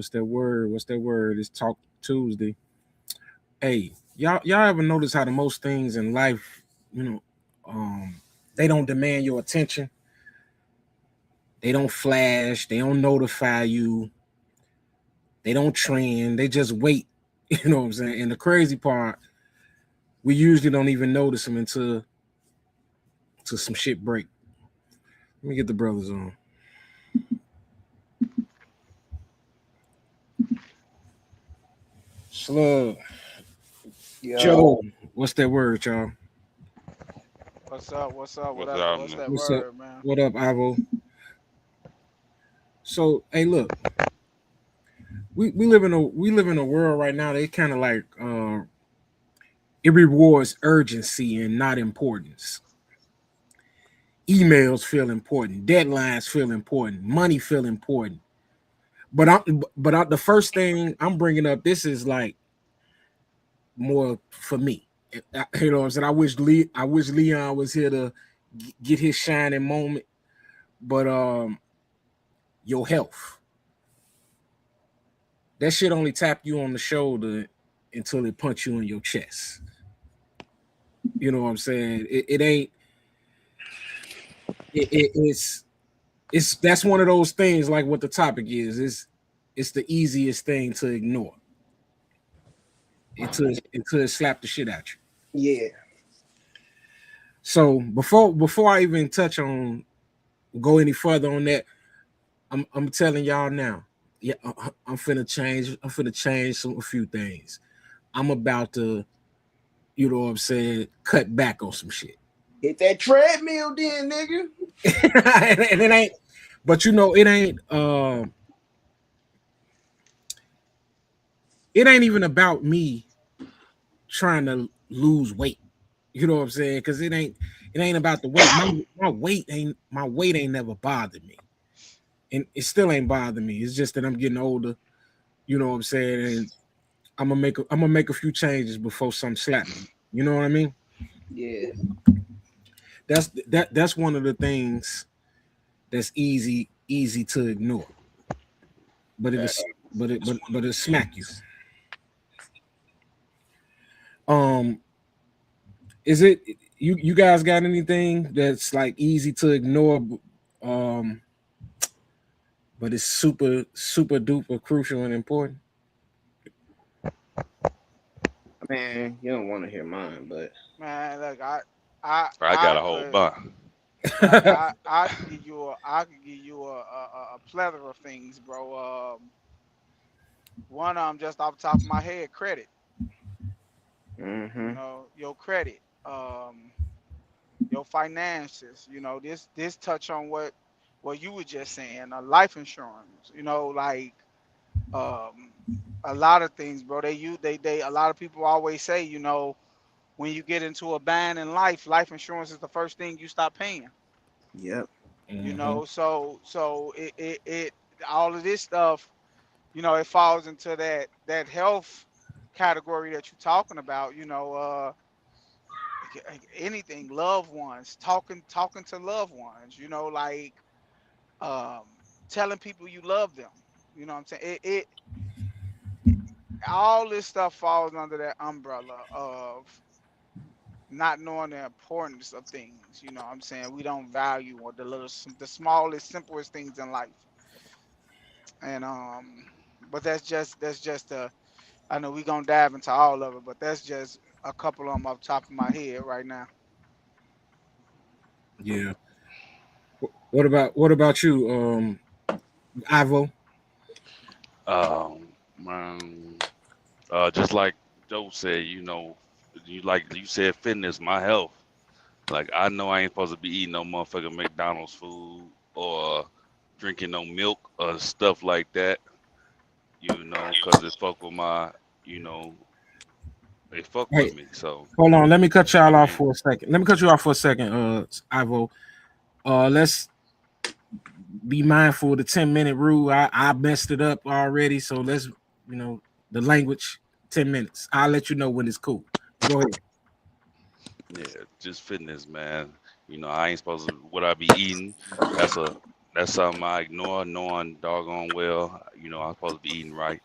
What's that word? What's that word? It's Talk Tuesday. Hey, y'all ever notice how the most things in life, you know, um, they don't demand your attention. They don't flash. They don't notify you. They don't trend. They just wait. You know what I'm saying? And the crazy part, we usually don't even notice them until some shit break. Let me get the brothers on. Slug, Yo, Joe, what's that word, y'all? What's up? What's up? What's up, What's man? that What's up? word, man? What up, Ivo? So, hey, look, we live in a world right now. They kind of like it rewards urgency and not importance. Emails feel important, deadlines feel important, money feel important. The first thing I'm bringing up, this is like more for me. You know what I'm saying? I wish Leon was here to get his shining moment, but your health. That shit only tap you on the shoulder until it punch you in your chest. You know what I'm saying? It ain't it's that's one of those things like what the topic is. It's the easiest thing to ignore until it slap the shit at you. yeah. So before I even touch on go any further on that, I'm telling y'all now. Yeah, I'm finna change. I'm finna change a few things. I'm about to, you know what I'm saying, cut back on some shit. Hit that treadmill then, nigga. And it ain't, but you know, it ain't even about me trying to lose weight. You know what I'm saying? Because it ain't about the weight. My weight ain't never bothered me, and it still ain't bothered me. It's just that I'm getting older. You know what I'm saying? And I'm gonna make a few changes before some slap me. You know what I mean? Yeah. That's one of the things that's easy to ignore, but it is but it smack you. Um, is it you guys got anything that's like easy to ignore, um, but it's super duper crucial and important? Man, you don't want to hear mine, but Man, look, I, I got I a whole could, bunch. like, I could give you a plethora of things, bro. One of them just off the top of my head, credit. You mm-hmm. know, your credit, your finances. You know, this touch on what you were just saying, life insurance. You know, like um, a lot of things, bro. They a lot of people always say, you know, when you get into a bind in life, life insurance is the first thing you stop paying. Yep. You Hmm. know, so it all of this stuff, you know, it falls into that health category that you're talking about. You know, anything, loved ones, talking to loved ones. You know, like um, telling people you love them. You know what I'm saying? All this stuff falls under that umbrella of not knowing the importance of things. You know what I'm saying? We don't value or the smallest, simplest things in life. And but that's just I know we gonna dive into all of it, but that's just a couple of them off the top of my head right now. Yeah. What about you, Ivo? Man, just like Joe said, you said, fitness, my health. Like I know I ain't supposed to be eating no motherfucking McDonald's food or drinking no milk or stuff like that. Cause it fuck with my, you know, it fuck with Hey, me. So hold on. Let me cut y'all I off mean, for a second. Let me cut you off for a second, Ivo. Let's be mindful of the 10-minute rule. I messed it up already, so let's the language 10 minutes. I'll let you know when it's cool. Go ahead. yeah, just fitness, man. I ain't supposed to what I be eating. That's a That's something I ignore, knowing doggone well, I'm supposed to be eating right.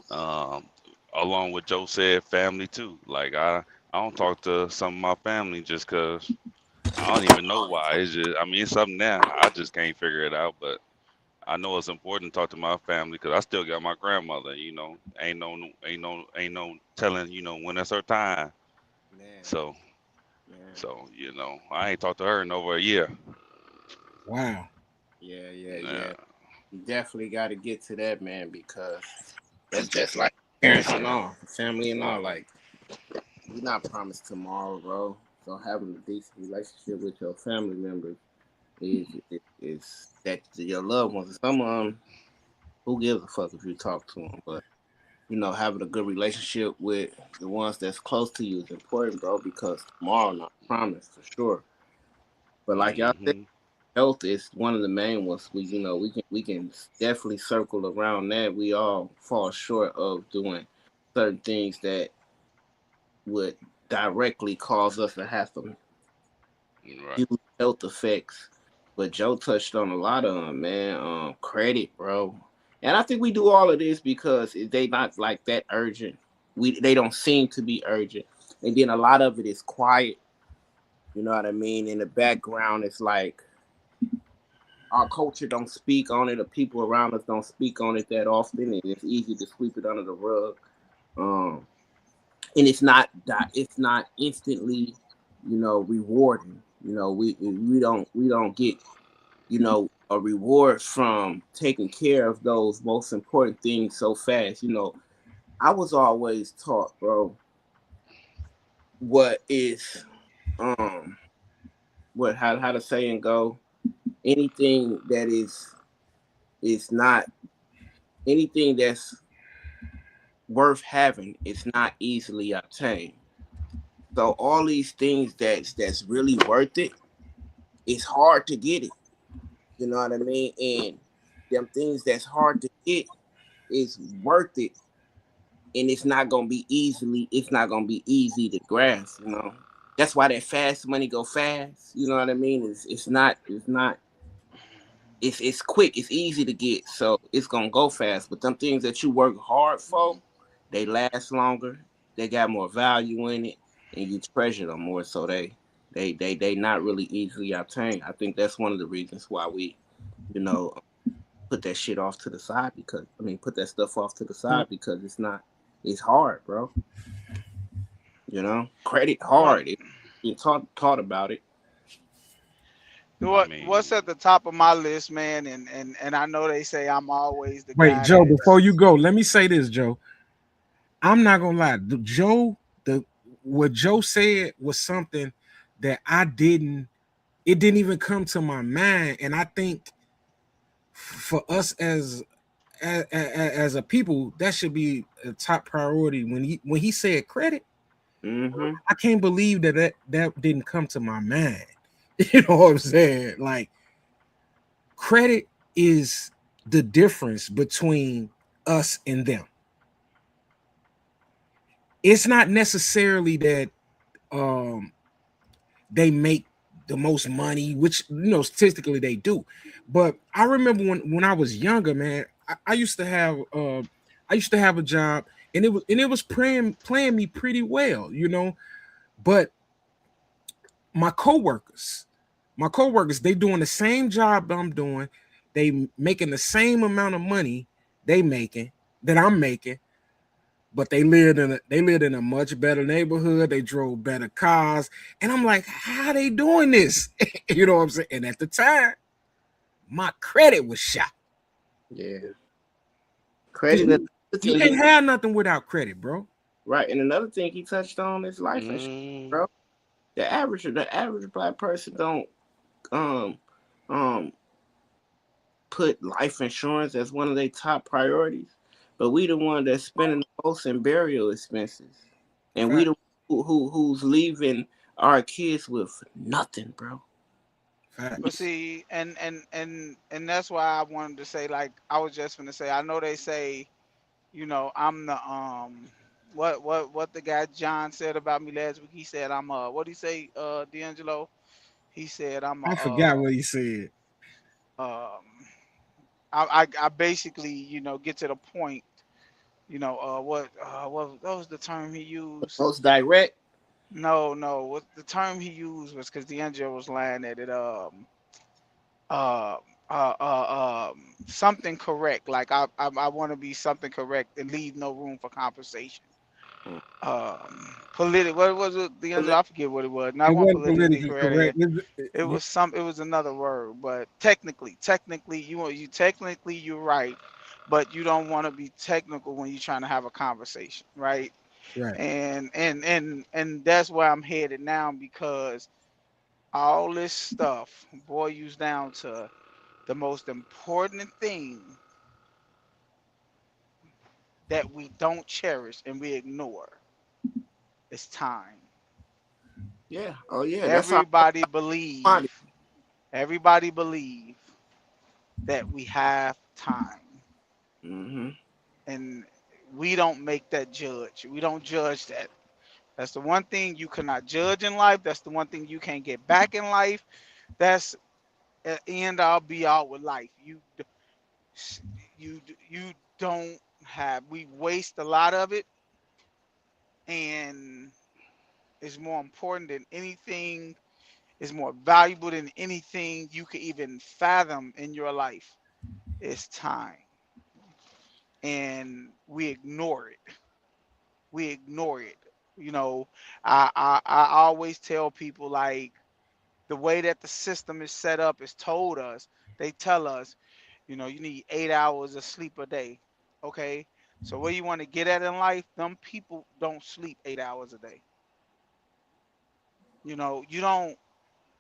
Um, Along with Joe said, family too. Like I don't talk to some of my family just 'cause I don't even know why. It's just, I mean, it's something there. I just can't figure it out. But I know it's important to talk to my family because I still got my grandmother. Ain't no telling, when it's her time. Man, So, man. I ain't talked to her in over a year. Wow. Yeah, yeah, Yeah. yeah. You definitely got to get to that, man, because that's just like parents and all, family and all. Like, you're not promised tomorrow, bro. So having a decent relationship with your family members is that your loved ones. Some of them, who gives a fuck if you talk to them? But having a good relationship with the ones that's close to you is important, bro, because tomorrow not promised for sure. But like y'all said, Hmm. health is one of the main ones. We can definitely circle around that. We all fall short of doing certain things that would directly cause us to have some Right. huge health effects. But Joe touched on a lot of them, man. Credit, bro. And I think we do all of this because they not like that urgent. They don't seem to be urgent. And then a lot of it is quiet. You know what I mean? In the background, it's like our culture don't speak on it. The people around us don't speak on it that often, and it's easy to sweep it under the rug. Um, and it's not instantly, rewarding. We don't get a reward from taking care of those most important things so fast. I was always taught, bro, what is um what how the saying go. Anything that is not anything that's worth having is not easily obtained. So all these things that's really worth it, it's hard to get it. You know what I mean? And them things that's hard to get is worth it, and it's not gonna be easy to grasp. That's why that fast money go fast. You know what I mean? It's not it's quick, it's easy to get, so it's gonna go fast. But them things that you work hard for, they last longer, they got more value in it, and you treasure them more. So they not really easily obtained. I think that's one of the reasons why we, you know, put that shit off to the side, because put that stuff off to the side because it's hard, bro. Credit What hard. You taught about it. I what's at mean, the top of my list, man? And I know they say I'm always the Wait, guy Joe, before that's you go, let me say this, Joe. I'm not gonna lie. The what Joe said was something that it didn't even come to my mind. And I think for us as a people, that should be a top priority. When he said credit, Mm-hmm. I can't believe that didn't come to my mind. You know what I'm saying? Like, credit is the difference between us and them. It's not necessarily that um they make the most money, which statistically they do. But I remember when I was younger, man, I used to have a job, and it was playing me pretty well, But my coworkers, they doing the same job I'm doing, they making the same amount of money they making that I'm making, but they lived in a much better neighborhood. They drove better cars, and I'm like, how they doing this? You know what I'm saying? And at the time, my credit was shot Yeah. because Credit. Another you thing can't have nothing without credit, bro. right, and another thing he touched on is life insurance, mm, bro. The average black person don't um um put life insurance as one of their top priorities, but we the one that's spending the most in burial expenses, and we Fact, the who's leaving our kids with nothing, bro. but facts. see, and that's why I wanted to say, like I was just gonna say, I know they say, I'm the what the guy John said about me last week. He said I'm what he say, D'Angelo? He said I'm a I forgot what he said. um, I basically, get to the point. What was the term he used? Most direct. No, no. What the term he used was because D'Angelo was lying at it. Uh, Something correct. Like I want to be something correct and leave no room for conversation. Political. What was it? D'Angelo, I forget what it was. Not It one wasn't politically politically correct. correct. It was some. It was another word, but technically, you're right, but you don't want to be technical when you're trying to have a conversation, right? Right. And that's where I'm headed now because all this stuff boils down to the most important thing that we don't cherish and we ignore is time. Yeah. Oh yeah. That's how Everybody I find it. believe, everybody believe that we have time, Mm-hmm. and we don't make that judge. We don't judge that. That's the one thing you cannot judge in life. That's the one thing you can't get back in life. That's end all be all with life. You don't have. We waste a lot of it, and it's more important than anything. It's more valuable than anything you could even fathom in your life. It's time, and we ignore it. We ignore it. You know, I always tell people like the way that the system is set up is told us. They tell us, you need 8 hours of sleep a day. Okay, so where you want to get at in life, them people don't sleep 8 hours a day. You don't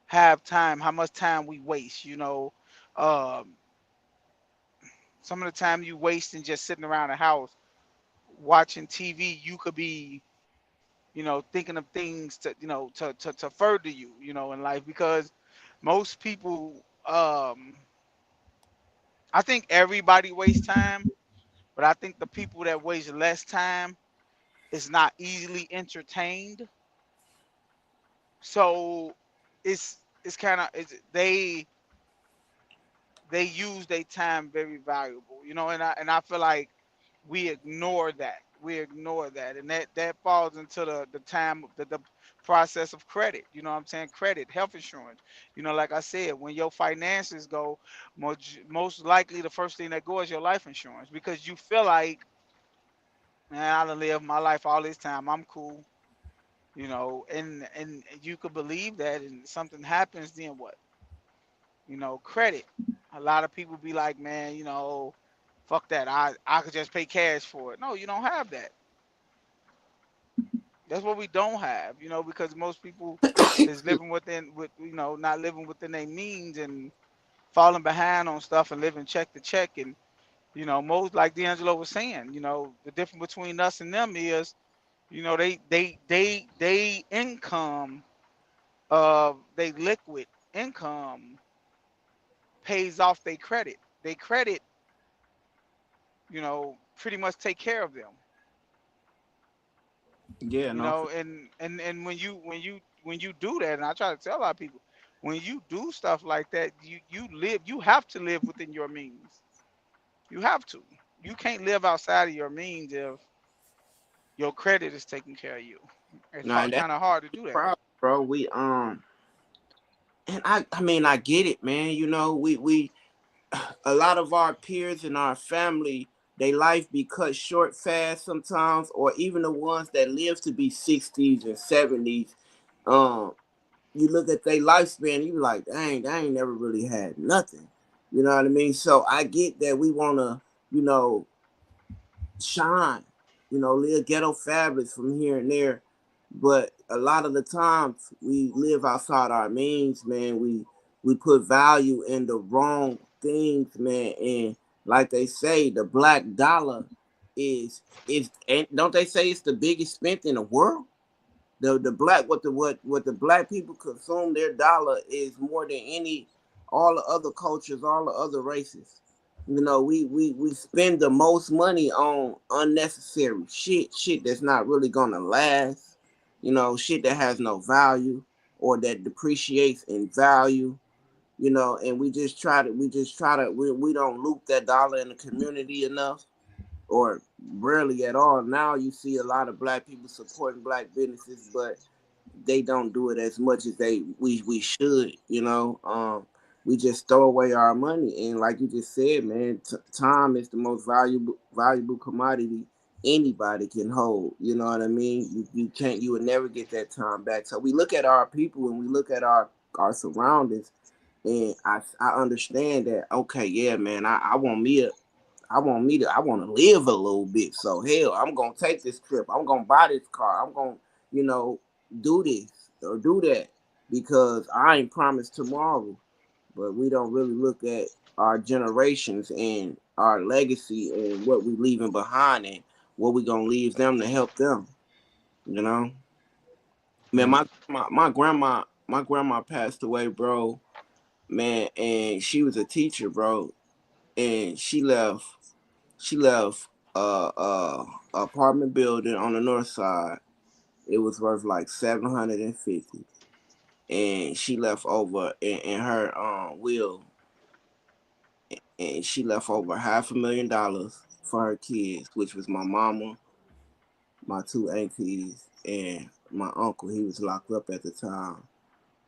have time. How much time we waste? Um, some of the time you wasting just sitting around the house watching TV, you could be thinking of things to further you, in life because most people, I think everybody wastes time, but I think the people that waste less time is not easily entertained. So it's kind of they use their time very valuable, and I feel like we ignore that. We ignore that, and that falls into the time the process of credit. You know what I'm saying? Credit, health insurance. Like I said, when your finances go, most likely the first thing that goes is your life insurance because you feel like, man, I done lived my life all this time. I'm cool. And you could believe that, and something happens, then what? Credit. A lot of people be like, man, fuck that. I could just pay cash for it. No, you don't have that. That's what we don't have, because most people is living with not living within their means and falling behind on stuff and living check to check. And most like D'Angelo was saying, the difference between us and them is, they income, they liquid income pays off their credit. They credit, pretty much take care of them. Yeah. No. And when you do that, and I try to tell a lot of people, when you do stuff like that, you have to live within your means. You have to. You can't live outside of your means if your credit is taking care of you. It's No, and that's kind of hard to the do that. problem, bro. And I mean, I get it, man. We a lot of our peers in our family, they life be cut short fast sometimes, or even the ones that live to be 60s and 70s. Um, you look at their lifespan, you be like, dang, they ain't never really had nothing. You know what I mean? So I get that we wanna, you know, shine, live ghetto fabulous from here and there. But a lot of the times we live outside our means, man. We put value in the wrong things, man. And like they say, the black dollar is and don't they say it's the biggest spent in the world? The black what the black people consume their dollar is more than any all the other cultures, all the other races. We spend the most money on unnecessary shit that's not really gonna last. Shit that has no value or that depreciates in value. you know, and we don't loop that dollar in the community enough, or rarely at all. Now you see a lot of black people supporting black businesses, but they don't do it as much as we should, you know. We just throw away our money, and like you just said, man, time is the most valuable commodity anybody can hold. You know what I mean? You would never get that time back. So we look at our people and we look at our surroundings, and I understand that. Okay, yeah, man, I want to live a little bit. So hell, I'm gonna take this trip. I'm gonna buy this car. I'm gonna, you know, do this or do that because I ain't promised tomorrow. But we don't really look at our generations and our legacy and what we leaving behind and what we gonna leave them to help them. You know, man, Yeah. my grandma passed away, bro. Man, and she was a teacher, bro, and she left a apartment building on the north side. It was worth like 750, and she left over in her will, and she left over $500,000 for her kids, which was my mama, my two aunties, and my uncle. He was locked up at the time.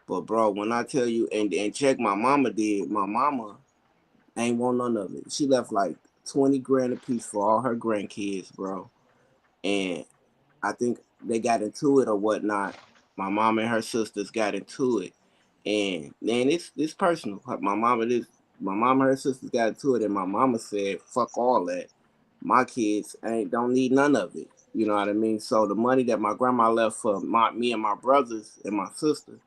But bro, when I tell you, and check my mama did, my mama ain't want none of it. She left like 20 grand a piece for all her grandkids, bro. And I think they got into it or whatnot. My mom and her sisters got into it, and man, it's personal. My mom and her sisters got into it, and my mama said, "Fuck all that. My kids ain't don't need none of it." You know what I mean? So the money that my grandma left for me and my brothers and my sister,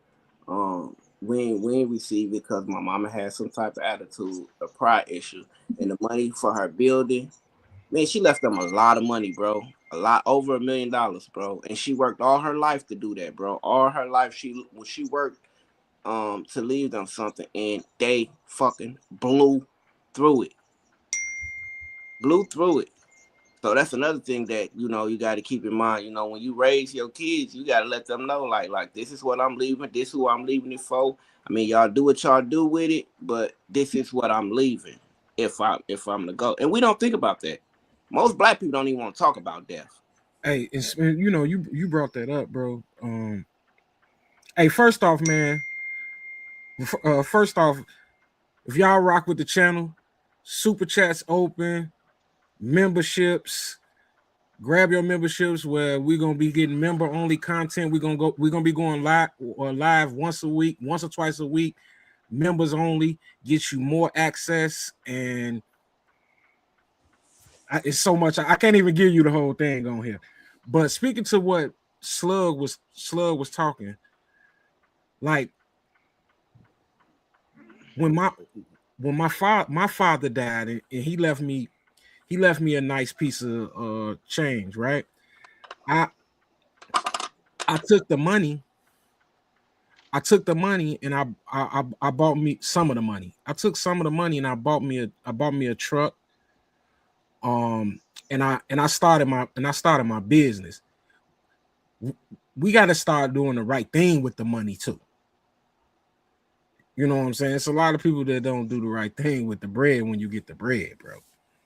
we ain't received it because my mama had some type of attitude, a pride issue, and the money for her building. Man, she left them a lot of money, bro. A lot over $1 million, bro. And she worked all her life to do that, bro. All her life she worked to leave them something, and they fucking blew through it. Blew through it. So that's another thing that, you know, you got to keep in mind. You know, when you raise your kids, you got to let them know, like this is what I'm leaving. This is who I'm leaving it for. I mean, y'all do what y'all do with it, but this is what I'm leaving if I'm to go. And we don't think about that. Most black people don't even want to talk about death. Hey, you know, you brought that up, bro. Hey, first off, man. First off, if y'all rock with the channel, super chats open, memberships. Grab your memberships where we're gonna be getting member only content. We're gonna be going live once a week, once or twice a week. Members only gets you more access, and it's so much I can't even give you the whole thing on here. But speaking to what Slug was talking, like when my father died, and he left me a nice piece of change, right? I I took the money. And I bought me some of the money. I took some of the money and I bought me a truck. And I started my business. We got to start doing the right thing with the money too. You know what I'm saying? It's a lot of people that don't do the right thing with the bread when you get the bread, bro.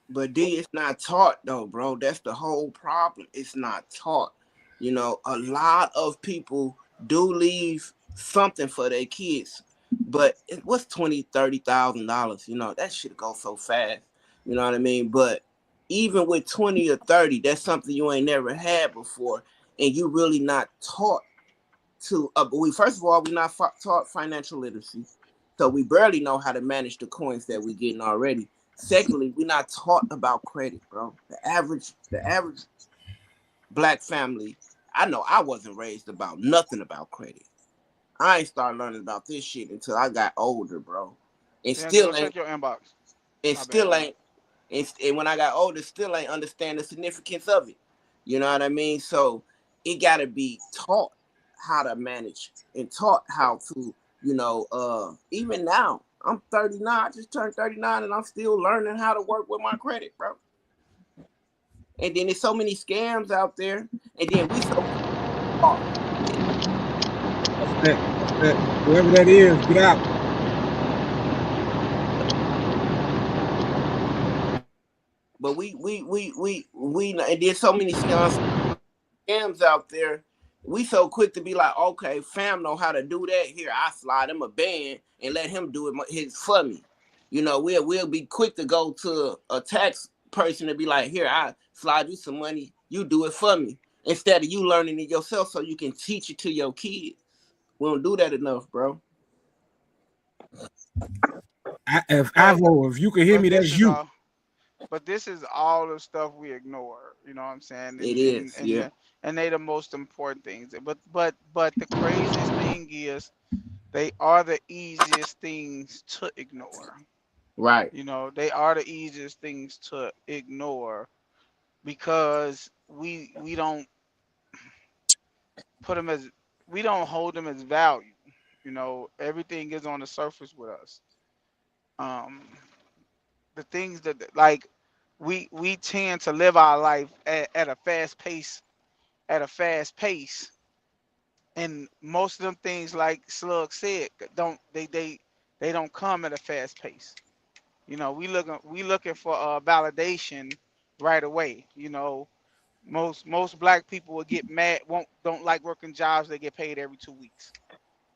But D, it's not taught though, bro. That's the whole problem. It's not taught. You know, a lot of people do leave something for their kids, but what's $20,000, $30,000? You know, that shit go so fast. You know what I mean? But even with 20 or 30, that's something you ain't never had before, and you really not taught to. We first of all, we're not taught financial literacy, so we barely know how to manage the coins that we getting already. Secondly, we're not taught about credit, bro. The average black family, I know I wasn't raised about nothing about credit. I ain't started learning about this shit until I got older, bro. And D'Angelo, still ain't, check your inbox. and My bad, still brother. ain't, and when I got older, still ain't understand the significance of it. You know what I mean? So it gotta be taught how to manage and taught how to, even now, I'm 39, I just turned 39 and I'm still learning how to work with my credit, bro. And then there's so many scams out there. And then we so That's that. Whoever that is, get out. But we and there's so many scams out there. We so quick to be like, okay, fam know how to do that. Here, I slide him a band and let him do it his for me. You know, we'll be quick to go to a tax person and be like, here, I slide you some money, you do it for me. Instead of you learning it yourself so you can teach it to your kids. We don't do that enough, bro. But If you can hear me, but this that's is you. all. But this is all the stuff we ignore. You know what I'm saying? It And and is, and yeah. the, and they the most important things. But the craziest thing is they are the easiest things to ignore. Right. You know, they are the easiest things to ignore because we don't put them as we don't hold them as value. You know, everything is on the surface with us. Um, the things that like we tend to live our life at a fast pace, at a fast pace, and most of them things, like Slug said, don't they don't come at a fast pace. You know, we looking for validation right away. You know, most black people will get mad, won't don't like working jobs they get paid every 2 weeks.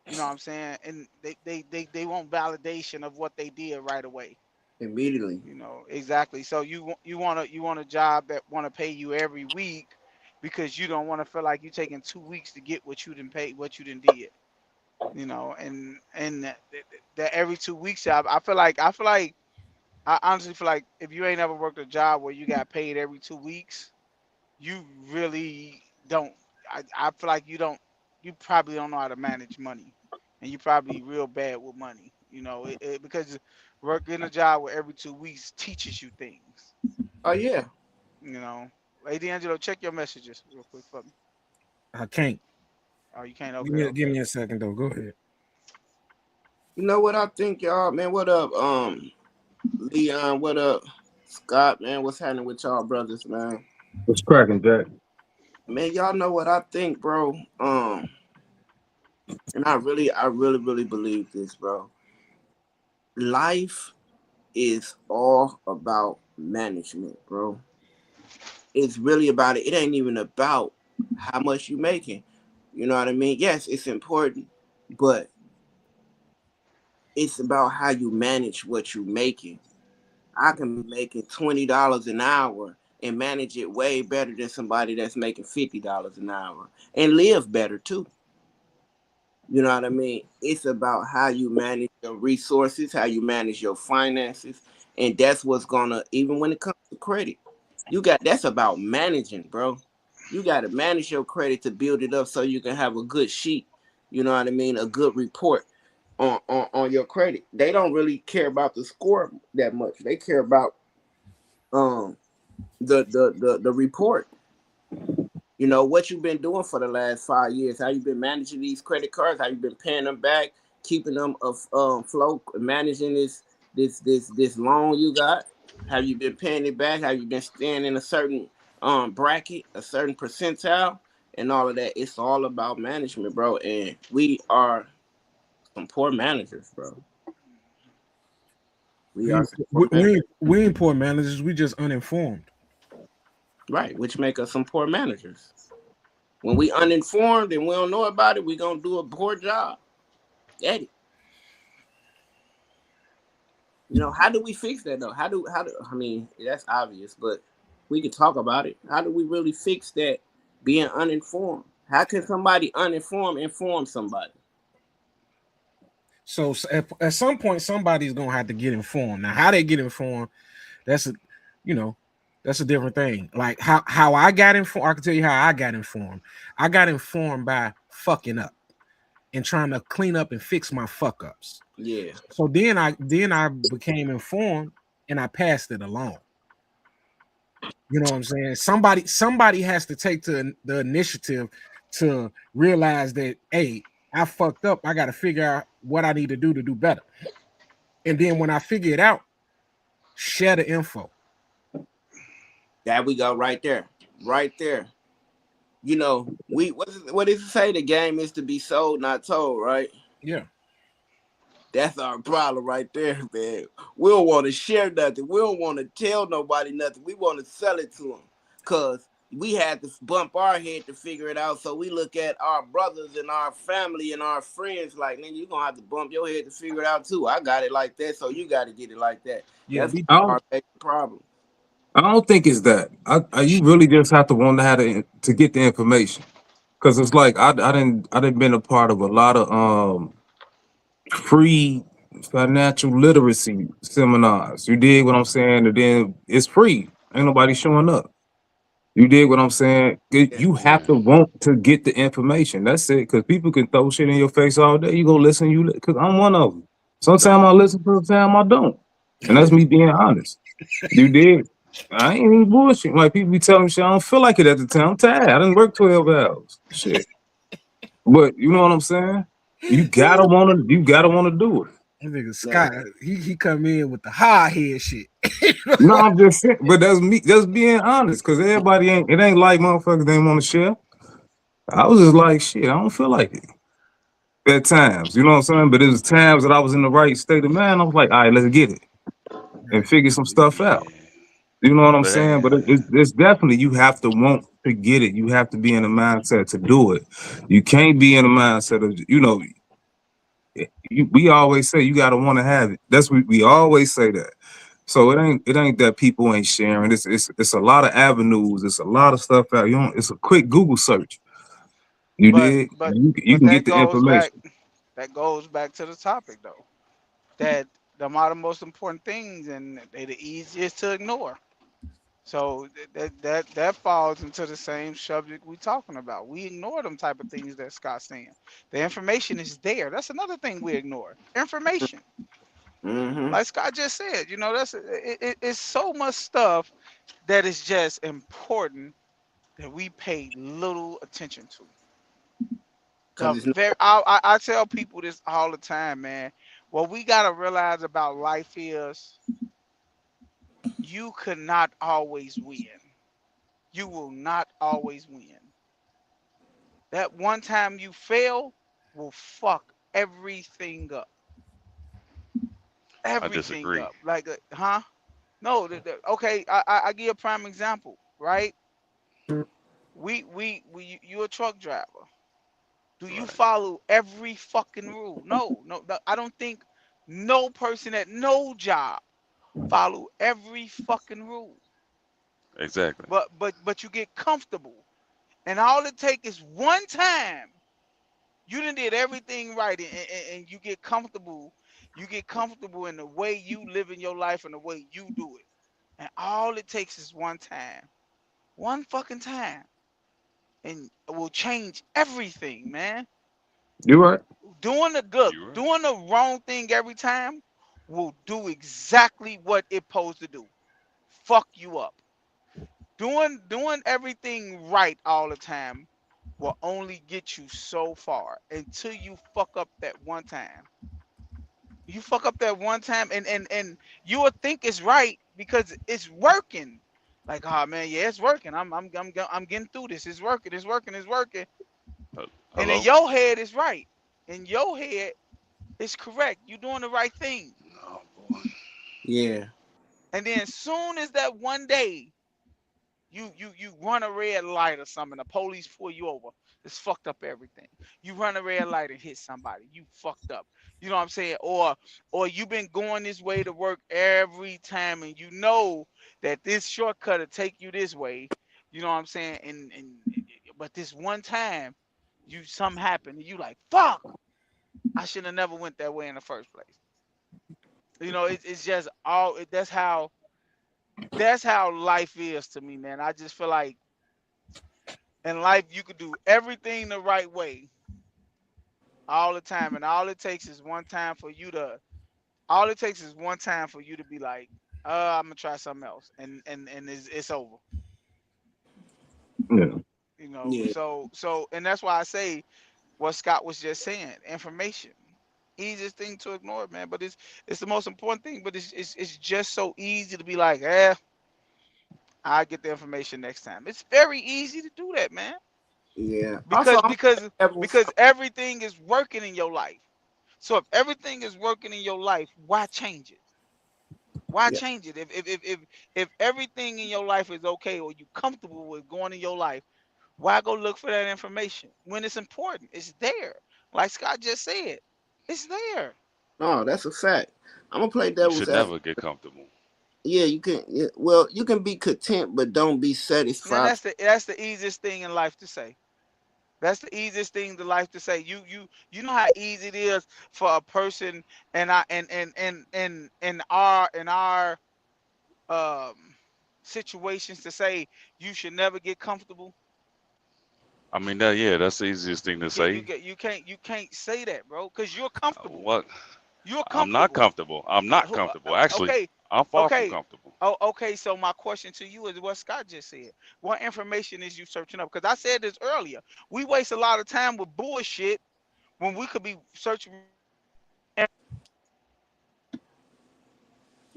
You know what I'm saying? And they want validation of what they did right away. Immediately. You know, exactly. So you want a job that want to pay you every week because you don't want to feel like you taking 2 weeks to get what you didn't pay, what you didn't did. You know, and that every 2 weeks job, I honestly feel like if you ain't ever worked a job where you got paid every 2 weeks, you really don't. I feel like you probably don't know how to manage money, and you probably real bad with money. You know, because working a job where every 2 weeks teaches you things. Oh yeah. You know, hey D'Angelo, check your messages real quick for me. I can't. Oh, you can't. Okay, Give okay. me a second though. Go ahead. You know what I think, y'all, man? What up, Leon? What up, Scott? Man, what's happening with y'all brothers, man? What's cracking, Jack? Man, y'all know what I think, bro. And I really believe this, bro. Life is all about management, bro. It's really about it. It ain't even about how much you making. You know what I mean? Yes, it's important, but it's about how you manage what you making. I can be making $20 an hour and manage it way better than somebody that's making $50 an hour and live better too. You know what I mean? It's about how you manage your resources, how you manage your finances, and that's what's gonna, even when it comes to credit, you got that's about managing, bro. You got to manage your credit to build it up so you can have a good sheet. You know what I mean? A good report on your credit. They don't really care about the score that much. They care about um the report. You know what you've been doing for the last 5 years. How you been managing these credit cards? How you been paying them back, keeping them float, managing this loan you got? Have you been paying it back? Have you been staying in a certain bracket, a certain percentile, and all of that? It's all about management, bro. And we are some poor managers, bro. We are some poor managers, We ain't poor managers. We just uninformed. right? Which make us some poor managers. When we uninformed and we don't know about it, we gonna do a poor job. Eddie, you know, how do we fix that though? How do I mean that's obvious, but we can talk about it. How do we really fix that being uninformed? How can somebody uninformed inform somebody? So at some point, somebody's gonna have to get informed. Now, how they get informed, that's a, you know, that's a different thing. Like how I got informed, I can tell you how I got informed. I got informed by fucking up and trying to clean up and fix my fuck ups. Yeah. So then I became informed and I passed it along. You know what I'm saying? Somebody has to take the initiative to realize that, hey, I fucked up. I got to figure out what I need to do better. And then when I figure it out, share the info. There we go, right there. Right there. You know, what does it say? The game is to be sold, not told, right? Yeah. That's our problem right there, man. We don't want to share nothing. We don't want to tell nobody nothing. We want to sell it to them because we had to bump our head to figure it out. So we look at our brothers and our family and our friends like, nigga, you're going to have to bump your head to figure it out too. I got it like that, so you got to get it like that. Yeah, That's we I our don't, major problem. I don't think it's that. You really just have to want to have to get the information because it's like I didn't been a part of a lot of free financial literacy seminars. You dig what I'm saying? And then it's free. Ain't nobody showing up. You dig what I'm saying? Yeah. You have Yeah. to want to get the information. That's it. Because people can throw shit in your face all day. You go listen. Because I'm one of them. Sometimes I Dog. listen, sometimes I don't, and that's me being honest. You dig? I ain't even bullshit. Like people be telling me shit. I don't feel like it at the time. I'm tired. I didn't work 12 hours. Shit. But you know what I'm saying? You gotta wanna. You gotta wanna do it. that nigga Yeah. Scott, he come in with the hard head shit. No, I'm just saying. But that's me. Just being honest. Because everybody ain't. It ain't like motherfuckers didn't want to share. I was just like, shit, I don't feel like it at times, you know what I'm saying? But it was times that I was in the right state of mind. I was like, all right, let's get it and figure some stuff out. Yeah. You know what I'm But saying? But it's definitely, you have to want to get it. You have to be in the mindset to do it. You can't be in the mindset of, we always say you got to want to have it. That's what we always say that. So it ain't that people ain't sharing. It's a lot of avenues. It's a lot of stuff out. It's a quick Google search. You But did. but You but can get the information. that goes back to the topic though. That them are the most important things and they the easiest to ignore. So that falls into the same subject we talking about. We ignore them type of things that Scott's saying. The information is there. That's another thing we ignore. Information. Mm-hmm. Like Scott just said, it's so much stuff that is just important that we pay little attention to. Because it's not. I tell people this all the time, man. What we gotta realize about life is you could not always win. You will not always win. That one time you fail will fuck everything up. I Everything disagree. up. Like, huh? No, okay. I give you a prime example, right? You a truck driver. Do you Right. follow every fucking rule? No. I don't think no person at no job follow every fucking rule. Exactly. But you get comfortable, and all it takes is one time you done did everything right, and you get comfortable. You get comfortable in the way you live in your life and the way you do it, and all it takes is one time, one fucking time, and it will change everything, man. You're right. You right. Doing the wrong thing every time will do exactly what it supposed to do. Fuck you up. Doing everything right all the time will only get you so far until you fuck up that one time. You fuck up that one time, and you will think it's right because it's working. Like, oh man, yeah, it's working. I'm getting through this. It's working. It's working. It's working. And in Hello. your head, it's right. In your head, it's correct. You're doing the right thing. Oh boy. Yeah. And then soon as that one day you run a red light or something, the police pull you over, it's fucked up everything. You run a red light and hit somebody, you fucked up. You know what I'm saying? Or you've been going this way to work every time and you know that this shortcut will take you this way. You know what I'm saying? And but this one time you something happened and you like, fuck, I should have never went that way in the first place. It's just that's how life is to me, man. I just feel like in life you could do everything the right way all the time, and all it takes is one time for you to be like, I'm gonna try something else, and it's over. Yeah. Yeah. So and that's why I say what Scott was just saying. Information, easiest thing to ignore, man. But it's the most important thing. But it's just so easy to be like, I get the information next time. It's very easy to do that, man. Yeah. Also, Because I'm because devils. because everything is working in your life. So if everything is working in your life, why change it? Why Yeah. change it? If everything in your life is okay or you comfortable with going in your life, why go look for that information when it's important? It's there. Like Scott just said, it's there. No, that's a fact. I'm gonna play You devil's should advocate. never get comfortable. Yeah, you can. Yeah, well, you can be content, but don't be And satisfied. that's the easiest thing in life to say. That's the easiest thing in life to say. You know how easy it is for a person and I and in our um situations to say you should never get comfortable. I mean, that yeah, that's the easiest thing to say. You can't say that, bro, because you're comfortable. What? You're I'm not comfortable. comfortable. I'm not comfortable. Actually, Okay, I'm far from okay. comfortable. Oh, okay. So my question to you is what Scott just said. What information is you searching up? Because I said this earlier. We waste a lot of time with bullshit when we could be searching. You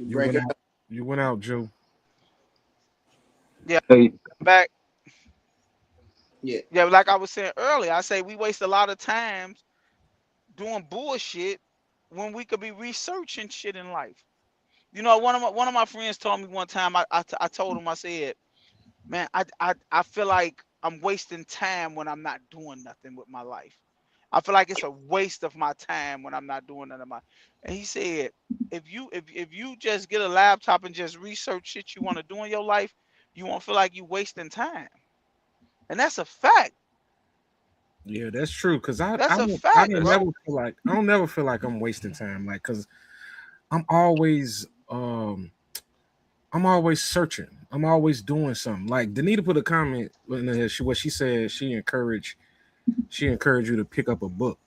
You break went it out. up. You went out, Joe. Yeah, Hey, back. Yeah. Yeah, like I was saying earlier, I say we waste a lot of times doing bullshit when we could be researching shit in life. You know, one of my friends told me one time. I told him, I said, man, I feel like I'm wasting time when I'm not doing nothing with my life. I feel like it's a waste of my time when I'm not doing nothing. And he said, if you just get a laptop and just research shit you want to do in your life, you won't feel like you wasting time. And that's a fact. Yeah, that's true. Cause I That's I a don't I fact, don't That's never bro. feel like I don't never feel like I'm wasting time. Like, cause I'm always I'm always searching. I'm always doing something. Like Danita put a comment in there. What she said she encouraged you to pick up a book.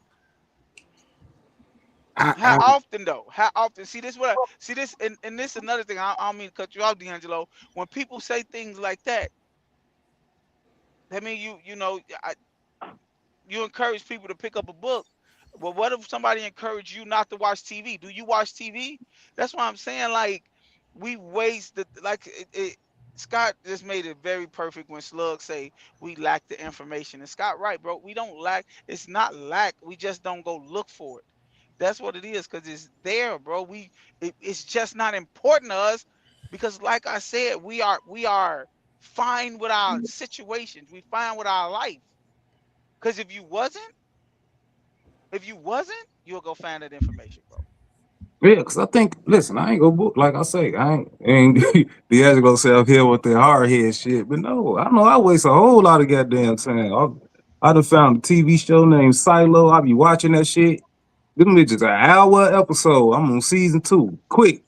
How I often though? How often? See this what I see this and this another thing. I don't mean to cut you off, D'Angelo. When people say things like that mean you encourage people to pick up a book. Well, what if somebody encouraged you not to watch TV? Do you watch TV? That's why I'm saying like we waste the like Scott just made it very perfect when Slug say we lack the information. And Scott right, bro. We don't lack. It's not lack. We just don't go look for it. That's what it is, cause it's there, bro. It's just not important to us because, like I said, we are fine with our situations. We fine with our life. Cause if you wasn't, you'll go find that information, bro. yeah, because I think, listen, I ain't gonna book, like I say, I ain't the other gonna say up here with the hard head shit, but no, I know I waste a whole lot of goddamn time. I done found a TV show named Silo. I be watching that shit. Them bitches an hour episode. I'm on season 2. Quick.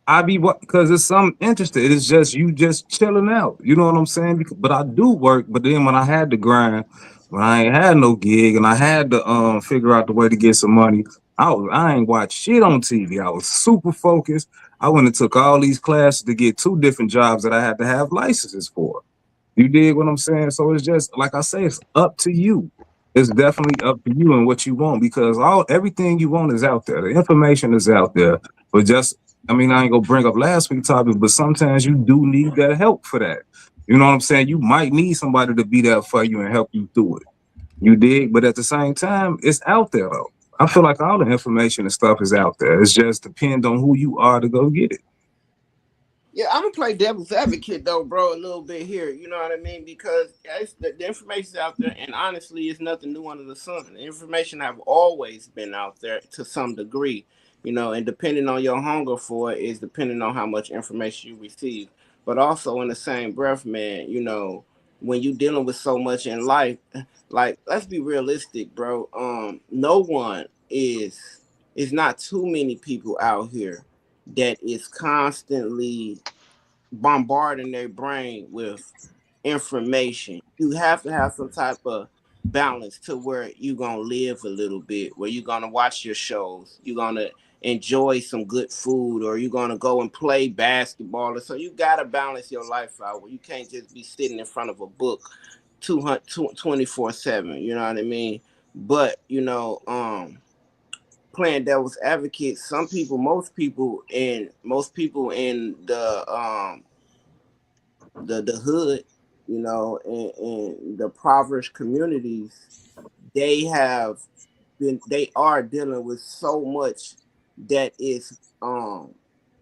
I be because it's something interesting. It's just you just chilling out. You know what I'm saying? But I do work. But then when I had to grind, when I ain't had no gig and I had to figure out the way to get some money, I ain't watch shit on TV. I was super focused. I went and took all these classes to get 2 different jobs that I had to have licenses for. You dig what I'm saying? So it's just like I say, it's up to you. It's definitely up to you and what you want because everything you want is out there. The information is out there. But just I mean, I ain't gonna bring up last week's topic, but sometimes you do need that help for that. You know what I'm saying? You might need somebody to be there for you and help you through it. You dig? But at the same time, it's out there though. I feel like all the information and stuff is out there. It's just depend on who you are to go get it. Yeah, I'm gonna play devil's advocate though, bro, a little bit here. You know what I mean? Because the information's out there, and honestly, it's nothing new under the sun. The information have always been out there to some degree, and depending on your hunger for it is depending on how much information you receive. But also in the same breath, man, when you dealing with so much in life, like let's be realistic, bro. No one is not too many people out here that is constantly bombarding their brain with information. You have to have some type of balance to where you're gonna live a little bit, where you're gonna watch your shows, you're gonna enjoy some good food, or you're gonna go and play basketball. So you gotta balance your life out where you can't just be sitting in front of a book 24/7. You know what I mean? But playing devil's advocate, most people in the hood, and the impoverished communities, they have they are dealing with so much that is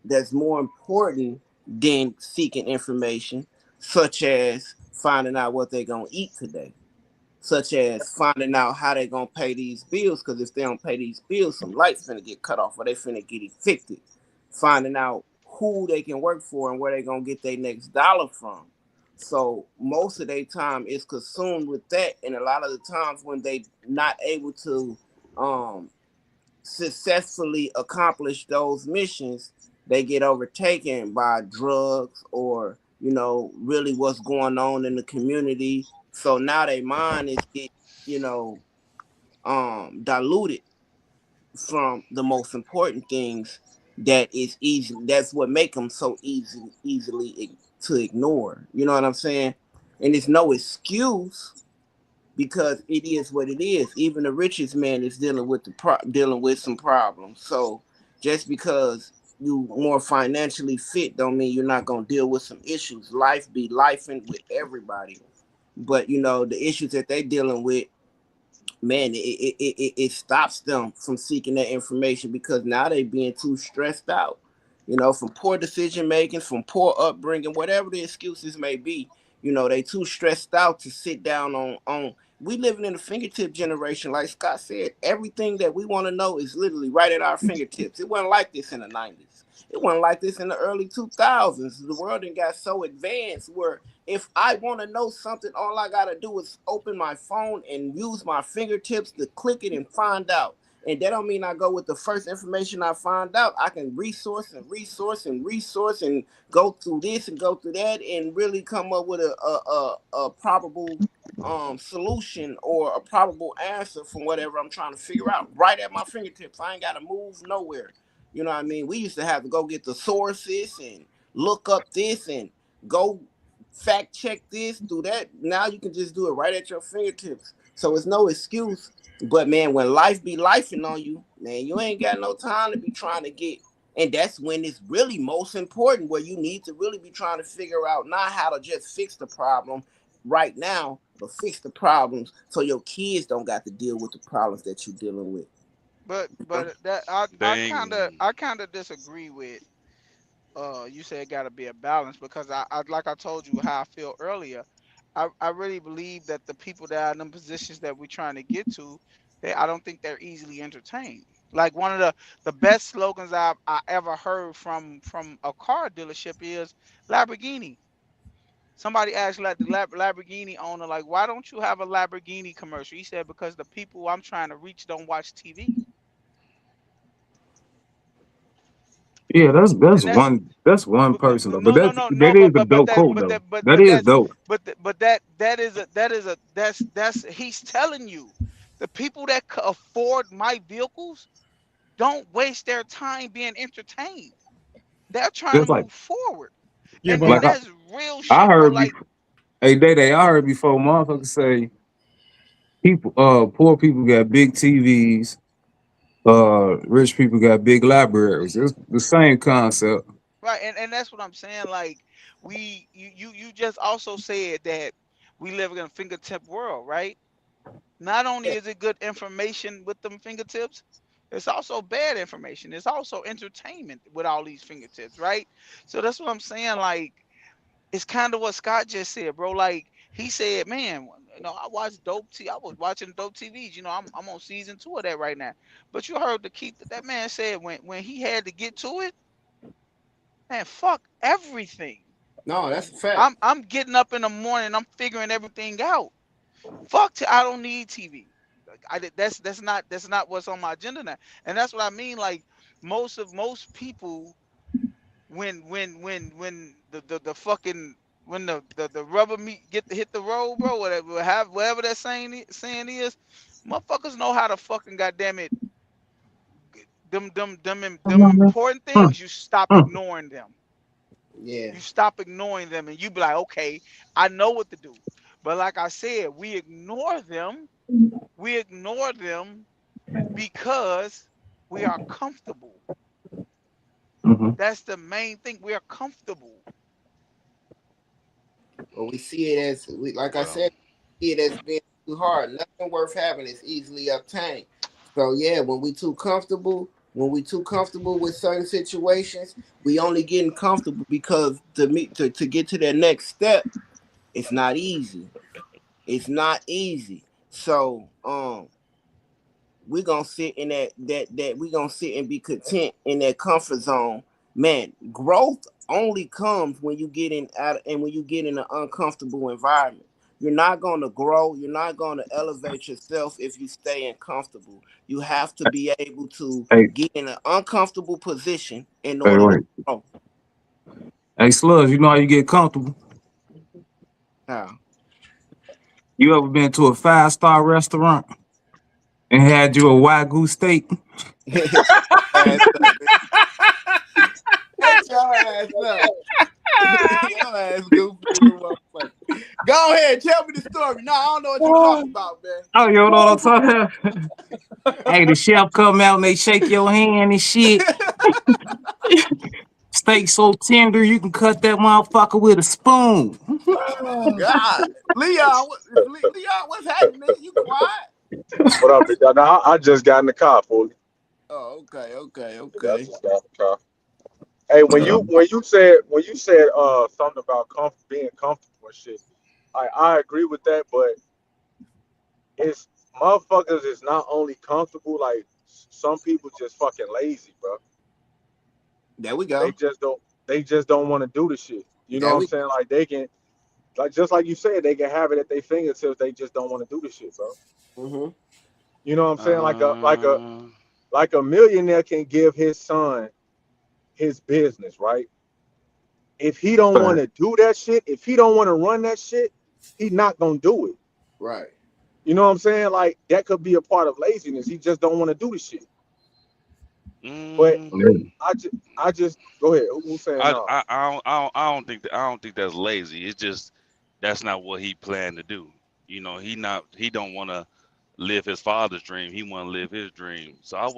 that's more important than seeking information, such as finding out what they're gonna eat today, such as finding out how they're gonna pay these bills. Because if they don't pay these bills, some lights finna get cut off or they finna get evicted. Finding out who they can work for and where they're gonna get their next dollar from. So most of their time is consumed with that, and a lot of the times when they not able to um, successfully accomplish those missions, they get overtaken by drugs or really what's going on in the community. So now their mind is get you know diluted from the most important things that is easy. That's what make them so easily to ignore. You know what I'm saying? And it's no excuse because it is what it is. Even the richest man is dealing with dealing with some problems. So just because you more financially fit don't mean you're not gonna deal with some issues. Life be lifing with everybody, but the issues that they dealing with, man, it stops them from seeking that information because now they being too stressed out, from poor decision making, from poor upbringing, whatever the excuses may be. They too stressed out to sit down on. We living in a fingertip generation, like Scott said. Everything that we want to know is literally right at our fingertips. It wasn't like this in the 90s. It wasn't like this in the early 2000s. The world done got so advanced where if I want to know something, all I got to do is open my phone and use my fingertips to click it and find out. And that don't mean I go with the first information I find out. I can resource and resource and resource and go through this and go through that and really come up with a probable solution or a probable answer from whatever I'm trying to figure out right at my fingertips. I ain't got to move nowhere. You know what I mean? We used to have to go get the sources and look up this and go fact check this, do that. Now you can just do it right at your fingertips. So it's no excuse. But man, when life be lifing on you, man, you ain't got no time to be trying to get. And that's when it's really most important, where you need to really be trying to figure out not how to just fix the problem right now, but fix the problems so your kids don't got to deal with the problems that you're dealing with. Huh? But that I kind of Dang. I kind of disagree with you said it got to be a balance because I like I told you how I feel earlier. I really believe that the people that are in them positions that we're trying to get to, I don't think they're easily entertained. Like one of the best slogans I ever heard from a car dealership is Lamborghini. Somebody asked like the Lamborghini owner, like, why don't you have a Lamborghini commercial? He said, because the people I'm trying to reach don't watch TV. Yeah, that's And one person though. But no, no, no, no, that is a dope quote though. That is that's dope. that's he's telling you the people that could afford my vehicles don't waste their time being entertained. They're trying to Just like move forward. Yeah, but And like that's real I shit, bro. heard Like, before. Hey, Day, I heard before motherfuckers say people, poor people got big TVs, rich people got big libraries. It's the same concept. right, and that's what I'm saying. Like, you just also said that we live in a fingertip world, right? Not only Yeah. is it good information with them fingertips, it's also bad information. It's also entertainment with all these fingertips, right? So that's what I'm saying. Like, it's kind of what Scott just said, bro. Like he said, man, I watched I was watching dope TVs. I'm on season 2 of that right now. But you heard the key that man said when he had to get to it, man, fuck everything. No, that's a fact. I'm getting up in the morning, I'm figuring everything out. I don't need TV. That's not what's on my agenda now. And that's what I mean. Like most people, when the fucking when the rubber meat get to hit the road, bro, whatever that saying is, motherfuckers know how to fucking goddamn it, them important Mm, things. You stop mm, ignoring them. Yeah. You stop ignoring them, and you be like, okay, I know what to do. But like I said, we ignore them. We ignore them because we are comfortable. mhm. That's the main thing. We are comfortable. But we see it like I Well, said, see it as being too hard. Nothing worth having is easily obtained. So yeah, when we too comfortable with certain situations, we only getting comfortable because to get to that next step, it's not easy. It's not easy. So we gonna sit in that we gonna sit and be content in that comfort zone. Man, growth only comes when you get in out and when you get in an uncomfortable environment. You're not gonna grow, you're not gonna elevate yourself if you stay uncomfortable. You have to be able to Hey, get in an uncomfortable position in hey, order to wait. grow. Hey, Slugs, you know how you get comfortable? How? You ever been to a 5-star restaurant and had you a Wagyu steak? Ass up, man. Get your ass up. Your ass goofy as a motherfucker. Go ahead, tell me the story. No, I don't know what you talking about, man. Oh, you know what I'm talking about? Hey, the chef come out and they shake your hand and shit. Steak so tender you can cut that motherfucker with a spoon. Oh God, Leon, Leon, what's happening, nigga? You quiet? What up, big dog? No, I just got in the car, fool. Oh, okay, okay, I okay. just got in the car. Hey, when you said something about being comfortable and shit, I agree with that, but it's motherfuckers is not only comfortable, like some people just fucking lazy, bro. There we They go. just don't they just don't want to do the shit. You know There what I'm we. saying? Like they can like just like you said, they can have it at their fingertips, they just don't want to do the shit, bro. Mm-hmm. You know what I'm saying? Uh, Like a millionaire can give his son his business, right? If he don't want Fact. to do that shit, if he don't want to run that shit, he not gonna do it. Right. You know what I'm saying? Like that could be a part of laziness. He just don't want to do the shit. But mm, Yeah. I just go ahead. Who's saying I, no? I, I don't, I don't, I don't think I don't think that's lazy. It's just that's not what he planned to do. You know, he don't want to live his father's dream. He want to live his dream. So I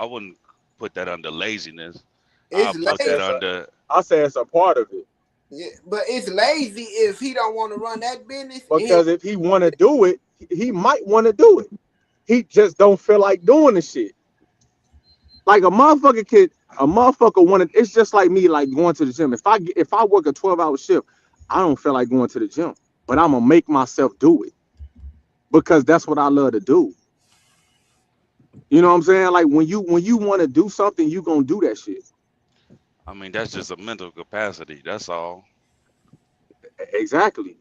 wouldn't put that under laziness. It's I'll I put say that lazy. it's a under. I say it's a part of it Yeah, but it's lazy if he don't want to run that business. And he because if he want to do it, he might want to do it. He just don't feel like doing the shit. Like a motherfucker wanted. It's just like me, like going to the gym. If I work a 12-hour shift, I don't feel like going to the gym, but I'm gonna make myself do it because that's what I love to do. You know what I'm saying? Like when you want to do something, you gonna do that shit. I mean, that's just a mental capacity. That's all. Exactly.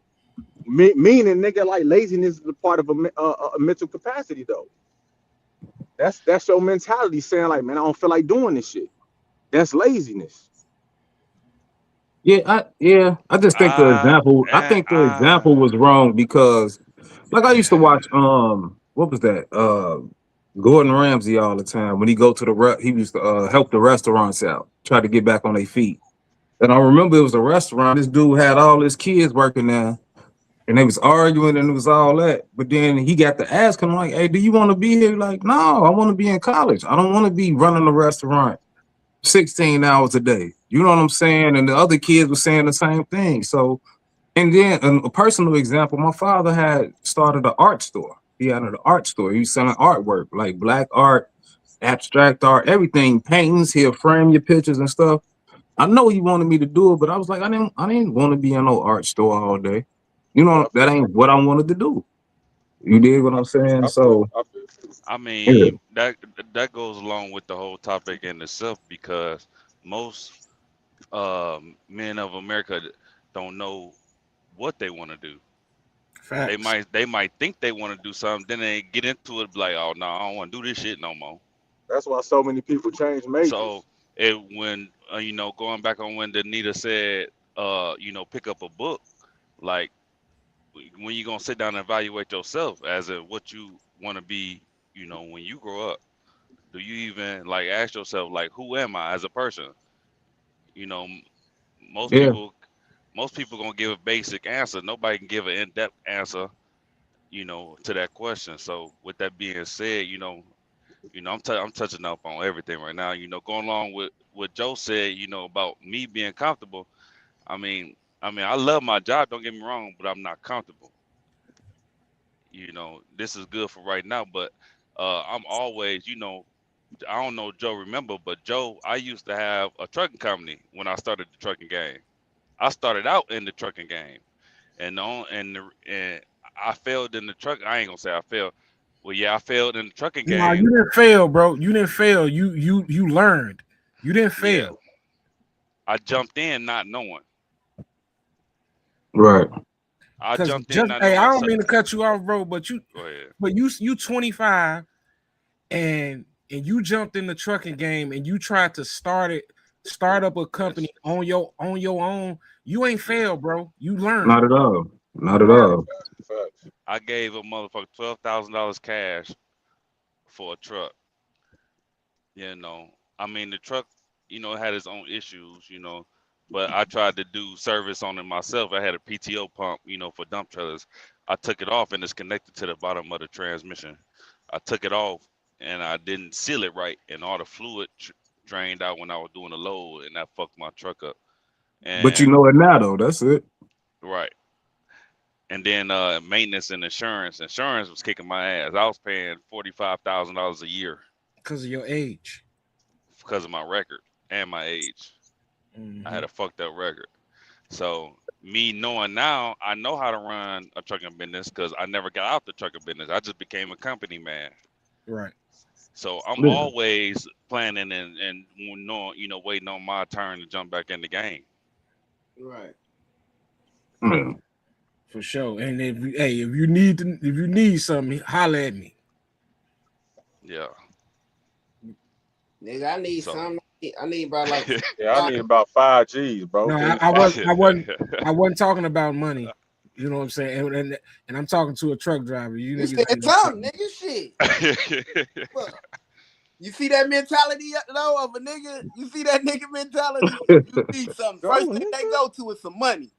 Meaning, nigga, like laziness is a part of a mental capacity, though. That's your mentality saying like, man, I don't feel like doing this shit. That's laziness. I just think the example. I think the example was wrong because, like, I used to watch. What was that? Gordon Ramsay all the time when he go to he used to help the restaurants out, try to get back on their feet. And I remember it was a restaurant. This dude had all his kids working there, and they was arguing and it was all that. But then he got to ask him like, "Hey, do you want to be here?" Like, no, I want to be in college. I don't want to be running a restaurant 16 hours a day. You know what I'm saying? And the other kids were saying the same thing. So, and then a personal example, my father had started an art store. He had an art store. He was selling artwork, like black art, abstract art, everything, paintings. He'll frame your pictures and stuff. I know he wanted me to do it, but I was like, I didn't want to be in no art store all day. You Yeah, know, I that feel ain't what I wanted to do. You did what I'm saying? I feel So, I feel I yeah, mean, that goes along with the whole topic in itself because most men of America don't know what they want to do. Facts. They might think they want to do something, then they get into it like, oh no, I don't want to do this shit no more. that's why so many people change So majors. it when going back on when Danita said pick up a book, like when you gonna sit down and evaluate yourself as a what you want to be, when you grow up. Do you even like ask yourself like who am I as a person? You know, most yeah, people most people gonna give a basic answer. Nobody can give an in-depth answer, to that question. So with that being said, I'm touching up on everything right now. Going along with what Joe said, about me being comfortable. I mean, I love my job. Don't get me wrong, but I'm not comfortable. This is good for right now, but I'm always, I don't know if Joe remember, but Joe, I used to have a trucking company when I started the trucking game. I started out in the trucking game, and I failed in the truck. I ain't gonna say I failed. Well, yeah, I failed in the trucking No, game. you didn't fail, bro. You didn't fail. You learned. You didn't Yeah, fail. I jumped in not knowing. Right. I Cause jumped in just not hey, I knowing. don't So mean to cut you off, bro, but go ahead. you 25 and you jumped in the trucking game and you tried to start up a company Yes. on your own. You ain't Yeah. failed, bro. You learned. Not at all. Not You at learned. all. Facts. I gave a motherfucker $12,000 cash for a truck. You know, I mean the truck, it had its own issues. But I tried to do service on it myself. I had a PTO pump, for dump trailers. I took it off and it's connected to the bottom of the transmission. I took it off and I didn't seal it right, and all the fluid drained out when I was doing the load, and that fucked my truck up. But you And know it now though. That's it. right, and then maintenance and insurance. Insurance was kicking my ass. I was paying $45,000 a year Because of your age. because of my record and my age. I Hmm. had a fucked up record. So me knowing now, I know how to run a trucking business because I never got out the trucking business. I just became a company man. Right. So I'm Yeah. always planning and knowing, waiting on my turn to jump back in the game. Right. Yeah. For sure. And if you need something, holler at me. Yeah. Nigga, I need So some. I need about like Yeah, I five. need about 5 G's, bro. No, Give me I five. wasn't I wasn't I wasn't talking about money. You know what I'm saying? And I'm talking to a truck driver. You You niggas said ain't no truck. something, nigga. Shit. Look, you see that mentality though of a nigga? You see that nigga mentality? You need something. Go, First thing they nigga. go to is some money.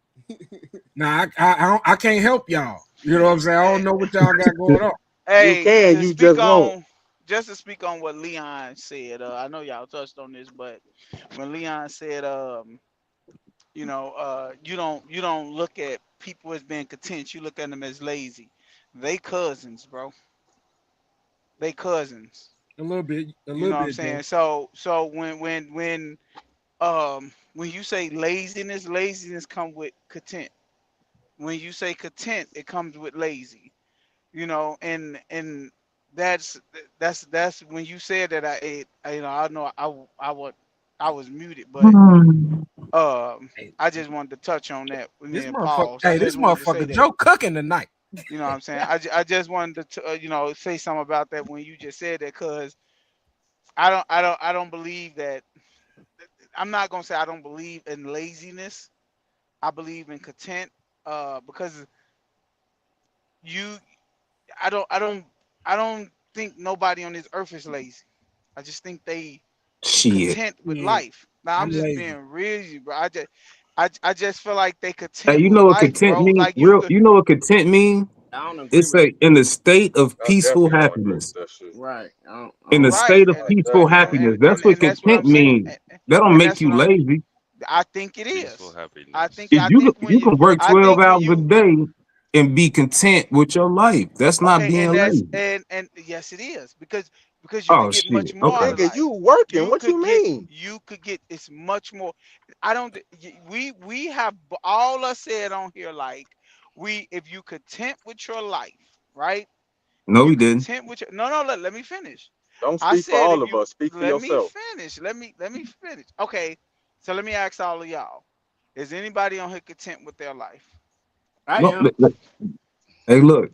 Nah, I can't help y'all. You know what I'm saying? I don't know what y'all got going on. You Hey, can, you just won't. just to speak on what Leon said. I know y'all touched on this, but when Leon said, you don't look at people as being content. You look at them as lazy. They cousins, bro. They cousins. A little bit, You know what I'm Joe. saying? So when you say laziness, laziness come with content. When you say content, it comes with lazy. And that's that's when you said that I know I was muted, but um Hey, I just wanted to touch on that and this then motherfucker, pause. I hey, this just wanted to say motherfucker that. Joe cooking tonight. You know what I'm saying? I just wanted to say something about that when you just said that, because I don't believe that. I'm not gonna say I don't believe in laziness. I believe in content, because you I don't think nobody on this earth is lazy. I just think they Shit. content with Yeah, life. Now I'm I'm just lazy. being real, with you, bro. I just feel like they Hey, content you with know what life, content bro. mean? Like you Real. could. You know what content mean? I don't agree It's with a in a state of I peaceful definitely don't agree with happiness. that shit. right. I In a don't Right, state of I peaceful definitely don't happiness. agree with That's that. what that's what I'm content saying, mean. That don't and make that's you what lazy. I think it peaceful is. happiness. I think when You you can work I 12 think when hours a you day and be content with your life. That's not okay, being and that's lazy. and yes, it is, because you Oh could get shit. much more out Okay. of Nigga, life. you working. You What you could get mean? you could get it's much more. I don't. We have all us said on here, like, we if you content with your life, right? No, You we didn't. content with your no, let me finish. Don't I speak for said all if of you us. Speak for let me yourself. finish. Let me finish. Okay, so let me ask all of y'all: is anybody on here content with their life? I No. am. Hey, look.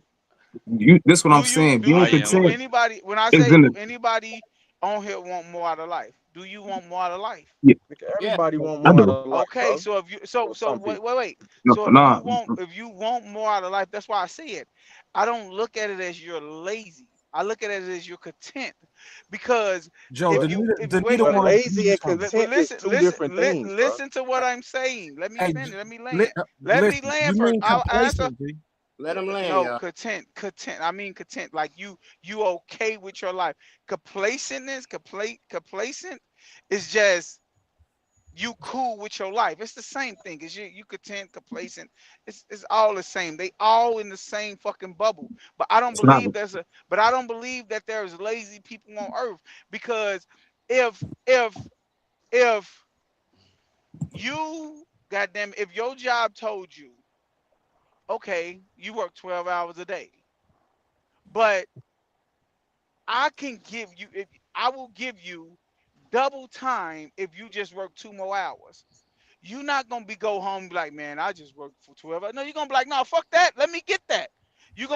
You. This what I'm Do you saying. do Being I you am. do content anybody when I is say in do the. anybody on here want more out of life? Do you want more out of life? Yeah, Nigga, Yeah. everybody want I more out do. of life, Okay, bro. so if you Well, some wait, people. No, so nah. if you want more out of life, that's why I said I don't look at it as you're lazy. I look at it as you're content, because Joe, if But you if Danita but wait, wanted to lazy give you and something. but content is two different things, bro. listen to what I'm saying. Let me Hey, finish. Let me land. Let me listen, land you first. mean I'll answer. complacent, G? Let them land, No, y'all. content. I mean content. Like you okay with your life. Complacent is just you cool with your life. It's the same thing. Is you content, complacent. It's all the same. They all in the same fucking bubble. But I don't It's not. believe but I don't believe that there's lazy people on earth, because if you goddamn, if your job told you, okay, you work 12 hours a day, but I can give you, if I will give you double time if you just work 2 more hours. You're not gonna be go home and be like, man, I just worked for 12 hours. No, you're gonna be like, no, fuck that. Let me get that. You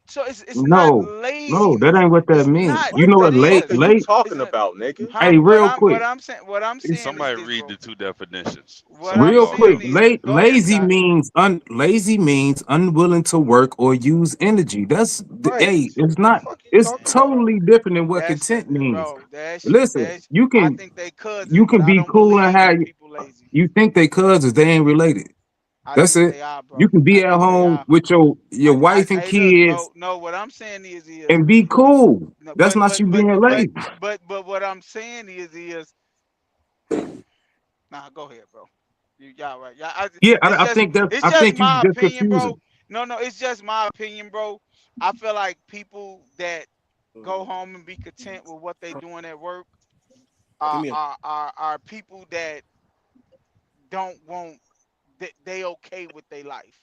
so it's not No, no, that laziness. ain't what that It's means. not. You What know the what? That fuck is. are you It's talking not. about, nigga? Huh? Hey, What real I'm quick. what I'm saying is Somebody this, read bro. the two definitions What so we I'm can Real all quick, saying agree. is, go ahead, lazy Scott. means lazy means unwilling to work or use energy. Right. Hey, So it's what the not. fuck you It's talking about? totally different than what That's content means. bro. That shit. Listen, That's. you I can think they cousins, you but can I be don't cool and believe how in people lazy. you think they cousins. They ain't related. I That's think it. they are, You bro. can I be at think they home are. with your wife and Hey, look, kids bro. No, what I'm saying is, and be cool. no, That's not you being lazy. but what I'm saying is, nah, go ahead, bro. Y'all right. Yeah, It's just, I think you my just opinion, bro. confusing. No, it's just my opinion, bro. I feel like people that go home and be content with what they doing at work Give are me a people that don't want, they okay with their life.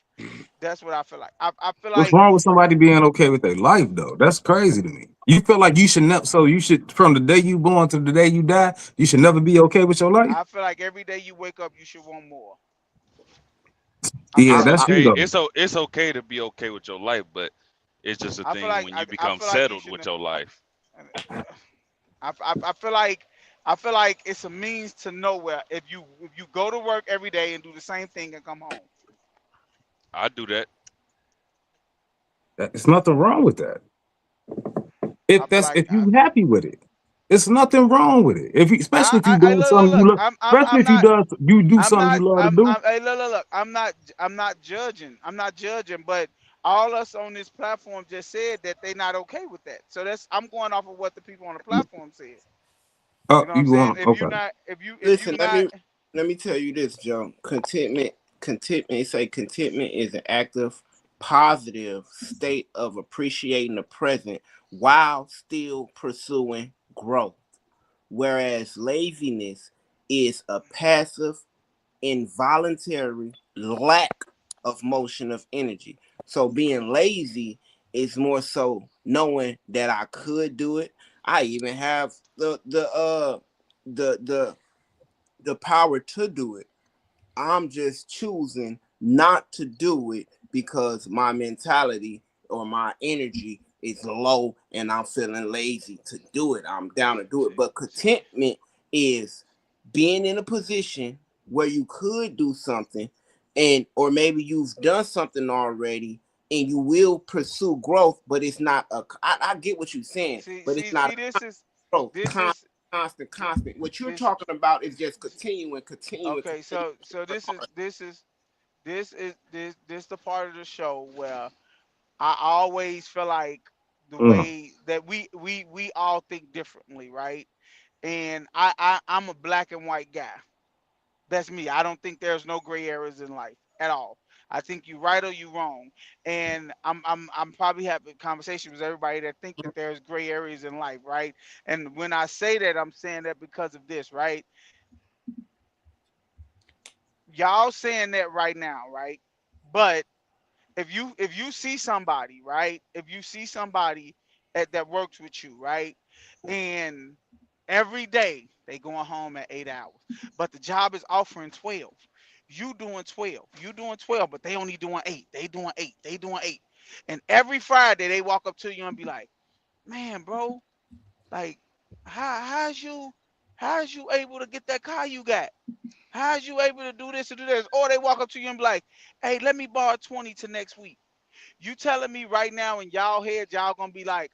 That's what I feel like. I feel What's like wrong with somebody being okay with their life though? That's crazy to me. You feel like you should never. So you should, from the day you born to the day you die, you should never be okay with your life. every day you wake up, you should want more. I feel Yeah, It's like that's you okay. though. It's okay to be okay with your life, but it's just a thing when you I become feel like you settled should. with your life. I feel like it's a means to nowhere if you go to work every day and do the same thing and come home. I do that. It's nothing wrong with that. I feel like If you happy with it, it's nothing wrong with it. If you, especially if you I doing look, something you love, especially I'm if you not do something you love to do. hey, look, I'm not judging. I'm not judging, but all us on this platform just said that they not okay with that. So that's, I'm going off of what the people on the platform said. You Oh, know what I'm you saying? want okay? If you listen. not, Let me tell you this, Joe. Contentment. It say contentment is an active, positive state of appreciating the present while still pursuing growth. Whereas laziness is a passive, involuntary lack of motion of energy. So being lazy is more so knowing that I could do it. I even have the the the power to do it. I'm just choosing not to do it because my mentality or my energy is low and I'm feeling lazy to do it. I'm down to do it. But see, contentment is being in a position where you could do something, and or maybe you've done something already and you will pursue growth, but it's not a I get what you're saying, but it's not this is a growth. this is Constant. What you're this. talking about is just continuing, Okay, so this the part of the show where I always feel like the Mm. way that we all think differently, right? And I'm a black and white guy. That's me. I don't think there's no gray areas in life at all. I think you right or you wrong. And I'm probably having conversations with everybody that think that there's gray areas in life, right? And when I say that, I'm saying that because of this, right? Y'all saying that right now, right? But if you see somebody, right? If you see somebody that works with you, right? And every day they going home at 8 hours, but the job is offering 12. You doing 12. You doing 12, but they only doing 8. They doing 8. They doing 8. And every Friday they walk up to you and be like, "Man, bro, like how's you able to get that car you got? How's you able to do this and do this?" Or they walk up to you and be like, "Hey, let me borrow 20 to next week." You telling me right now in y'all head, y'all gonna be like,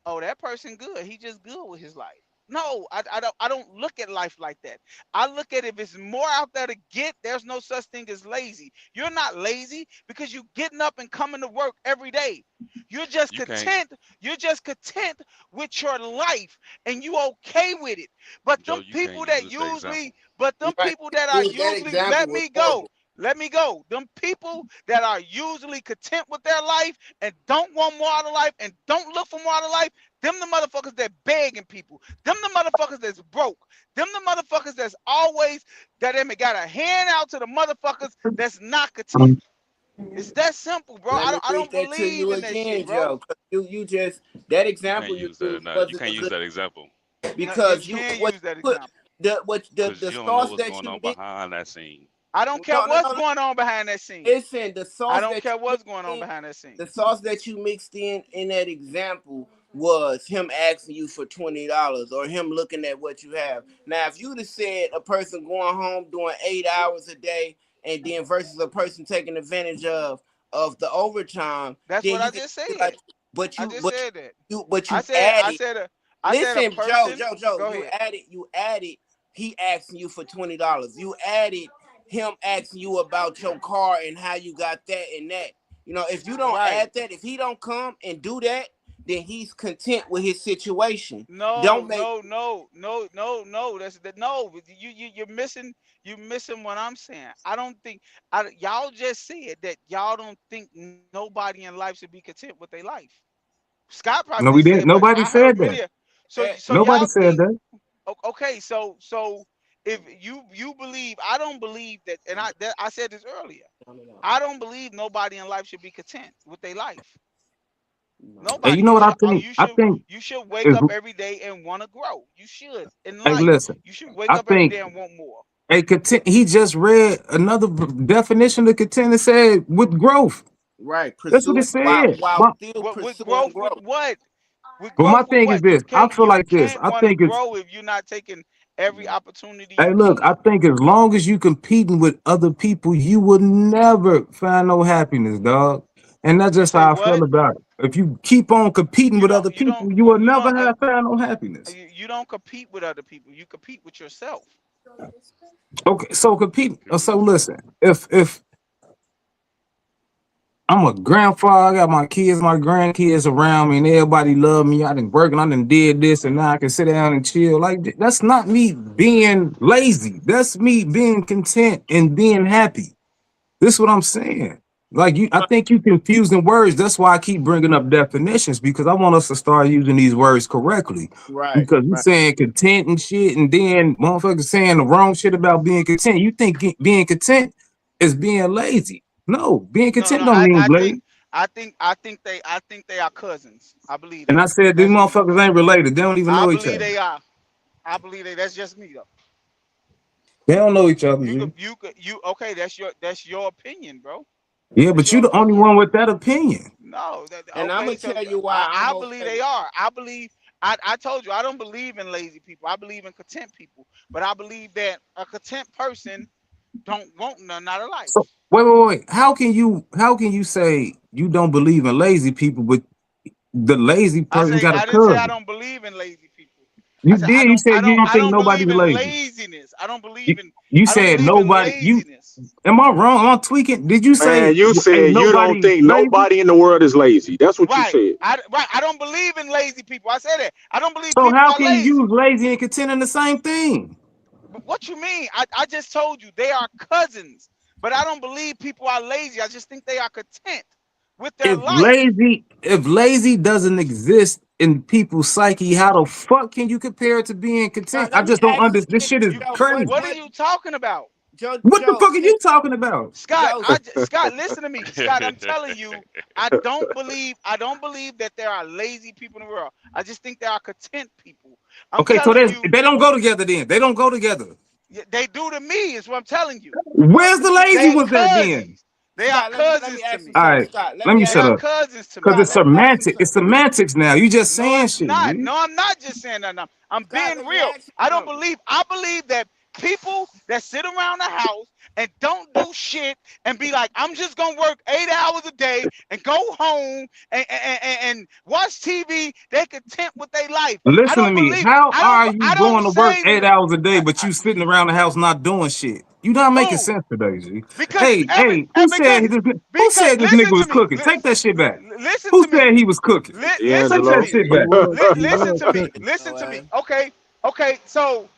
"Oh, that person good. He just good with his life." No, I don't look at life like that. I look at if it's more out there to get, there's no such thing as lazy. You're not lazy because you getting up and coming to work every day. You're just You can't, content. You're just content with your life and you okay with it. But Joe. them You can't people that use the usually, example. but them Right. people that are Use that usually, example let was me go. horrible. Let me go. Them people that are usually content with their life and don't want more out of life and don't look for more out of life, them the motherfuckers that begging people. Them the motherfuckers that's broke. Them the motherfuckers that's always that them got a hand out to the motherfuckers that's not content. It's that simple, bro. Let I me don't I read don't that to believe you in that again, shit, bro. Joe. 'Cause you just that You can't example you use that. used Nah, you wasn't can't a use good that example No, you because you can what use that you put example. because the you don't know sauce what's that going you on mix. behind that scene. I don't care No, no, what's no, no. going on behind that scene. Listen, the I sauce don't that care you what's mixed going on in, behind that scene. the sauce that you mixed in that example was him asking you for $20 or him looking at what you have. Now, if you'd have said a person going home doing 8 hours a day and then versus a person taking advantage of the overtime, That's then what you I could just be like, said. but I you just but said that. I you said I added. said a I said a Listen, Joe, person. Joe, Joe, Go ahead. you added, he asking you for $20. You added him asking you about your car and how you got that and that. You know, if you don't Right. add that, if he don't come and do that, then he's content with his situation. No, Don't make no, no, no, no, no. That's that. No, you're missing what I'm saying. I don't think y'all just said that y'all don't think nobody in life should be content with their life. Scott probably No, we didn't say didn't. it, but Nobody I heard said that. many. So that. so Nobody y'all said think that. okay, so if you believe, I don't believe that, and I said this earlier. I don't believe nobody in life should be content with their life. Hey, you Nobody. know You what I should think? I think you should wake is, up every day and want to grow. You should in hey, life. listen. You should wake I up every think day and want more. a content. He just read another definition of content. It said with growth. Right, That's what pursue it it while said. still What with pursuing growth with growth. what? With But my growth with thing is what? this. I feel You like this. can't I want to think it's. grow if you're not taking every opportunity Hey, you look. I can. think as long as you competing with other people, you will never find no happiness, dog. And that's You just say how I feel what? about it. If you keep on competing with other people, you will you never don't have find no happiness. you don't compete with other people. You compete with yourself. Okay, so compete. People So with listen. yourself. If I'm a grandfather. I got my kids, my grandkids around me, and everybody love me. I done working, I done did this, and now I can sit down and chill. Like that's not me being lazy. That's me being content and being happy. This is what I'm saying. Like you, I think you confusing words. That's why I keep bringing up definitions because I want us to start using these words correctly. Right, Because you right. saying content and shit, and then motherfuckers saying the wrong shit about being content. You think being content is being lazy? No, being No, content no. don't mean I lazy. think I think they are cousins. I believe And that. I said these That's me. motherfuckers ain't related. They don't even I know each believe other. they are. I believe they. That's just me though. They don't know each other, You could G. okay. That's your opinion, bro. Yeah, That's but your you the only opinion. one with that opinion. No, And I'm okay. gonna So tell you why I'm I believe okay they with. are. I believe I told you I don't believe in lazy people. I believe in content people. But I believe that a content person don't want none out of So life. wait. How can you say you don't believe in lazy people, but the lazy person got a I didn't say I cousin? don't believe in lazy people. I You said did. You said you don't I think don't believe nobody's in lazy. laziness. You, you I don't said believe in nobody. You laziness. am I wrong? Am I tweaking? Did you say Man, you ain't said you don't nobody think lazy? nobody in the world is lazy. That's what you Right. said. I don't believe in lazy people. I said that. I don't believe So people how are can you use lazy. lazy and content in the same thing? But what you mean? I just told you they are cousins. But I don't believe people are lazy. I just think they are content with their life. If lazy doesn't exist in people's psyche, how the fuck can you compare it to being Now content? I let me just don't ask you understand. This this, shit is You Joe. crazy. what are you talking about? What the Joe, fuck are you talking about? Scott, Joe, Scott, listen to me. Scott, I'm telling you, I don't believe that there are lazy people in the world. I just think there are content people. I'm Okay, so telling you, they don't go together then. They don't go together. they do to me, is what I'm telling you. Where's the They lazy are ones at then? cousins. They are Scott, let me cousins to ask you me. All something. right, Scott, let let me me They ask shut are you. up. cousins to Because me. Scott, it's let me ask you semantic. It's something. semantics now. You just No, saying it's shit, not. G. No, I'm not just saying that. I'm Scott, being let me real. ask you something. I believe that people that sit around the house and don't do shit and be like, I'm just gonna work 8 hours a day and go home and watch TV. They content with their life. I Listen to don't me. believe. How are you I don't going to work say 8 hours a day, I, but I, you sitting around the house not doing shit? You not making who sense today, G. because Hey, hey, who said this? Who because said this nigga listen to was me. cooking? Take that shit back. Listen Who to me. said he was cooking? Listen Take to that D'Angelo. me. shit He back. was he Listen was to me. cooking. Listen No to me. way. Okay. So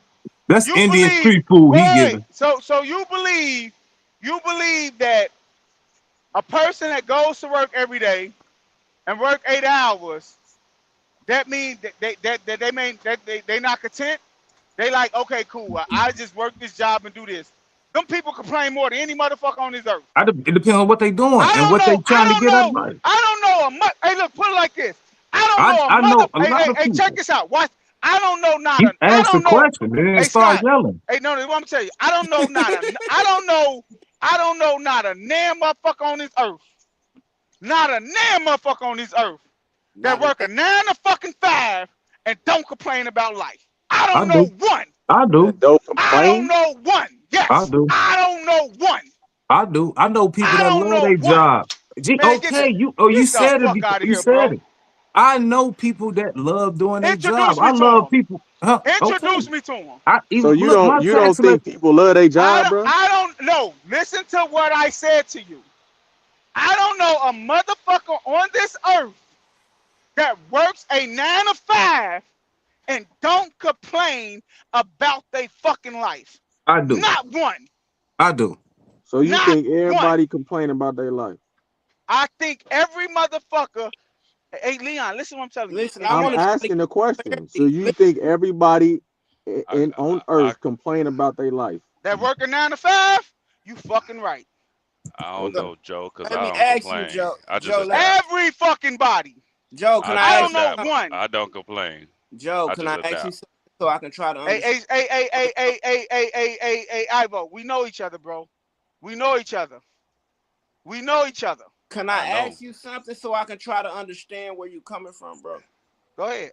That's you Indian believe. street food he Wait. giving. So you believe that a person that goes to work every day and work 8 hours, that means that they may that they not content. They like, okay, cool. I just work this job and do this. Them people complain more than any motherfucker on this earth. It depends on what they doing I and don't what they know. trying to get out of life. I don't know a mother. Hey, look, put it like this. I don't know a I mother. know a lot of Hey, check people. this out. Watch. I don't know not He a. I asked the don't know. question and then Hey, start Scott. yelling. Hey, no, what I'm gonna tell you. I don't know not a. I don't know. I don't know not a damn motherfucker on this earth. Not a damn motherfucker on this earth that Not a work a 9 to 5 and don't complain about life. I I don't know do. one. I That do. don't I don't complain. know one. I Yes, do. I don't know one. I do. I know people I that don't love know their one. job. Gee, Man, okay, you get the said it fuck before. out of You here, said bro. it. I know people that love doing their job. Introduce I me to love him. people. Huh? Okay. Introduce me to him. I So even you look don't my you don't tax list. think people love their job, bro? I don't know. Listen to what I said to you. I don't know a motherfucker on this earth that works a 9 to 5 and don't complain about their fucking life. I do. Not one. I do. So you Not think one. everybody complain about their life? I think every motherfucker. Hey, Leon, listen to what I'm telling you. Listen, And I I'm you want to try to asking get a question. So clarity. you think everybody I, in on I, earth complain about their life? that work a 9 to 5, you fucking right. I don't Okay. know, Joe, because Let I me don't ask you, complain. Joe. I just Joe, let adapt. Every fucking body. Joe, can I I I just ask don't you know adapt. something? one. I don't complain. Joe, I can just I ask you adapt. something so I can try to understand? Ivo, we know each other, bro. We know each other. We know each other. Can I I know. ask you something so I can try to understand where you're coming from, bro? Go ahead.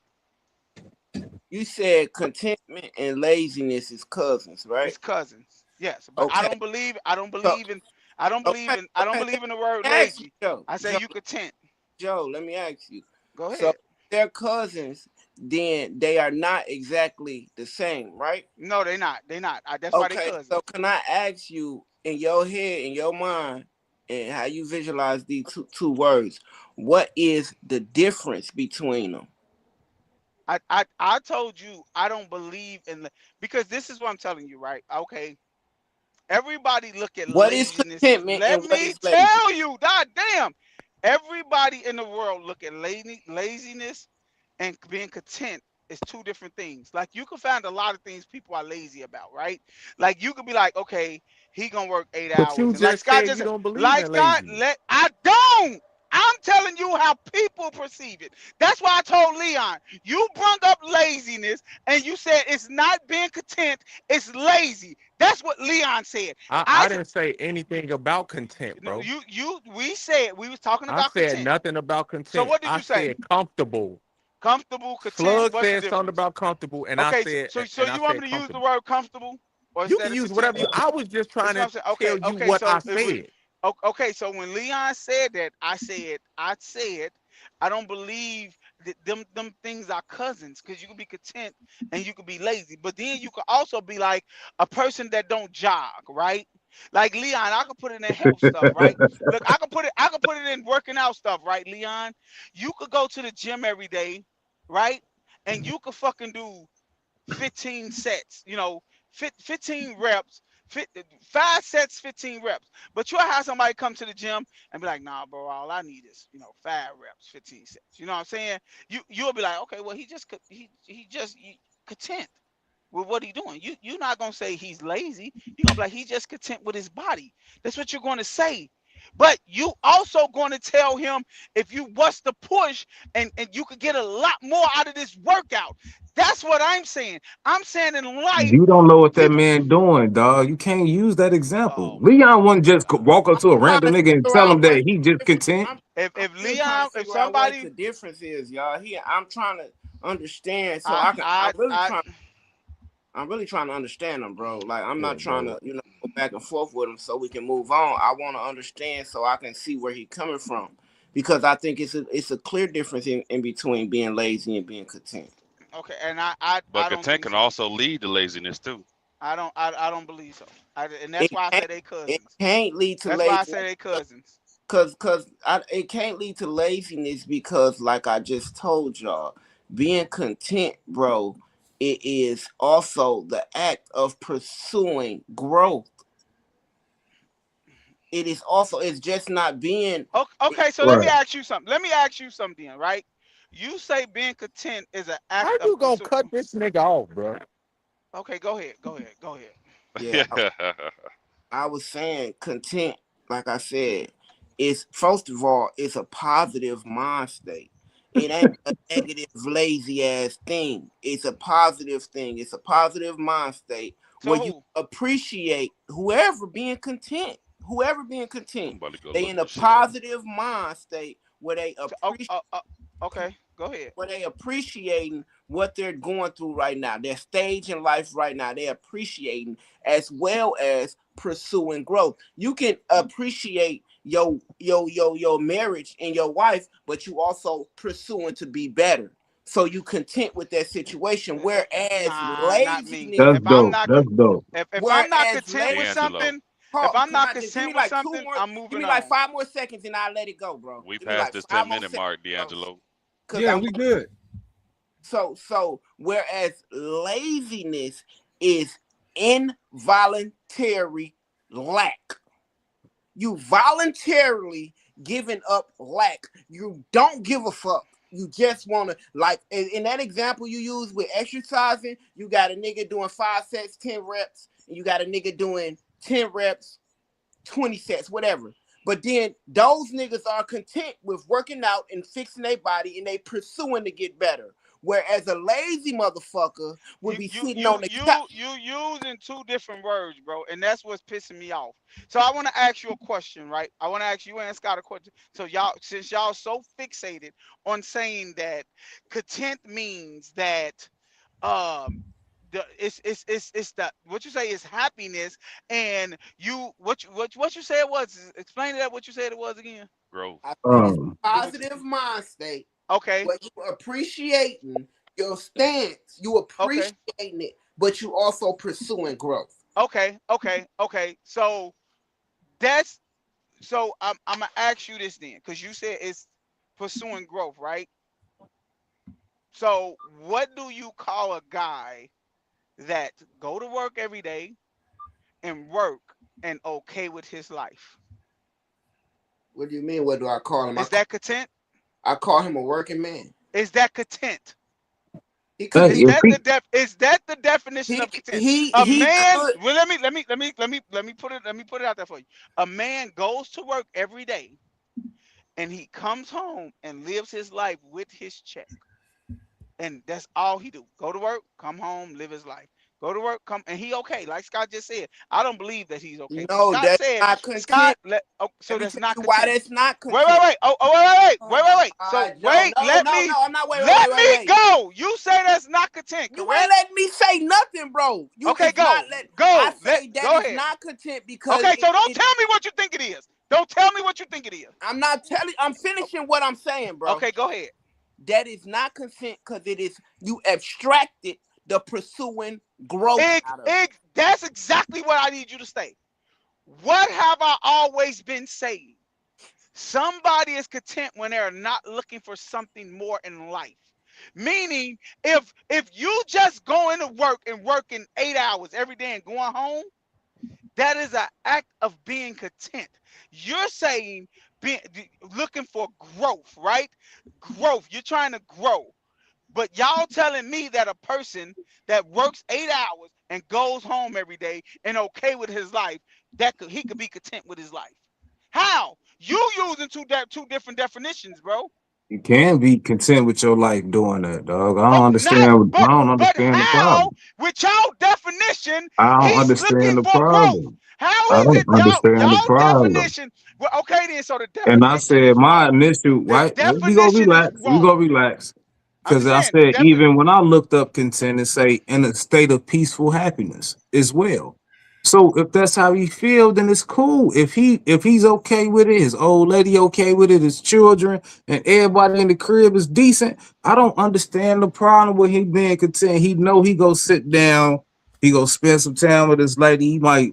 You said contentment and laziness is cousins, right? It's cousins. Yes, but I Okay. don't believe. I don't So, believe in. I don't believe okay, in. I don't okay. believe in the word Let me ask you, lazy. Joe. I say you content. Joe, let me ask you. Go So, ahead. they're cousins, then they are not exactly the same, right? No, they're not. They're not. That's why they Okay. So, cousins. can I ask you in your head, in your mind, and how you visualize these two words, what is the difference between them? I told you I don't believe in the because this is what I'm telling you, right? Okay. Everybody look at What is laziness. contentment Let and what me is lazy? tell you, god damn. Everybody in the world look at laziness and being content is two different things. Like you can find a lot of things people are lazy about, right? Like you could be like, okay, he gonna work eight But you hours, and like just Scott said just you said, don't believe like in Scott, laziness. let I don't. I'm telling you how people perceive it. That's why I told Leon, you brought up laziness and you said it's not being content, it's lazy. That's what Leon said. I I didn't say anything about content, no, bro. we said we was talking I about said content. nothing about So content. what did I you say? said comfortable. Comfortable, content. Slug What's the said something difference? about comfortable, and I Okay, said so you want me to use the comfortable. word comfortable or You can instead of use content? whatever you. I was just This trying is what to I'm saying. tell Okay, you okay. what I So it was said. okay. So when Leon said that, I said, I don't believe that them things are cousins because you can be content and you can be lazy, but then you could also be like a person that don't jog, right? Like Leon, I could put it in health stuff, right? Look, I could put it in working out stuff, right, Leon? You could go to the gym every day, right? And you could fucking do 15 sets, 15 reps, 5 sets, 15 reps. But you'll have somebody come to the gym and be like, nah, bro, all I need is, 5 reps, 15 sets. You know what I'm saying? You'll be like, okay, well, he content with what he doing. You're not gonna say he's lazy. You're gonna be like, he's just content with his body. That's what you're gonna say. But you also going to tell him if you was to push and you could get a lot more out of this workout. That's what I'm saying. I'm saying in life, You don't know what that people. man doing, dog. You can't use that example. Oh my Leon wouldn't just God. walk up to a I'm trying random to nigga and figure tell him out that what he the just difference. content. If Still trying to Leon, if figure out what the somebody, difference is, y'all. Here, I'm trying to understand, so I, I can. I, I, I'm really trying to understand them, bro. Like I'm Yeah, not trying bro. to, back and forth with him so we can move on. I want to understand so I can see where he's coming from, because I think it's a clear difference in between being lazy and being content. Okay, and I But don't content think can so. also lead to laziness too. I don't believe so. And It that's why I can't, say they it cousins. can't lead to That's why I laziness say they cousins. because it can't lead to laziness because, like I just told y'all, being content, bro, it is also the act of pursuing growth. It is also, it's just not being. Okay, so let me Right. ask you something. Let me ask you something, then, right? You say being content is an How act of you gonna pursuit. cut this nigga off, bro? Okay, go ahead. Go ahead. Go ahead. Yeah, I was saying content, like I said, is first of all, it's a positive mind state. It ain't a negative, lazy ass thing. It's a positive thing. It's a positive mind state So where you who? appreciate whoever being content. Whoever being I'm content. about to go They look in a this shit up. positive mind state where they So, appreciate okay, go ahead. where they appreciating what they're going through right now, their stage in life right now. They're appreciating as well as pursuing growth. You can appreciate your marriage and your wife, but you also pursuing to be better. So you content with that situation. Whereas Nah, not me. laziness, That's If I'm dope. not That's dope. if I'm not whereas content with D'Angelo, something, if hold, I'm can not I just give me content with like two something, more? I'm Give moving me like on. 5 more seconds and I'll let it go, bro. we Give me like passed this five 10 more minute seconds, mark, bro. D'Angelo. Cause Yeah, I we want good. so whereas laziness is involuntary lack. You voluntarily giving up lack. You don't give a fuck. You just want to, like in that example you use with exercising, you got a nigga doing 5 sets, 10 reps, and you got a nigga doing 10 reps, 20 sets, whatever. But then those niggas are content with working out and fixing their body and they pursuing to get better. Whereas a lazy motherfucker would You be you sitting on you the couch. you you using two different words, bro, and that's what's pissing me off. So I want to ask you a question, right? I want to ask you and Scott a question. So y'all, since y'all so fixated on saying that content means that um it's the what you say is happiness, and you what you said was, explain that what you said it was again. Growth. I said it's Um, a positive mind state Okay, where you appreciating your stance, you okay, appreciating it, but you also pursuing growth. okay. So that's so I'm gonna ask you this then, because you said it's pursuing growth, right? So what do you call a guy that go to work every day and work and okay with his life? What do you mean? What do I call him? Is that content? I call him a working man. Is that content? He could hey, Is be if that he, the is that the definition he of content? he A he man, could. well, let me put it out there for you. A man goes to work every day and he comes home and lives his life with his check. And that's all he do. Go to work, come home, live his life. Go to work, come, and he okay. Like Scott just said, I don't believe that he's okay. But No, Scott that's said, not Scott, content. so Let me that's tell not you why content. that's not Wait, content. Oh my wait. So God, Joe. wait, No, no, no. I'm not. let me Wait. go. You say that's not content, You ain't correct? letting me say nothing, bro. You Okay, is not let. I let say that go is ahead. not content because Okay, so don't it. tell me what you think it is. Don't tell me what you think it is. I'm not telling. I'm finishing what I'm saying, bro. Okay, go ahead. That is not consent because it is you abstracted the pursuing growth out of it. That's exactly what I need you to say. What have I always been saying? Somebody is content when they're not looking for something more in life. Meaning, if you just going to work and working 8 hours every day and going home, that is an act of being content. You're saying being looking for growth, right? Growth. You're trying to grow. But y'all telling me that a person that works 8 hours and goes home every day and okay with his life, he could be content with his life. How? You using two different definitions, bro. you can be content with your life doing that, dog. Okay, not I don't but understand the how? problem. With y'all definition, I don't he's understand looking the for growth. problem. How I is don't it understand the y'all problem. definition? Well, okay then. So the And I definition said is my wrong. initial The right. We gonna definition is relax. We gonna wrong. relax. I'm Because just I saying the said definition. even when I looked up content, it say in a state of peaceful happiness as well. So if that's how he feel, then it's cool. If he's okay with it, his old lady okay with it, his children and everybody in the crib is decent. I don't understand the problem with him being content. He know he go sit down, he go spend some time with his lady. He might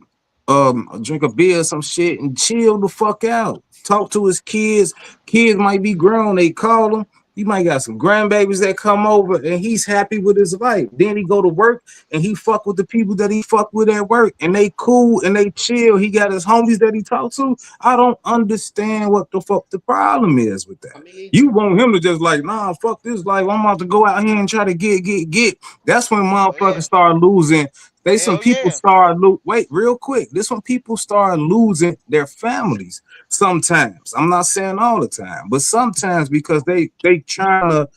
drink a beer or some shit and chill the fuck out. Talk to his kids. Kids might be grown. They call him. He might got some grandbabies that come over and he's happy with his life. Then he go to work and he fuck with the people that he fuck with at work and they cool and they chill. He got his homies that he talk to. I don't understand what the fuck the problem is with that. I mean, You want him to just like, nah, fuck this life. I'm about to go out here and try to get. That's when Oh yeah. motherfuckers start losing. Some Hell people yeah. start wait real quick. This when people start losing their families. Sometimes I'm not saying all the time, but sometimes because they trying to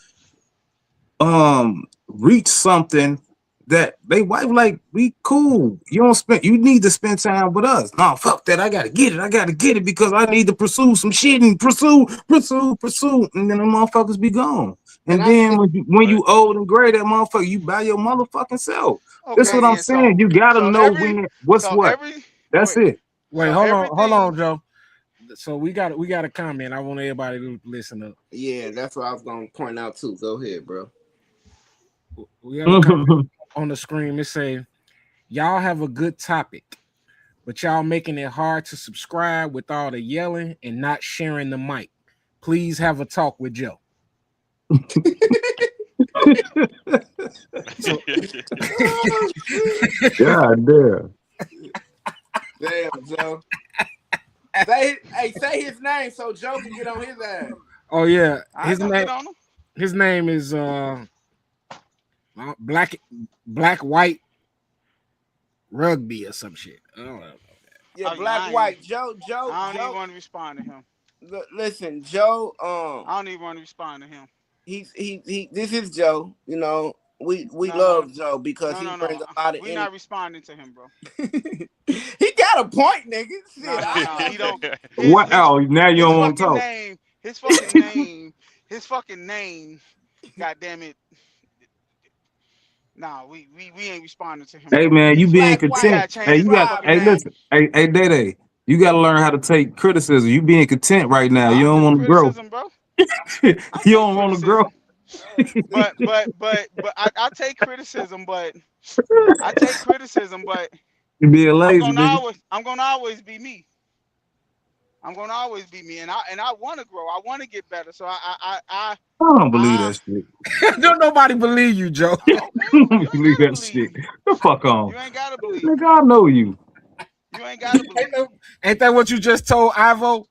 reach something that they wife like we cool. You need to spend time with us. No, fuck that. I gotta get it because I need to pursue some shit and pursue, and then the motherfuckers be gone. And then when you old and gray, that motherfucker, you by your motherfucking self. That's Okay what I'm then. saying. You gotta know Every when what's what. go That's ahead. it. Wait, So hold everything. on, Joe. So we got a comment. I want everybody to listen up. yeah, that's what I was gonna point out too. Go ahead, bro. We have a comment on the screen. It say, "Y'all have a good topic, but y'all making it hard to subscribe with all the yelling and not sharing the mic. Please have a talk with Joe." So, Oh, shit. God damn. Damn, Joe. Say his name so Joe can get on his ass. oh yeah, I ain't gonna get on them. his name is black white rugby or some shit. I don't know. Yeah, I black ain't- white. Joe. I don't even want to respond to him. Listen, Joe. I don't even want to respond to him. He. This is Joe. You know, we No, love Joe because No, he no, brings no. a lot of We energy. not responding to him, bro. He got a point, nigga. Shit, No, he don't. What else? Now you don't want to talk. His fucking name. God damn it. Nah, we ain't responding to him, Hey bro. man, you being Black He white. content. gotta change Hey, his you got. motherfucking Hey, name. listen. Hey, Day. You got to learn how to take criticism. You being content right now. You I'll don't take want to grow. criticism, bro. You I take don't want to grow. criticism. But I take criticism, but You being lazy, nigga. I'm gonna always be me. I'm gonna always be me, and I want to grow. I want to get better. So I don't believe I that shit. Don't nobody believe you, Joe. okay. I You don't ain't believe gotta that shit. believe. The fuck on. You ain't gotta believe. Nigga, I know you. You ain't gotta believe. Ain't that what you just told Ivo?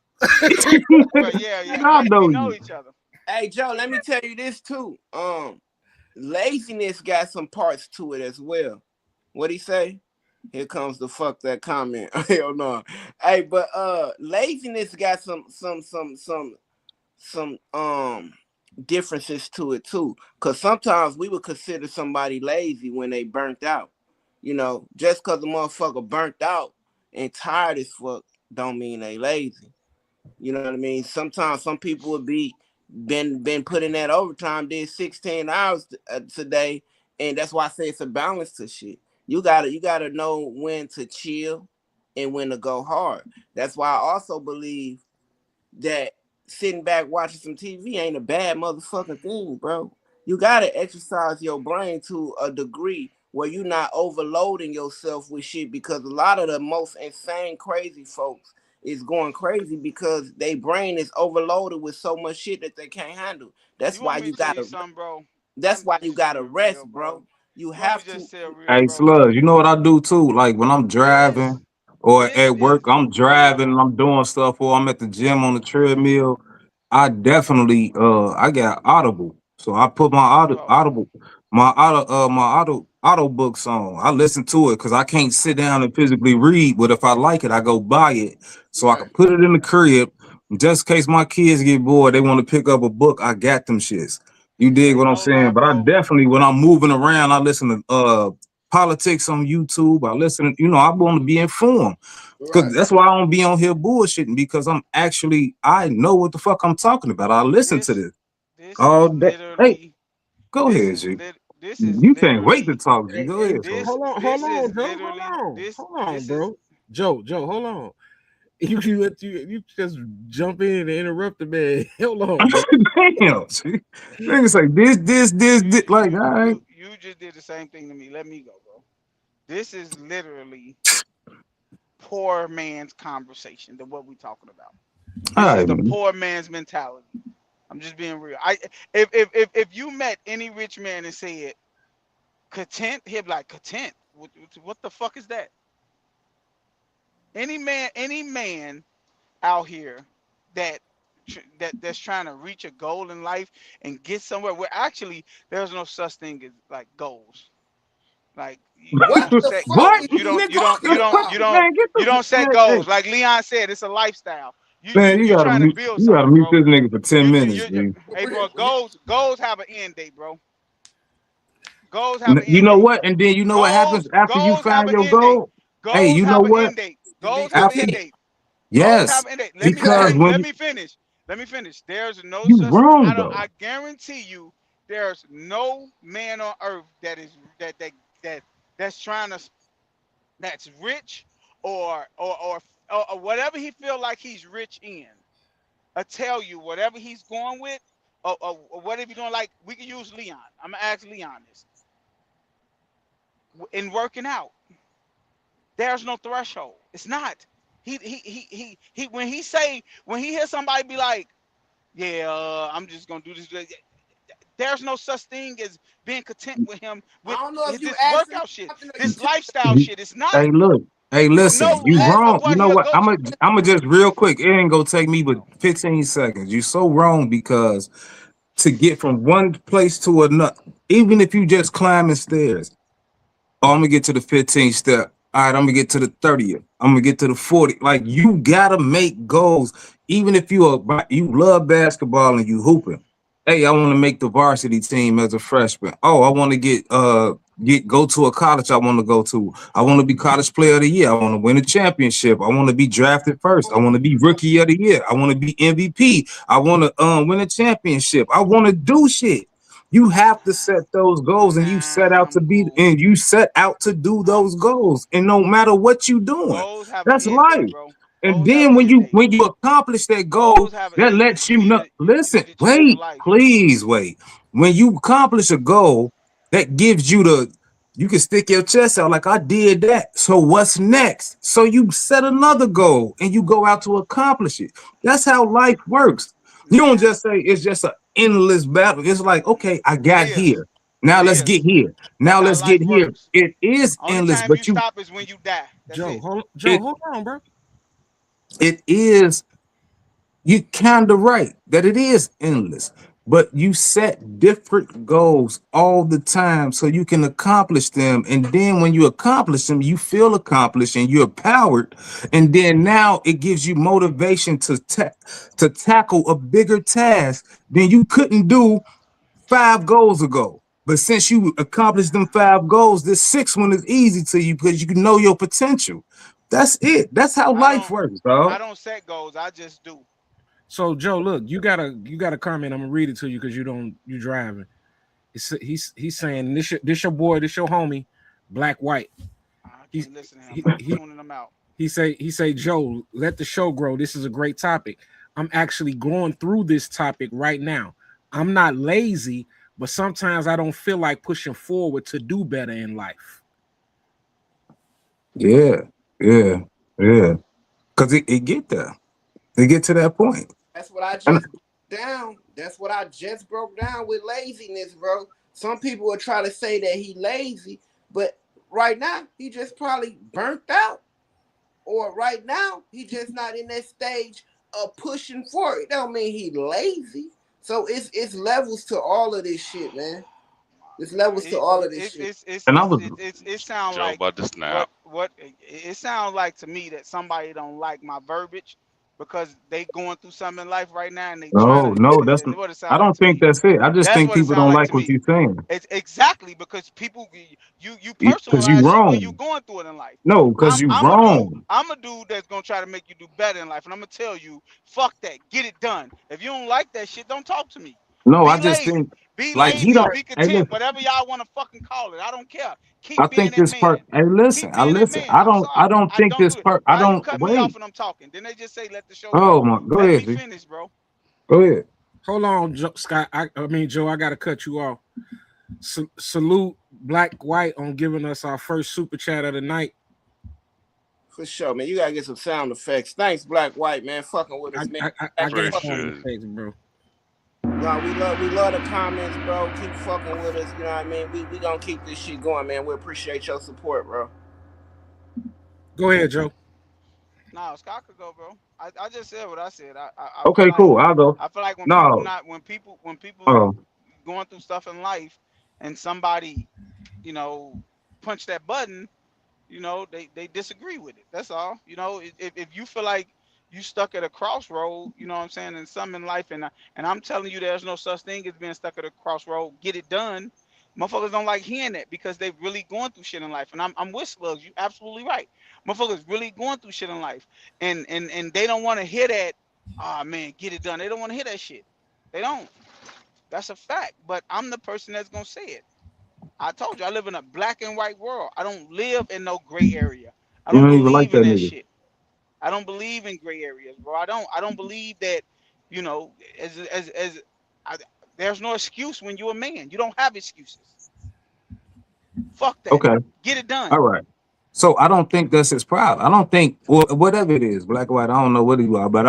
Well, yeah. Nigga, I We know know you. each other. Hey, Joe. Let me tell you this too. Laziness got some parts to it as well. What he say? Here comes the fuck that comment. Hell no. Hey, but laziness got some differences to it too. Cause sometimes we would consider somebody lazy when they burnt out. You know, just cause a motherfucker burnt out and tired as fuck don't mean they lazy. You know what I mean? Sometimes some people would be been putting that overtime, did 16 hours today, and that's why I say it's a balance to shit. You gotta know when to chill and when to go hard. That's why I also believe that sitting back watching some TV ain't a bad motherfucking thing, bro. You gotta exercise your brain to a degree where you're not overloading yourself with shit because a lot of the most insane, crazy folks is going crazy because their brain is overloaded with so much shit that they can't handle. That's You why want me you to tell you gotta something, bro? that's I'm why you just gotta keeping it real, rest, bro. bro. You You want me have to to just say it real, Hey, bro? Sludge, you know what I do too? Like when I'm This driving or this at is work, I'm driving and I'm doing stuff, or I'm at the gym on the treadmill. I definitely I got Audible. So I put my oh auto books on. I listen to it because I can't sit down and physically read, but if I like it, I go buy it so I right. can put it in the crib. Just in case my kids get bored, they want to pick up a book, I got them shits. You dig hey, what I'm no lie, saying? But I bro. definitely, when I'm moving around, I listen to politics on YouTube. I listen, I want to be informed. Because Right. that's why I don't be on here bullshitting, because I know what the fuck I'm talking about. I listen to This this this all is day. Hey, literally go this ahead, is G. lit. This is You can't wait to literally talk, G. Hey, Go hey, ahead, Joe, bro. hold on, this is Joe, hold literally on, this hold on, this is bro. Joe, hold on. You just jump in and interrupt the man. Hold on, bro. Damn, G. Niggas say this. Like, all right. you just did the same thing to me. Let me go, bro. This is literally poor man's conversation than what we talking about. All This is right, the man. poor man's mentality. I'm just being real. If you met any rich man and said content, he'd be like content. What the fuck is that? Any man out here that that's trying to reach a goal in life and get somewhere where actually there's no such thing as like goals. Like you What don't the set fuck What? is goals. you talking about? Man, get You the don't set man. Hey, goals. Like Leon said, it's a lifestyle. man, You trying to build you gotta something, mute bro. this nigga for 10 minutes, G. Hey, bro. Goals have an end date, bro. Goals have an You end know date. what? And then you know what happens after you Goals have find an your end date. goal? Hey, Goals you know have an what? end date. To be Goals have an After end content. date. Goals have yes, an end date. To be because when Let you me finish. Let me finish. There's no you such. wrong though. I guarantee you, there's no man on earth that that that's trying to that's rich or whatever he feel like he's rich in. I tell you, whatever he's going with, or whatever he's doing, like we can use Leon. I'm gonna ask Leon this. In working out, there's no threshold. It's not. When he hears somebody be like, yeah, I'm just gonna do this. There's no such thing as being content with him I with don't know if you this asking me workout shit, something or you this just lifestyle shit. It's not. Hey, look. Hey, It's listen. no you You limit ask of wrong. You what know he'll what? go I'm to. a. I'm gonna just real quick. It ain't gonna take me but 15 seconds. You so wrong because to get from one place to another, even if you just climbing stairs, oh, I'm gonna get to the 15th step. All right, I'm gonna get to the 30th. I'm gonna get to the 40. Like you gotta make goals, even if you love basketball and you hooping. Hey, I want to make the varsity team as a freshman. Oh, I want to go to a college I want to go to. I want to be college player of the year. I want to win a championship. I want to be drafted first. I want to be rookie of the year. I want to be MVP. I want to win a championship. I want to do shit. You have to set those goals, and I'm cool. you set out to do I'm those cool. goals. And no matter what you doing, Goals have an that's end date, life. bro. And Goals have then an end date. when you accomplish that goal, Goals have an that end date. lets you know. You Listen, need to change your wait, life. please wait. When you accomplish a goal, that gives you you can stick your chest out like I did that. So what's next? So you set another goal and you go out to accomplish it. That's how life works. You don't Man, just say it's just an endless battle. It's like, okay, I it got is. here. Now It let's get is. here. That's Now how let's get life here. works. It is Only endless, time you but stop is when you die. That's Joe, it. it hold on, bro. it is you kind of right that it is endless, but you set different goals all the time so you can accomplish them. And then when you accomplish them, you feel accomplished and you're empowered. And then now it gives you motivation to tackle a bigger task than you couldn't do 5 goals ago. But since you accomplished them 5 goals, this sixth one is easy to you because you know your potential. That's it. That's how I life don't works, I dog. don't set goals. I just do. So Joe, look, you got a comment. I'm gonna read it to you because you driving. He's saying this your boy, this your homie, Black White. I He can't listen to him. he I'm he tuning him out. he say Joe, let the show grow. This is a great topic. I'm actually going through this topic right now. I'm not lazy, but sometimes I don't feel like pushing forward to do better in life. Yeah, yeah, yeah. Cause it get there. It get to that point. That's what I And just broke down. That's what I just broke down with laziness, bro. Some people will try to say that he lazy, but right now he just probably burnt out. Or right now he just not in that stage of pushing for it. Don't mean he lazy. So it's levels to all of this shit, man. There's levels to all of this shit. I was It sounds Joe like about to snap. what it sounds like to me that somebody don't like my verbiage because they going through something in life right now and they trying no, that's to what it I sounds like don't to think me. that's it. I just That's think what it people sounds don't like like to what me. you're saying. It's exactly because people you Because you personalize shit when you wrong. going through it in life. No, because you wrong. I'm a dude that's gonna try to make you do better in life, and I'm gonna tell you, fuck that, get it done. If you don't like that shit, don't talk to me. No, I Be just lazy. think Be like he lazy or don't. be Hey, content. listen. Whatever y'all want to fucking call it. I don't care. I Keep being think that this part. man. Hey, listen. Keep I being that listen. man. I I'm don't. sorry. I don't I think don't this do that. part. I Why you don't. cut me off Wait. when I'm talking? Then they just say let the show Oh go. my. Go Let ahead, me G. finish, bro. Go ahead. Hold on, Scott. I mean, Joe. I gotta cut you off. Salute Black White on giving us our first super chat of the night. For sure, man. You gotta get some sound effects. Thanks, Black White, man. Fucking with us, man. I got Appreciate sound it. effects, bro. No, we love the comments, bro. Keep fucking with us. You know what I mean? We gonna keep this shit going, man. We appreciate your support, bro. Go ahead, Joe. No, Scott could go, bro. I just said what I said. I feel Okay, like cool. I'll go. No. when people Oh, going through stuff in life and somebody, you know, punch that button, you know, they disagree with it. That's all. You know, if you feel like you stuck at a crossroad, you know what I'm saying, and something in life, and I'm telling you, there's no such thing as being stuck at a crossroad. Get it done. Motherfuckers don't like hearing that because they really going through shit in life. And I'm with Slugs. You absolutely right. Motherfuckers really going through shit in life, and they don't want to hear that. Ah man, get it done. They don't want to hear that shit. They don't. That's a fact. But I'm the person that's gonna say it. I told you I live in a black and white world. I don't live in no gray area. I you don't don't even like believe in that that nigga. shit. I don't believe in gray areas, bro. I don't believe that, you know, as I, there's no excuse when you're a man. You don't have excuses. Fuck that. Okay. Get it done. All right. So I don't think that's his problem. I don't think whatever it is, black or white. I don't know what you are, but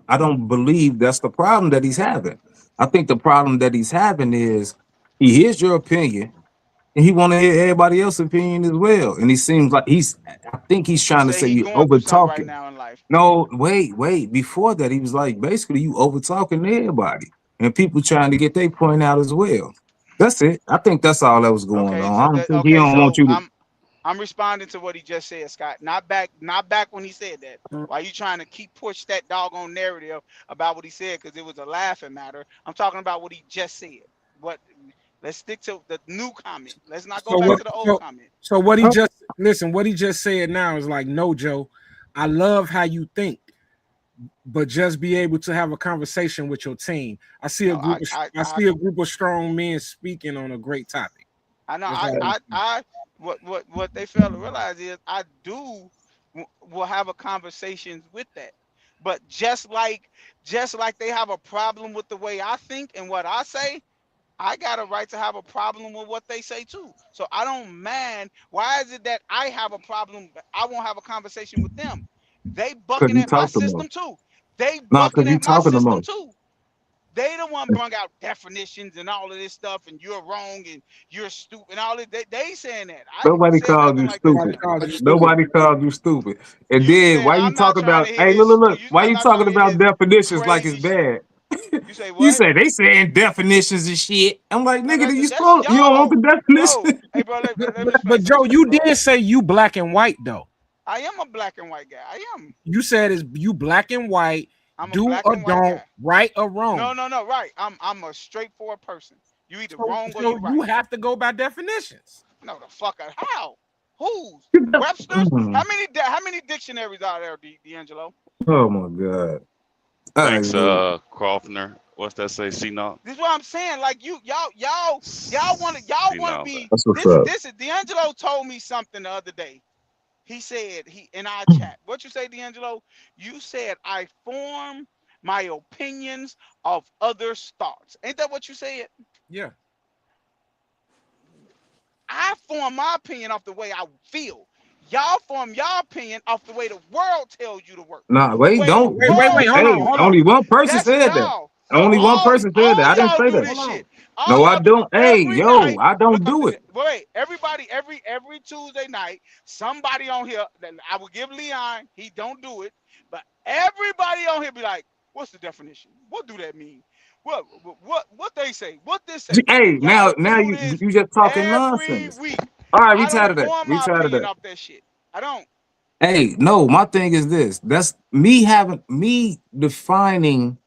I don't believe that's the problem that he's having. I think the problem that he's having is he hears your opinion and he want to hear everybody else's opinion as well. And he seems like I think he's He trying to say say he you going over through something right talking. now in life. No, wait. Before that, he was like basically you over talking to everybody and people trying to get their point out as well. That's it. I think that's all that was going Okay, on. so I don't that think he okay, don't want so you to. I'm responding to what he just said, Scott. Not back when he said that. Why you trying to keep push that doggone narrative about what he said because it was a laughing matter? I'm talking about what he just said. What let's stick to the new comment. Let's not go So back what? to the old comment. So what he just listen. What he just said now is like, no, Joe. I love how you think, but just be able to have a conversation with your team. No, I see a group of strong men speaking on a great topic. I know That's all. what they fail to realize is I do will have a conversations with that. But just like they have a problem with the way I think and what I say, I got a right to have a problem with what they say too. So I don't mind. Why is it that I have a problem, but I won't have a conversation with them? They Because bucking you at my talk the most. system too. They No, because bucking you at my talking the system most. too. They the one bring out definitions and all of this stuff, and you're wrong and you're stupid and all this. They saying that. I ain't Nobody said called nothing you like that to Nobody stupid. them. called you stupid. Nobody called you stupid. And You then say why you I'm not talk trying about? to hear Hey, this. look. Why I'm you not trying talking to hear about this definitions like it's crazy shit. bad? You say You what? say they saying definitions and shit. I'm like, No, nigga, do you that's supposed you don't want the y'all, bro. definition? Hey, bro, let me explain But something Joe, to you, you bro. did say you black and white though. I am a black and white guy. I am. You said is you black and white, I'm a do black or and white don't, guy. right or No, wrong. no, no. Right. I'm a straightforward person. You either So, wrong or so you you right. have to go by definitions. No, the fuck out. How? Whose? Webster's? How many dictionaries are there, D'Angelo? Oh my god. All right, Thanks, dude. Crofner. What's that say? C not? This is what I'm saying. Like y'all wanna C be That's what's this. up. This is D'Angelo told me something the other day. He said he in our chat. What you say, D'Angelo? You said I form my opinions of others' thoughts. Ain't that what you said? Yeah. I form my opinion off the way I feel. Y'all form your opinion off the way the world tells you to work. Nah, The wait, way the don't. world Hold tells Hey, you to on, hold work. on. only one person That's said that. y'all. Only one All person said that. all I didn't y'all say do that. this Hold on. shit. All No, I y'all do don't. Hey, every yo, night. I don't Look up do to it. wait. Everybody, every Tuesday night, somebody on here. I will give Leon. He don't do it, but everybody on here be like, "What's the definition? What do that mean? What they say? What this say?" Hey, Y'all now do you this you just talking every nonsense. week. All right, we I tired don't of that. form We my tired of opinion that. off that shit. I don't. Hey, no, my thing is this. That's me defining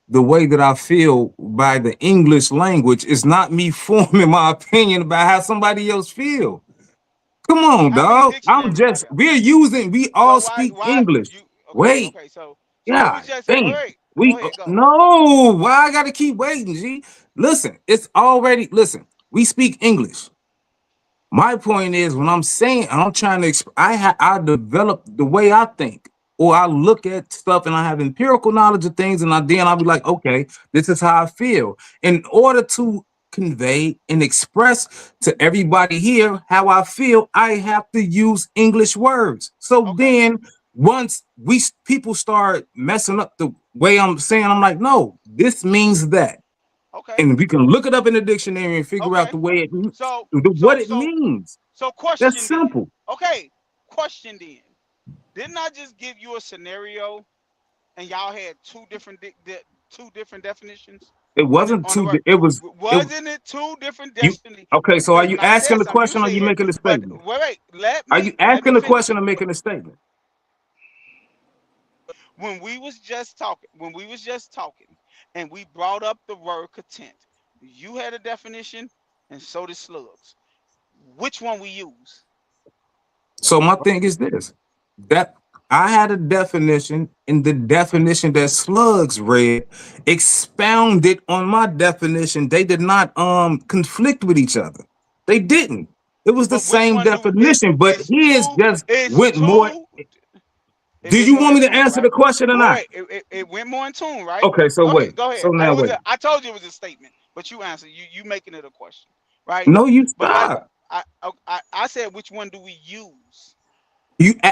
the way that I feel by the English language is not me forming my opinion about how somebody else feel. Come on, How many dog. dictionaries are there? We all So why speak why English. you okay Wait, okay so it was yeah, just damn. wait Go We ahead, go. no, why I gotta keep waiting, G? Listen, it's already listen. We speak English. My point is when I'm saying I'm trying to I develop the way I think or I look at stuff and I have empirical knowledge of things and I'll be like, okay, this is how I feel. In order to convey and express to everybody here how I feel, I have to use English words. So Okay, then once people start messing up the way I'm saying, I'm like, no, this means that. okay, And we can look it up in the dictionary and figure out okay. the way So what so it so means. so That's question then. simple. Okay, question then. Didn't I just give you a scenario and y'all had two different definitions It on it wasn't on the too. word? It Wasn't it two different you destiny? okay? So are Because you when I asking said the something, you question or are you said, making a but statement? wait, Are you let me asking the question finish. or making a statement? When we was just talking, and we brought up the word content, you had a definition, and so did Slugs. Which one we use? So my thing is this: that I had a definition, and the definition that Slugs read expounded on my definition. They did not conflict with each other. They didn't. It was the But which same one do is definition, but is his two just is went more. two Do it's you more want in me to tune, answer right? the question or Well, not? wait, it went more in tune, right? Okay, so Go ahead, wait. go ahead. So now wait. I told you it was a statement, but you answered. You making it a question, right? No, you But like stop. I said, which one do we use?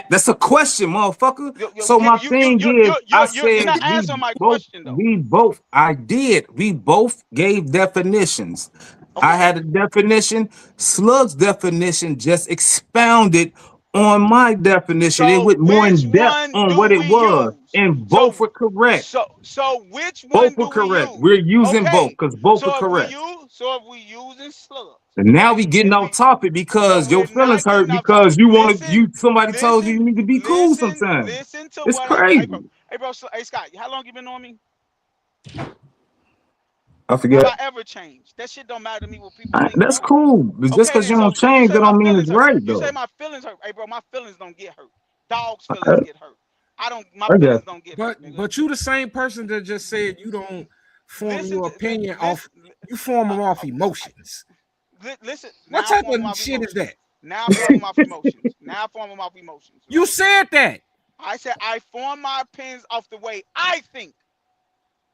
That's a question, motherfucker. So Yeah, my but thing is, I you're said not answering my both, question though. we both, I did. We both gave definitions. I Okay, had a definition. Slug's definition just expounded on my definition. It so went more which in depth one on what do it we was, use? and both were correct. So which Both one were do we correct. use? We're using both Okay, because both are correct. so if we using slugs, And now right? we getting And off we topic No, because your we're feelings not hurt getting off top. because you want to. You somebody told you Listen, you need to be cool sometimes. listen to It's what I'm. crazy. Hey Scott, how long you been on me? I Have forget. I ever changed? That shit don't matter to me what people think, That's bro. cool. But just Okay because then, you so don't you change, say that my don't mean it's feelings hurt. right You say though. my feelings hurt. Hey bro, my feelings don't get hurt. Dogs' feelings I, get hurt. I don't. My I guess. feelings don't get hurt, But nigga. but you the same person that just said you don't form Listen your to opinion off. listen. You form Uh, them off emotions. listen. What Now I type form them of off shit is emotions. that? Now I form them off emotions. Now I form them off emotions, You right? said that. I said I form my opinions off the way I think.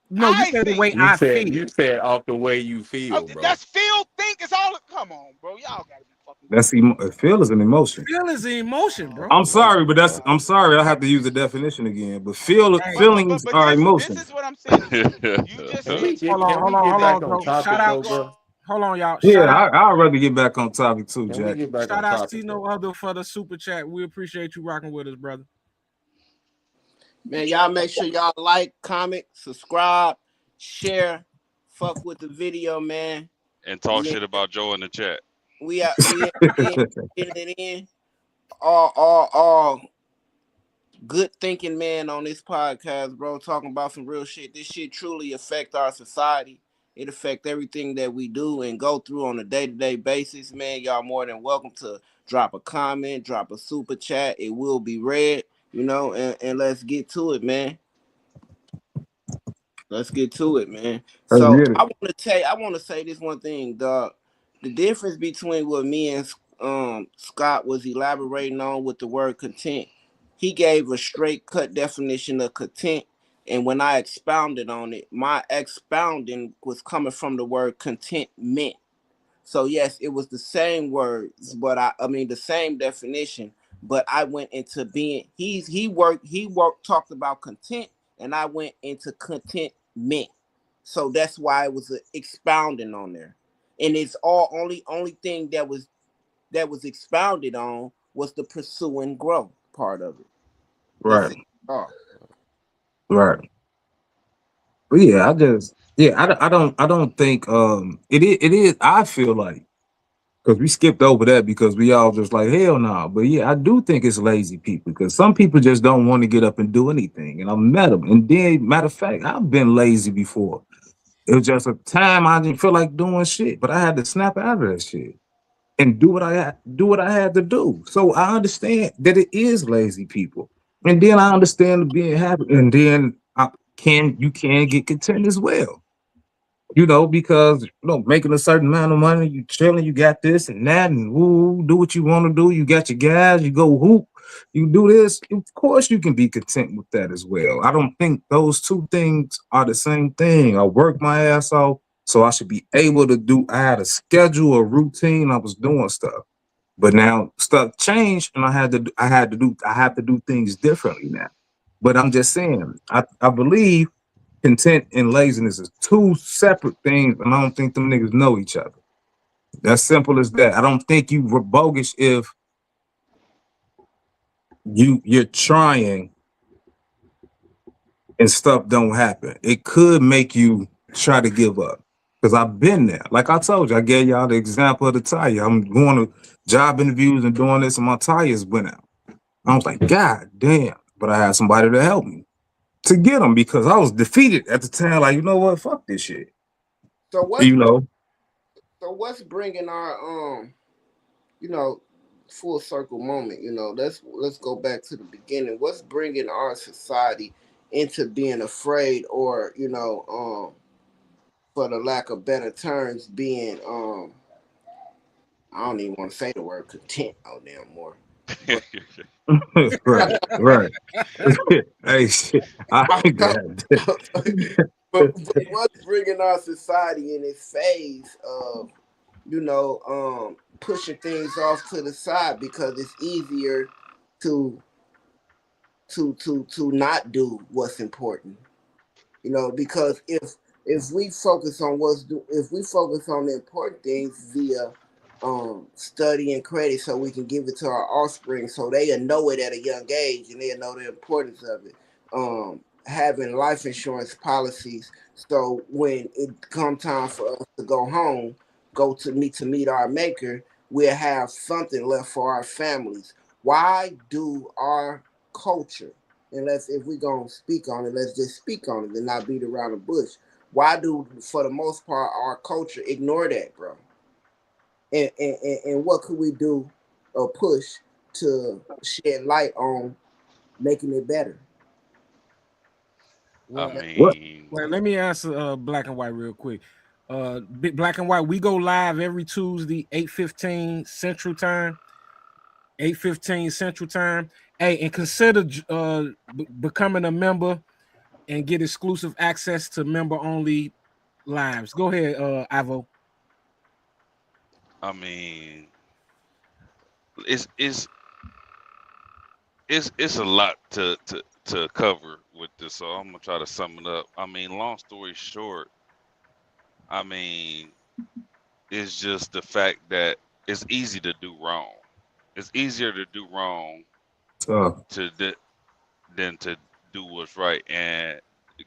No, you I said the think. way I You feel. said off the way you feel, bro. That's feel think. It's all. Come on, bro. Y'all gotta be fucking That's kidding me. feel is an emotion. Feel is an emotion, Oh bro. I'm my sorry, but god. I'm sorry. I have to use the definition again. But Hey, feelings But are this emotions. is what I'm saying to you. You just said Can we get hold back on, on Joe. topic though, go. bro? Hold on, y'all. Yeah, I'd rather get back on topic too, Can we Jack. get back Shout on out topic see no though? other for the super chat. We appreciate you rocking with us, brother. Man, y'all make sure y'all like, comment, subscribe, share, fuck with the video, man. And talk We shit about Joe in the chat. we getting it in. All good thinking man on this podcast, bro, talking about some real shit. This shit truly affect our society. It affect everything that we do and go through on a day-to-day basis, man. Y'all more than welcome to drop a comment, drop a super chat. It will be read, and let's get to it, man. Let's get to it, man. Let's So get it. I want to say this one thing, dog. The difference between what me and Scott was elaborating on with the word content, he gave a straight cut definition of content, and when I expounded on it, my expounding was coming from the word contentment. So yes, it was the same words, but I mean the same definition, but I went into being he worked talked about content and I went into contentment. So that's why it was expounding on there. And it's all only thing that was expounded on was the pursuing growth part of it. That's Right, it. Oh. right. But yeah, I don't think it is. I feel like because we skipped over that because we all just like hell no. But yeah, I do think it's lazy people because some people just don't want to get up and do anything, and I met them. And then matter of fact, I've been lazy before. It was just a time I didn't feel like doing shit, but I had to snap out of that shit and do what I had to do. So I understand that it is lazy people, and then I understand being happy, and then you can get content as well. Because making a certain amount of money, you chilling, you got this and that, and woo, do what you want to do. You got your guys, you go hoop, you do this. Of course, you can be content with that as well. I don't think those two things are the same thing. I work my ass off, so I should be able to do. I had a schedule, a routine. I was doing stuff, but now stuff changed, and I have to do things differently now. But I'm just saying, I believe content and laziness is two separate things, and I don't think them niggas know each other. That's simple as that. I don't think you were bogus if you're trying and stuff don't happen. It could make you try to give up. Because I've been there. Like I told you, I gave y'all the example of the tire. I'm going to job interviews and doing this, and my tires went out. I was like, God damn. But I had somebody to help me to get them because I was defeated at the time. Like, you know what? Fuck this shit. So what's You know, so what's bringing our full circle moment? Let's go back to the beginning. What's bringing our society into being afraid, or for the lack of better terms, being I don't even want to say the word content no damn more. But right. Hey, shit. I got but what's bringing our society in this phase of pushing things off to the side because it's easier to to not do what's important. Because if we focus on if we focus on the important things via study and credit, so we can give it to our offspring, so they'll know it at a young age and they'll know the importance of it. Having life insurance policies, so when it come time for us to go home, go to meet our maker, we'll have something left for our families. Why do our culture, and if we gonna speak on it, let's just speak on it and not beat around the bush. Why do, for the most part, our culture ignore that, bro? And what could we do or push to shed light on making it better? I Well, what? mean, well, let me answer black and white real quick. Black and white, we go live every Tuesday, 8:15 Central Time. 8:15 Central Time. Hey, and consider becoming a member and get exclusive access to member only lives. Go ahead, Ivo. I mean, it's it's it's a lot to cover with this, so I'm gonna try to sum it up. I mean, long story short, I mean, it's just the fact that it's easy to do wrong. It's easier to do wrong So, to than to do what's right. And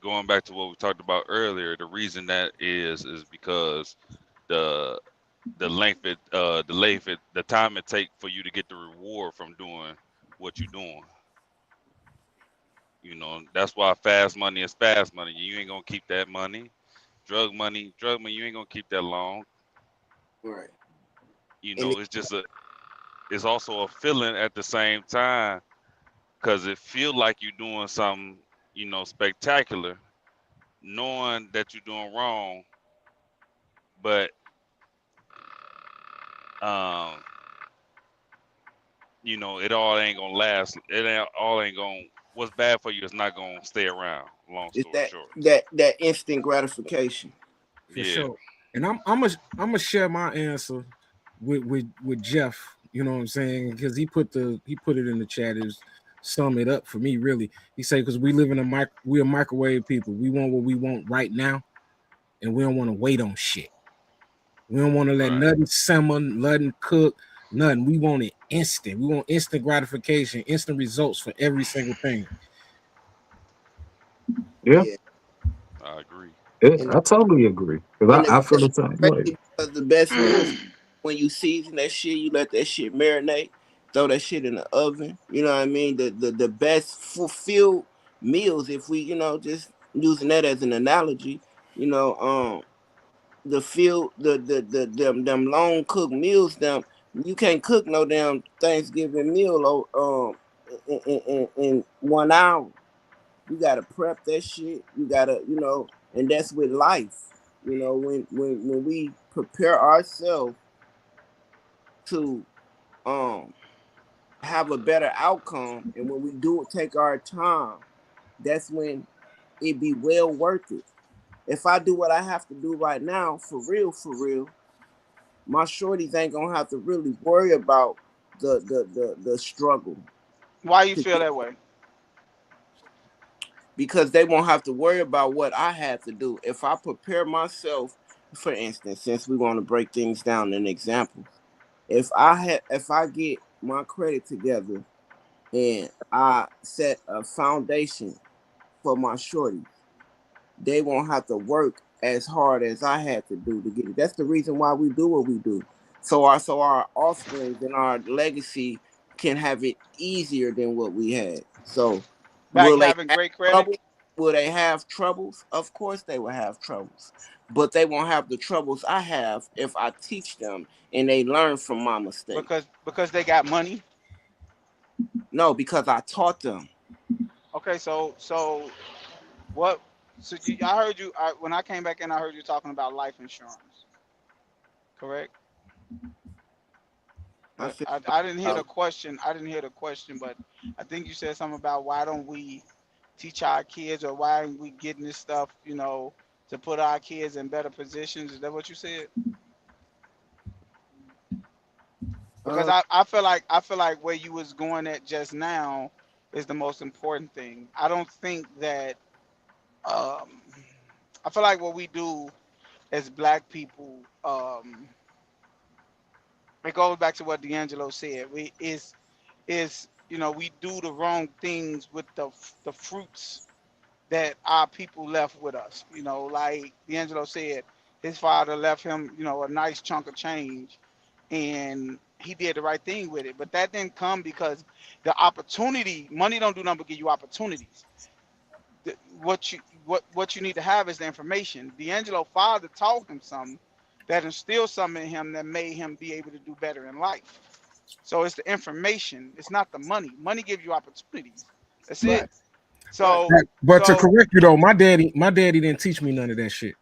going back to what we talked about earlier, the reason that is because the the time it take for you to get the reward from doing what you're doing. That's why fast money is fast money. You ain't gonna keep that money. Drug money, you ain't gonna keep that long. Right. And It's just it's also a feeling at the same time because it feel like you're doing something, spectacular, knowing that you're doing wrong, but um, it all ain't gonna last. It ain't all ain't gonna. What's bad for you is not gonna stay around. Long it's story that short. that instant gratification. For Yeah. sure. And I'm gonna share my answer with Jeff. You know what I'm saying? Because he put it in the chat. Is sum it up for me really. He said because we live in we're microwave people. We want what we want right now, and we don't want to wait on shit. We don't want to let Right. nothing simmer, nothing cook, nothing. We want it instant. We want instant gratification, instant results for every single thing. yeah, Yeah. I agree. yeah, And I totally agree. Because and the I feel best the same way. because the best meals, when you season that shit, you let that shit marinate, throw that shit in the oven. You know what I mean? The best fulfilled meals, if we, just using that as an analogy, you know, um the feel the them long cooked meals, them you can't cook no damn Thanksgiving meal in 1 hour. You gotta prep that shit. You gotta, and that's with life. When we prepare ourselves to um have a better outcome, and when we do take our time, that's when it be well worth it. If I do what I have to do right now, for real, my shorties ain't gonna have to really worry about the struggle Why you to feel get, that way? because they won't have to worry about what I had to do. If I prepare myself, for instance, since we want to break things down in examples, if I get my credit together and I set a foundation for my shorties, they won't have to work as hard as I had to do to get it. That's the reason why we do what we do. So our offspring and our legacy can have it easier than what we had. So Like will they having have great credit? trouble? Will they have troubles? Of course they will have troubles. But they won't have the troubles I have if I teach them and they learn from my mistakes. Because they got money. No, because I taught them. Okay, so what? So I heard you when I came back in. I heard you talking about life insurance, correct? I But said, I didn't hear uh, the question. I didn't hear the question, but I think you said something about why don't we teach our kids, or why aren't we getting this stuff, to put our kids in better positions? Is that what you said? Because uh, I feel like where you was going at just now is the most important thing. I don't think that um I feel like what we do as black people, it goes back to what D'Angelo said. We do the wrong things with the fruits that our people left with us. Like D'Angelo said, his father left him, a nice chunk of change, and he did the right thing with it. But that didn't come because the opportunity, money don't do nothing but give you opportunities. What you need to have is the information. D'Angelo father taught him something that instilled something in him that made him be able to do better in life. So it's the information. It's not the money. Money gives you opportunities. That's right, it. right, But to So correct you though, my daddy didn't teach me none of that shit.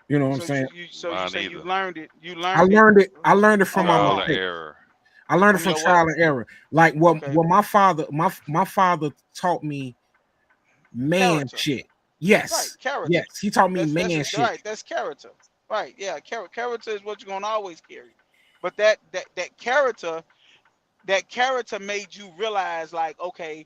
You know what I'm so saying? you Mine say you either. learned it. You I learned it learned it. I learned it from on my your Trial and own. mistakes. error. I learned it From from your what? trial and error. Like what Okay. what my father taught me man Character. shit. Right. Yes. Character. Yes. He taught me That's man it. shit. Right. That's character. Right. Yeah. Character is what you're gonna always carry. But that character made you realize, like, okay,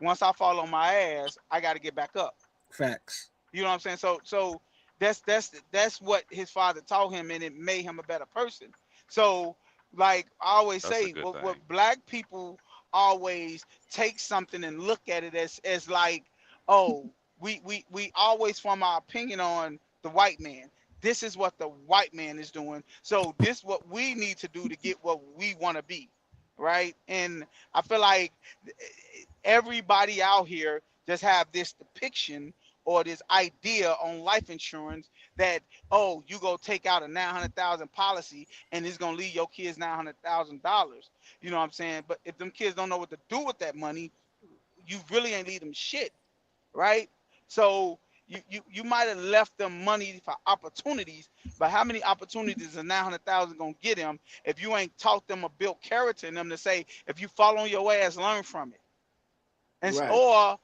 once I fall on my ass, I got to get back up. Facts. You know what I'm saying? So that's what his father taught him, and it made him a better person. So, like I always That's a say, good what thing. black people always take something and look at it as like, oh, we always form our opinion on the white man. This is what the white man is doing. So this what we need to do to get what we want to be, right? And I feel like everybody out here just have this depiction or this idea on life insurance that, oh, you go take out a 900,000 policy and it's gonna leave your kids $900,000. You know what I'm saying? But if them kids don't know what to do with that money, you really ain't leave them shit, right? So you might have left them money for opportunities, but how many opportunities is 900,000 gonna get them if you ain't taught them or built character in them to say, if you fall on your ass, learn from it, and right, or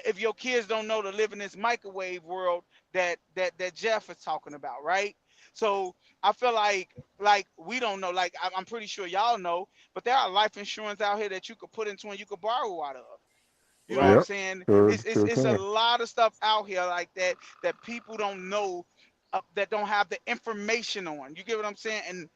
if your kids don't know to live in this microwave world that Jeff is talking about, right? So I feel like we don't know. Like I'm pretty sure y'all know, but there are life insurance out here that you could put into and you could borrow out of. You know what I'm right, Yep. saying? Sure, sure It's a can. lot of stuff out here like that people don't know, that don't have the information on. You get what I'm saying? And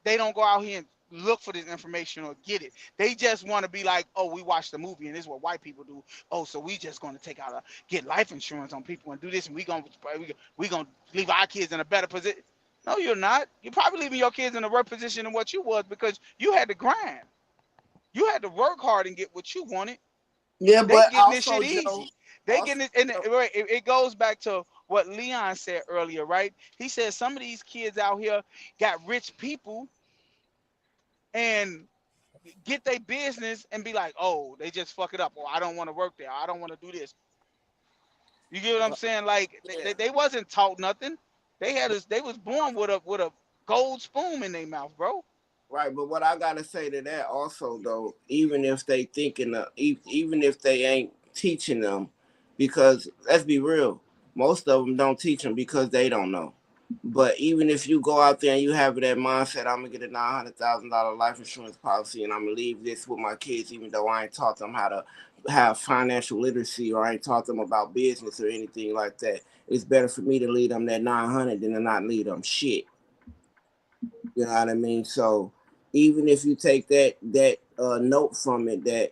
they don't go out here and look for this information or get it. They just want to be like, oh, we watched the movie and this is what white people do. Oh, so we just going to get life insurance on people and do this, and we gonna leave our kids in a better position. No, you're not. You're probably leaving your kids in a worse position than what you was, because you had to grind. You had to work hard and get what you wanted. yeah, They but getting this also shit Joe, easy. They also getting it, and Joe, it goes back to what Leon said earlier, right? He said some of these kids out here got rich people, and get their business and be like, oh, they just fuck it up, or I don't want to work there, I don't want to do this. You get what I'm saying? Like Yeah. they wasn't taught nothing. They was born with a gold spoon in their mouth, bro. Right, but what I gotta say to that also though, even if they thinking of, even if they ain't teaching them, because let's be real, most of them don't teach them because they don't know. But even if you go out there and you have that mindset, I'm gonna get a $900,000 life insurance policy, and I'm gonna leave this with my kids, even though I ain't taught them how to have financial literacy or I ain't taught them about business or anything like that. It's better for me to lead them that 900 than to not lead them shit. You know what I mean? So even if you take that note from it that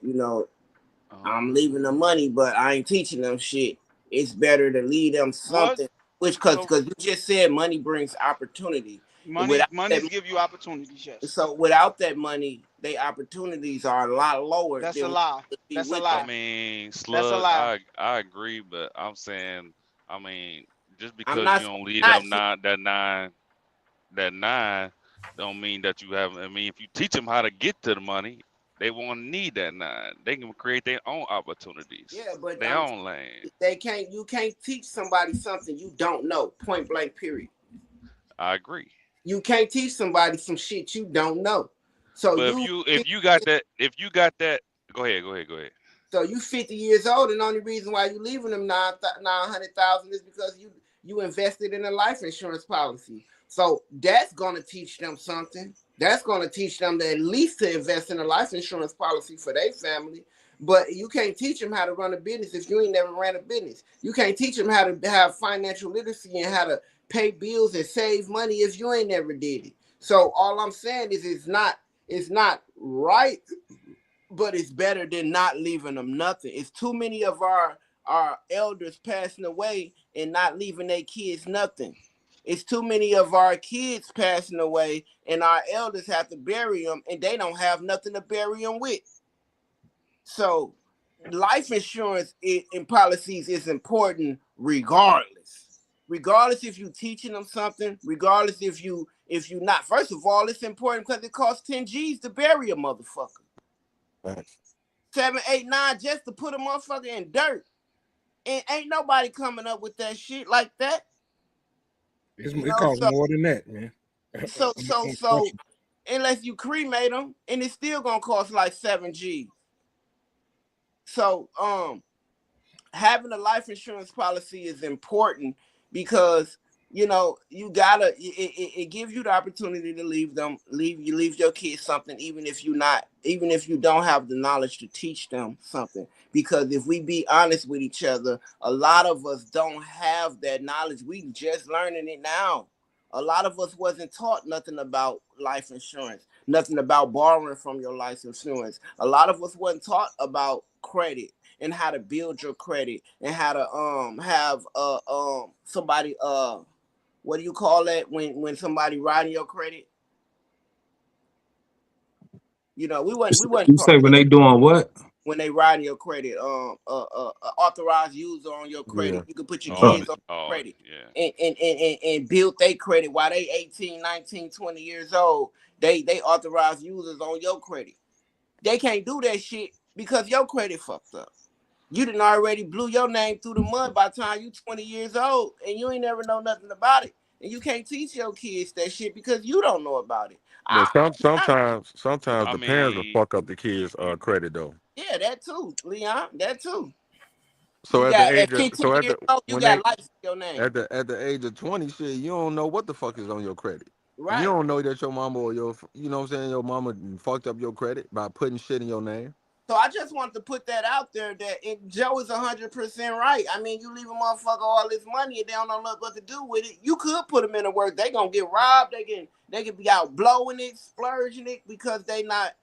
I'm leaving them money, but I ain't teaching them shit. It's better to lead them What? something. Which So because you just said money brings opportunity. Without that, monies give you opportunities, yes. so without that money, their opportunities are a lot lower That's a than what lie. would be That's a with I them. lie. mean, That's a Slug, lie. I agree, but I'm saying, I mean, just I'm because not you saying don't leave not them shit. that nine, don't mean that you have. I mean, if you teach them how to get to the money, they won't need that nine. They can create their own opportunities, Yeah, but their own lane. they can't. You can't teach somebody something you don't know. Point blank. Period. I agree. You can't teach somebody some shit you don't know. So But if you you if you got that, go ahead. so you 50 years old, and the only reason why you leaving them 900,000 is because you invested in a life insurance policy. So that's gonna teach them something. That's gonna teach them to at least to invest in a life insurance policy for their family. But you can't teach them how to run a business if you ain't never ran a business. You can't teach them how to have financial literacy and how to pay bills and save money if you ain't never did it. So all I'm saying is it's not right, but it's better than not leaving them nothing. It's too many of our elders passing away and not leaving their kids nothing. It's too many of our kids passing away and our elders have to bury them and they don't have nothing to bury them with. So life insurance in policies is important regardless. Regardless if you teaching them something, regardless if you not. First of all, it's important because it costs 10 G's to bury a motherfucker. Right. 7, 8, 9 just to put a motherfucker in dirt. And ain't nobody coming up with that shit like that. You It know, costs more than that, man. so so so Unfortunately. unless you cremate them, and it's still gonna cost like 7 G's. So having a life insurance policy is important because you gotta it gives you the opportunity to leave your kids something, even if you don't have the knowledge to teach them something. Because if we be honest with each other, a lot of us don't have that knowledge. We just learning it now. A lot of us wasn't taught nothing about life insurance, nothing about borrowing from your life insurance. A lot of us wasn't taught about credit and how to build your credit and how to have somebody what do you call that when somebody riding your credit? We wasn't You taught say when that they doing what? when they riding your credit. Authorized user on your Yeah. credit. You can put your Uh, kids on Oh credit yeah. and build their credit while they 18, 19, 20 years old. They authorized users on your credit. They can't do that shit because your credit fucked up. You done already blew your name through the mud by the time you 20 years old and you ain't never know nothing about it. And you can't teach your kids that shit because you don't know about it. But I sometimes I the parents will mean, fuck up the kids' credit though. yeah, that too, Leon. That too. So You at the got age at of 15 so at years the old, you when got they lights in your name. at the age of 20, shit, you don't know what the fuck is on your credit. You Right. don't know that your mama or you know what I'm saying, your mama fucked up your credit by putting shit in your name. So I just wanted to put that out there Joe is 100% right. I mean, you leave a motherfucker all this money and they don't know what to do with it. You could put them in the work. They gonna get robbed. They can be out blowing it, splurging it because they not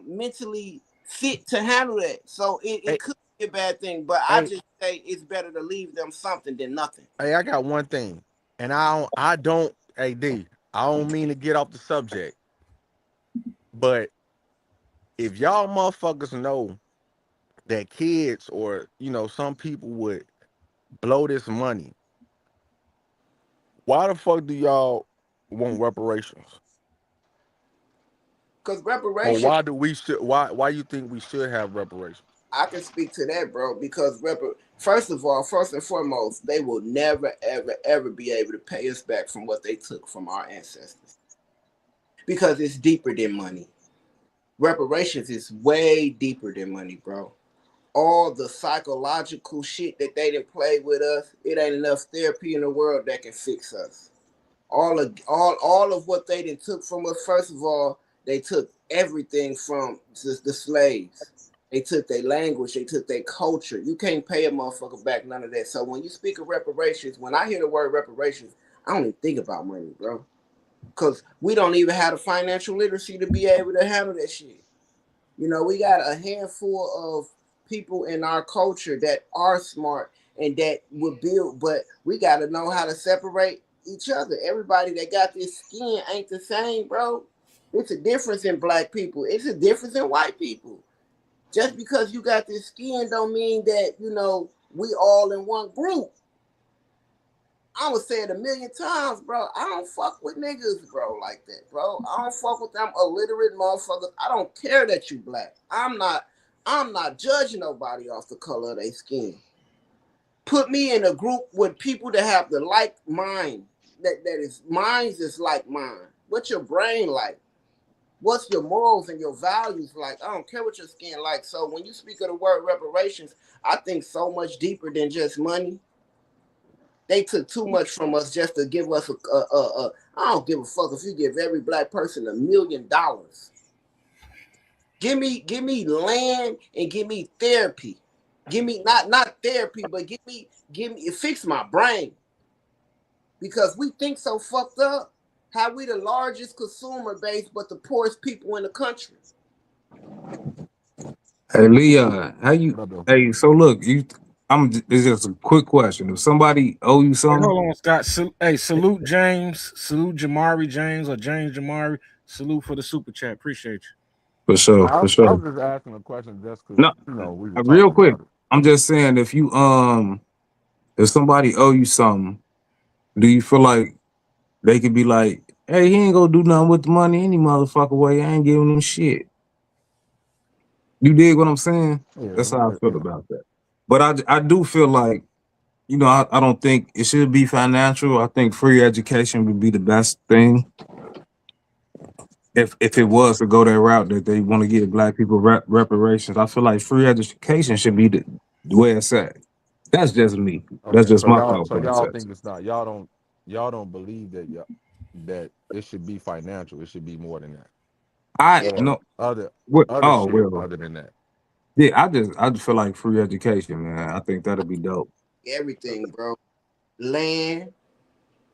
mentally fit to handle that. So Hey, it could be a bad thing. But I hey, just say it's better to leave them something than nothing. hey, I got one thing. And I don't hey D, I don't mean to get off the subject, but if y'all motherfuckers know that kids or some people would blow this money, why the fuck do y'all want reparations? Because Or reparations, why do we should why you think we should have reparations? I can speak to that, bro. Because first of all, first and foremost, they will never, ever, ever be able to pay us back from what they took from our ancestors. Because it's deeper than money. Reparations is way deeper than money, bro. All the psychological shit that they didn't play with us, it ain't enough therapy in the world that can fix us. All of what they done took from us. First of all, they took everything from the slaves. They took their language, they took their culture. You can't pay a motherfucker back none of that. So when you speak of reparations, when I hear the word reparations, I don't even think about money, bro. Cause we don't even have the financial literacy to be able to handle that shit. We got a handful of people in our culture that are smart and that will build, but we got to know how to separate each other. Everybody that got this skin ain't the same, bro. It's a difference in black people. It's a difference in white people. Just because you got this skin don't mean that, we all in one group. I would say it a million times, bro. I don't fuck with niggas, bro, like that, bro. I don't fuck with them illiterate motherfuckers. I don't care that you black. I'm not judging nobody off the color of their skin. Put me in a group with people that have the like mind, that is minds is like mine. What's your brain like? What's your morals and your values like? I don't care what your skin like. So when you speak of the word reparations, I think so much deeper than just money. They took too much from us just to give us I don't give a fuck if you give every black person $1 million. Give me land and give me therapy. Give me not therapy, but give me fix my brain. Because we think so fucked up. How we the largest consumer base, but the poorest people in the country. Hey Leon, how you? What up, though? Hey, so look, It's just a quick question. If somebody owe you Hey, something, hold on, Scott. Hey, salute James. Salute Jamari James or James Jamari. Salute for the super chat. Appreciate you. for sure, I, for I sure. was just asking a question just because No, we were real talking quick. about it. I'm just saying, if somebody owe you something, do you feel like they could be like, "Hey, he ain't gonna do nothing with the money any motherfucker way. I ain't giving him shit." You dig what I'm saying? That's how I feel Yeah. about that. But I do feel like, I don't think it should be financial. I think free education would be the best thing if it was to go that route that they want to give black people reparations. I feel like free education should be the way it's at. That's just me. That's Okay, just so my y'all thought so y'all process. think it's not y'all don't believe that it should be financial. It should be more than that, I or no other what? other Oh shit well, other than that. yeah. I just feel like free education, man. I think that'd be dope. Everything, bro. Land,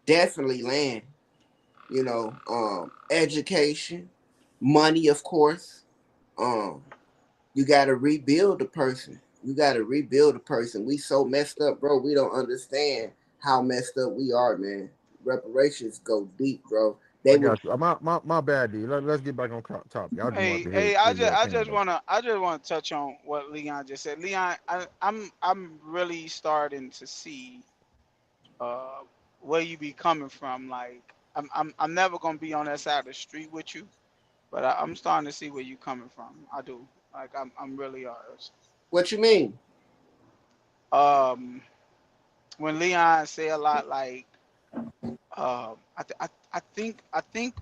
definitely land. Education, money, of course. Um, you gotta rebuild the person. You gotta rebuild the person. We so messed up, bro. We don't understand how messed up we are, man. Reparations go deep, bro. They I would got you. My bad, D. Let's get back on topic. I just wanted Hey, to hey, hear your opinion though. I just wanna touch on what Leon just said. Leon, I'm really starting to see uh where you be coming from. Like I'm never gonna be on that side of the street with you, but I'm starting to see where you coming from. I do. Like I'm really what you mean? um when Leon say a lot like I think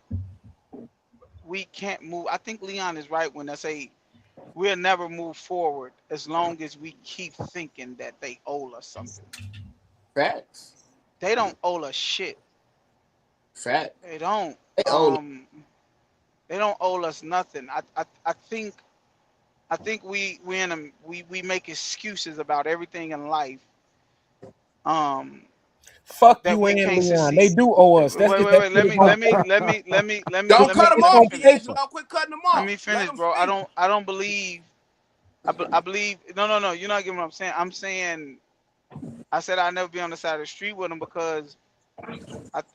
we can't move. I think Leon is right when they say we'll never move forward as long as we keep thinking that they owe us something. Facts. They don't owe us shit. Facts. They don't. They owe Um, they don't owe us nothing. I think we make excuses about everything in life. Um, Fuck that you we and can't Leon. They succeed. do owe Wait, us. That's wait, just wait, that wait. to Let the me, point. let me, let me, let me, let me, Don't let me cut him let me off, finish. Deja. Communication. Don't quit cutting him Let off. me Let finish, him bro. I speak. don't. I don't believe. I believe. No, no, no. You're not getting what I'm saying. I'm saying. I said I'd never be on the side of the street with them because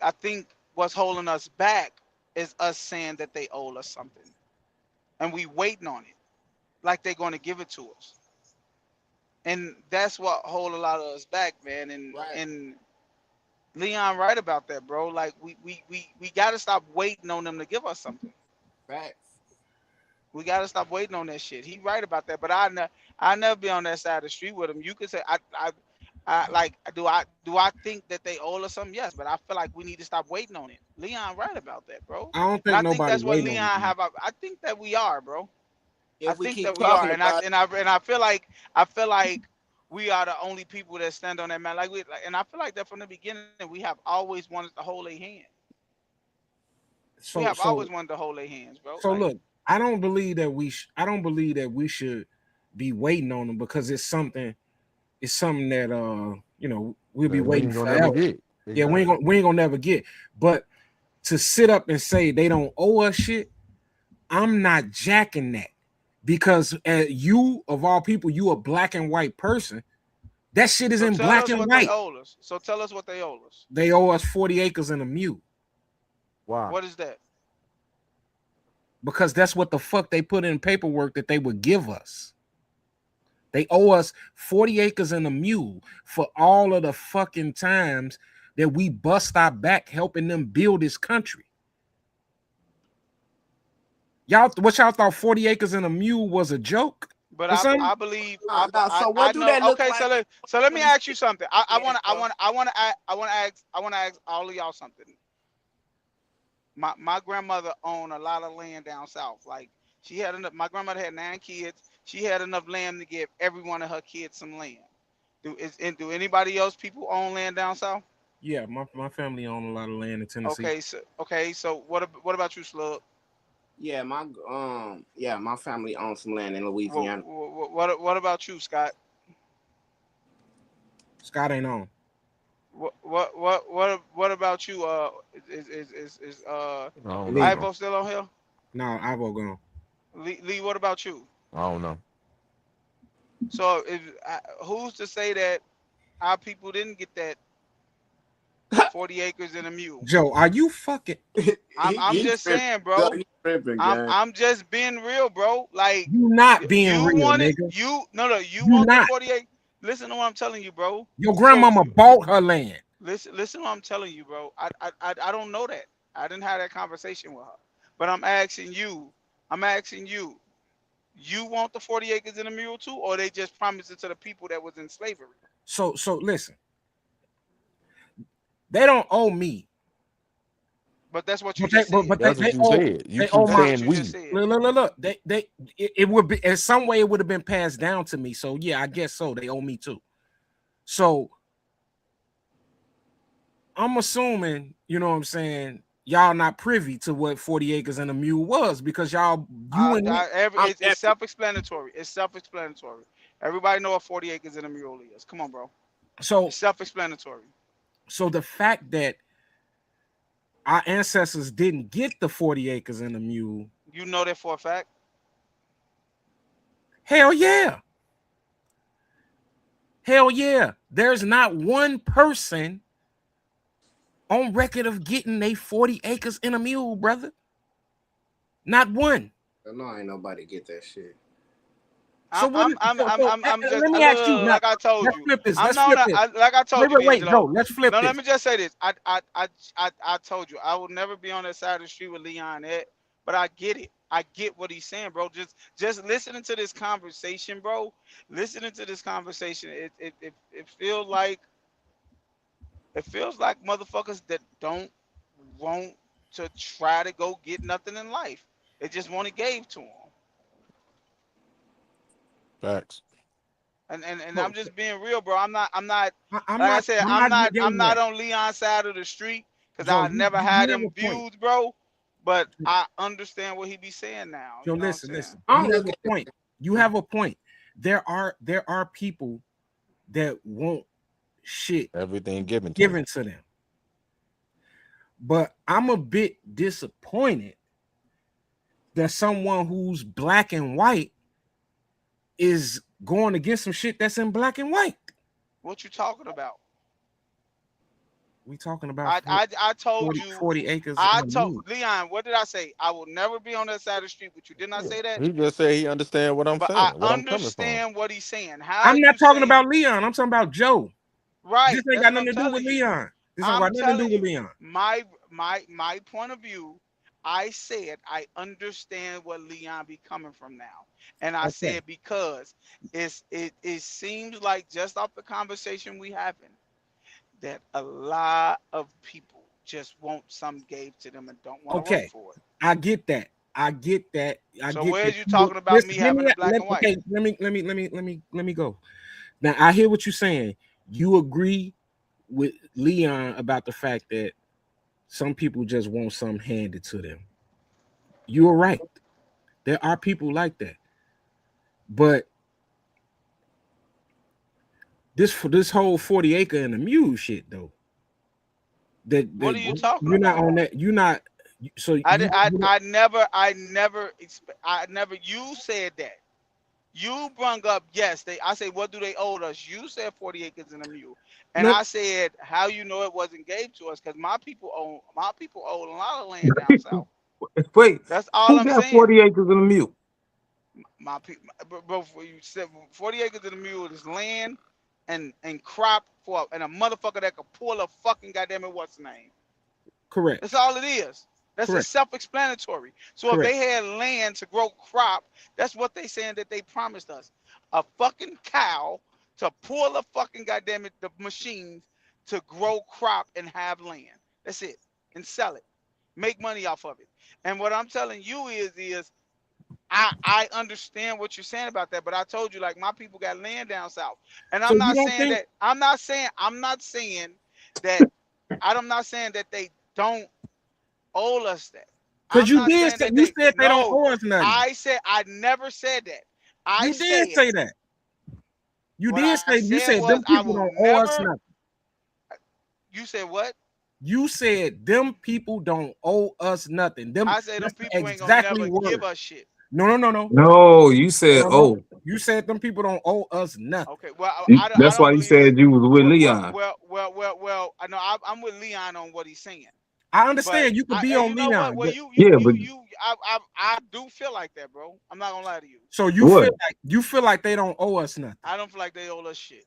I think what's holding us back is us saying that they owe us something, and we waiting on it, like they're going to give it to us, and that's what hold a lot of us back, man. And Right. and Leon right about that, bro. Like we got to stop waiting on them to give us something. Facts. We gotta stop waiting on that shit. He right about that, but I never be on that side of the street with him. You could say I like do I think that they owe us something? Yes, but I feel like we need to stop waiting on it. Leon right about that, bro. I don't And think I think nobody that's what waiting on Leon it. have. I think that we are, bro. I If we think keep that we are, talking about it, and I feel like we are the only people that stand on that man. And I feel like that from the beginning. We have always wanted to hold their hand. We So have so always wanted to hold their hands, bro. so Like look, I don't believe that I don't believe that we should be waiting on them because it's something that we'll be that we waiting ain't gonna never forever. get. Yeah, Exactly. we ain't gonna never get. But to sit up and say they don't owe us shit, I'm not jacking that because you of all people, you a black and white person. That shit is so, in tell black us and what they white. owe us. So tell us what they owe us. They owe us 40 acres and a mule Wow. What is that? because that's what the fuck they put in paperwork that they would give us. They owe us 40 acres and a mule for all of the fucking times that we bust our back helping them build this country. What y'all thought 40 acres and a mule was a joke But or something? I believe so I what do know. that look Okay, like? so let me ask you something. I Yeah, want bro. to ask all of y'all something. My grandmother owned a lot of land down south. Like she had enough. My grandmother had 9 kids. She had enough land to give every one of her kids some land. Do anybody else people own land down south? Yeah, my family owned a lot of land in Tennessee. So what about you, Slug? My family owns some land in What Louisiana. what about you, Scott? Scott ain't on. What about you? Is I don't know, Lee. bro. Ivo still on here? No, Ivo gone. Lee, what about you? I don't know. So who's to say that our people didn't get that 40 acres and a mule? Joe, are you fucking I'm He's just tripping. saying, bro. He's tripping, gang. I'm just being real, bro. Like you not being you real, wanted nigga? you You want the not. 48. Listen to what I'm telling you, bro. Your So grandmama bought her land. listen to what I'm telling you, bro. I don't know that. I didn't have that conversation with her. But I'm asking you. You want the 40 acres and a mule too, or they just promised it to the people that was in slavery? So listen, they don't owe me. But that's what you But they just said. but That's what they you owe said. You they keep owe That's my what saying you just we. said. look. It would be in some way it would have been passed down to me. So yeah, I guess so. They owe me too. So I'm assuming, you know what I'm saying, y'all not privy to what 40 acres and a mule was because you and me. I'm It's definitely self-explanatory. It's self-explanatory. Everybody know what 40 acres and a mule is. Come on, bro. So It's self-explanatory. the fact that our ancestors didn't get the 40 acres and a mule, You know that for a fact. hell yeah. Hell yeah. There's not one person on record of getting a 40 acres and a mule, brother. Not one. no, ain't nobody get that shit. So what? I'm just Let me ask you now. like I told Let's you. flip this. I'm Let's not flip this. like I told you, Wait, Joe. D'Angelo. Let's flip No, this. let me just say this. I told you I will never be on that side of the street with Leon at, but I get it. I get what he's saying, bro. Just listening to this conversation, bro. Listening to this conversation, it feels like motherfuckers that don't want to try to go get nothing in life. They just want it gave to them. Facts. And I'm just being real, bro. I'm not I'm like I said, not I'm negating not that. on Leon's side of the street because Joe, I never you had have them a point. views, bro. But I understand what he be saying now. Joe, You know what I'm listen, saying? listen. I'm You have looking a point. You have a point. There are people that want shit Everything given to given to them. But I'm a bit disappointed that someone who's black and white is going against some shit that's in black and white. What you talking about? We talking about I told 40, you. 40 acres. I and a told mule. Leon. What did I say? I will never be on that side of the street with you. Didn't I Yeah. say that? He just said he understand what I'm But I saying, what I'm coming from. understand what he's saying. How I'm not you talking say about Leon. I'm talking about Joe. This right? ain't That's got what I'm nothing to do with telling you. Leon. This ain't I'm got nothing to do telling with you. Leon. My point of view. I said I understand what Leon be coming from now, and I Okay. said because it seems like just off the conversation we having that a lot of people just want something gave to them and don't want to work Okay. for it. I get that. I get that. I So get where's that. you talking about Listen, me give having me the black and white? okay, let me go. Now I hear what you're saying. You agree with Leon about the fact that some people just want something handed to them. You're right. There are people like that. But this whole 40 acre and a mule shit though. What are you talking you're not about? on that. You're not. So I never you said that. You brung up, yes, I say, what do they owe us? You said 40 acres and a mule. And no, I said, how you know it wasn't gave to us? Because my people own a lot of land down south. Wait, That's all who I'm got saying. 40 acres and a mule? My people, bro, you said 40 acres and a mule is land and crop for and a motherfucker that could pull a fucking goddamn it, what's the name? correct. That's all it is. That's Correct. just self-explanatory. So Correct. if they had land to grow crop, that's what they saying that they promised us. A fucking cow to pull a fucking goddamn it, the machines to grow crop and have land. That's it. And sell it. Make money off of it. And what I'm telling you is I understand what you're saying about that, but I told you like my people got land down south. And So I'm you not don't saying think that I'm not saying that I'm not saying that they don't owe us that. because I'm you not did saying say that you they said they don't no. owe us nothing. I said I never said that. I You did said say that. You what did I say you said said was them I people will don't owe us never. nothing. You said what? You said them people don't owe us nothing. Them I said them that's people ain't gonna exactly never give word. us shit. No. No, you said, No. You said them people don't owe us nothing. Okay, well I That's don't why you believe that. said you was with Leon. Well. I know I'm with Leon on what he's saying. I But understand you could be and on you know what? Leon. Well, Yeah, but I do feel like that, bro. I'm not gonna lie to you. So what? you feel like they don't owe us nothing. I don't feel like they owe us shit.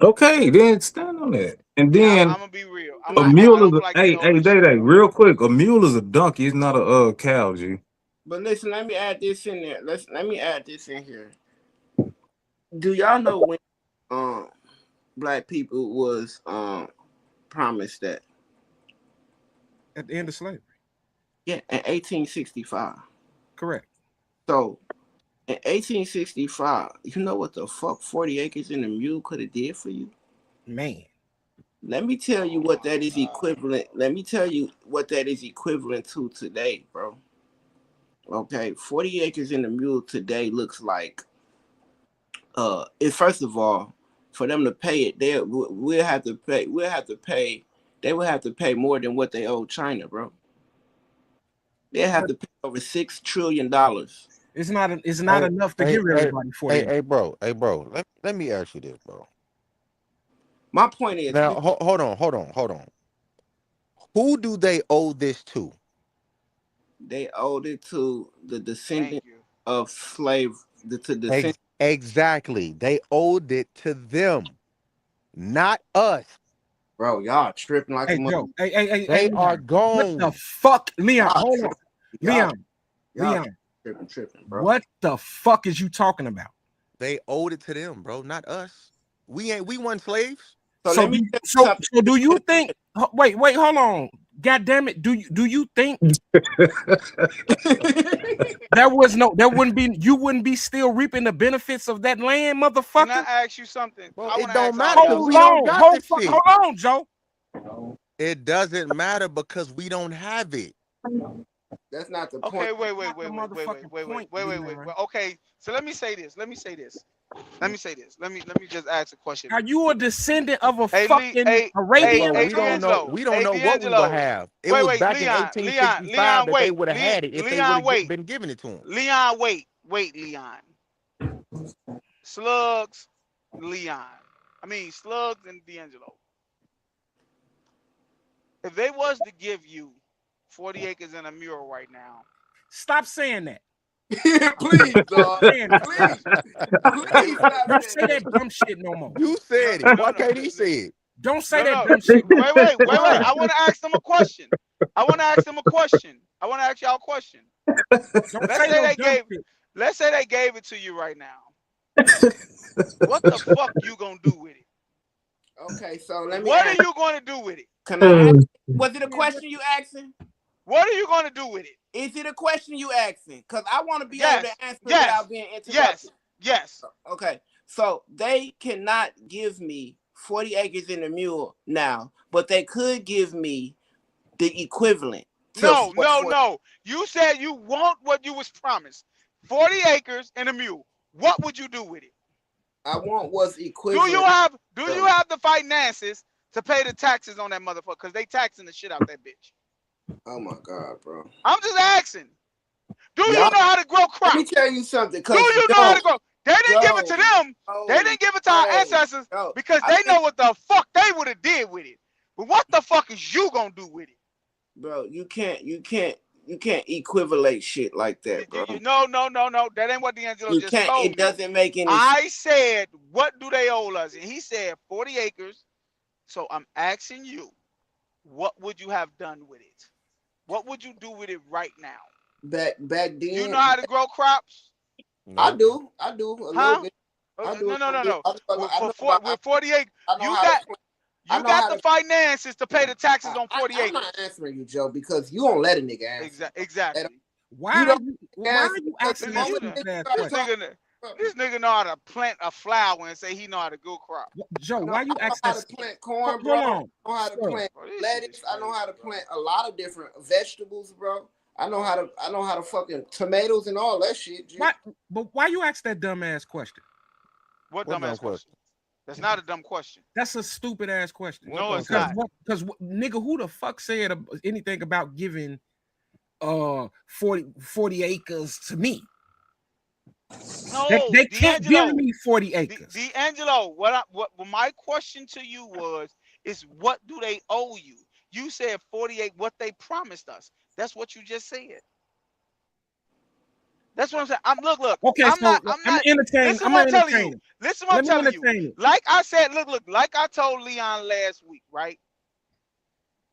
Okay, then stand on that. And And then I'm gonna be real. a I mule don't is feel a like they owe us Day shit, Day, bro. real quick. A mule is a donkey. It's not a cow, G. But listen, let me add this in there. Let me add this in here. Do y'all know when black people was promised that? At the end of slavery. Yeah, in 1865. Correct. So in 1865, you know what the fuck 40 acres and a mule could have did for you? Man. Let me tell you what that is equivalent. Let me tell you what that is equivalent to today, bro. Okay, 40 acres in a mule today looks like first of all, for them to pay it, they will have to pay they will have to pay more than what they owe China, bro. They have to pay over $6 trillion. It's not Hey, enough to hey, give everybody 40. hey, bro. Let me ask you this, bro. My point is, Now, hold on. Who do they owe this to? they owed it to the Thank descendant you. of slave, to descend. Exactly. They owed it to them, not us. Bro, y'all tripping like a Hey, mother. Joe. Hey, They Leon. are What gone. the fuck, Leon? Y'all Hold on, tripping. Y'all Leon. tripping, bro. What the fuck is you talking about? They owed it to them, bro, not us. We weren't slaves. So So let me tell you something. so do you think? Wait, hold on. God damn it! Do you think there wouldn't be you wouldn't be still reaping the benefits of that land, Can motherfucker? I ask you something? Bro, I it want to don't ask all matter y'all because Hold we something. don't on, got the shit. hold on, Joe. It doesn't matter because we don't have it. That's not the Okay, point. wait. motherfucking point, Leon. Okay, so let me say this. Let me just ask a question. Are you a descendant of a Hey, fucking Hey, Arabian? bro, hey, we don't know. D'Angelo. We don't Hey, know what we would D'Angelo. have. It was Wait, back in Leon, 1865 that they would have had it if they would have wait. been giving it to them. Leon, wait, Leon. Slugs, Leon. I mean, Slugs and D'Angelo. If they was to give you 40 acres and a mural right now, Stop saying that. Please, dog. Saying that. Please stop Don't saying say that dumb shit no more. You said it. Why can't he say it? Don't say no, that no. dumb shit. No more. Wait. I want to ask them a question. I want to ask y'all a question. Don't Let's say say no they dumb gave. shit. Let's say they gave it to you right now. What the fuck you gonna do with it? Okay, so let me What are ask. you gonna do with it? Can I ask? Was it a question you asking? What are you gonna do with it? Is it a question you asking? Because I want to be able Yes. to answer Yes. without being interrupted. Yes. Yes. Okay, so they cannot give me 40 acres in a mule now, but they could give me the equivalent. No, no, no. You said you want what you was promised. 40 acres and a mule. What would you do with it? I want what's equivalent. Do you have the finances to pay the taxes on that motherfucker? Because they taxing the shit out that bitch. Oh my God, bro. I'm just asking. Do you know how to grow crops? Let me tell you something. Do you know how to grow? They didn't give it to them. Oh, They didn't give it to our ancestors because they know what the fuck they would have did with it. But what the fuck is you gonna do with it? Bro, you can't equivalate shit like that, bro. No. That ain't what D'Angelo just told me. It doesn't make any I said, what do they owe us? And he said 40 acres. So I'm asking you, what would you have done with it? What would you do with it right now? Back then. You know how to grow crops? No. I do a little bit. No. With 40 acres, you got the finances to pay the taxes on 40 acres. I'm not answering you, Joe, because you don't let a nigga answer. Exactly. Why are you asking that? This nigga know how to plant a flower and say he know how to grow crop. Joe, why you asking how to plant corn, bro? I know how to plant lettuce. I know how to plant a lot of different vegetables, bro. I know how to fucking tomatoes and all that shit. G. But why you ask that dumb ass question? What dumb ass question? That's not a dumb question. That's a stupid ass question. No, it's not. Because nigga, who the fuck said anything about giving 40 acres to me? No, they can't give me 40 acres. D'Angelo, what my question to you is what do they owe you? You said 48, what they promised us. That's what you just said. That's what I'm saying. Look. Okay, I'm not entertaining. Listen what I'm telling you. Like I said, look, like I told Leon last week, right?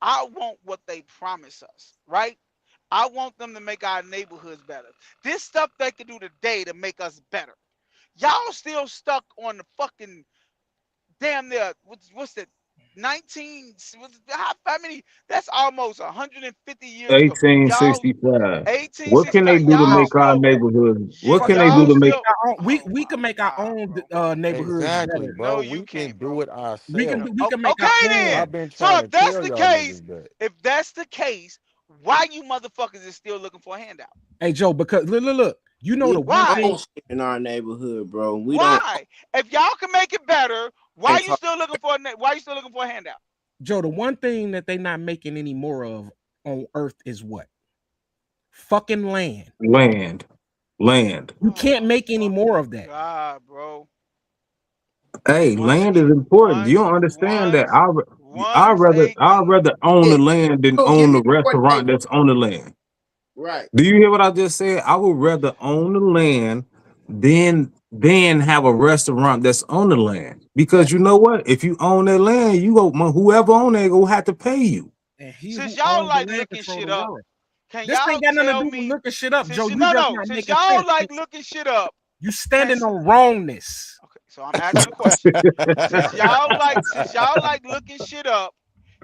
I want what they promise us, right? I want them to make our neighborhoods better. This stuff they can do today to make us better. Y'all still stuck on the fucking damn near what's that? 19, how many? That's almost 150 years ago. 1865. What can they do to make our neighborhood? What can they do to make? We can make our own neighborhoods better. No, we can do it ourselves. We can make our own. Then. So if that's the case, why you motherfuckers is still looking for a handout? Hey Joe, because look, you know the one thing in our neighborhood, bro. Why? If y'all can make it better, why you still looking for a handout? Joe, the one thing that they not making any more of on Earth is what? Fucking land. You can't make any more of that. God, bro. Hey, land is important. You don't understand that. I'd rather own the land than own the restaurant that's on the land. Right. Do you hear what I just said? I would rather own the land than have a restaurant that's on the land. Because you know what? If you own that land, whoever own it will have to pay you. Since y'all like looking shit up, can y'all ain't got nothing tell to do me? with looking shit up, Joe. Since y'all like looking shit up, you standing on wrongness. Okay, so I'm asking a question. since y'all like looking shit up,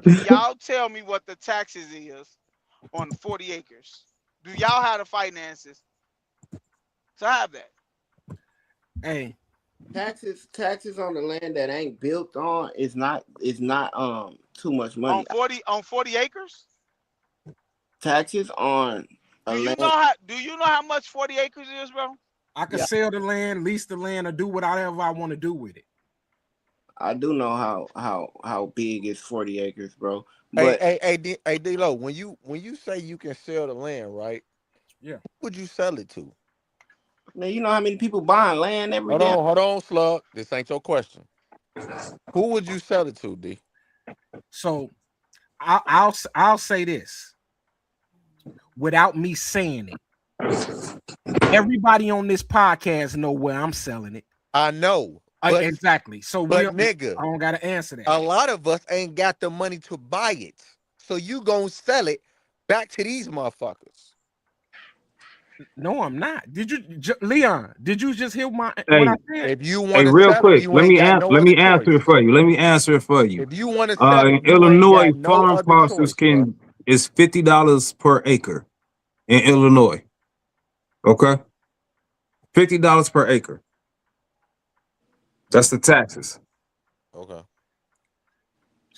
can y'all tell me what the taxes is on 40 acres? Do y'all have the finances to have that? Hey, taxes on the land that ain't built on is not too much money. On 40 acres? Taxes on do you know how much 40 acres is, bro? I can sell the land, lease the land, or do whatever I want to do with it. I do know how big is 40 acres, bro. But hey, D-Lo, when you say you can sell the land, right? Yeah. Who would you sell it to? Now you know how many people buying land every day. Hold on, Slug. This ain't your question. Who would you sell it to, D? So I'll say this without me saying it. Everybody on this podcast know where I'm selling it. I know. Exactly. So nigga, I don't gotta answer that. A lot of us ain't got the money to buy it. So you gonna sell it back to these motherfuckers. No, I'm not. Did you, Leon? Did you just hear what Hey, I said? If you hey, want to real sell it, quick, you ain't got no let other me answer choice. it for you. Let me answer it for you. If you want to sell In it, you ain't Illinois, got no farm other parcels choice, bro. is $50 per acre in Illinois. Okay, $50 per acre. That's the taxes. Okay.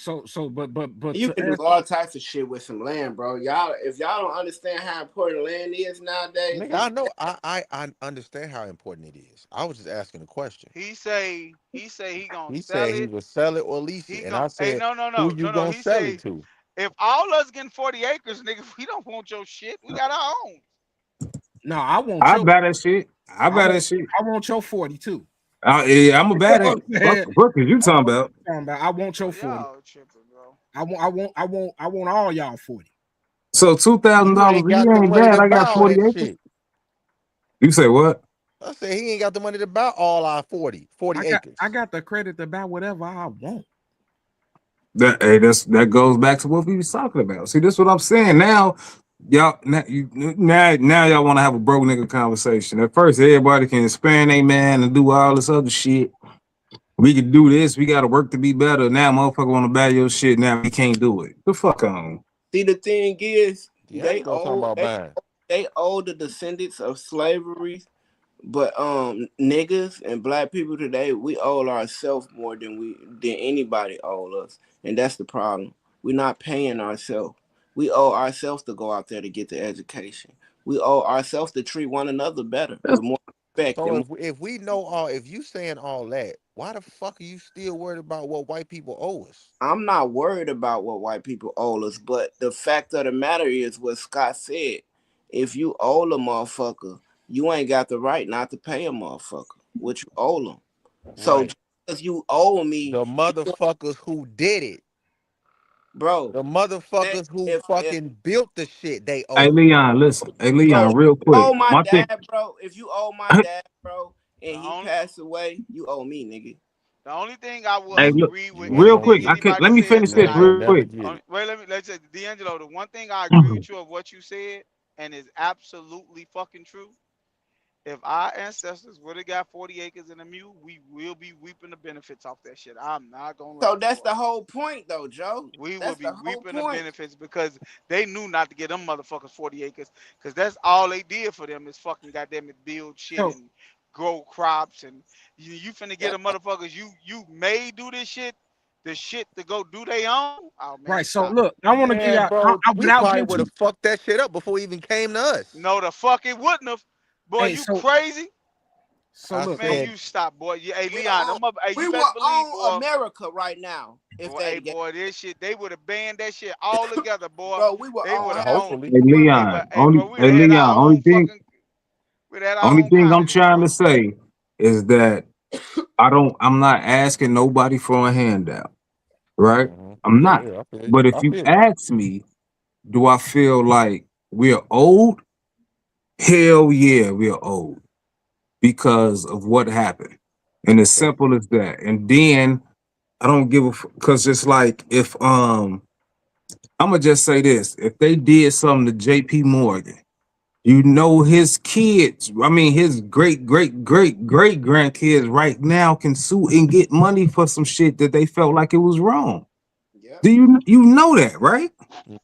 But You to can do answer, all types of shit with some land, bro. Y'all, if y'all don't understand how important land is nowadays, Nigga, I know. I understand how important it is. I was just asking a question. He say he gonna He sell said he it. would sell it or lease it, He and gonna I hey said, no "Who you gonna He sell it say to?" if all us getting 40 acres, nigga, we don't want your shit. We got our own. no, I want I your, buy that shit. I I buy want, that shit. I want your 40 too. Yeah, I'm a You bad know at what it. I'm saying? What is you I know talking what about? you're talking about. I want Bro, your 40. y'all tripping, bro. I want all y'all 40. So You $2,000 ain't a year got the ain't money bad. to I buy got all 40 that acres. shit. You say what? I said he ain't got the money to buy all our 40 acres. I got the credit to buy whatever I want. That goes back to what we was talking about. See, this is what I'm saying. Now, now y'all want to have a broke nigga conversation. At first, everybody can expand a man and do all this other shit. We could do this. We got to work to be better. Now, motherfucker want to buy your shit. Now we can't do it. The fuck on. see the thing is, D'Angelo talking about buying. they owe the descendants of slavery. But niggas and black people today, we owe ourselves more than anybody owe us, and that's the problem. We're not paying ourselves. We owe ourselves to go out there to get the education. We owe ourselves to treat one another better with more respect. So And if we know all, if you saying all that, why the fuck are you still worried about what white people owe us? I'm not worried about what white people owe us, but the fact of the matter is what Scott said. If you owe a motherfucker, you ain't got the right not to pay a motherfucker what you owe them. So Right. just because you owe me, The motherfuckers who did it, bro. the motherfuckers who If fucking built the shit, they Hey, owe it. Leon, listen. Hey, bro, Leon, if real you quick. owe my My thing. dad, bro, if you owe my dad, bro, The and he only passed away, you owe me, nigga. the only thing I will Hey, look, agree with You ain't real gonna quick. get it. Let anybody me says finish You this ain't tonight. gonna real never quick. get it. Wait, let's say D'Angelo. The one thing I agree with you of what you said, and is absolutely fucking true. If our ancestors would have got 40 acres and a mule, we will be reaping the benefits off that shit. I'm not gonna So lie, that's boy. the whole point, though, Joe. We will That's be the whole reaping the point. benefits because they knew not to get them motherfuckers 40 acres. Because that's all they did for them is fucking goddamn it build shit So and grow crops. And you finna get Yeah. the motherfuckers you may do this shit, the shit to go do they own. Oh man, right. So stop. look, I want to give Man, y'all bro, we without probably getting would too. have fucked that shit up before it even came to us. No, the fuck it wouldn't have. Boy, Hey, you crazy? so I look, Man, said, you stop, boy. Hey, We Leon, own, them up, hey, we you will better believe, own boy. America right now if Boy, they hey, get, boy, this shit, they would have banned that shit all together, boy. bro. We will They would own have half owned. of hopefully. Hey, We would, Leon. hey, bro, we'd Hey, have had Leon. our own fucking. We'd have had our Only own thing I'm continent, trying to bro. say is that I'm not asking nobody for a handout, right? Mhm. I'm Yeah, not. yeah, I feel you. But if I you feel you. ask me, do I feel like we're old? Hell yeah, we're old because of what happened. And as Okay. simple as that. And then I don't give a because it's like if I'm gonna just say this: if they did something to J.P. Morgan, you know his kids, I mean his great grandkids right now can sue and get money for some shit that they felt like it was wrong. Yep. Do you know that, right? Mm.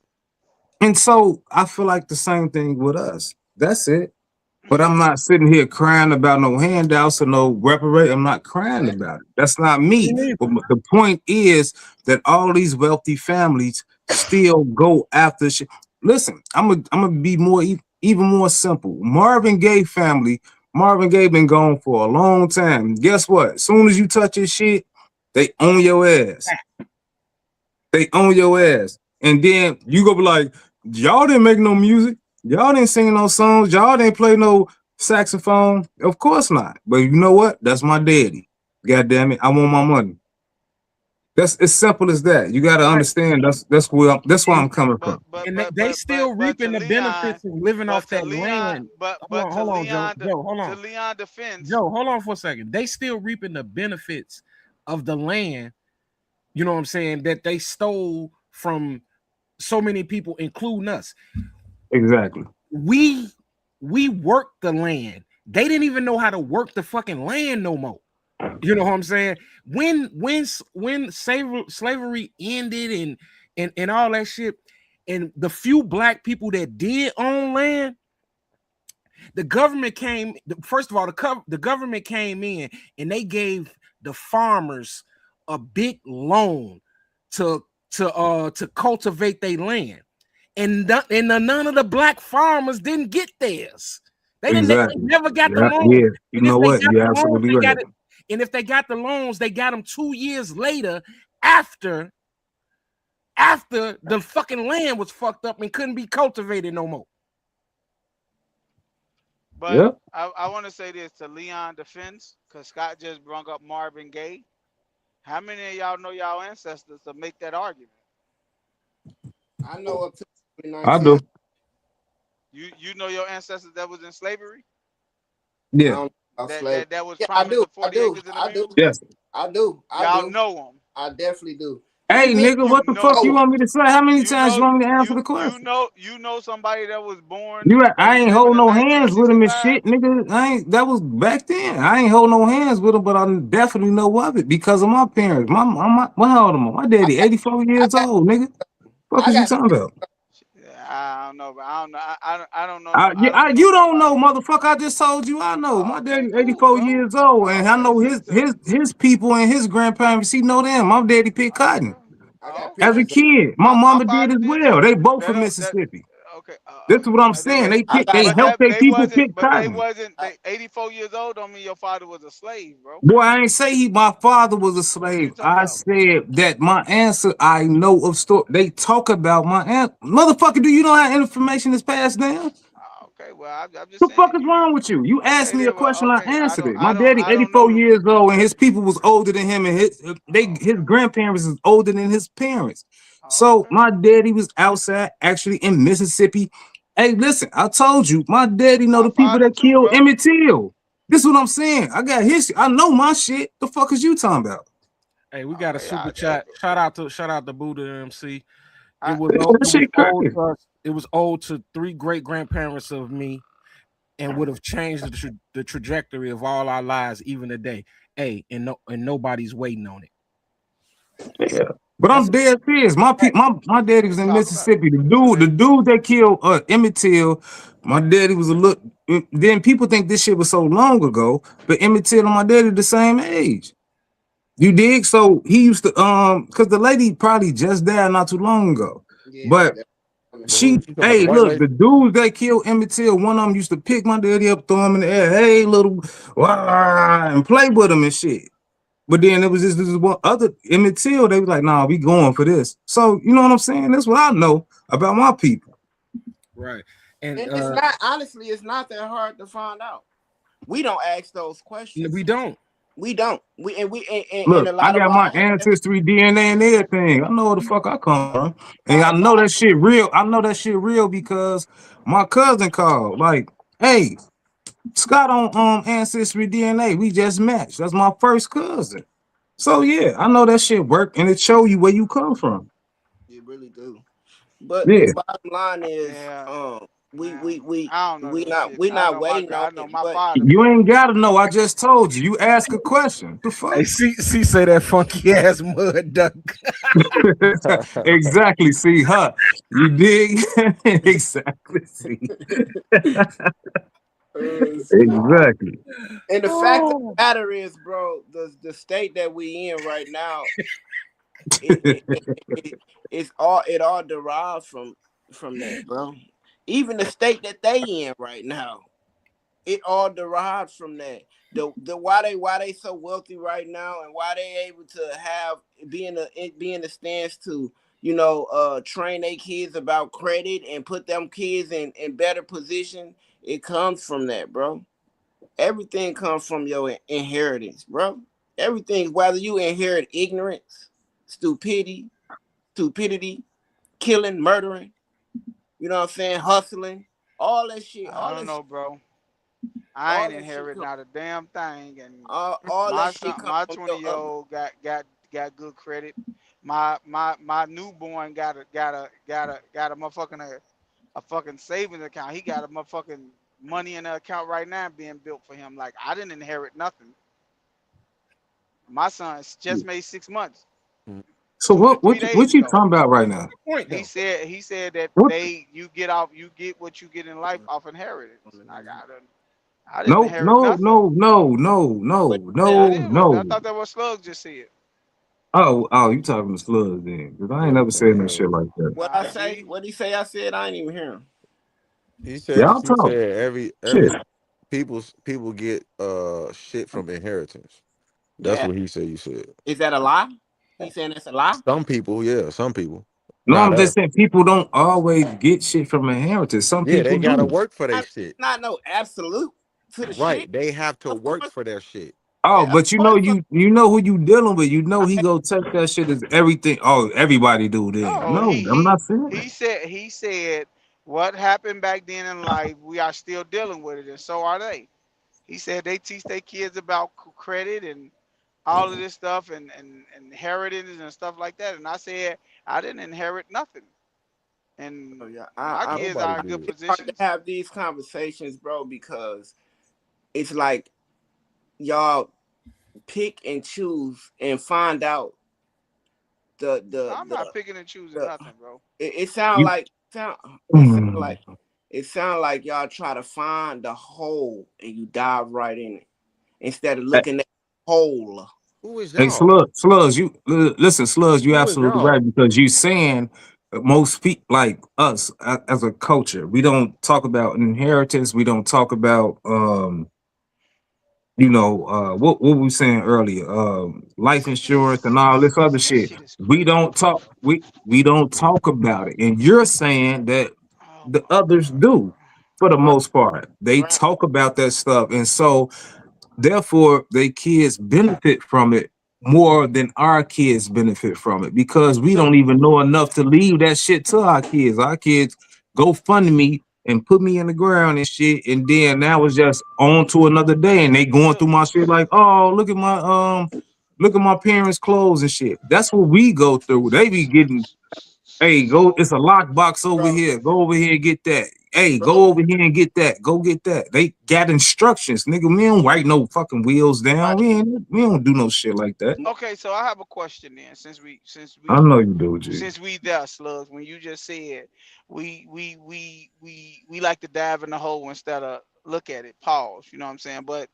And so I feel like the same thing with us. That's it. But I'm not sitting here crying about no handouts or no reparate. I'm not crying Exactly. about it. That's not me me. neither. But the point is that all these wealthy families still go after shit. Listen, I'm gonna be even more simple. Marvin Gaye family. Marvin Gaye been gone for a long time. Guess what? As soon as you touch his shit, they own your ass. They own your ass. And then you go be like, y'all didn't make no music. Y'all didn't sing no songs. Y'all didn't play no saxophone. Of course not. But you know what? That's my daddy. God damn it. I want my money. That's as simple as that. You gotta Right. understand that's where I'm coming from. And they still reaping To the Leon, benefits of living off that land. To Hold on, Joe. Leon, Joe, hold to on. Leon defense, Joe, hold on for a second. They still reaping the benefits of the land, you know what I'm saying, that they stole from so many people, including us. Exactly. We worked the land. They didn't even know how to work the fucking land no more. You know what I'm saying? When slavery ended and all that shit, and the few black people that did own land, the government came. First of all, the government came in and they gave the farmers a big loan to to cultivate their land, and none of the black farmers didn't get theirs. They Exactly. never got the Yeah, loan. yeah. You And if know they what? got You're the loans, absolutely they got right. it. And if they got the loans, they got them 2 years later after the fucking land was fucked up and couldn't be cultivated no more. But Yep. I want to say this to Leon defense, because Scott just brought up Marvin Gaye. How many of y'all know y'all ancestors to make that argument? I know up to I 2019. do. You know your ancestors that was in slavery, I Yeah. don't know about that slavery. that that was Yeah, I promised do. the 40 acres and a I do. mule. Yes. I do. I Y'all do. know them. I definitely do. What do Hey, you mean? nigga, You what the fuck know you Oh, want me to say? How many you times you know want me to answer you the you question? know you know somebody that was born that I was ain't living hold in no hands with him and 1965. shit, nigga. That was back then. I ain't hold no hands with him, but I definitely know of it because of my parents. What old am I? My I daddy, got. 84 I years got. old, nigga. Fuck I is you got. talking about? Yeah, I don't know, but I don't know. I don't know no. I Yeah, don't know you don't know, nobody. motherfucker. I just told you I know. Oh, My okay, daddy, cool, 84 bro. years old, Oh, and I okay, know see, so, his people and his grandparents. He know them. My daddy picked cotton okay, I got as a okay. pictures. kid. My My mama did father as did well. too. They both That from don't that Mississippi. okay. That's what I'm That, saying. that, I got. They but helped that their they people wasn't. pick But they cotton. wasn't. I, They 84 years old don't mean your father was a slave, bro. Boy, I ain't say my father was a What are slave. you talking I about? said that my answer, I know of story. They talk about my answer. Motherfucker, do you know how information is passed down? Okay, well, I'm just The fuck saying is you. wrong with you? You asked Okay, me a then. Well, question, I okay. answered it. My daddy, I don't 84 know. years old, and his people was older than him, and his Okay. grandparents is older than his parents. So Okay. my daddy was outside, actually in Mississippi. Hey, listen, I told you, my daddy know My the people father that too, killed bro. Emmett Till. This is what I'm saying. I got history. I know my shit. The fuck is you talking about? Hey, we got a Okay, super hey, chat. Shout out to Buddha MC. I, That It was shit old crazy. to us. It was old to three great grandparents of me, and would have changed the trajectory of all our lives even today. Hey, and nobody's waiting on it. Yeah. But That's I'm dead serious. My daddy was let's in talk about it. Mississippi. Go The ahead. dude that killed Emmett Till, my daddy was a look. Then people think this shit was so long ago, but Emmett Till and my daddy the same age. You dig? So he used to because the lady probably just died not too long ago. yeah. But But who you talking about? The hey, white look, lady? the dudes that killed Emmett Till, one of them used to pick my daddy up, throw him in the air, hey, little, wah, and play with him and shit. But then it was this one other Emmett Till, they was like, nah, we going for this. So, you know what I'm saying? That's what I know about my people. right. And And it's not honestly, it's not that hard to find out. We don't ask those we questions. don't. We don't. And Look, a I lot of got our my ancestors. ancestry, DNA, and everything. I know where the fuck I come from. And I My know that shit real. I know that shit real because my cousin called. Like, hey, Scott on Ancestry DNA. We just matched. That's my first cousin. So yeah, I know that shit work and it show you where you come from. You really do. But Yeah. the bottom line is, Yeah, man. we I don't know we that not shit. we not waiting on I know it. my But father, You bro. ain't gotta know. I just told you. You ask a question. The Hey, fuck? see, say that funky ass mud duck. Exactly. See, huh? You dig? Exactly. See. shit. Exactly. And the fact of Oh, the matter is, bro, the state that we in right now, it, it, it, it all derived from that, bro. Even the state that they in right now, it all derived from that. The why they so wealthy right now and why they able to have be in the stance to train their kids about credit and put them kids in better position. It comes from that, bro. Everything comes from your inheritance, bro. Everything, whether you inherit ignorance, stupidity, stupidity, killing, murdering, you know what I'm saying, hustling, all that shit, I don't know, bro. I ain't all that shit inherit come, not a damn thing, and all that my shit son, come my from 20 your year old got good credit. My newborn got a motherfucking a fucking savings account. He got a motherfucking money in the account right now being built for him. Like I didn't inherit nothing. My son's just made 6 months, Mm. So two to what three what you, days what you ago. talking about right now? Point He though. said that What? you get what you get in life off inheritance. And I didn't No, inherit no, nothing. no, no, no, What no, you say, That no, is what I no. thought that was Slug just said. Oh, you talking to slugs then? Because I ain't Yeah, he never talking said no about. shit like that. what I say? See, What he say? I said I ain't even hear him. He said Y'all that you talk said shit. every people get shit from inheritance. That's Yeah, what he said. You said is that a lie? He saying that's a lie? some people, yeah, some people, No, not I'm just us. saying people don't always get shit from inheritance. Some Yeah, people they gotta do. work for their I mean, shit. it's not no absolute to the shit. Right, they have to Of work course, for their shit. Oh, of but you know course. So you know who you dealing with. You know I, he go take that shit as everything. Oh, everybody do then. no, No, I'm not saying that. he said what happened back then in life. We are still dealing with it, and so are they. He said they teach their kids about credit and all of this stuff and inheritance and stuff like that. And I said I didn't inherit nothing, oh and yeah, my kids Nobody are in good did. it's hard to positions. have these conversations, bro, because it's like y'all pick and choose and find out the the I'm not the picking and choosing the. nothing, bro. It sound You like sound it sound mm. like it sound like y'all try to find the hole and you dive right in it instead of Hey, looking at the hole. Who is hey, y'all? slugs, you listen, slugs, you Who is absolutely y'all? right because you saying most people like us as a culture, we don't talk about inheritance. We don't talk about what we were saying earlier, life insurance and all this other This shit. shit is We crazy don't work. talk. We don't talk about it, and you're saying that Oh the my others god, bro. do for the Right, most part. They right. talk about that stuff, and so therefore, they kids benefit from it more than our kids benefit from it because we So don't even know enough to leave that shit to our kids. Our kids go fund me and put me in the ground and shit, and then now it's just on to another day, and they going look, through my shit like, oh, look at my parents' clothes and shit. That's what we go through. They be getting, hey, go. so It's a lockbox over Bro, here. Go over here and get that. Hey, bro, go over here and get that. Go get that. They got instructions, nigga. We don't write no fucking wheels down. right. We don't do no shit like that. okay, so I have a question then. I know you do, G. Since we there, slugs. When you just said we like to dive in the hole instead of look at it. Pause. You know what I'm saying? But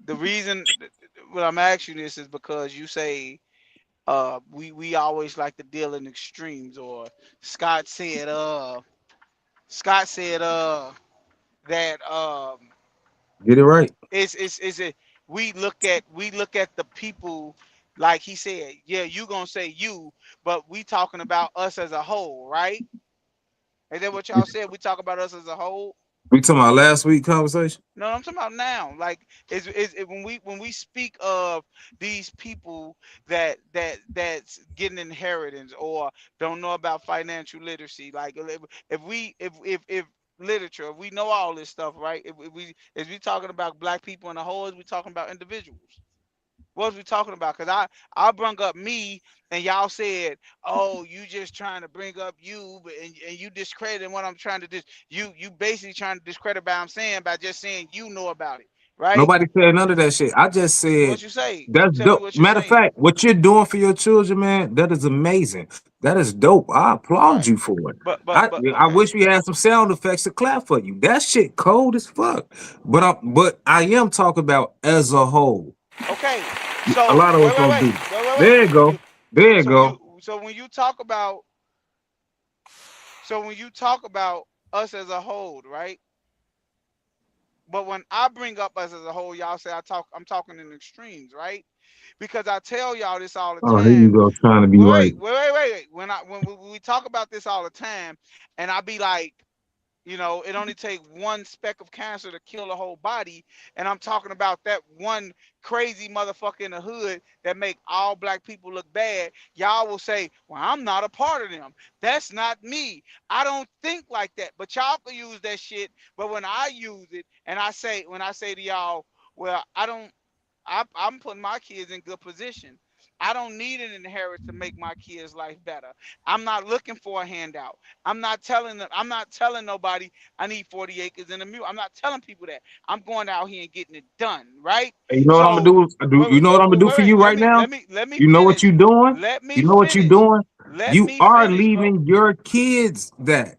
the reason what I'm asking you this is because you say we always like to deal in extremes. Or Scott said Scott said that Get it right. it's a we look at the people, like he said, yeah, you gonna say you, but we talking about us as a whole, right? Is that what y'all said? We talk about us as a whole. We talking about last week conversation. No, I'm talking about now. Like, is it when we speak of these people that's getting inheritance or don't know about financial literacy. Like, if literature, if we know all this stuff, right? If we is we talking about black people in the whole, is we talking about individuals? What was we talking about? Cause I brung up me and y'all said, oh, you just trying to bring up you, but and you discrediting what I'm trying to do. You basically trying to discredit by I'm saying by just saying you know about it, right? Nobody said none of that shit. I just said What you say? that's Tell me dope. what you're Matter of saying. fact, what you're doing for your children, man, that is amazing. That is dope. I applaud Right. you for it. But I okay. wish we had some sound effects to clap for you. That shit cold as fuck. But I am talking about as a whole. Okay. A So lot of us don't do. wait. There you When you go. There you go. so when you talk about when you talk about us as a whole, right? But when I bring up us as a whole, y'all say I'm talking in extremes, right? Because I tell y'all this all the Oh, here you time. go, trying to be right. Wait. When we talk about this all the time, and I be like, it only take one speck of cancer to kill a whole body, and I'm talking about that one crazy motherfucker in the hood that make all black people look bad. Y'all will say, "Well, I'm not a part of them. That's not me. I don't think like that." But y'all can use that shit. But when I use it, and when I say to y'all, "Well, I don't," I'm putting my kids in good position. I don't need an inheritance to make my kids' life better. I'm not looking for a handout. I'm not telling them. I'm not telling nobody I need 40 acres and a mule. I'm not telling people that. I'm going out here and getting it done, right? And you know what I'm gonna So do? You know what I'm gonna do for wait. you right now? Let me You know what you finish. doing? Let me You know what you finish. doing? Let You me are finish, bro. leaving your kids that.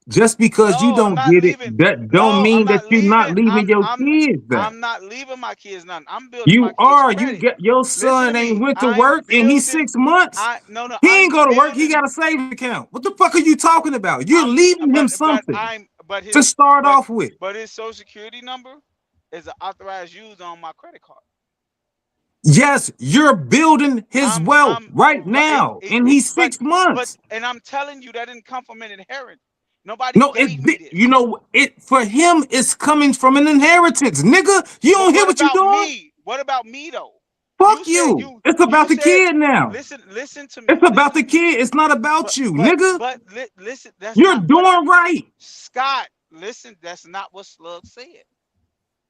Just because you No, I'm don't not get it, leaving. that don't No, I'm mean that not you're not leaving. leaving your kids that. I'm not leaving my kids none. I'm building my You kids are. You credit. get your Listen to son ain't me. went to I'm work and he's building. 6 months. He ain't I'm go to work. He building. got a savings account. What the fuck are you talking about? You're leaving him something to start off with. But his social security number is an authorized use on my credit card. Yes, you're building his wealth I'm right now, and he's but 6 months. and I'm telling you that didn't come from an inheritance. Nobody No, gave me you this. know it for him. It's coming from an inheritance, nigga. You But don't hear what what you about doing? me? What about me though? Fuck you. It's about You the said kid now. listen to It's me. about Listen the to me. kid. It's not about you, nigga. Listen, that's You're not what I doing right. Scott, listen, that's not what Slug said.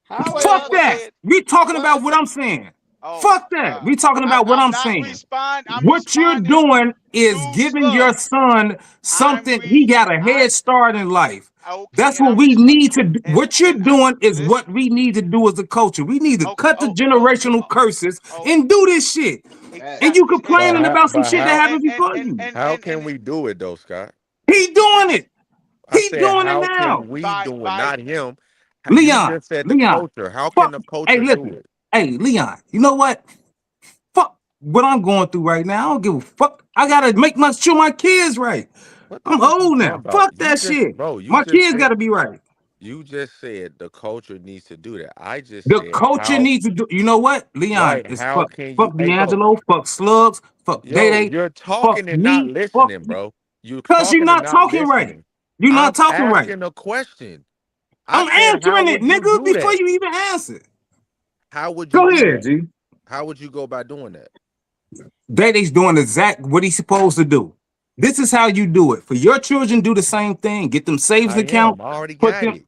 How ain't that Fuck Slug what? that. said We talking what about what Sl- I'm saying. Oh Fuck my that. God. We talking about what I'm I'm not saying. respond. I'm What you're responding doing is to giving your Slug. son I'm something. He re got a I head start in life. okay, That's and what I'm we respond need to do. What you're and I doing is listen. what we need to do as a culture. We need to Oh cut the oh oh generational oh curses oh and do this shit. And you exactly But complaining how? about some But shit that how? happened before you. How can we do it though, Scott? He doing it. I He said, doing it how now. can we by do it? by Not him. You Leon, just said the Leon, culture. How can fuck. the Hey, culture do listen. it? Hey, Leon, you know what? Fuck what I'm going through right now. I don't give a fuck. I gotta make sure my kids right. What the I'm fuck you old talking now. about? Fuck that shit. You My just kids said gotta be right. the culture needs to do that. I just The said culture how needs to do. You know what, Leon? right. It's How fuck. can you Fuck hey bro, D'Angelo. Fuck Slugs. Fuck Day yo, Day. you're Fuck talking and not me. Fuck listening, you. bro. You're Cause you're talking and not not talking right. listening. You're not I'm talking right. asking a question. I I'm said, how answering it, would you nigga, do before that? you even answer. How would you Go do ahead, that? G. How would you go about doing that? Daddy's doing exact what he's supposed to do. This is how you do it. For your children, do the same thing. Get them savings I account. am. I already Put got them. it.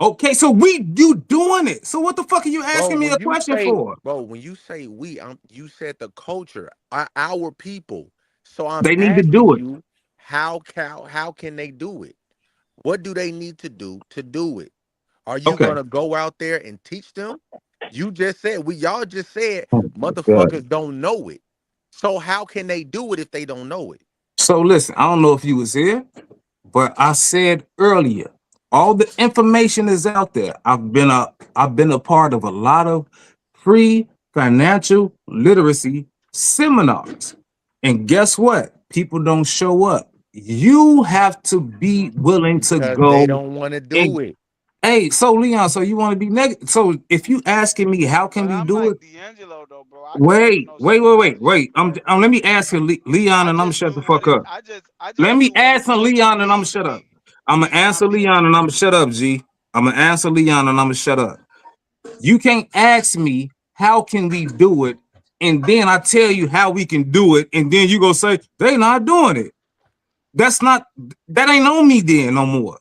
Okay, so you doing it. So what the fuck are you asking me a question for? When you say we, you said the culture, our people. So I'm They need to asking do it. you, how can they do it? What do they need to do it? Are you Okay. gonna go out there and teach them? You just said y'all just said Oh my God. motherfuckers don't know it. So how can they do it if they don't know it? So listen, I don't know if you was here, but I said earlier, all the information is out there. I've been a part of a lot of free financial literacy seminars. And guess what? People don't show up. You have to be willing to Because they go don't want to and do it. hey, so Leon, so you want to be negative. So if you asking me how can but we I'm do it? like D'Angelo though, bro. I can't do Wait, no wait, wait, wait, seminars. wait. Let me answer Leon and I'm gonna shut the fuck up. I Let just me do what it answer what it Leon and I'm gonna means to shut up. be I'm gonna what I'm answer being. Leon and I'm gonna shut up, G. I'm gonna answer Leon and I'm gonna shut up. You can't ask me how can we do it, and then I tell you how we can do it, and then you go say they not doing it. That ain't on me then no more.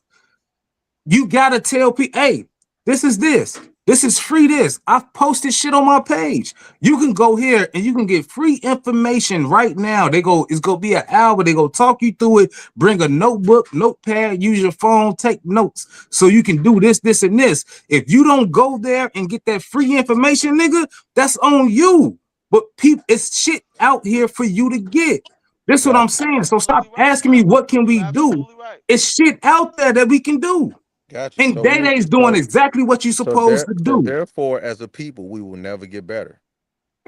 You gotta tell people, hey, this is this. This is free. This I've posted shit on my page. You can go here and you can get free information right now. It's gonna be an hour. They go talk you through it. Bring a notebook, notepad, use your phone, take notes so you can do this, this, and this. If you don't go there and get that free information, nigga, that's on you. But people, it's shit out here for you to get. This is what I'm Got you. You saying. So stop absolutely right, asking me bro. what can You we do. absolutely right. It's shit out there that we can do. Got you. And Day Day's doing exactly what you're supposed to do. Therefore, as a people, we will never get better.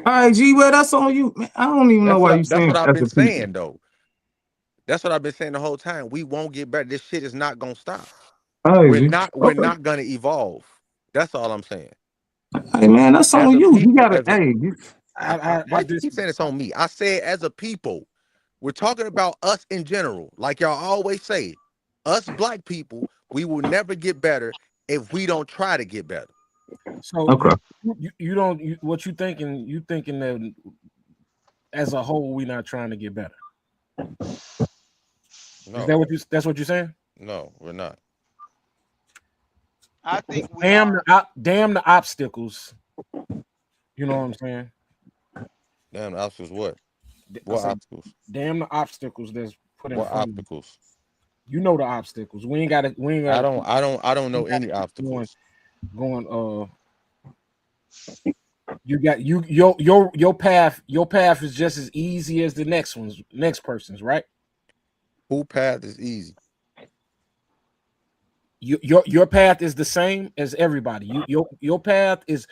All right, G, well, that's on you. Man, I don't even know why you That's what saying I've as been a people. saying though. That's what I've been saying the whole time. We won't get better. This shit is not gonna stop. All right, G. We're Okay. not gonna evolve. That's all I'm saying. Hey, man, that's As on a you. You people, gotta, hey, why I you just keep saying it's on me? I said as a people, we're talking about us in general. Like y'all always say, us black people, we will never get better if we don't try to get better. so okay. you don't what you thinking that as a whole we not trying to get better. Is that No, what you that's what you're saying? no, we're not. I think we are. Damn the obstacles. You know what I'm saying? Damn, the options what? I What say, obstacles? damn the obstacles that's put in What front of you. obstacles? You know the obstacles. We ain't got to. We ain't got I to don't. keep I don't. I don't know any obstacles. going. You got your path. Your path is just as easy as the next person's, right? Who path is easy? Your path is the same as everybody. Your path is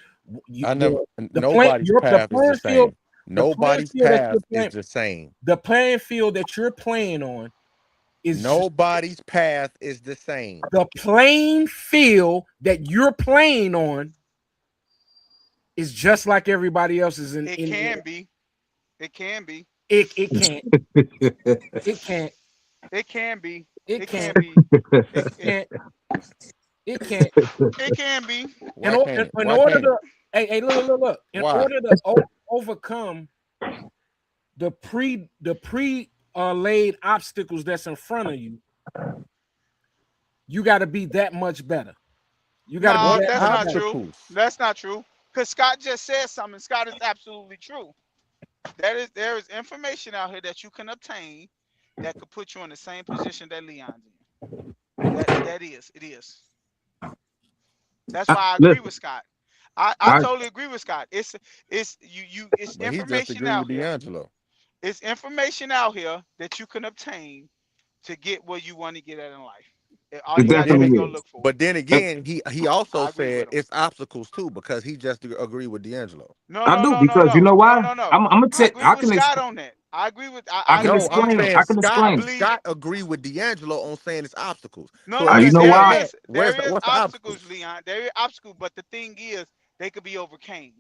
I never. the plan. Nobody's The path is the playing field. same. The playing Nobody's field that you're path is playing. the same. The playing field that you're playing on is Nobody's path is the same. the playing field that you're playing on is just like everybody else's. It can be. It can be. It can't. It can't. It can be. It It can't. can be. It can't. It can't. It can be. Why can't it? In Why order can't it? to, hey, look. In Why? order to overcome the pre laid obstacles that's in front of you, you got to be that much better. You got to No, be What that that's much not better. true. obstacles? That's not true. Because Scott just said something. Scott is absolutely true. There is information out here that you can obtain that could put you in the same position that Leon's in. It is. That's why I agree Listen, with Scott. I I totally agree with Scott. It's it's But he just information agreed out with here. D'Angelo. It's information out here that you can obtain to get where you want to get at in life. All it you But gotta do then, is definitely go is. look for it. but then And again, he also I agree with said him. it's obstacles too because he just agreed with D'Angelo. No, I no, do no, no, because you no, know no, why? no, no. I'm gonna I tell. agree with Scott on that. I agree with. I I can No, agree I'm with explain. him. saying I can I Scott explain. believe. Scott agreed with D'Angelo on saying it's obstacles. No, So no, if You you're no. know saying why? that, There is what's the obstacles? obstacles, Leon. There is obstacles, but the thing is, they could be overcame.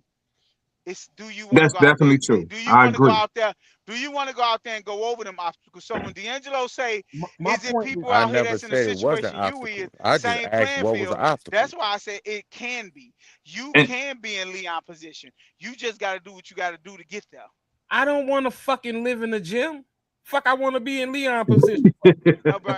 It's do you want to That's go out there? definitely true. Do you I want to go agree. out there? Do you want to go out there and go over them obstacles? So when D'Angelo say, My "Is it point was, people I out here never that's in the said it wasn't situation you is obstacles. I just same asked playing what was field?" the obstacle. That's why I said it can be. You And can be in Leon position. You just got to do what you got to do to get there. I don't want to fucking live in the gym. Fuck, I want to be in Leon position. No, bro.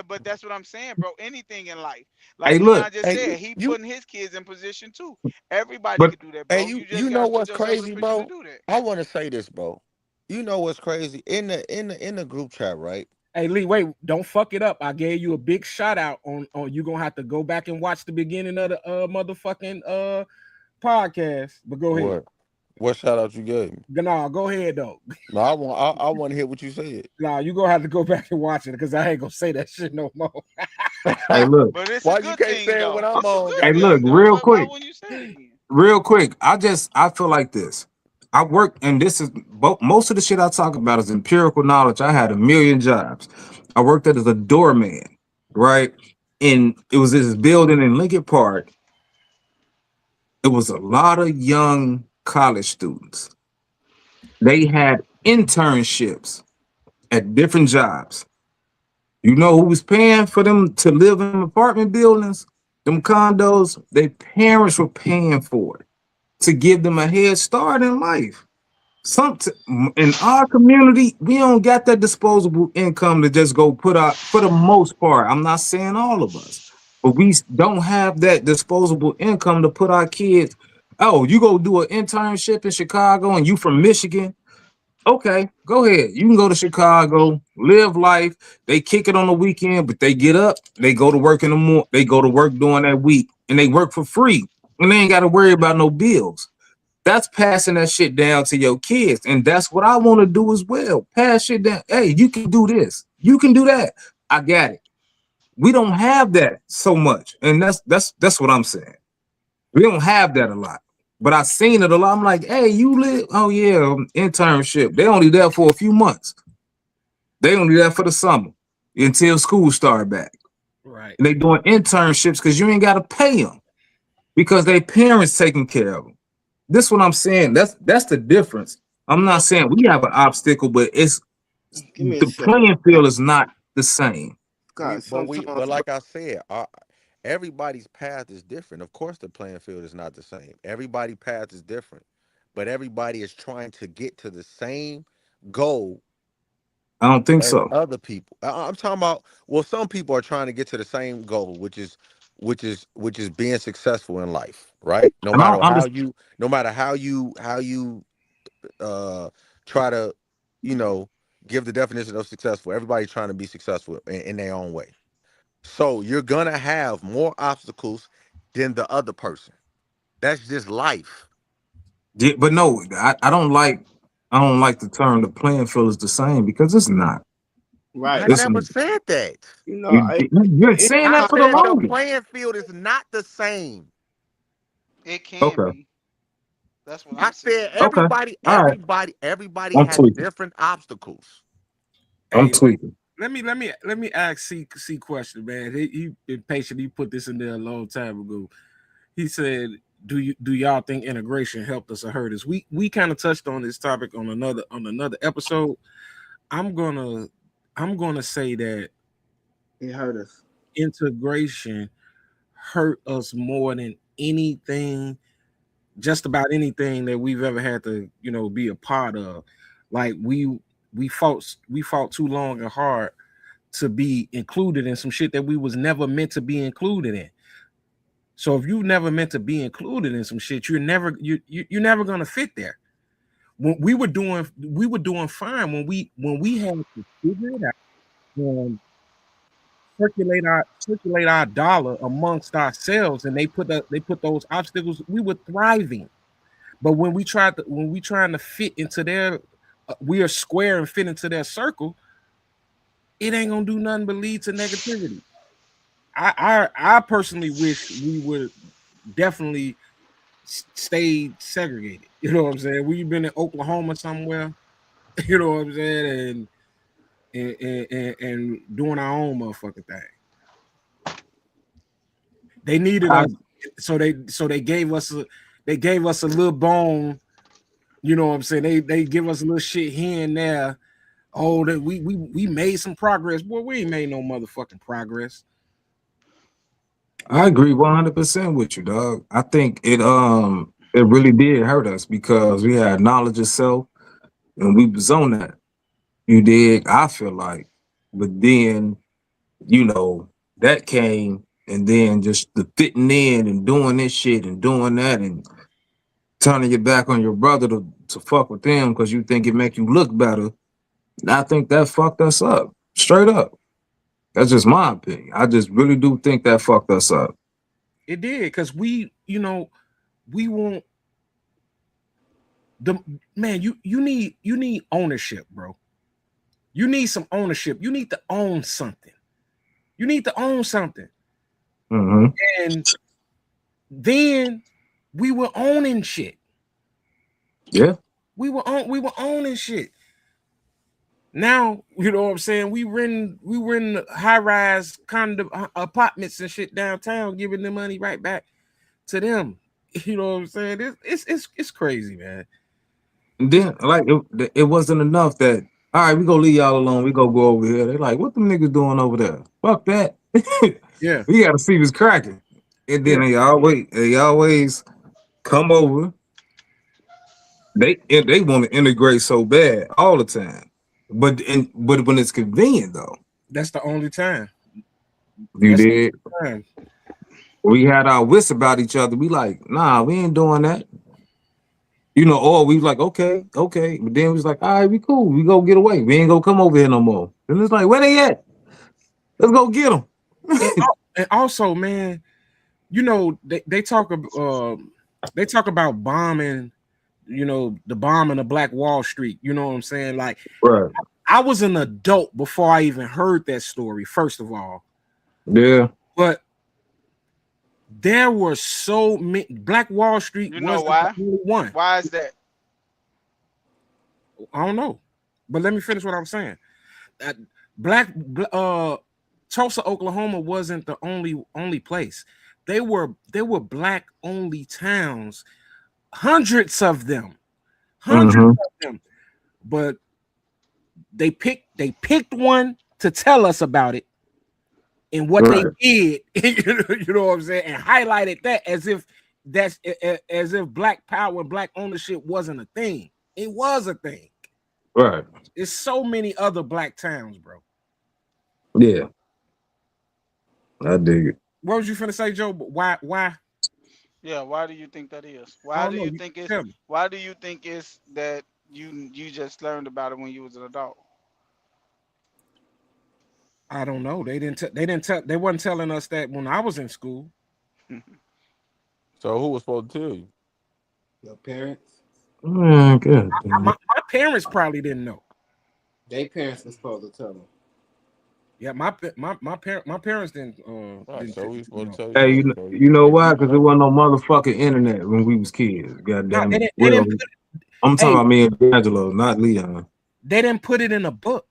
But that's what I'm saying, bro. Anything in life, like hey, look, Leon just Hey, said, he you putting his kids in position too. Everybody but could do that, hey bro. You you just got know to put what's yourself in a crazy, position to bro? do that. I want to say this, bro. You know what's crazy? In the group chat, right? Hey Lee, wait, don't fuck it up. I gave you a big shout out on you gonna have to go back and watch the beginning of the motherfucking podcast. But go ahead. What shout out you gave me? No, go ahead though. No, I want to hear what you said. No, you gonna have to go back and watch it because I ain't gonna say that shit no more. hey, look, But it's a Why you good can't thing say it when though. I'm It's a on, good hey, look, thing goddamn? though. real Why quick, wouldn't you say it again? real quick. I feel like this. I work, and this is most of the shit I talk about is empirical knowledge. I had a million jobs. I worked as a doorman, right? And it was this building in Lincoln Park. It was a lot of young college students. They had internships at different jobs. You know who was paying for them to live in apartment buildings, them condos? Their parents were paying for it to give them a head start in life. Some in our community, we don't got that disposable income to just go put out. For the most part, I'm not saying all of us, but we don't have that disposable income to put our kids. Oh, you go do an internship in Chicago, and you from Michigan. Okay, go ahead. You can go to Chicago, live life. They kick it on the weekend, but they get up, they go to work in the morning, they go to work during that week, and they work for free, and they ain't got to worry about no bills. That's passing that shit down to your kids, and that's what I want to do as well. Pass shit down. Hey, you can do this, you can do that. I got it. We don't have that so much, and that's what I'm saying. We don't have that a lot. But I seen it a lot. I'm like, hey, you live? Oh yeah, internship. They only there for a few months. They only there for the summer until school start back. Right. And they doing internships because you ain't got to pay them because they parents taking care of them. This what I'm saying. That's the difference. I'm not saying we have an obstacle, but it's Give me a the second. playing field is not the same. God, But sometimes, bro. like I said, everybody's path is different. Of course, the playing field is not the same. Everybody's path is different, but everybody is trying to get to the same goal I don't think as so. other people. I'm talking about. Well, some people are trying to get to the same goal, which is being successful in life, right? And I don't understand. No matter how you uh try to, you know, give the definition of successful. Everybody trying to be successful in their own way. So you're gonna have more obstacles than the other person. That's just life. Yeah, but no, I don't like the term the playing field is the same because it's not. Right. I It's never not. said that. You know, You've been it, saying I that for the said the longest. playing field is not the same. It can Okay. be. That's what I I'm said saying. Okay. All right. everybody I'm has tweaking. different obstacles. I'm Hey, tweaking. let me ask C question, man. He been patient. He put this in there a long time ago. He said, do y'all think integration helped us or hurt us?" We kind of touched on this topic on another episode. I'm gonna say that it hurt us. integration hurt us more than anything, just about anything that we've ever had to, be a part of. Like we fought too long and hard to be included in some shit that we was never meant to be included in. So if you never meant to be included in some shit, you're never gonna fit there. When we were doing fine when we had to figure it out and circulate our dollar amongst ourselves, and they put those obstacles. We were thriving. But when we trying to fit into their, we are square and fit into their circle, it ain't gonna do nothing but lead to negativity. I personally wish we would definitely stayed segregated. You know what I'm saying? We've been in Oklahoma somewhere. You know what I'm saying, and doing our own motherfucking thing. They needed I, us, so they gave us a little bone. You know what I'm saying? They give us a little shit here and there. Oh, that we made some progress. Boy, we ain't made no motherfucking progress. I agree 100% with you, dog. I think it really did hurt us because we had knowledge of self and we was on that. You dig? I feel like, but then that came and then just the fitting in and doing this shit and doing that and turning your back on your brother to fuck with them because you think it make you look better. And I think that fucked us up. Straight up. That's just my opinion. I just really do think that fucked us up. It did, because we want the man. You need ownership, bro. You need some ownership. You need to own something. You need to own something. Hmm. And then we were owning shit. Yeah. We were owning shit. Now, you know what I'm saying? We were in high rise condo apartments and shit downtown, giving the money right back to them. You know what I'm saying? It's crazy, man. And It's then like it wasn't enough that all right, we gonna leave y'all alone. We gonna go over here. They're like, what them niggas doing over there? Fuck that. yeah, We gotta see what's cracking. And then yeah. they always come over. They want to integrate so bad all the time. But when it's convenient though, That's the only time. you That's the did. only time. We had our wits about each other. We like, nah, we ain't doing that. Or we was like, okay. But then we was like, all right, we cool. We go get away. We ain't gonna come over here no more. And it's like, where they at? Let's go get them. And also, man, they talk about bombing, the bombing of Black Wall Street. You know what I'm saying? Like, Right. I was an adult before I even heard that story, first of all. Yeah. But there were so many. Black Wall Street You know wasn't the why? only one. Why is that? I don't know, but let me finish what I'm saying. Uh, Black Tulsa, Oklahoma wasn't the only place. They were black only towns, hundreds of them, hundreds Mm-hmm. of them. But they picked one to tell us about it and what they Right. did. You know what I'm saying, and highlighted that as if black power and black ownership wasn't a thing. It was a thing. Right. There's so many other black towns, bro. Yeah. I dig it. What was you finna say, Joe? But why? Yeah, why do you think that is? I Why don't do know. you You think it's tell me. why do you think it's that You just learned about it when you was an adult. I don't know. They didn't. They didn't tell. They wasn't telling us that when I was in school. So who was supposed to tell you? Your parents, Man, God damn. My parents probably didn't know. their parents were supposed to tell them. Yeah, my parents didn't. Right, Didn't so we supposed know. to tell you Hey, what? So you know if why? you Because there know, wasn't no motherfucking internet when we was kids. God No, damn they it. didn't. They Well, didn't. I'm talking Hey, about me and D'Angelo, not Leon. they didn't put it in a book.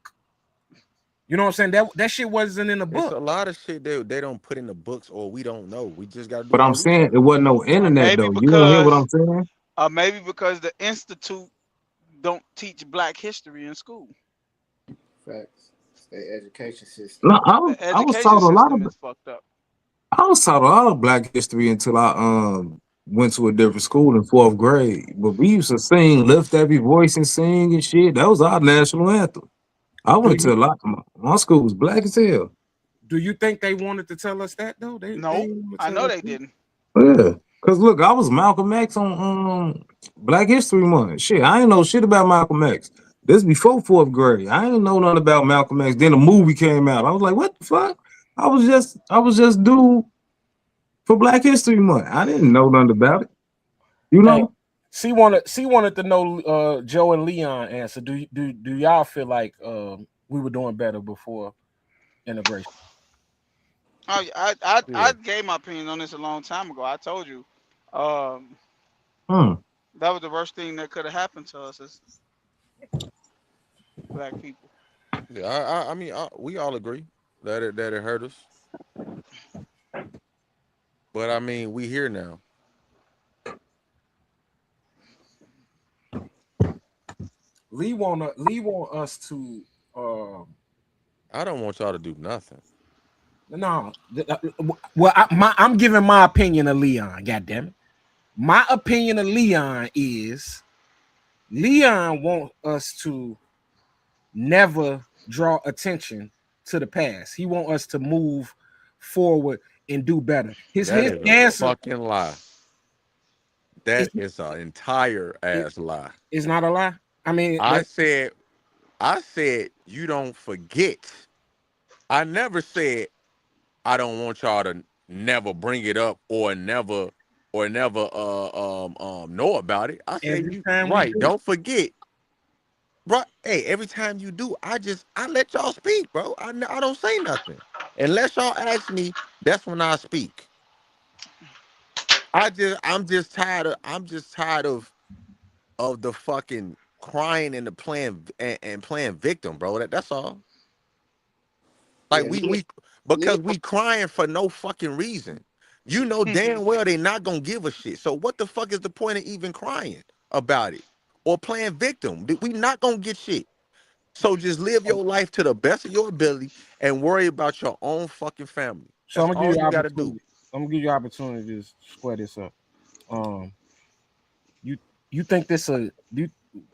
You know what I'm saying? That shit wasn't in a it's book. a lot of shit they don't put in the books or we don't know. We just got to do But our I'm saying research. it wasn't no internet Maybe though. You don't hear what because I'm saying? the institute don't teach Black history in school. Facts. State education system. No, The I was education taught a lot system of is fucked up. Black history until I went to a different school in fourth grade. But we used to sing, lift every voice and sing and shit. That was our national anthem. I Do went you to a lot. My school was black as hell. do you think they wanted to tell us that though? They No, didn't want to I tell know us they that. didn't. Yeah. Cause look, I was Malcolm X on Black History Month. Shit, I ain't know shit about Malcolm X. This before fourth grade. I ain't know nothing about Malcolm X. Then the movie came out. I was like, what the fuck? I was just dude for Black History Month. I didn't know nothing about it. You Hey, know? she wanted to know Joe and Leon answer. Do y'all feel like we were doing better before integration? Yeah, I gave my opinion on this a long time ago. I told you, um, Hmm. that was the worst thing that could have happened to us as Black people. yeah. I mean, we all agree that it hurt us, but I mean, we here now. Lee want us to I don't want y'all to do nothing. no. Well, I'm giving my opinion of Leon. God damn it. My opinion of Leon is Leon want us to never draw attention to the past. He want us to move forward and do better. His That his is a answer fucking lie. is That is an entire it ass lie. is not a lie. I mean I that said, I said you don't forget. I never said I don't want y'all to never bring it up or never know about it. I say every you time we right. do. Don't forget. Right. Hey, every time you do, I let y'all speak, bro. I don't say nothing unless y'all ask me. That's when I speak. I'm just tired of the fucking crying and the playing and playing victim, bro. That's all. Like Yeah, we Leon, because we crying for no fucking reason. You know damn well they not gonna give a shit. So what the fuck is the point of even crying about it or playing victim? We not gonna get shit. So just live your life to the best of your ability and worry about your own fucking family. So That's I'm gonna all give you you gotta do. opportunity. I'm gonna give you opportunity to square this up. Um, you you think this a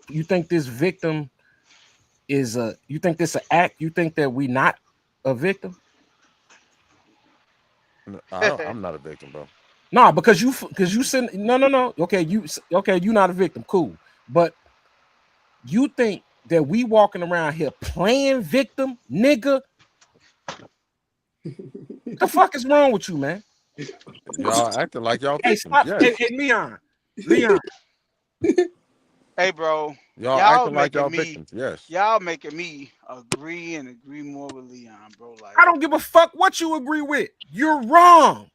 you think this victim is a you think this an act? You think that we not a victim? I'm not a victim, bro. No, because you send no. Okay, you not a victim. Cool, but you think that we walking around here playing victim, nigga? The fuck is wrong with you, man? Y'all acting like y'all Hey, victims. stop. Yes. Hey, Leon, Hey, bro, Y'all y'all acting like making y'all me victims. Yes. y'all making me agree and agree more with Leon, bro. I Like, don't give a fuck what you agree with. You're wrong.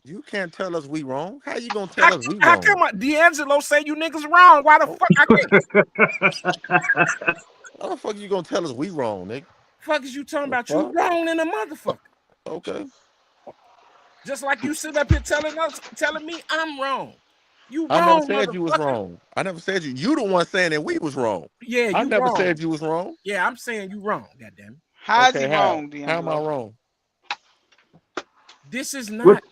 You can't tell us we wrong. How you gonna How, tell us we how wrong? come D'Angelo say you niggas wrong? Why the Oh, fuck I can't? how the fuck you gonna tell us we wrong, nigga? Fuck is you talking The about? You fuck? wrong in a motherfucker. Okay. Just like you sit up here telling me I'm wrong. You I never wrong, said you was motherfucker. wrong. I never said you. You the one saying that we was wrong. Yeah, I you never wrong. said you was wrong. Yeah, I'm saying you wrong. Goddamn it. how's he Okay, how? wrong, How am I D'Angelo? wrong? This is What not.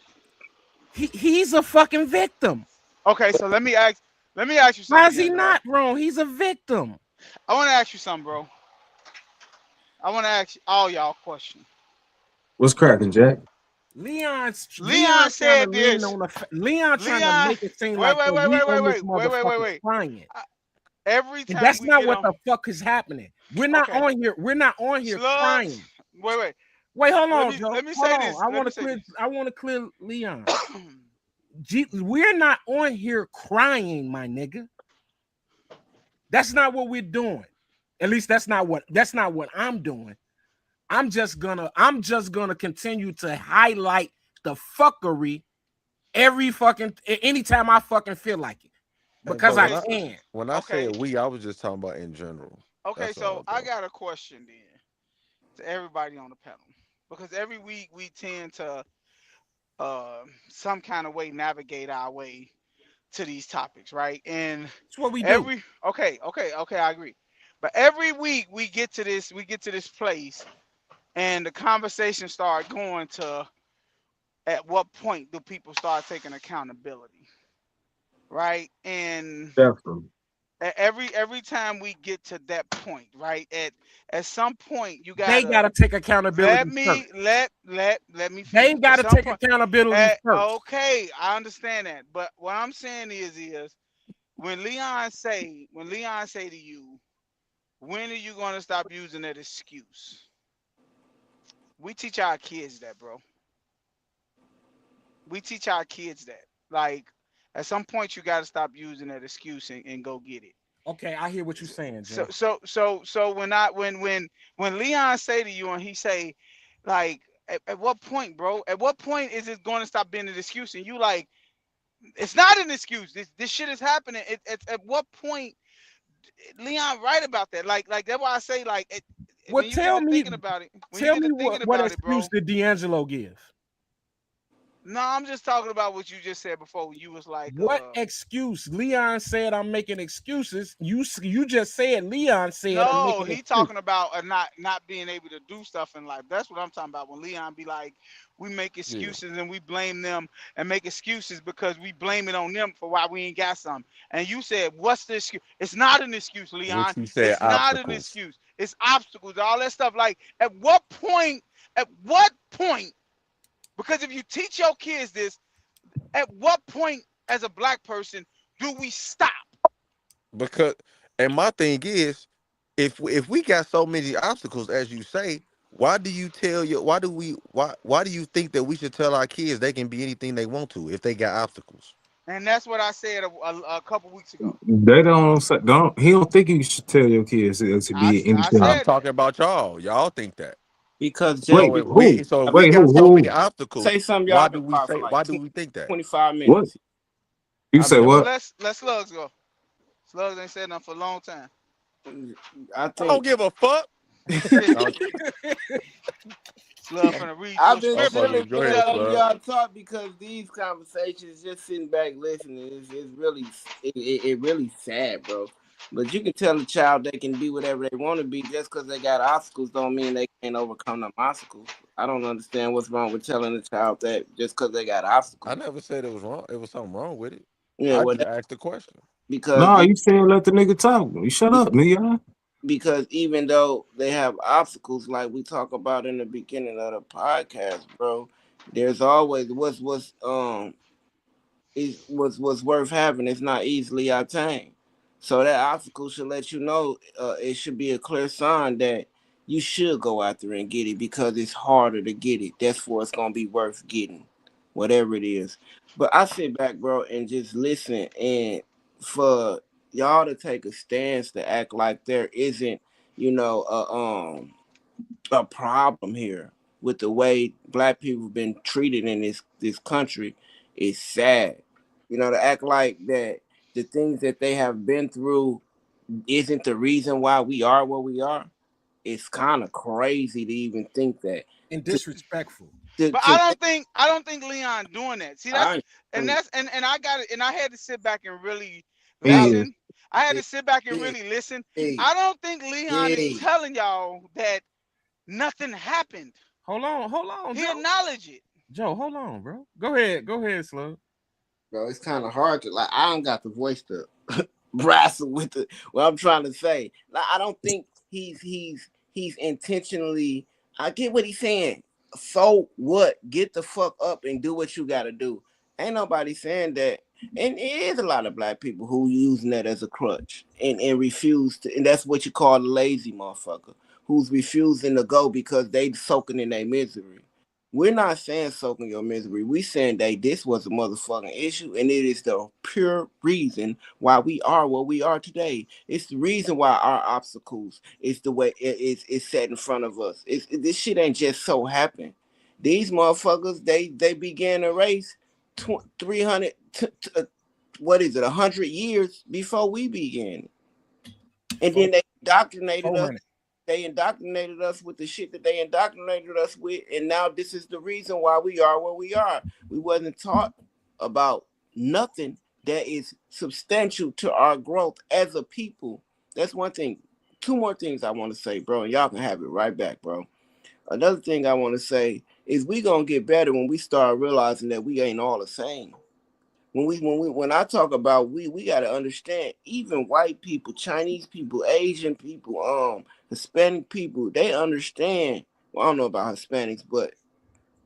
He's a fucking victim. Okay, so let me ask you Why something, is he D'Angelo. not wrong? He's a victim. I want to ask you something, bro. I want to ask all y'all a question. what's cracking, Jack? Leon Leon trying to said lean this. on Leon trying to Leon, make it seem wait, like wait, that wait, we wait, wait, on this wait, wait, wait, wait, motherfucker wait. crying. every And time that's we not get what on. the fuck is happening. We're not Okay, on here. We're not on here Slugs. crying. Wait. Wait, hold Let on, me Joe. let me Hold say on. this. Let me say this. I want to clear Leon. We're not on here crying, my nigga. That's not what we're doing. At least that's not what I'm doing. I'm just gonna continue to highlight the fuckery anytime I fucking feel like it. Because But I Okay, can. when I okay, said we, I was just talking about in general. okay. That's all, So I bro. got a question then to everybody on the panel, because every week we tend to some kind of way navigate our way to these topics, right? And That's what we do. okay, I agree. But every week we get to this place, and the conversation start going to, at what point do people start taking accountability, right? And Definitely. every time we get to that point, right? At some point you They gotta gotta take let accountability first. me let me They finish. At gotta some take point, accountability first. okay, I understand that, but what I'm saying is when Leon say to you, when are you gonna stop using that excuse? We teach our kids that, bro. We teach our kids that. Like, at some point you gotta stop using that excuse and go get it. Okay, I hear what you're saying, So Joe. when Leon say to you and he say, like, at what point, bro? At what point is it going to stop being an excuse? And you like, it's not an excuse. This shit is happening. At what point, Leon right about that? Like that's why I say, like, Well, when you get to thinking about it, what excuse bro. did D'Angelo give? No, I'm just talking about what you just said before. You was like, What excuse? Leon said I'm making excuses. You just said Leon said I'm no, making he excuses. talking about not being able to do stuff in life. That's what I'm talking about. When Leon be like, we make Yeah. excuses and we blame them and make excuses because we blame it on them for why we ain't got something. And you said, what's the excuse? It's not an excuse, Which Leon. you said It's not an obstacles. excuse. It's obstacles, all that stuff. Like, at what point? At what point? Because if you teach your kids this, at what point as a black person do we stop? Because and my thing is, if we got so many obstacles as you say, why do you tell your why do you think that we should tell our kids they can be anything they want to if they got obstacles? And that's what I said a couple weeks ago. They don't. He don't think you should tell your kids to be I anything. I'm said that. talking about y'all. Y'all think that. Because Jay, Wait, So if who? we we Wait, got got so many who? obstacles, say something why y'all do been we quiet for say like why do 10, we think that? 25 What? minutes. You I've say been Well, what? let Slugs go. Slugs ain't said nothing for a long time. I I don't think give a fuck. No, Slugs finna read you I've a been I'm scripture. chilling, fucking go man, ahead, letting Slug. y'all talk because these conversations, just sitting back listening, is really it really sad, bro. But you can tell a child they can be whatever they want to be just because they got obstacles don't mean they can't overcome them obstacles. I don't understand what's wrong with telling a child that just because they got I obstacles. never said it was wrong. It was something wrong with it. Yeah, I well, just asked the question. because Nah, you saying let the nigga talk. You shut up, nigga. because even though they have obstacles like we talk about in the beginning of the podcast, bro, there's always what's worth having is not easily obtained. So that obstacle should let you know it should be a clear sign that you should go out there and get it because it's harder to get it. Therefore, it's gonna be worth getting, whatever it is. But I sit back, bro, and just listen. And for y'all to take a stance to act like there isn't, a problem here with the way black people have been treated in this country is sad. To act like that the things that they have been through isn't the reason why we are where we are. It's kind of crazy to even think that. And To, disrespectful. But to I don't think Leon doing that. See, I and I got it, and I had to sit back and really y'all, He is. listen. I had hey, to sit back and hey, really listen. hey, I don't think Leon is hey, telling y'all that nothing happened. Hold on, He Joe. acknowledged it. Joe, hold on, bro. Go ahead, Slug. bro, it's kind of hard to like. I don't got the voice to wrestle with what I'm trying to say. Like, I don't think he's intentionally. I get what he's saying. So what? Get the fuck up and do what you got to do. Ain't nobody saying that And it is a lot of black people who using that as a crutch and refuse to, and that's what you call a lazy motherfucker who's refusing to go because they soaking in their misery. We're not saying soaking your misery. We saying that this was a motherfucking issue, and it is the pure reason why we are what we are today. It's the reason why our obstacles is the way it's set in front of us. This shit ain't just so happen. These motherfuckers, they began a race 300 what is it, 100 years before we began, and then they indoctrinated us. 400. They indoctrinated us with the shit that they indoctrinated us with, and now this is the reason why we are where we are. We wasn't taught about nothing that is substantial to our growth as a people. That's one thing. Two more things I want to say, bro, and y'all can have it right back, bro. Another thing I want to say is we gonna get better when we start realizing that we ain't all the same. When I talk about we gotta understand even white people, Chinese people, Asian people, Hispanic people, they understand. Well, I don't know about Hispanics, but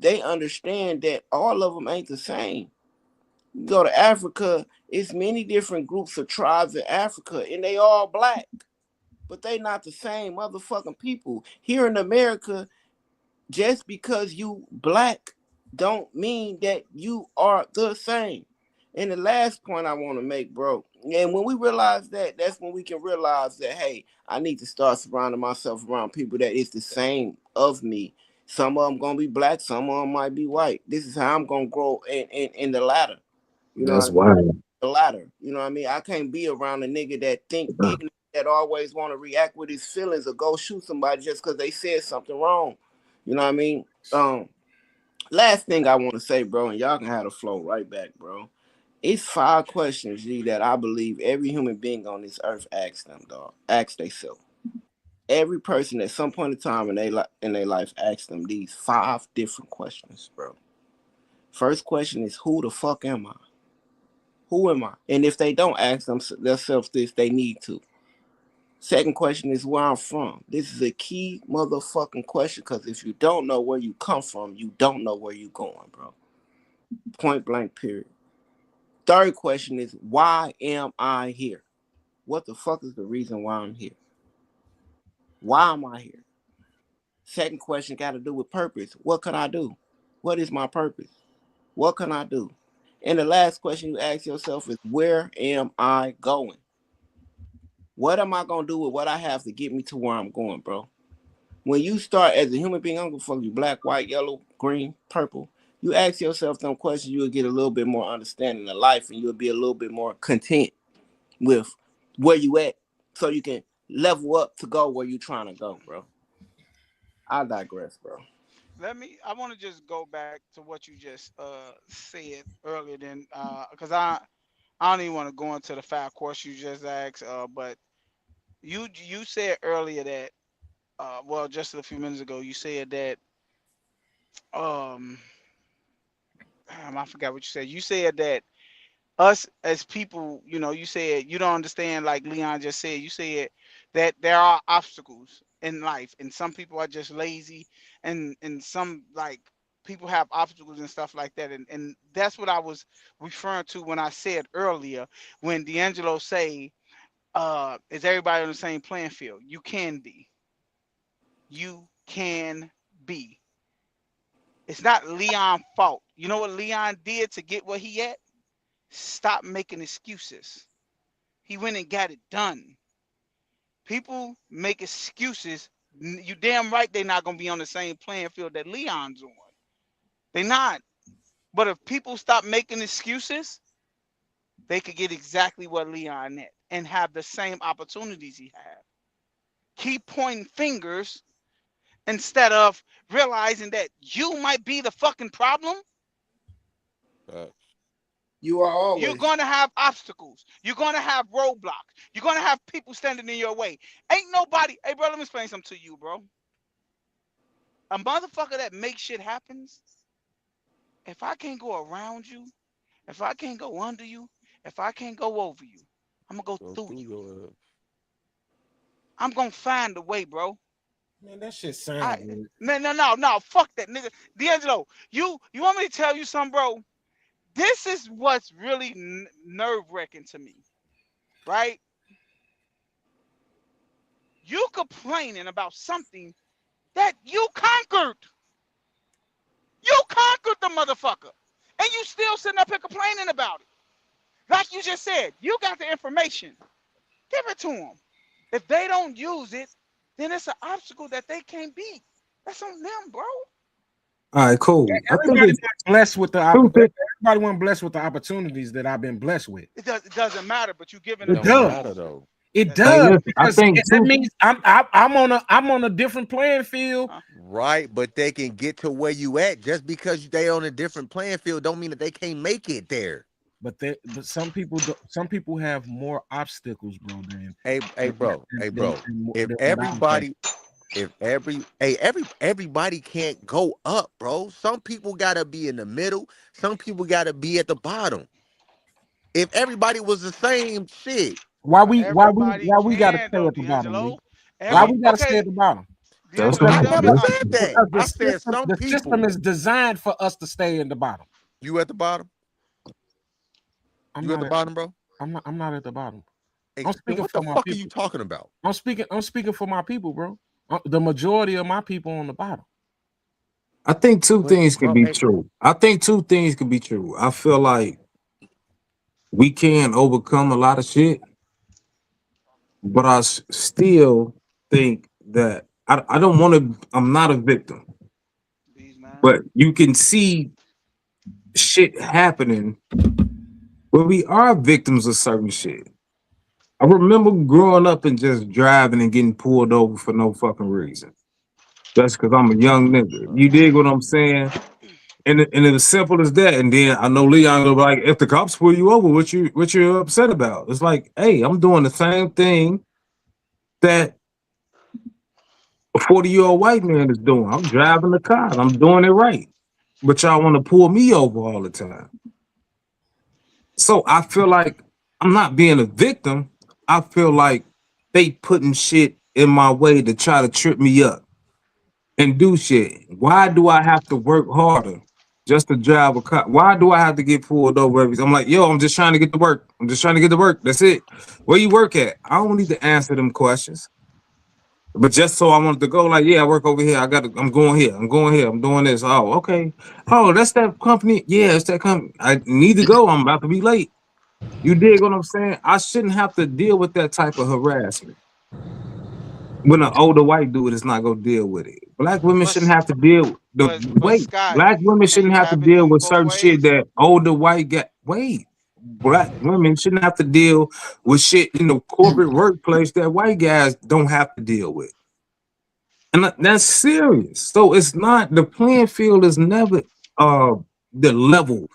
they understand that all of them ain't the same. You go to Africa, it's many different groups of tribes in Africa, and they all black, but they not the same motherfucking people. Here in America, just because you black don't mean that you are the same. And the last point I want to make, bro, and when we realize that, that's when we can realize that, hey, I need to start surrounding myself around people that is the same of me. Some of them gonna be black, some of them might be white. This is how I'm gonna grow in the ladder. You know what I That's mean? wild. The ladder. You know what I mean? I can't be around a nigga that think ignorant, that always want to react with his feelings or go shoot somebody just because they said something wrong. You know what I mean? Last thing I want to say, bro, and y'all can have the flow right back, bro. It's 5 questions, G, that I believe every human being on this earth asks them, dog. Ask themselves. Every person at some point in time in their life asks them these 5 different questions, bro. First question is, who the fuck am I? Who am I? And if they don't ask themselves this, they need to. Second question is where I'm from. This is a key motherfucking question because if you don't know where you come from, you don't know where you're going, bro. Point blank, period. Third question is why am I here? What the fuck is the reason why I'm here? Why am I here? Second question got to do with purpose. What can I do? What is my purpose? What can I do? And the last question you ask yourself is where am I going? What am I gonna do with what I have to get me to where I'm going, bro? When you start as a human being, I'm gonna fuck you black, white, yellow, green, purple. You ask yourself them questions, you'll get a little bit more understanding of life and you'll be a little bit more content with where you at so you can level up to go where you trying to go, bro. I digress, bro. I want to just go back to what you just said earlier, then, because I don't even want to go into the 5 questions you just asked, but you said earlier that, well, just a few minutes ago, you said that, um, I forgot what you said. You said that us as people, you said you don't understand, like Leon just said. You said that there are obstacles in life, and some people are just lazy, and some, like, people have obstacles and stuff like that, and that's what I was referring to when I said earlier, when D'Angelo say, is everybody on the same playing field? You can be. You can be. It's not Leon's fault. You know what Leon did to get where he at? Stop making excuses. He went and got it done. People make excuses. You damn right they're not gonna be on the same playing field that Leon's on. They're not. But if people stop making excuses, they could get exactly what Leon at and have the same opportunities he had. Keep pointing fingers instead of realizing that you might be the fucking problem. You are You're always going to have obstacles. You're going to have roadblocks. You're going to have people standing in your way. Ain't nobody. Hey, bro, let me explain something to you, bro. A motherfucker that makes shit happens, if I can't go around you, if I can't go under you, if I can't go over you, I'm going to go Go through through you. your I'm going to find a way, bro. Man, that shit sound good. No, fuck that, nigga. D'Angelo, you want me to tell you something, bro? this is what's really nerve wracking to me, right? You complaining about something that you conquered. You conquered the motherfucker. And you still sitting up here complaining about it. Like you just said, you got the information. Give it to them. If they don't use it, then it's an obstacle that they can't beat. That's on them, bro. All right, cool. I think Everybody it's wasn't blessed with the two things. everybody wasn't blessed with the opportunities that I've been blessed with. It doesn't matter, but you giving It them It to don't does. matter them. though. It That's Hey, it. does listen, I because think that two. means I'm on a different playing field. Huh? Right, but they can get to where you at just because they on a different playing field. Don't mean that they can't make it there. But some people have more obstacles, bro. Hey, bro. If Than what I have. everybody, everybody can't go up, bro. Some people gotta be in the middle. Some people gotta be at the bottom. If everybody was the same shit, Everybody Why we gotta can stay though, at the bottom, Lee? D'Angelo. Why Every we gotta stay okay, at the bottom? That's D'Angelo, what. I you done never been That's, said that. Because I said some the system people. is designed for us to stay in the bottom. You at the bottom? I'm You at not the at bottom, bro? I'm not at the bottom. I'm Then speaking what the for my fuck are you people. talking about? I'm speaking for my people, bro. The majority of my people on the bottom. I think two But things can bro, be true. I think two things can be true. I feel like we can overcome a lot of shit, but still think that I don't want to. I'm not a victim, these man. but you can see shit happening where we are victims of certain shit. I remember growing up and just driving and getting pulled over for no fucking reason. That's because I'm a young nigga. bro. You dig what I'm saying? And it was simple as that. And then I know Leon will be like, if the cops pull you over, what you upset about? It's like, hey, I'm doing the same thing that a 40-year-old white man is doing. I'm driving the car. And I'm doing it right. But y'all want to pull me over all the time. So I feel like I'm not being a victim. I feel like they putting shit in my way to try to trip me up and do shit. Why do I have to work harder just to drive a car? Why do I have to get pulled over every time? I'm like, yo, I'm just trying to get to work. I'm just trying to get to work. That's it. Where you work at? I don't need to answer them questions. But just so I wanted to go, like, yeah, I work over here. I'm going here. I'm going here. I'm doing this. Oh, okay. Oh, that's that company. Yeah, it's that company. I need to go. I'm about to be late. You dig what I'm saying? I shouldn't have to deal with that type of harassment. When an older white dude is not gonna deal with it. Black women But shouldn't have to deal the but wait. Scott, Black women can shouldn't you have to have it deal in with both certain shit ways? that older white get wait. Black women shouldn't have to deal with shit in the corporate workplace that white guys don't have to deal with. And that's serious. So it's not the playing field is never uh the level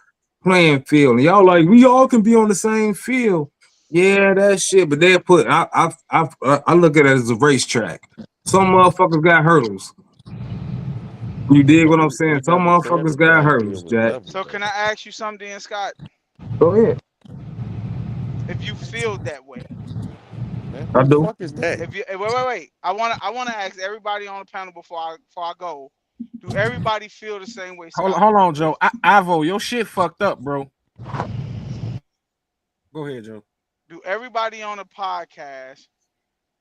playing field. And y'all like we all can be on the same field. Yeah, that shit. But they put I look at it as a racetrack. Some motherfuckers got hurdles. You dig what I'm What saying? it Some got to say motherfuckers got everything hurdles, deal with Jack. levels So can though. I ask you something, then, Scott? Go ahead. If you feel that way, Man, I who the do. fuck is that? if you wait. I wanna ask everybody on the panel before I go. Do everybody feel the same way Scott Hold feels? on, Joe. Ivo, your shit fucked up, bro. Go ahead, Joe. Do everybody on the podcast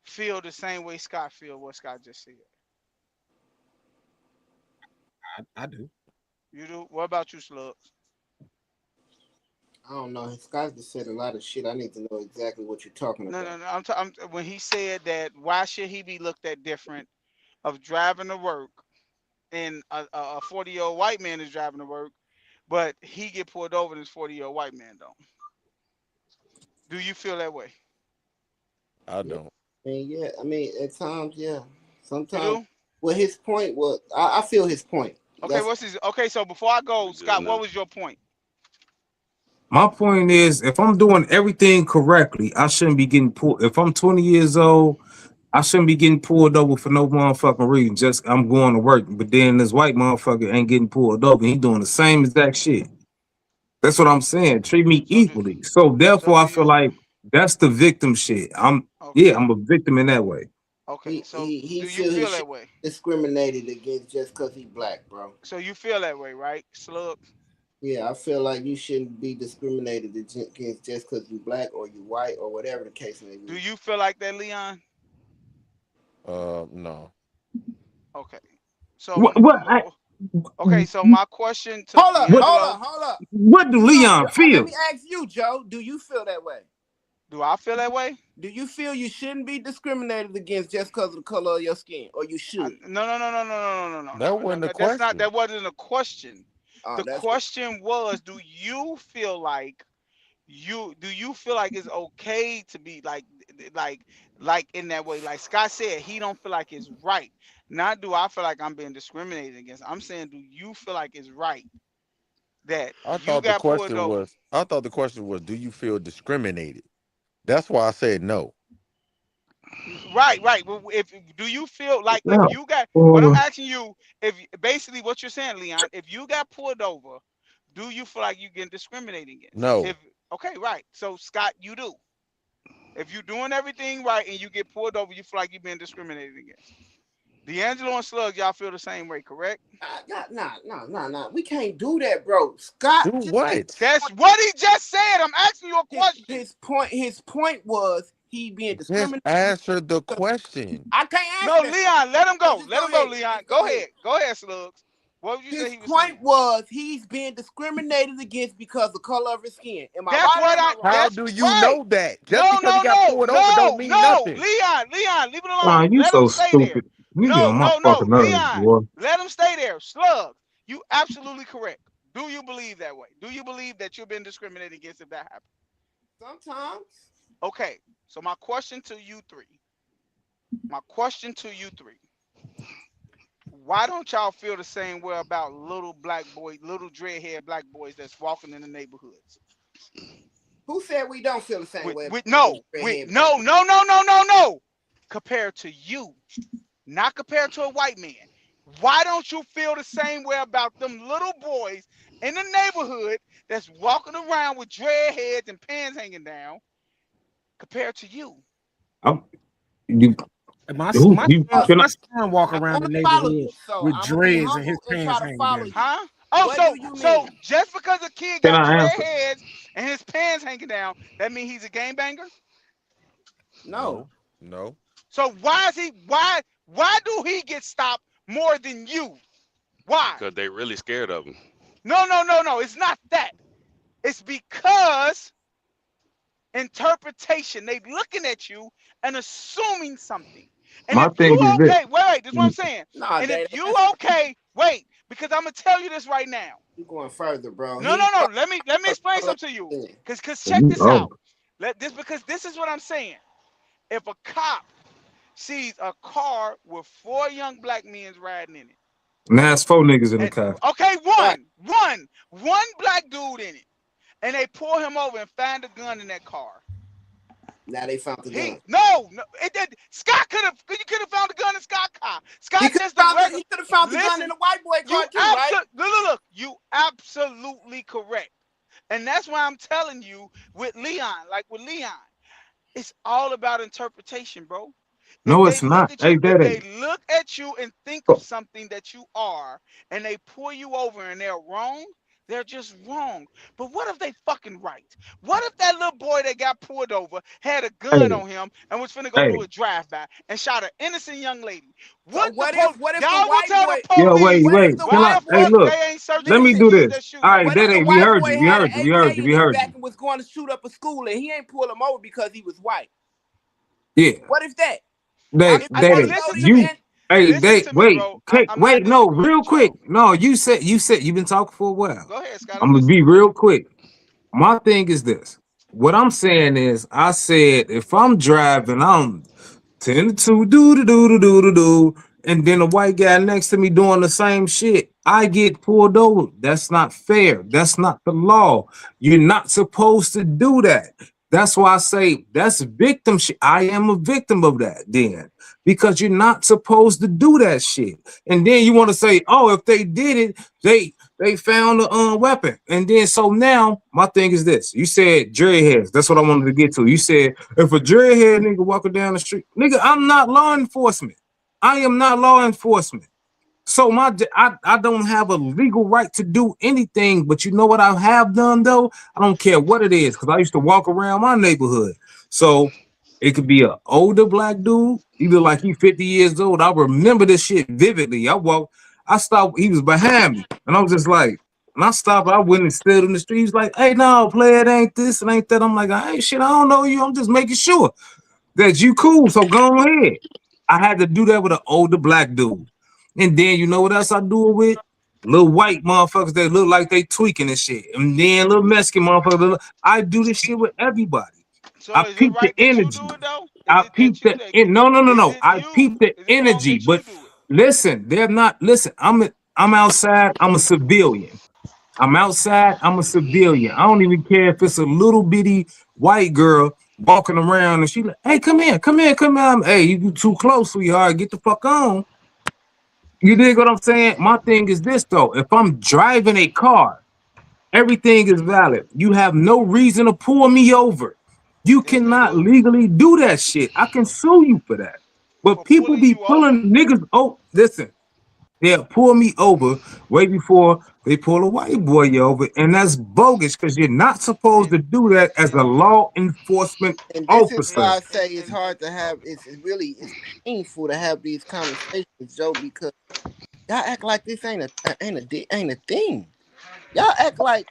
feel the same way Scott feel? What Scott just said. I do. You do. What about you, Slugs? I don't know. Scott just said a lot of shit. I need to know exactly what you're talking No, no, about. no. When he said that, why should he be looked at different of driving to work, and a 40-year-old white man is driving to work, but he get pulled over and this 40-year-old white man don't? Do you feel that way? I Yeah, don't. I mean, yeah. I mean, at times, yeah. You Sometimes. do? Well, his point was, I feel his point. Okay, That's what's his? Okay, so before I go, Be good Scott, what enough. was your point? My point is, if I'm doing everything correctly, I shouldn't be getting pulled. If I'm 20 years old, I shouldn't be getting pulled over for no motherfucking reason. Just I'm going to work. But then this white motherfucker ain't getting pulled over. He doing the same exact shit. That's what I'm saying. Treat me So do equally. So so therefore, do I feel you? like that's the victim shit. Yeah, Okay, I'm a victim in that way. okay. he So he he do you feel he feel should that way? be discriminated against just because he black, bro. So you feel that way, right, Slug? Yeah, I feel like you shouldn't be discriminated against just because you black or you white or whatever the case may Do be. you feel like that, Leon? No. Okay. So, What? okay. So my question to What? D'Angelo: Hold up. What do Leon Let feel? me ask you, Joe. Do you feel that way? do I feel that way? Do you feel you shouldn't be discriminated against just because of the color of your skin, or you should? That wasn't a question. That wasn't a question. Oh, The that's question was, do you feel like it's okay to be like in that way? Like Scott said, he don't feel like it's right. Not do I feel like I'm being discriminated against. I'm saying, do you feel like it's right that you got pulled over? I thought the question was, do you feel discriminated? That's why I said no. Right. But if do you feel like if Yeah. you got what I'm asking you, if basically what you're saying, Leon, if you got pulled over, do you feel like you're getting discriminated against? No. If okay, right. So Scott, you do. If you're doing everything right and you get pulled over, you feel like you're being discriminated against. D'Angelo and Slug, y'all feel the same way, correct? nah. We can't do that, bro. Scott, Do what? That's what he just said. I'm asking you a question. his point was he being Just discriminated. answer the question. I can't No, answer that. Leon, let him go. Just Let him go, Leon. Go ahead. Go ahead, Slugs. What would you say His he was point saying? was he's being discriminated against because of the color of his skin. Am I That's right or what am I wrong? How that's do you right. know that? Just because he got pulled over don't mean nothing. Leon, leave it Nah, alone. you Let him so stay there. stupid. You get on my fucking nerves, Leon, boy. let him stay there. Slug, you absolutely correct. Do you believe that way? Do you believe that you've been discriminated against if that happened? Sometimes. Okay, so my question to you three. Why don't y'all feel the same way about little dreadhead black boys that's walking in the neighborhoods? Who said we don't feel the same way? No. Compared to you, not compared to a white man. Why don't you feel the same way about them little boys in the neighborhood that's walking around with dread heads and pants hanging down compared to you? You My can I, son walk I around want the to follow neighborhood you, so with I'm gonna be dreads and his humble and try pants to hanging follow down. you. Huh? What do you So mean? just because a kid can got I dread answer? heads and his pants hanging down, that means he's a gangbanger? No. No. So why do he get stopped more than you? Why? Because they really scared of him. No. It's not that. It's because interpretation. They looking at you and assuming something. And My if you thing is this. okay, wait, this is what I'm saying. Nah, And Dad, if you okay, wait, because I'm gonna tell you this right now. you going further, bro. No. Let me explain something to you. Cause check this Oh, out. Because this is what I'm saying. If a cop sees a car with 4 young black men riding in it, now it's 4 niggas in the and car. okay, Right. one black dude in it, and they pull him over and find a gun in that car. Now they found the gun. Scott you could have found the gun in Scott's car. He Scott could just the regular. have found the gun in Listen, the white boy car too, right? look, you absolutely correct. And that's why I'm telling you with Leon, it's all about interpretation, bro. If No, they it's look not. at Hey, you, Daddy. and think of something that you are, and they pull you over and they're wrong, they're just wrong. But what if they fucking right? What if that little boy that got pulled over had a gun Hey, on him and was finna go hey. do a drive-by and shot an innocent young lady? So What what if the y'all would white tell boy? the Yo, police What if wait. the Can why I? white the Hey, boy? fuck look. they ain't searching Let the me Listen. do kids this. that All shooting right, up? What if the Daddy. We white heard boy you. had an AK in his back You. and was going to shoot up a school and he ain't pull him over because he was white? Yeah. What if that? Daddy. If you want to Daddy. go Listen to to your me. You. man, Hey, Listen they to me, wait. bro. I'm not Wait. No, disagreeing real with quick. y'all. No, you said you've been talking for a while. Go ahead, Scott. I'm I'm gonna be listening. real quick. My thing is this. What I'm saying is, I said if I'm driving, I'm 10 to 2, do, and then a white guy next to me doing the same shit. I get pulled over. That's not fair. That's not the law. You're not supposed to do that. That's why I say that's victim shit. I am a victim of that then because you're not supposed to do that shit. And then you want to say, oh, if they did it, they found a weapon. And then so now my thing is this. You said dreadheads. That's what I wanted to get to. You said if a dreadhead nigga walking down the street, nigga, I'm not law enforcement. I am not law enforcement. So I don't have a legal right to do anything, but you know what I have done though? I don't care what it is, because I used to walk around my neighborhood. So it could be an older black dude, either like he 50 years old. I remember this shit vividly. I stopped, he was behind me, and I was just like, and I stopped, I went and stood in the street. He's like, hey, no, play it ain't this and ain't that. I'm like, I ain't shit, I don't know you. I'm just making sure that you cool. So go ahead. I had to do that with an older black dude. And then you know what else I do it with? Little white motherfuckers that look like they tweaking and shit. And then little Mexican motherfuckers. I do this shit with everybody. So I is it peep the right that you do energy. it though? Is I it peep that you the that no. I peep the is it wrong energy. that you But do it? listen, they're not listen. I'm outside, I'm a civilian. I'm outside, I'm a civilian. I don't even care if it's a little bitty white girl walking around and she like, hey, come here, come here, come here. Hey, you too close, sweetheart. Get the fuck on. You dig what I'm saying? My thing is this though. If I'm driving a car, everything is valid. You have no reason to pull me over. You Yes, they cannot do. legally do that shit. I can sue you for that. But For people pulling be you over. pulling niggas. Oh, listen. They'll pull me over way before they pull a white boy over, and that's bogus because you're not supposed And to do that as a and law enforcement And this is and officer. why I say it's and hard to have. It's painful to have these conversations, Joe, because y'all act like this ain't a thing. Y'all act like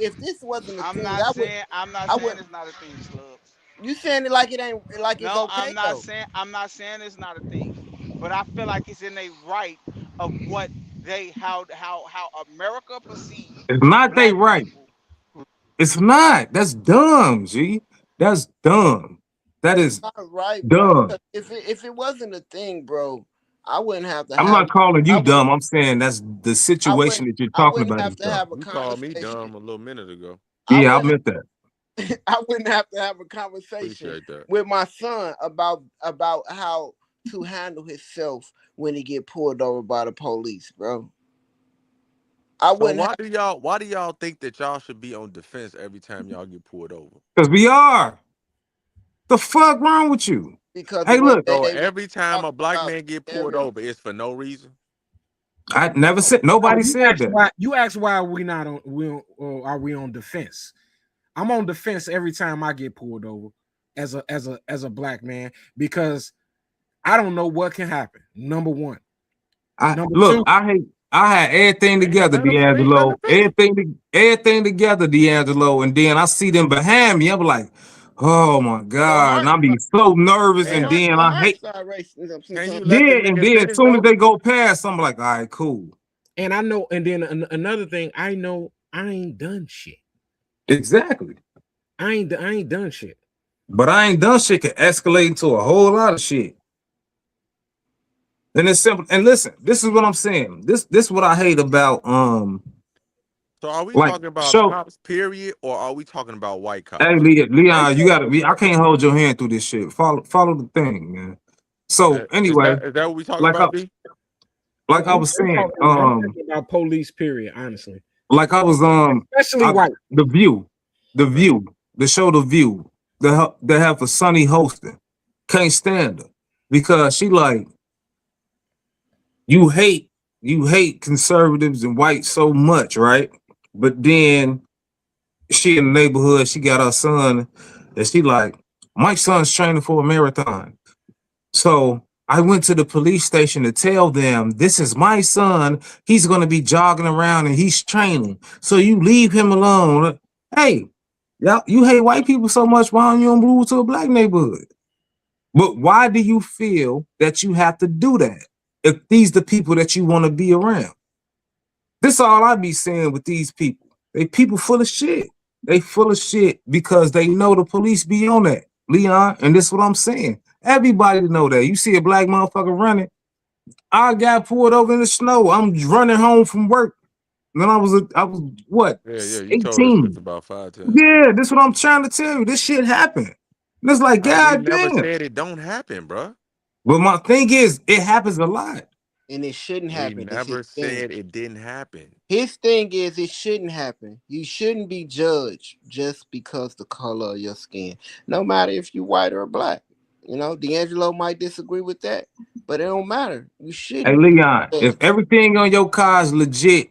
if this wasn't a thing, I'm not I saying would. it's not a thing, Slubs. You saying it like it ain't like it's No, okay though, I'm not saying it's not a thing. But I feel like it's in a right of what they how America perceive It's not they black right. people. It's not. That's dumb, G. That's dumb. That is not right, bro. dumb. Because if it wasn't a thing, bro, I wouldn't have to I'm have. not calling I you would. dumb. I'm saying that's the I wouldn't. situation that you're I talking wouldn't about have is to dumb. have a You called me conversation. dumb a little minute ago. I Yeah, I wouldn't. meant that. I wouldn't have to have a conversation Appreciate that. with my son about how to handle himself when he get pulled over by the police, bro. I So wouldn't have. why do y'all think that y'all should be on defense every time y'all get pulled over? Because we are. The fuck wrong with you? Because the Hey, way look, that So they every time talk a black about man get pulled every over, it's for no reason. I never no, said No, nobody said that. you asked why we not on are we on defense? I'm on defense every time I get pulled over as a black man because I don't know what can happen. Number one. I Number look, two, I had everything together, Ain't nothing to D'Angelo. fix. Everything together, D'Angelo. And then I see them behind me. I'm like, oh my your God. And heart I be so nervous. And Damn. then your I heart hate start racing Can you sometimes. let the nigga then as finish soon as though? they go past, I'm like, all right, cool. and I know, and then another thing, I know I ain't done shit. Exactly. I ain't done shit. But I ain't done shit can escalate into a whole lot of shit. And it's simple. And listen, this is what I'm saying. This is what I hate about So are we like talking about show. cops, period, or are we talking about white Hey, cops? Leon, you gotta be. I can't hold your hand through this shit. Follow the thing, man. So anyway, Is that what we talking like I about, D? like I was saying, I'm talking about police. Period. Honestly, like I was especially white. the view, Okay. the show, the view, they have a Sunny hosting. Can't stand her because she like you hate you hate conservatives and white so much, right? But then she in the neighborhood, she got her son, and she like, my son's training for a marathon. So I went to the police station to tell them, this is my son. He's going to be jogging around and he's training. So you leave him alone. Hey, y'all, you hate white people so much. Why don't you move to a black neighborhood? But why do you feel that you have to do that if these the people that you want to be around? This all I be saying with these people. They people full of shit. They full of shit because they know the police be on that, Leon. And this is what I'm saying. Everybody know that. You see a black motherfucker running. I got pulled over in the snow. I'm running home from work. Then I was what, Yeah. You told us this 18. about 5 times. Yeah, this is what I'm trying to tell you. This shit happened. And it's like, We God never damn. said it don't happen, bro. But my thing is, it happens a lot. And it shouldn't We happen. It's his never thing. said it didn't happen. His thing is it shouldn't happen. You shouldn't be judged just because the color of your skin, no matter if you white or black. You know, D'Angelo might disagree with that, but it don't matter. You Hey, shouldn't. Leon, if everything on your car is legit,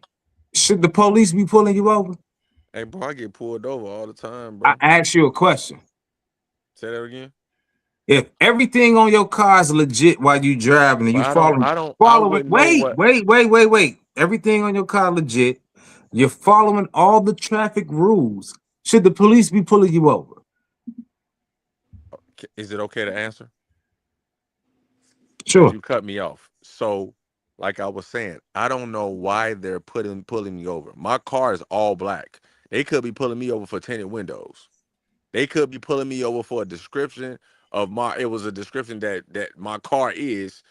should the police be pulling you over? Hey, bro, I get pulled over all the time, I bro. ask you a question. Say that again. If everything on your car is legit while you driving and you But I following, wouldn't know what. wait. Everything on your car legit. You're following all the traffic rules. Should the police be pulling you over? Is it okay to answer? Because Sure. you cut me off. So, like I was saying, I don't know why they're pulling me over. My car is all black. They could be pulling me over for tinted windows. They could be pulling me over for a description of my. It was a description that my car is,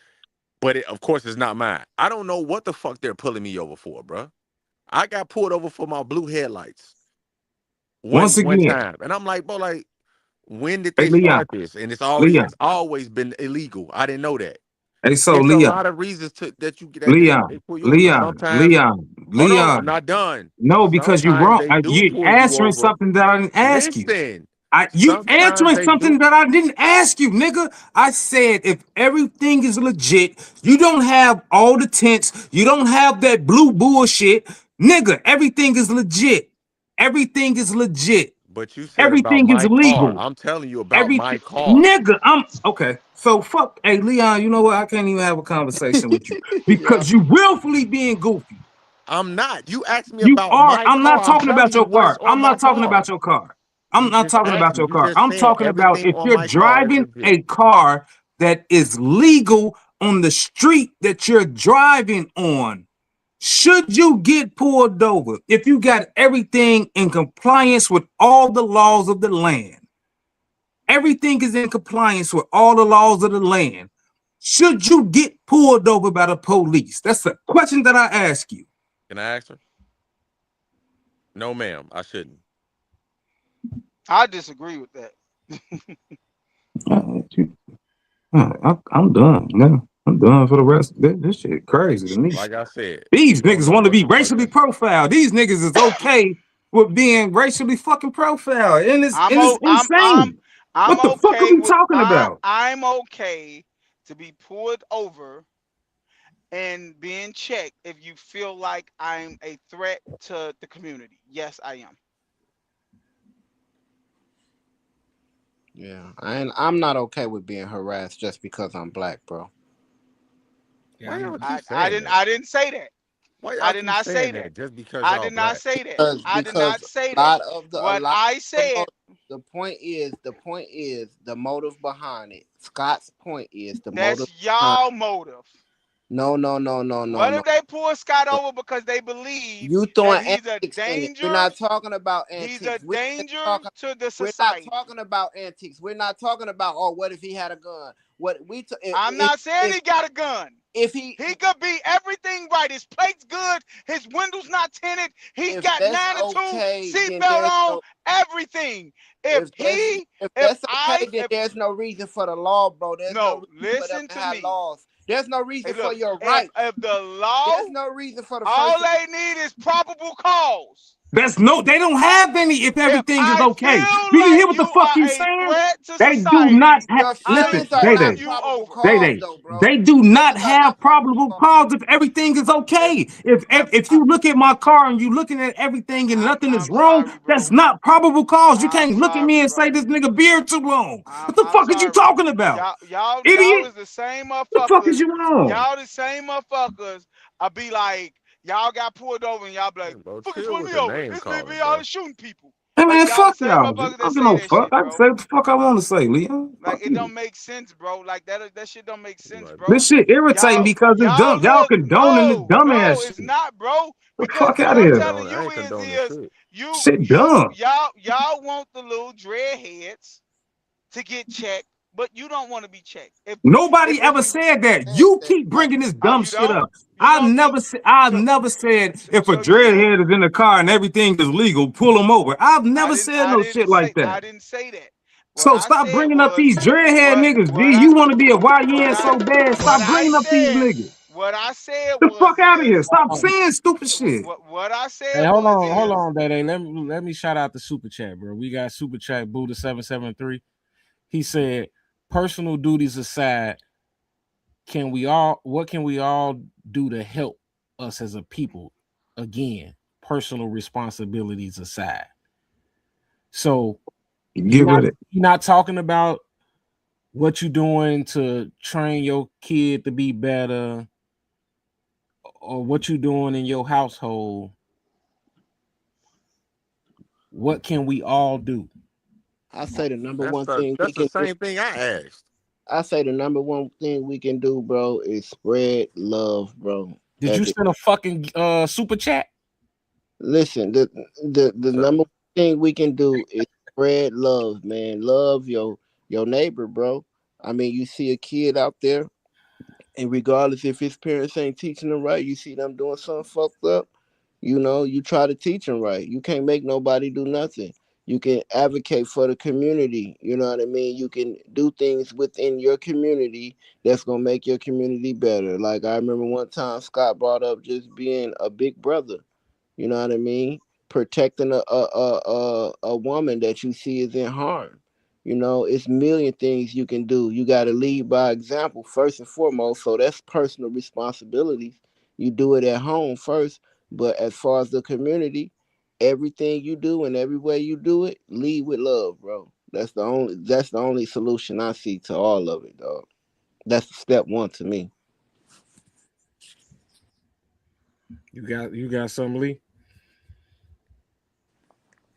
but of course it's not mine. I don't know what the fuck they're pulling me over for, bro. I got pulled over for my blue headlights Once one again, time, and I'm like, bro, like, when did hey they Leon, start this? And it's Leon, always been illegal. I didn't know that. hey so It's a Leon, lot of reasons that Leon, they pull you over. Leon, Sometimes, Leon, hold on, I'm Leon. not done. No, because you're Sometimes wrong. they do You pull you answering over. something that I didn't ask you. Listen, You sometimes answering they something do. that I didn't ask you, nigga. I said if everything is legit, you don't have all the tents, you don't have that blue bullshit, nigga. Everything is legit. Everything is legit. But you said about Everything is my car. legal. I'm telling you about my Everything, car. nigga. I'm okay. So fuck. Hey, Leon. You know what? I can't even have a conversation with you Yeah. because you willfully being goofy. I'm not. You asked me You about are. my I'm not car. I'm talking telling about you your what's car. on I'm my not talking car. about your car. I'm You not just talking asked about me. your You car. just I'm said talking about everything if on you're my car is driving legit. a car that is legal on the street that you're driving on. Should you get pulled over if you got everything in compliance with all the laws of the land? Everything is in compliance with all the laws of the land. Should you get pulled over by the police? That's a question that I ask you. Can I ask her? No, ma'am. I shouldn't. I disagree with that. I'm done. No, I'm done for the rest. This shit crazy to me. Like I said, These you don't niggas know want to what be the fuck racially that. profiled. These niggas is okay with being racially fucking profiled, and I'm it's o- insane. I'm What the fuck are okay we with talking about? I'm okay to be pulled over and being checked if you feel like I'm a threat to the community. Yes, I am. Yeah. I'm not okay with being harassed just because I'm black, bro. Yeah, Why y'all I'm keep I saying didn't that? I didn't say that. Why I y'all did keep not say saying that. that just because I y'all did not black? say that. I did Because not say a that. lot of the a What lot I of said, the point is the motive behind it. Scott's point is the motive that's behind. y'all motive. No, What no. if they pull Scott No. over because they believe You that throwing he's a antics in it. We're danger? not talking about He's a antics. danger to the We're not society. talking about antics. We're not talking about, oh, what if he had a gun? What we I'm not saying he got a gun. if he He could be everything right. His plate's good. His windows not tinted. He's if got that's 9 and 2 okay, then seatbelt there's on. no Everything. if that's if that's okay, then If there's no reason for the law, bro. There's no no, reason for them listen to to have me. laws. There's no Hey, reason for look, your rights. if the law, There's no reason for the all First they need is probable cause. They don't have any if If everything is I okay. feel Do you like hear what the you fuck are you a saying? threat to They do not society, have, Your I'm listen, feelings are pulling not you probable over. cause, though, bro. They do Your not feelings are have not probable probable cause. cause if everything is okay. If you look at my car and you looking at everything and nothing is I'm wrong, sorry, that's bro. not probable cause. You I'm can't look at me sorry, and say bro. this nigga beard too long. What the I'm fuck is you sorry. talking about? Y'all Idiot. is the same What the fuck is motherfuckers. you on? Y'all the same motherfuckers. I be like, y'all got pulled over and y'all be like, Man, bro, fucking chill pull with me the over. name This nigga calling, be out bro. here shooting people. Hey Like man, y'all the fuck same y'all. I motherfuckers that don't give say no that fuck. shit, I can bro. say what the fuck I want to say, Leon. Like Fuck it you. don't make sense, bro. Like that shit don't make sense, Like, bro. This shit irritating Y'all because it's dumb. Y'all look, condoning this dumbass it's shit. not, bro. The Because fuck what out of I'm here. telling I you ain't condoning is shit. Shit dumb. y'all want the little dreadheads to get checked, but you don't want to be checked. Nobody If ever you said that. Said You that. keep bringing this dumb you shit don't up. you don't you I've so never said if a you dreadhead is in the car and everything is legal, pull him over. I've never said no shit like I that. didn't say that. What So I stop said bringing up was these dreadhead niggas, G. what I You want to be a what YN I so bad. what Stop I bringing up these said niggas. what I said The was fuck out of here. is Stop saying stupid shit. what I said Hey, hold was on, Daddy. Let me shout out the super chat, bro. We got super chat Buddha 773. He said, personal duties aside, what can we all do to help us as a people? Again, personal responsibilities aside. So Get with it. you're not talking about what you're doing to train your kid to be better or what you're doing in your household. What can we all do? I say the number That's one thing we that's the can do. same thing I asked. I say the number one thing we can do, bro, is spread love, bro. Did At you the, send a fucking super chat? listen, the So, number one thing we can do is spread love, man. Love your neighbor, bro. I mean, you see a kid out there, and regardless if his parents ain't teaching them right, you see them doing something fucked up, you try to teach them right. You can't make nobody do nothing. You can advocate for the community. You know what I mean? You can do things within your community that's gonna make your community better. Like I remember one time Scott brought up just being a big brother. You know what I mean? Protecting a woman that you see is in harm. It's a million things you can do. You got to lead by example first and foremost. So that's personal responsibilities. You do it at home first, but as far as the community, everything you do and every way you do it, lead with love, bro. That's the only solution I see to all of it, dog. That's step one to me. You got some, Lee?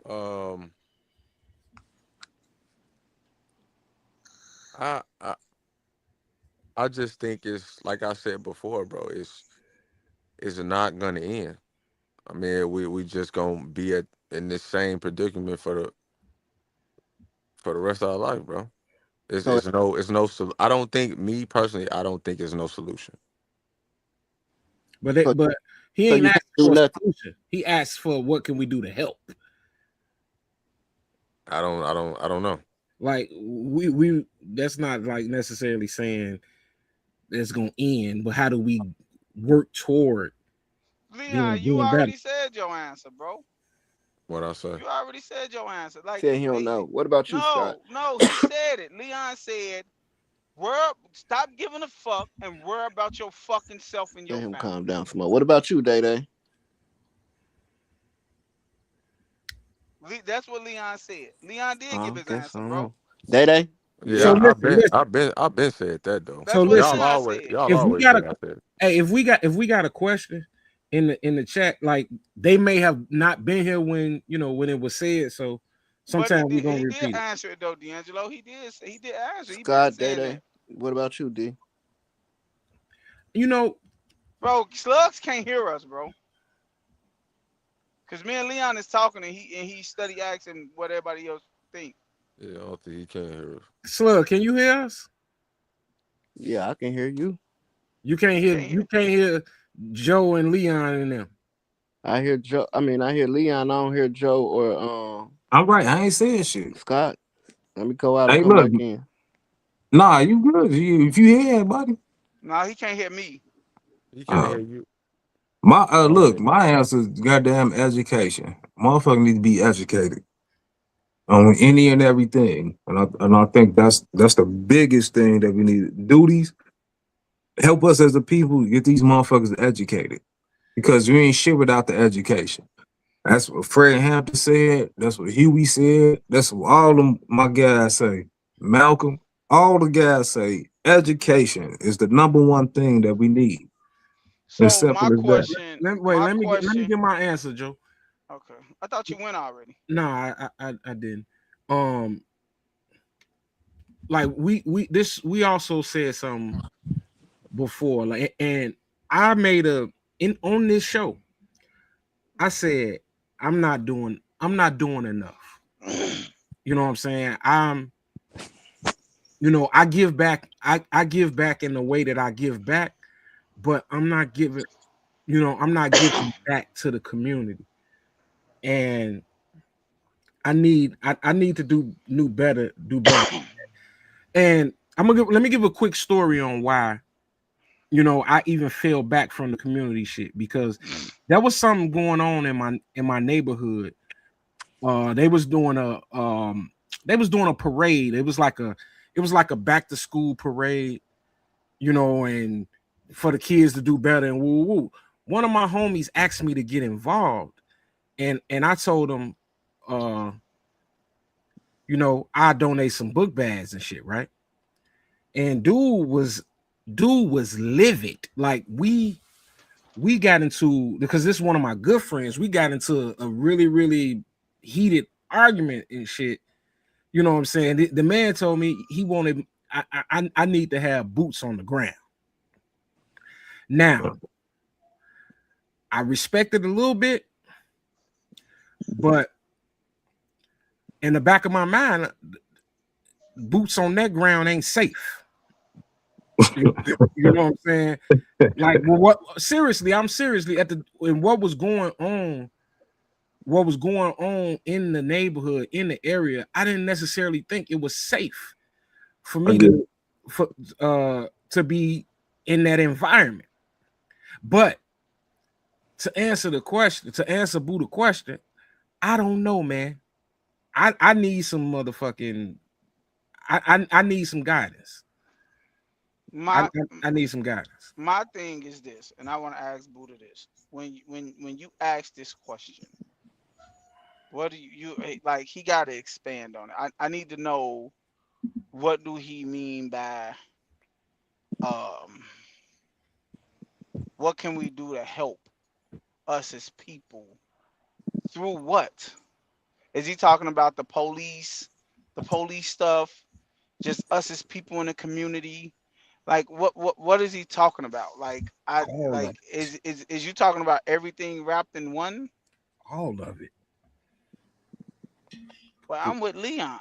um, I, I I just think it's like I said before, bro. It's not gonna end. I mean, we just gonna be in this same predicament for the rest of our life, bro. So, I don't think, me personally, I don't think it's no solution. But so, but he so ain't you can't asked do for a nothing. solution. He asked for what can we do to help. I don't know. Like we that's not like necessarily saying it's gonna end, but how do we work toward Leon, you doing better? already said your answer, bro. What I say. You already said your answer. Like Said he don't know. What about you, Scott? no, he said it. Leon said, stop giving a fuck and worry about your fucking self and Let your him family." calm down some more. What about you, Day Day? That's what Leon said. Leon did give I his guess I answer, don't bro. know. Day Day? So Yeah, Yeah. I've been said that though. That's so what listen, Leon said. Y'all if we always got say a I said it. hey, if we got a question in the chat, like they may have not been here when it was said, so But he sometimes we're did gonna he did repeat it. answer it though, D'Angelo. He did answer. He been Scott, Day saying Day. that. What about you, D? You know, Bro, slugs can't hear us, bro. Cause me and Leon is talking and he study asking what everybody else think. Yeah, I don't think he can hear us. Slug, can you hear us? Yeah, I can hear you. You can't He hear can't hear. you can't hear Joe and Leon and them. I hear Joe. I mean, I hear Leon. I don't hear Joe or I'm right. I ain't saying shit. Scott. Let me go out and Hey, come look. back in. Nah, you good. If you hear everybody. No, he can't hear me. He can't Uh, hear you. my look, Okay. my answer is goddamn education. Motherfucker need to be educated on any and everything. And I think that's the biggest thing that we need. Duties help us as a people get these motherfuckers educated. Because you ain't shit without the education. That's what Fred Hampton said. That's what Huey said. That's what all of my guys say. Malcolm, all the guys say education is the number one thing that we need. As So simple as that. Let me get my answer, Joe. Okay. I thought you went already. No, I didn't. Um, like we also said something before, like, and I made on this show. I said I'm not doing enough. You know what I'm saying? I give back. I give back in the way that I give back, but I'm not giving back to the community, and I need to do better. And let me give a quick story on why I even fell back from the community shit, because there was something going on in my neighborhood. They was doing a parade. It it was like a back to school parade, you know, and for the kids to do better and woo woo. One of my homies asked me to get involved, and I told him, you know, I donate some book bags and shit, right? And dude was livid. Like we got into, because this is one of my good friends, we got into a really, really heated argument and shit. You know what I'm saying? The man told me he wanted, I need to have boots on the ground. Now, I respect it a little bit, but in the back of my mind, boots on that ground ain't safe. You know what I'm saying? Like, well, what? Seriously, I'm seriously at the, and what was going on in the neighborhood, in the area. I didn't necessarily think it was safe for me to be in that environment. But to answer Boo the question, I don't know, man. I need some motherfucking, I need some guidance. My I need some guidance. my thing is this, and I want to ask Buddha this. When you ask this question, what do like? He got to expand on it. I need to know, what do he mean by um what can we do to help us as people through what? Is he talking about the police stuff, just us as people in the community? Like what is he talking about? Like I All of like it. is you talking about everything wrapped in one? All of it. Well, I'm with Leon.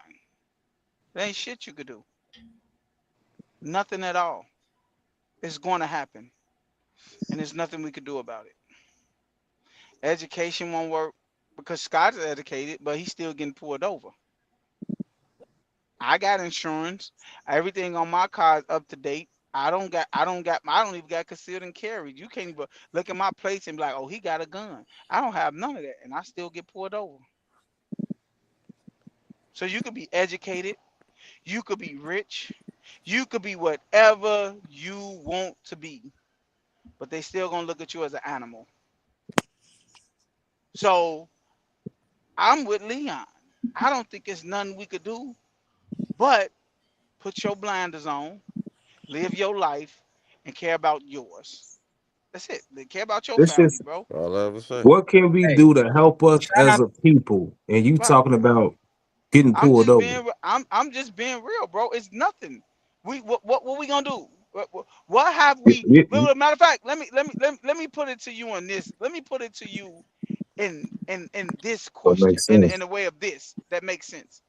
There ain't shit you could do. Nothing at all. It's going to happen, and there's nothing we could do about it. Education won't work because Scott's educated, but he's still getting pulled over. I got insurance. Everything on my car is up to date. I don't even got concealed and carry. You can't even look at my plates and be like, oh, he got a gun. I don't have none of that, and I still get pulled over. So you could be educated, you could be rich, you could be whatever you want to be, but they still gonna look at you as an animal. So I'm with Leon. I don't think it's nothing we could do but put your blinders on, live your life, and care about yours. That's it. They care about your This family, is bro. All I ever say. what can we Hey, do to help us shout as out. a people? And you Right. talking about getting I'm pulled just over. being I'm just being real, bro. It's nothing. What we gonna do? What have You, we? you, Well, matter of fact, let me put it to you on this. Let me put it to you in this that question, makes in sense. a way of this that makes sense.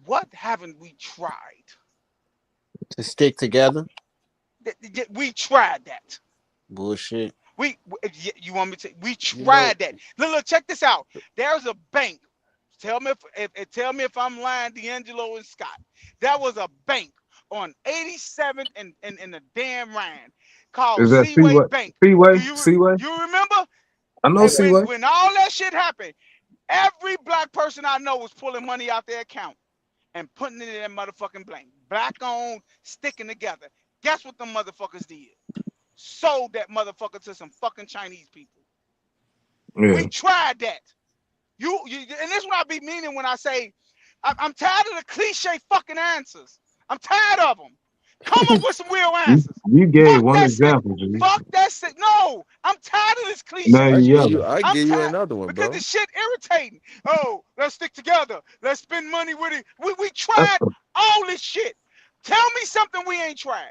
What haven't we tried? To stick together. We tried that. Bullshit. You want me to? We You know, tried that. Look, check this out. There's a bank. Tell me tell me if I'm lying, D'Angelo and Scott. There was a bank on 87th and the damn Ryan called Is that Seaway Seaway? Bank. Seaway? Do Seaway? you remember? I know Hey, And Seaway. when all that shit happened, every black person I know was pulling money out their account and putting it in that motherfucking bank. Black owned, sticking together. Guess what them motherfuckers did? Sold that motherfucker to some fucking Chinese people. We Yeah. tried that. And this is what I be meaning when I say I'm tired of the cliche fucking answers. I'm tired of them. Come up with some real answers. You gave Fuck one that shit. example, G. Fuck that shit. No, I'm tired of this Now cliche you shit. yelling. I I'm give you tired another one, because bro. this shit irritating. Oh, let's stick together. Let's spend money with it. We That's tried all this shit. Tell me something we ain't tried.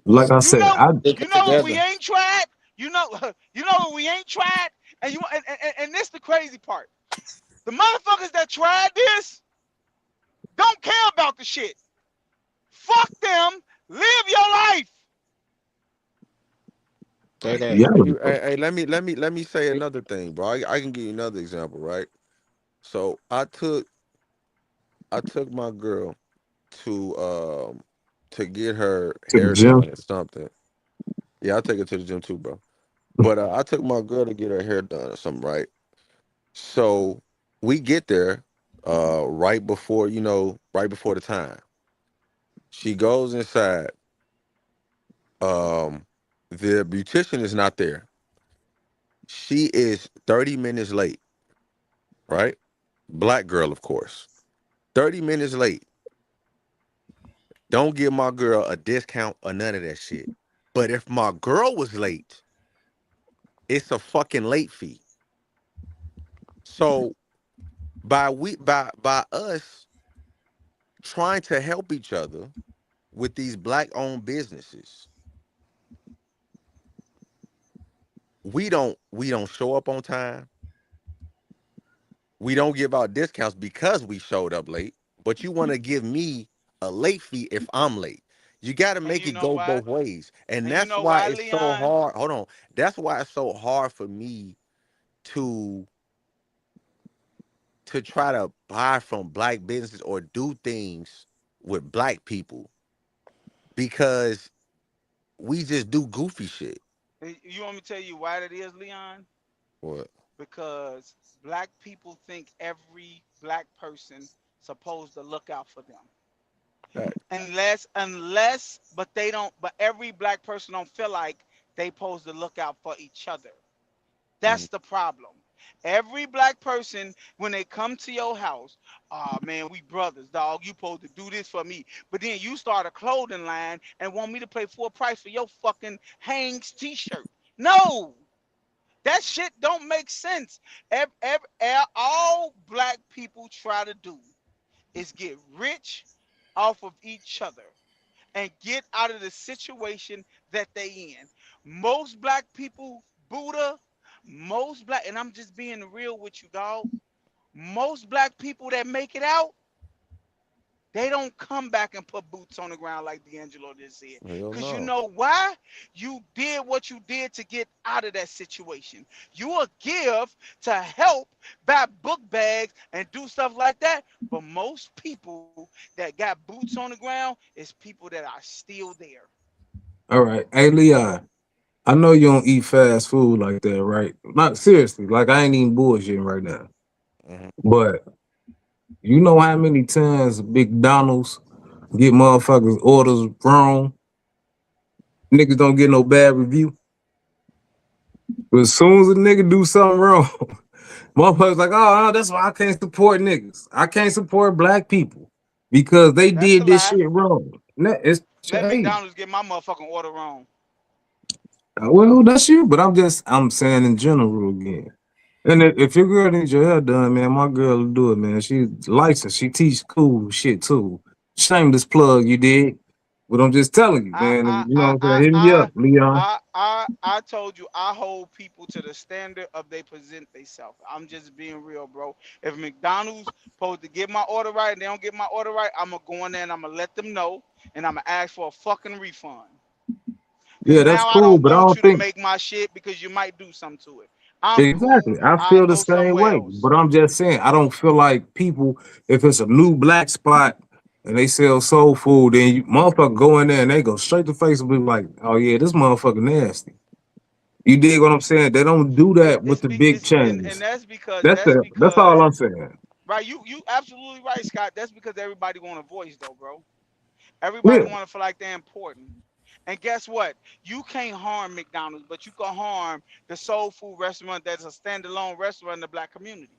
like I You said. know, Sticking you know what we together. ain't tried. You know, you know what we ain't tried. And this the crazy part. The motherfuckers that tried this don't care about the shit. Fuck them. Live your life. Say that. Yelling. Hey, let me say another thing, bro. I can give you another example, right? So I took my girl to get her To the hair gym. done or something. Yeah, I take her to the gym too, bro. But I took my girl to get her hair done or something, right? So we get there right before the time. She goes inside. Um, the beautician is not there. She is 30 minutes late, right? Black girl, of course. 30 minutes late. Don't give my girl a discount or none of that shit. But if my girl was late, it's a fucking late fee. So by us trying to help each other with these black owned businesses, we don't show up on time. We don't give out discounts because we showed up late, but you want to give me a late fee if I'm late. You got to And make you it know go why? both ways. And And you that's know why why, it's so Leon? hard. Hold on. That's why it's so hard for me to try to buy from black businesses or do things with black people because we just do goofy shit. You want me to tell you why that is, Leon? What? Because black people think every black person supposed to look out for them. That, Unless, but they don't. But every black person don't feel like they supposed to look out for each other. mhm. That's the problem. Every black person, when they come to your house, oh man, we brothers, dog. You supposed to do this for me. But then you start a clothing line and want me to pay full price for your fucking Hanes t-shirt. No, that shit don't make sense. All black people try to do is get rich off of each other and get out of the situation that they in. Most black people, Buddha, most black, and I'm just being real with you, dog. Most black people that make it out, they don't come back and put boots on the ground like D'Angelo just said. Hell Because you no. know why? You did what you did to get out of that situation. You will give to help buy book bags and do stuff like that. But most people that got boots on the ground is people that are still there. All right. Hey, Leon, I know you don't eat fast food like that, right? Not seriously. Like, I ain't even bullshitting right now. Mhm. But you know how many times McDonald's get motherfuckers orders wrong? Niggas don't get no bad review. But as soon as a nigga do something wrong, motherfuckers like, oh, that's why I can't support niggas. I can't support black people because they That's a did this lie. shit wrong. It's Let hey, McDonald's get my motherfucking order wrong. well, that's you. But I'm saying in general again. And if your girl needs your hair done, man, my girl will do it, man. She's licensed. She teach cool shit too. Shameless plug, you did. But I'm just telling you, I man. I You know I what I'm I saying? Hit me I up, Leon. I told you I hold people to the standard of they present themselves. I'm just being real, bro. If McDonald's supposed to get my order right and they don't get my order right, I'm gonna go in there and I'm gonna let them know and I'm gonna ask for a fucking refund. Cause Yeah, that's now I cool, don't but I want don't you to think make my shit because you might do something to it. I'm exactly. cool. I I'll feel the go same somewhere way. else. But I'm just saying, I don't feel like people, if it's a new black spot and they sell soul food, then you motherfucker go in there and they go straight to Facebook and be like, oh yeah, this motherfucker nasty. You dig what I'm saying? They don't do that with the big And chains. that's because That's it. That's all I'm saying. right. You absolutely right, Scott. That's because everybody want a voice though, bro. Everybody Yeah. want to feel like they're important. And guess what? You can't harm McDonald's, but you can harm the soul food restaurant that's a standalone restaurant in the black community.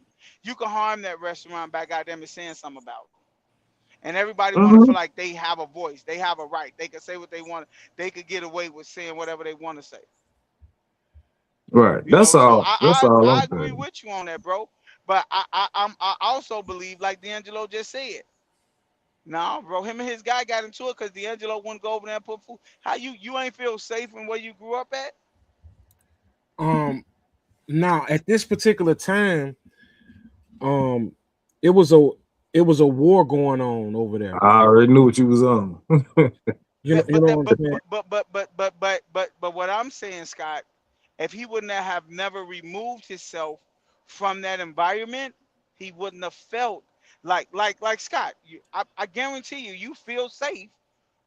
You can harm that restaurant by goddamn it saying something about it. And everybody want to feel Mhm. like they have a voice. They have a right. They can say what they want. They could get away with saying whatever they want to say. Right. You know, so That's all I I'm agree saying. with you on that, bro. But I also believe, like D'Angelo just said, no, bro, him and his guy got into it because D'Angelo wouldn't go over there and put food. How you ain't feel safe in where you grew up at? Um, now at this particular time, um, it was a it was a war going on over there. I already knew what you was on. That, You but know that, what I'm saying? but what I'm saying, Scott, if he wouldn't have never removed himself from that environment, he wouldn't have felt like Scott. I guarantee you, you feel safe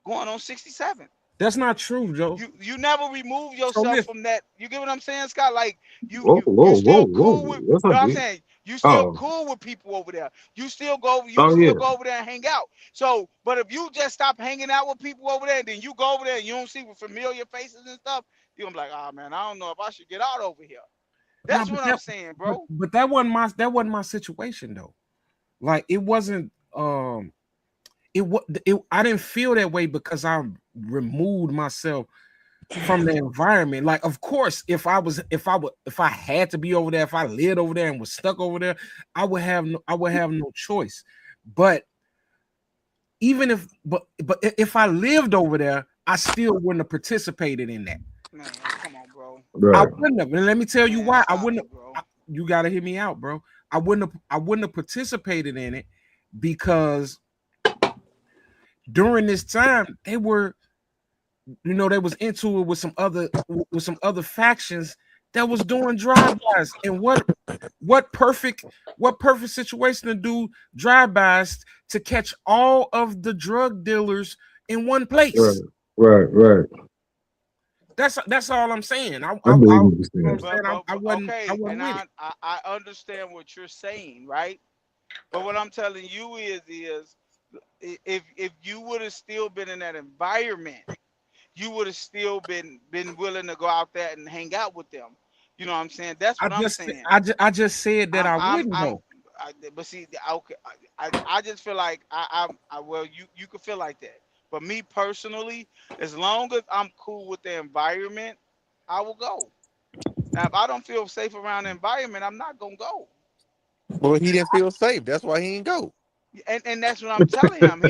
going on 67. That's not true, Joe. You never remove So yourself listen, from that. You get what I'm saying, Scott? Like you Whoa, you whoa, you whoa, still whoa. cool with. Yes, I No, I'm did. saying You still Oh, cool with people over there. You still go yeah. go over there and hang out. So, but if you just stop hanging out with people over there, and then you go over there and you don't see familiar faces and stuff, you're gonna be like, oh man, I don't know if I should get out over here. That's what I'm saying, bro. But that wasn't my situation though. Like it wasn't I didn't feel that way because I removed myself from the environment. Like, of course, if I had to be over there, if I lived over there and was stuck over there, I would have no choice. But even if I lived over there, I still wouldn't have participated in that. Man, come on, bro. Right. I wouldn't have. And let me tell you why. I wouldn't have. Bro. You gotta hear me out, bro. I wouldn't have participated in it because during this time they was into it with some other factions that was doing drive-bys. And what perfect situation to do drive-bys to catch all of the drug dealers in one place. Right. That's all I'm saying. I understand what you're saying, right? But what I'm telling you is if you would have still been in that environment, you would have still been willing to go out there and hang out with them. You know what I'm saying? That's what I'm saying. I just said that I wouldn't know. But see, okay, I just feel like well, you could feel like that. But me personally, as long as I'm cool with the environment, I will go. Now, if I don't feel safe around the environment, I'm not gonna go. Well, he didn't feel safe. That's why he didn't go. And that's what I'm telling him.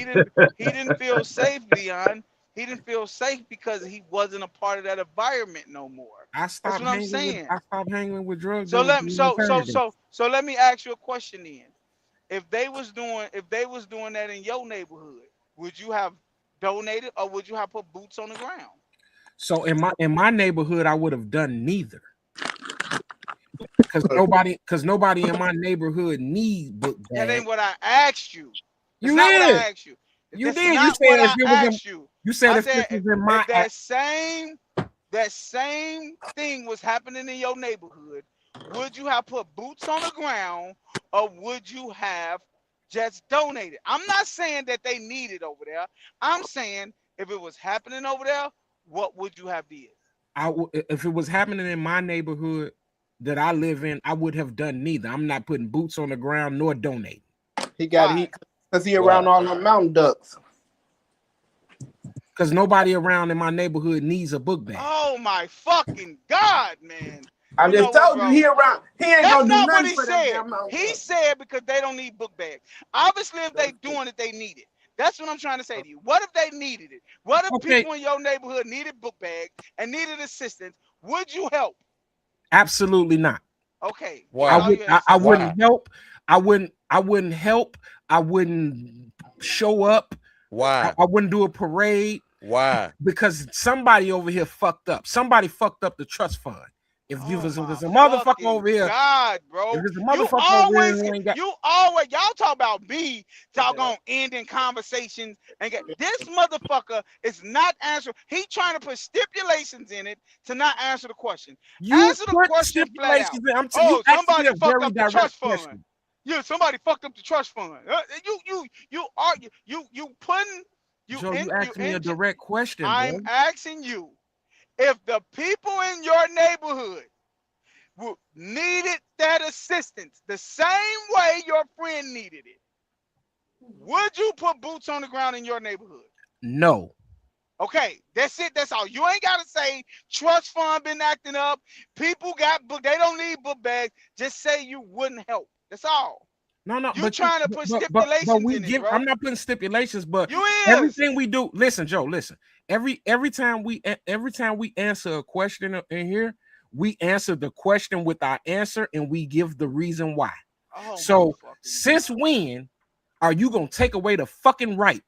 He didn't feel safe, Leon. He didn't feel safe because he wasn't a part of that environment no more. That's what I'm saying. I stopped hanging with drugs. So let me ask you a question then. If they was doing that in your neighborhood, would you have donated or would you have put boots on the ground? So in my neighborhood, I would have done neither. Because nobody in my neighborhood needs book bags. That ain't what I asked you. You did. What I asked you. You did. You said if it was that same thing was happening in your neighborhood, would you have put boots on the ground or would you have just donated? I'm not saying that they need it over there. I'm saying if it was happening over there, what would you have did? If it was happening in my neighborhood that I live in, I would have done neither. I'm not putting boots on the ground nor donating. Because he around all the mountain ducks. Because nobody around in my neighborhood needs a book bag. Oh my fucking God, man. I just told you he ain't gonna do nothing for them. He said because they don't need book bags. Obviously, if they doing it, they need it. That's what I'm trying to say to you. What if they needed it? What if people in your neighborhood needed book bags and needed assistance? Would you help? Absolutely not. Okay. Why? I wouldn't help. I wouldn't help. I wouldn't show up. Why? I wouldn't do a parade. Why? Because somebody over here fucked up. Somebody fucked up the trust fund. If there's a motherfucker over here, God, bro, if there's a motherfucker over here, y'all talk about me doggone ending conversations and this motherfucker is not answering. He trying to put stipulations in it to not answer the question. Answer the question flat out. Somebody fucked up the trust fund. Yeah, somebody fucked up the trust fund. You asked me a direct question. I'm asking you. If the people in your neighborhood needed that assistance the same way your friend needed it, would you put boots on the ground in your neighborhood? No. Okay, that's it. That's all. You ain't got to say trust fund been acting up. People got book. They don't need book bags. Just say you wouldn't help. That's all. No. You're trying to put stipulations in it, bro. I'm not putting stipulations, but you is. Everything we do. Listen, Joe. Listen. Every time we answer a question in here, we answer the question with our answer and we give the reason why. So since when are you gonna take away the fucking right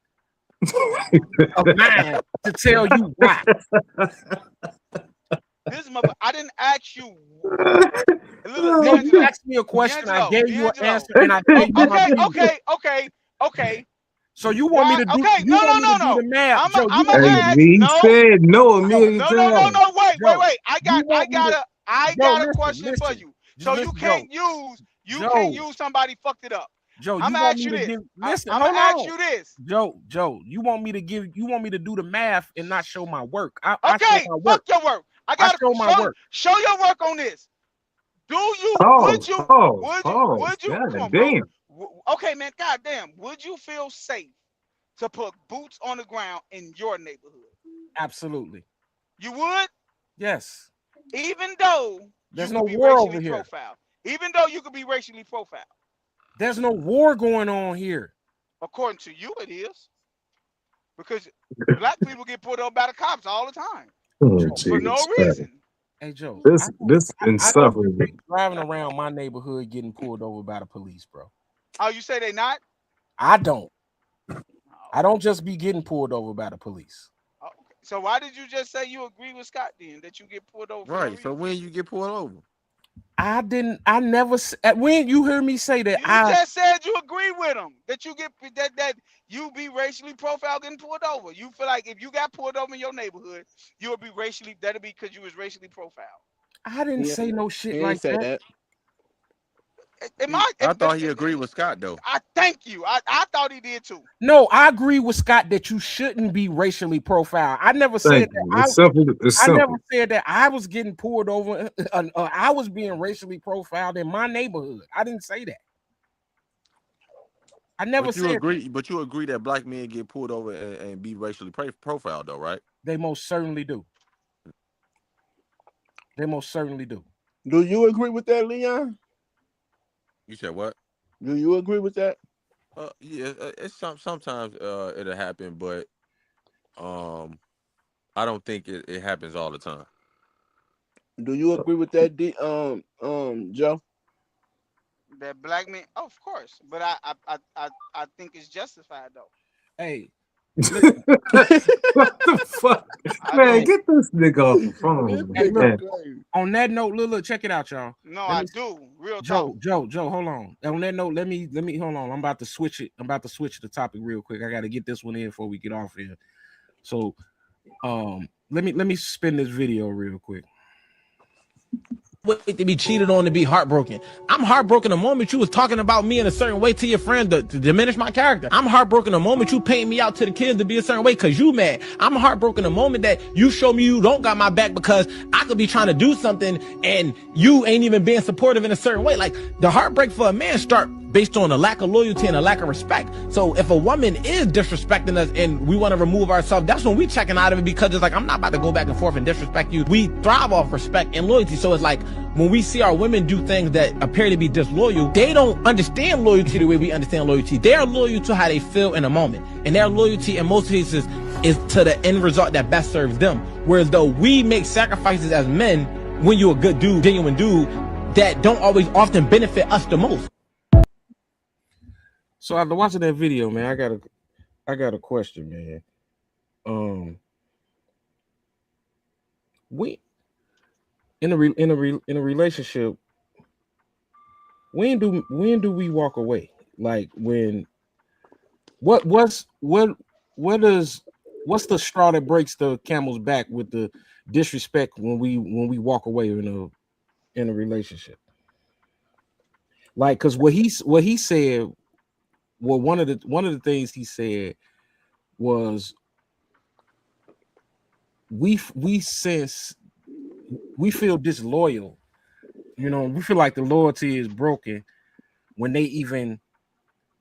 of mine to tell you why? This mother, I didn't ask you. You asked me a question, I gave you an answer, and I gave you okay. So you want me to do? Okay, no. Do the math, Joe, he said no a million times. No. Wait. I got a question for you. So you You Joe. can't use somebody fucked it up. Joe, I'm you gonna want ask me you to this. give? Listen, I'm hold gonna ask on. you this. Joe, you want me to do the math and not show my work? I show Okay, my work. fuck your work. I I gotta show my work. show your work on this. Would you come on, bro? damn. Okay, man, goddamn. Would you feel safe to put boots on the ground in your neighborhood? Absolutely. You would? Yes. Even though There's you no could be war racially over here. profiled. Even though you could be racially profiled. There's no war going on here. According to you, it is. Because black people get pulled over by the cops all the time. Oh, For no Jesus. reason. Hey Joe, This I don't insufferable. see people driving around my neighborhood getting pulled over by the police, bro. Oh, you say they not? I don't. I don't just be getting pulled over by the police. Okay. So why did you just say you agree with Scott then that you get pulled over? Right. So when you get pulled over, I never. When you hear me say that, you just said you agree with him that you get that you be racially profiled getting pulled over. You feel like if you got pulled over in your neighborhood, you would be racially. That'd be because you was racially profiled. I didn't say no shit like say that. I thought he agreed with Scott though. I thank you. I thought he did too. No, I agree with Scott that you shouldn't be racially profiled. I never said that. It's simple. It's I simple. never said that I was getting pulled over. I was being racially profiled in my neighborhood. I didn't say that. I never said. But you agree that black men get pulled over and be racially profiled though, right? They most certainly do. They most certainly do. Do you agree with that, Leon? You said what? Do you agree with that? Yeah, it's sometimes it'll happen, but I don't think it happens all the time. Do you agree with that, Joe? That black men, oh, of course, but I think it's justified though. Hey, what the fuck, man? Get this nigga off the phone. Hey, on that note, look, check it out, y'all. No, I do. Real talk. Joe, hold on. On that note, let me hold on. I'm about to switch it. I'm about to switch the topic real quick. I got to get this one in before we get off here. So, let me spin this video real quick. Wait to be cheated on to be heartbroken. I'm heartbroken the moment you was talking about me in a certain way to your friend to diminish my character. I'm heartbroken the moment you paint me out to the kids to be a certain way because you mad. I'm heartbroken the moment that you show me you don't got my back because I could be trying to do something and you ain't even being supportive in a certain way. Like the heartbreak for a man start based on a lack of loyalty and a lack of respect. So if a woman is disrespecting us and we want to remove ourselves, that's when we checking out of it because it's like, I'm not about to go back and forth and disrespect you. We thrive off respect and loyalty. So it's like when we see our women do things that appear to be disloyal, they don't understand loyalty the way we understand loyalty. They are loyal to how they feel in a moment. And their loyalty in most cases is to the end result that best serves them. Whereas though we make sacrifices as men when you're a good dude, genuine dude, that don't always often benefit us the most. So after watching that video, man, I got a question, man. We in a relationship, when do we walk away? Like when what's the straw that breaks the camel's back with the disrespect when we walk away in a relationship? Like, because what he said. Well, one of the things he said was we feel disloyal, we feel like the loyalty is broken when they even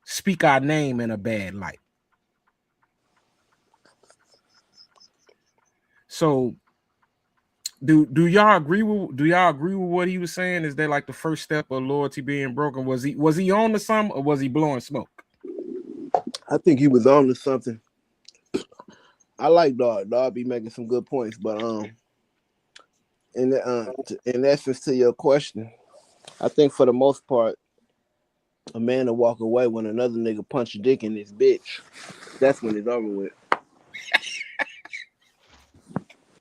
speak our name in a bad light. So do y'all agree with what he was saying? Is that like the first step of loyalty being broken? Was he on to something or was he blowing smoke? I think he was on to something. I like Dog. Dog be making some good points, but in essence to your question, I think for the most part, a man will walk away when another nigga punch a dick in his bitch. That's when it's over with.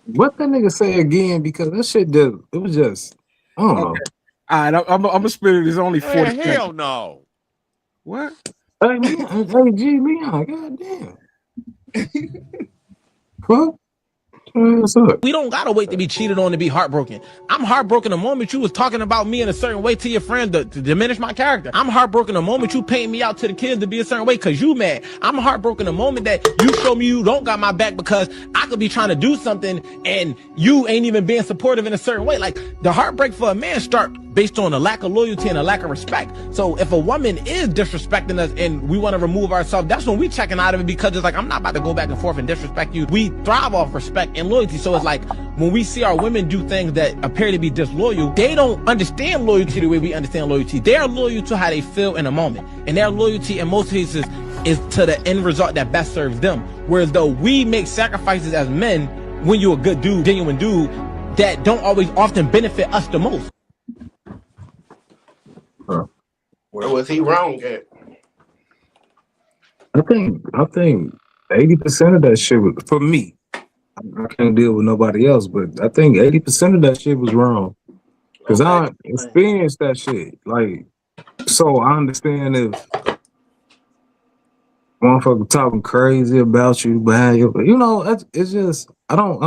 What that nigga say again? Because that shit it was just, I don't know. All right, I'm gonna spit it. It's only 40 seconds. Hell no. What? Hey, Leon, hey, G, Leon, goddamn. Fuck. What's up? We don't gotta wait to be cheated on to be heartbroken. I'm heartbroken the moment you was talking about me in a certain way to your friend to diminish my character. I'm heartbroken the moment you paint me out to the kids to be a certain way because you mad. I'm heartbroken the moment that you show me you don't got my back because I could be trying to do something and you ain't even being supportive in a certain way. Like the heartbreak for a man start based on a lack of loyalty and a lack of respect. So if a woman is disrespecting us and we want to remove ourselves, that's when we checking out of it because it's like, I'm not about to go back and forth and disrespect you. We thrive off respect and loyalty. So it's like when we see our women do things that appear to be disloyal, they don't understand loyalty the way we understand loyalty. They are loyal to how they feel in a moment. And their loyalty in most cases is to the end result that best serves them. Whereas though we make sacrifices as men when you're a good dude, genuine dude, that don't always often benefit us the most. Where was he wrong at? I think 80% of that shit was for me. I can't deal with nobody else, but I think 80% of that shit was wrong. Cause I experienced that shit. Like, so I understand if motherfucker talking crazy about you behind you, you know, it's just I don't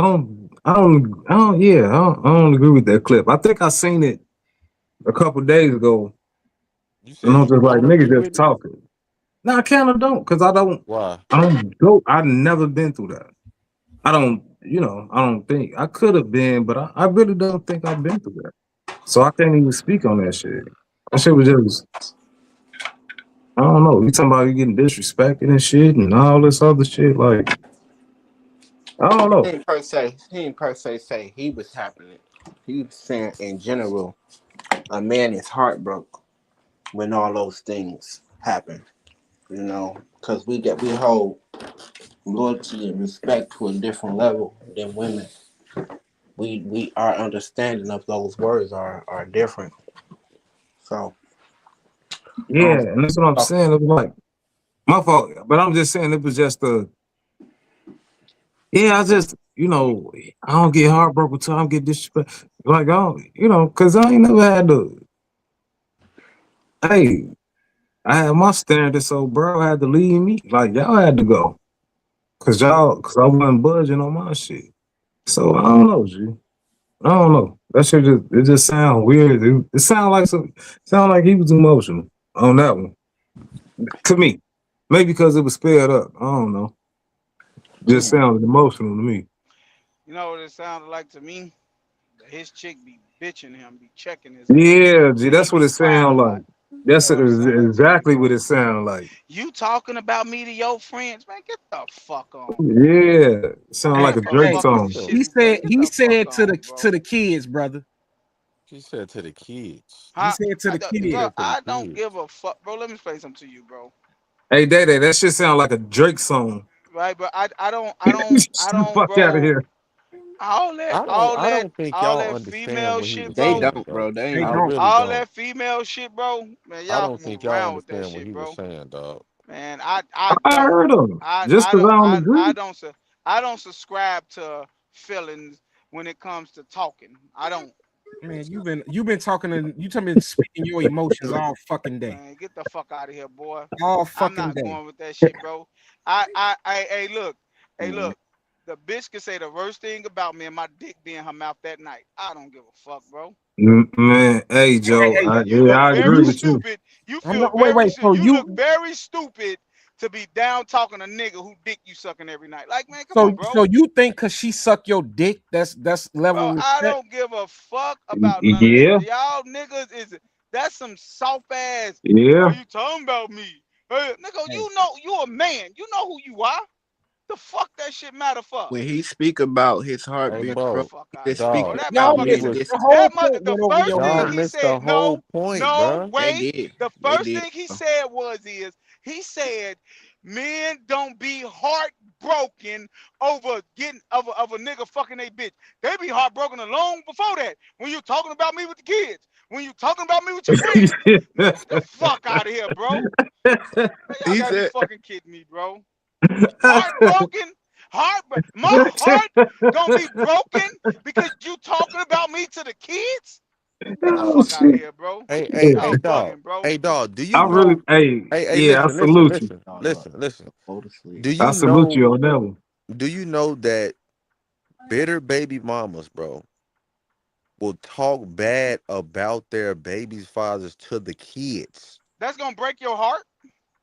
agree with that clip. I think I seen it a couple days ago, You and say I'm you just like don't niggas agree just with it? talking. No, I kind of don't, cause I don't Why? go. I've never been through that. I don't think I could have been, but I really don't think I've been through that. So I can't even speak on that shit. That shit was just, I don't know. You talking about you getting disrespected and shit and all this other shit. Like, I don't He know. didn't per se say he was happening. He was saying in general, a man is heartbroken when all those things happen. You know, because we hold loyalty and respect to a different level than women. We our understanding of those words are different. So Yeah, and that's what I'm saying. It was like my fault, but I'm just saying it was just I just, I don't get heartbroken till I get disrespect. Like, I don't, because I ain't never had to, hey, I had my standard, so bro had to leave me. Like, y'all had to go. Cause I wasn't budging on my shit. So I don't know, G. I don't know. That shit just sound weird. It sound like he was emotional on that one. To me. Maybe because it was sped up. I don't know. Just sounded emotional to me. You know what it sounded like to me? His chick be bitching him, be checking his ass, Yeah, G, and he that's what be it crying a sound lot. like. That's That's what it sounded like to me, exactly what bro. it sound like. You talking about me to your friends, man? Get the fuck on, bro. Yeah. Sound Man, like Hey, a Drake hey, motherfuckers song. is So he shitty, bro. said Get he the fuck said on, to bro. the kids, brother. she said to the kids. He Huh? said to the He Bro, kids. said to the I don't kids. give a fuck, bro. Let me explain something to you, bro. Hey, Day, that shit sound like a Drake song. Right, but I Get the don't, fuck out of bro. here. I don't think All y'all that understand female what he shit, was they bro. saying don't, though. bro. They They ain't. I don't. really All don't. that female shit, bro. Man, I y'all don't can move think y'all around with that understand what shit, he was bro. saying, dog. Man, I I don't. heard him. Just because I don't agree. I don't subscribe to feelings when it comes to talking. I don't. Man, you've been talking and you tell me speaking your emotions all fucking day. Man, get the fuck out of here, boy. All I'm fucking not day. going with that shit, bro. Hey, look, hey, look. The bitch can say the worst thing about me and my dick be in her mouth that night. I don't give a fuck, bro. Man, hey, Hey, Joe. hey, You look I agree very with you. stupid. You I'm feel not wait, very wait. So You look you very stupid to be down talking a nigga who dick you sucking every night. Like, man, come so on, bro. so you think cause she suck your dick, that's level Bro, of I respect? don't give a fuck about none of that. Yeah, Y'all niggas that's some soft ass. Why yeah. you talking about me? Hey, nigga, Hey, you know you a man. You know who you are. The fuck that shit matter for? When he speak about his Hey, heartbeat, Get the bro, bro, fuck out he of just here, speak bro. dog. That y'all about He motherfucker missed is was the whole point the went over first your y'all thing head. he missed said. the whole No, point, no, bruh. they wait. did. The They first did. thing he said he said, men don't be heartbroken over getting of a nigga fucking a bitch. They be heartbroken long before that. When you talking about me with the kids, when you talking about me with your friends. Man, get the fuck out of here, bro. Man, y'all He gotta be said, fucking kidding me, bro. Heartbroken? My heart gonna be broken because you talking about me to the kids? Get the Oh fuck out of shit. here, bro. Hey, Y'all dog. bugging, bro. Hey, dog. Do you I really, know? hey, Hey, yeah, I listen, listen, salute you. listen, listen, listen. go to sleep. Do I you salute know? you on that one. Do you know that bitter baby mamas, bro, will talk bad about their baby's fathers to the kids. That's gonna break your heart.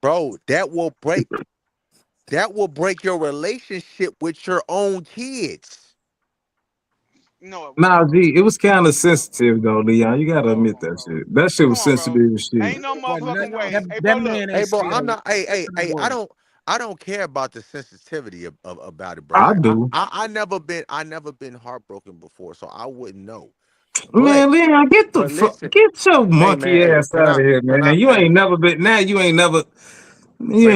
Bro, that will break your relationship with your own kids. No, it won't, Nah, bro. G, it was kind of sensitive though, Leon. You gotta No, it admit won't, that bro. shit. That shit Come was on, bro. sensitive as shit. Ain't no Well, motherfucking way. Hey, bro, that look. man Hey, ain't bro, say I'm a not. Hey, sensitive word. I don't care about the sensitivity about it, bro. I do. I never been heartbroken before, so I wouldn't know. But Man, Leon, listen, get your hey monkey man, hey, ass out of here, man. You hey, ain't never been now. You ain't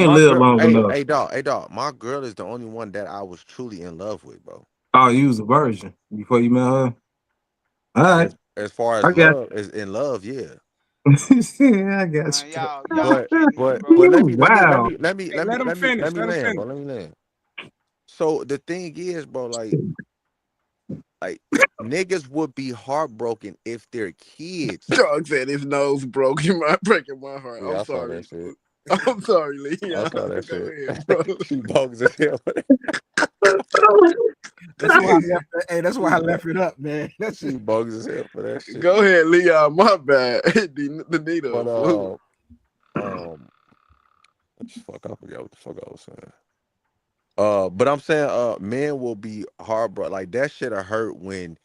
my lived girl, long enough. hey dog, my girl is the only one that I was truly in love with, bro. Oh, you was a virgin before you met her. All right, As far as I got love, as in love, yeah. I got Man, you. y'all kidding me, But bro. Wow. Hey, let him finish. let me Let him land, finish. bro. Let me land. So the thing is, bro, like niggas would be heartbroken if their kids. Dog said his nose broke. You might breaking my heart. Yeah, I'm I saw sorry. that shit. I'm sorry, I Leon. saw that Go shit. ahead, bro. She bogus as hell. That's why I left. Hey, that's why I left it up, man. That's She bogus as hell for that shit. Go ahead, Leon. My bad. The But needle. Fool. what the fuck? I forgot what the fuck I was saying. But I'm saying, men will be heartbroken. Like that shit'll hurt when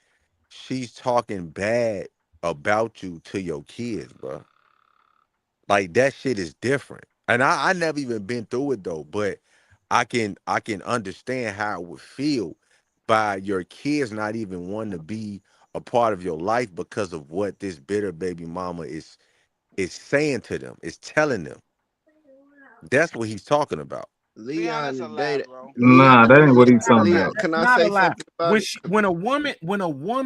she's talking bad about you to your kids, bro. Like that shit is different. And I never even been through it though, but I can understand how it would feel by your kids not even wanting to be a part of your life because of what this bitter baby mama is saying to them, is telling them. That's what he's talking about. Leon, Leon that's a the lie, data. bro. Leon, Nah, that ain't what he's not a talking lie. Leon, about. That's can I not a say lie. something about it? When a woman,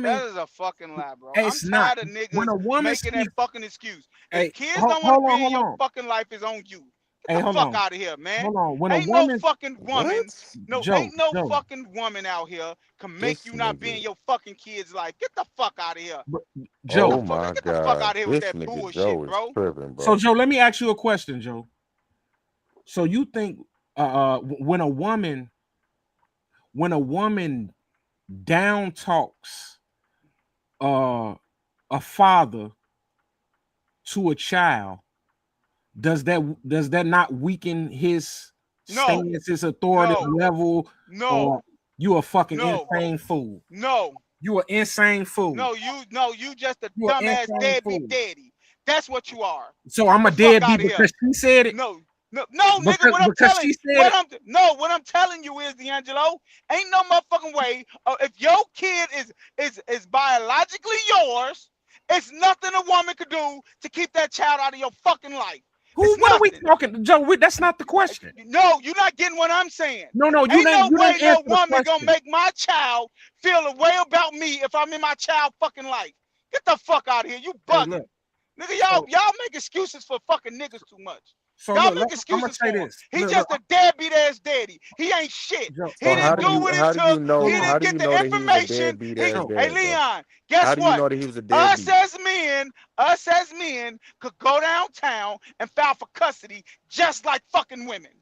That is a fucking lie, bro. I'm it's not. tired of When niggas a woman making that speaks, fucking excuse. If hey, kids hold, don't want to hold on, be in hold your on. fucking life, it's on you. Get Hey, the hold fuck on, out of here, man. hold on. When a Ain't no woman, fucking What? woman, no, Joe, ain't no Joe, fucking woman out here can make This you not be in nigga. your fucking kid's life. Get the fuck out of here. Oh Joe. my Get the fuck God. out of here with This that nigga bullshit, Joe is bro. tripping, So, bro. Joe, let me ask you a question, Joe. So you think, when a woman down talks, uh, a father to a child, does that not weaken his No, stance, his authority no, level, no, or you a fucking no, insane fool? no. You an insane fool. No, you just a You an dumbass insane deadbeat fool. daddy. That's what you are. So I'm a The fuck deadbeat out of here. because she said it. No, no, nigga. Because she said it. What I'm telling you is, D'Angelo, ain't no motherfucking way. If your kid is biologically yours, it's nothing a woman could do to keep that child out of your fucking life. It's What are we nothing. talking, Joe? That's not the question. No, you're not getting what I'm saying. No, you Ain't didn't. no You way didn't no answer the woman gonna question. make my child feel a way about me if I'm in my child fucking life. Get the fuck out of here. You Hey, bugging. look. Nigga, So, y'all make excuses for fucking niggas too much. so Y'all look. make I'm gonna excuses say for him. this. He Look. just a deadbeat ass daddy. He ain't shit. Joe. He So Joe. didn't do Hold what it how do took. you He know on. didn't get the that he was a information. deadbeat He, ass Joe. hey dad, bro? Leon, How guess do you what? know that he was a Us deadbeat? as men could go downtown and file for custody just like fucking women.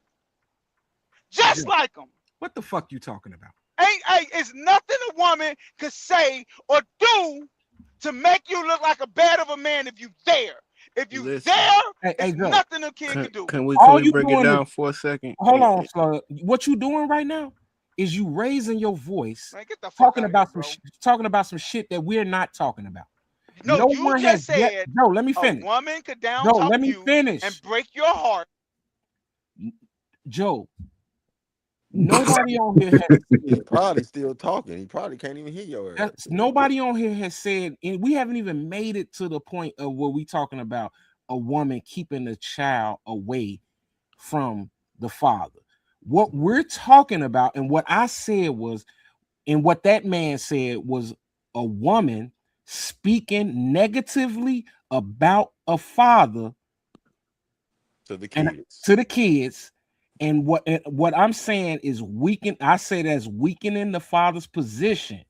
Just Joe. like them. What the fuck you talking about? It's nothing a woman could say or do to make you look like a bad of a man if you there. If you Listen, there, Hey, it's Joe. nothing a kid could do. can we All you break it doing is down for a second? hold on, sir. What you doing right now is you raising your voice, Man, get the fuck talking out of here, about bro. some shit that we're not talking about. No, No you one has just yet. said Joe, let me a finish. woman could down Joe, talk let me you and finish. break your heart. Joe, nobody on here has He said. probably still talking. He probably can't even hear your ass. Nobody on here has said, and we haven't even made it to the point of where we talking about a woman keeping the child away from the father. What we're talking about, and what I said was, and what that man said was, a woman speaking negatively about a father To the and kids. to the kids. And what I'm saying is I say that's weakening the father's position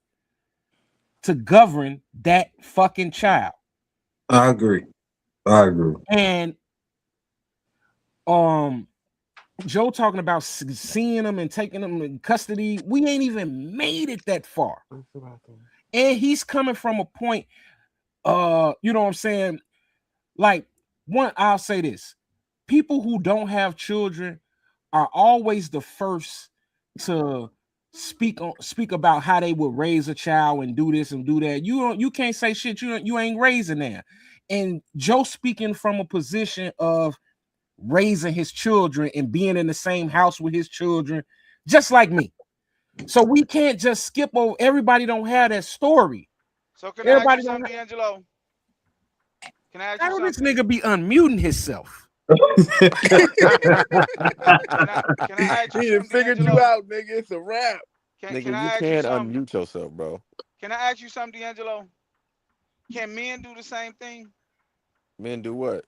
to govern that fucking child. I agree. I agree. And um Joe talking about seeing them and taking them in custody. We ain't even made it that far. And he's coming from a point, you know what I'm saying? Like, one, I'll say this: people who don't have children are always the first to speak about how they would raise a child and do this and do that. You can't say shit. You ain't raising that. And Joe speaking from a position of raising his children and being in the same house with his children, just like me. So we can't just skip over. Everybody don't have that story. So can I ask you Everybody don't something, have. D'Angelo? Can I ask you How this something? nigga be unmuting himself? Can I ask you He done something, figured you D'Angelo? out, nigga. It's a wrap. Can Nigga, you I ask you can't something? unmute yourself, bro. Can I ask you something, D'Angelo? Can men do the same thing? Men do what?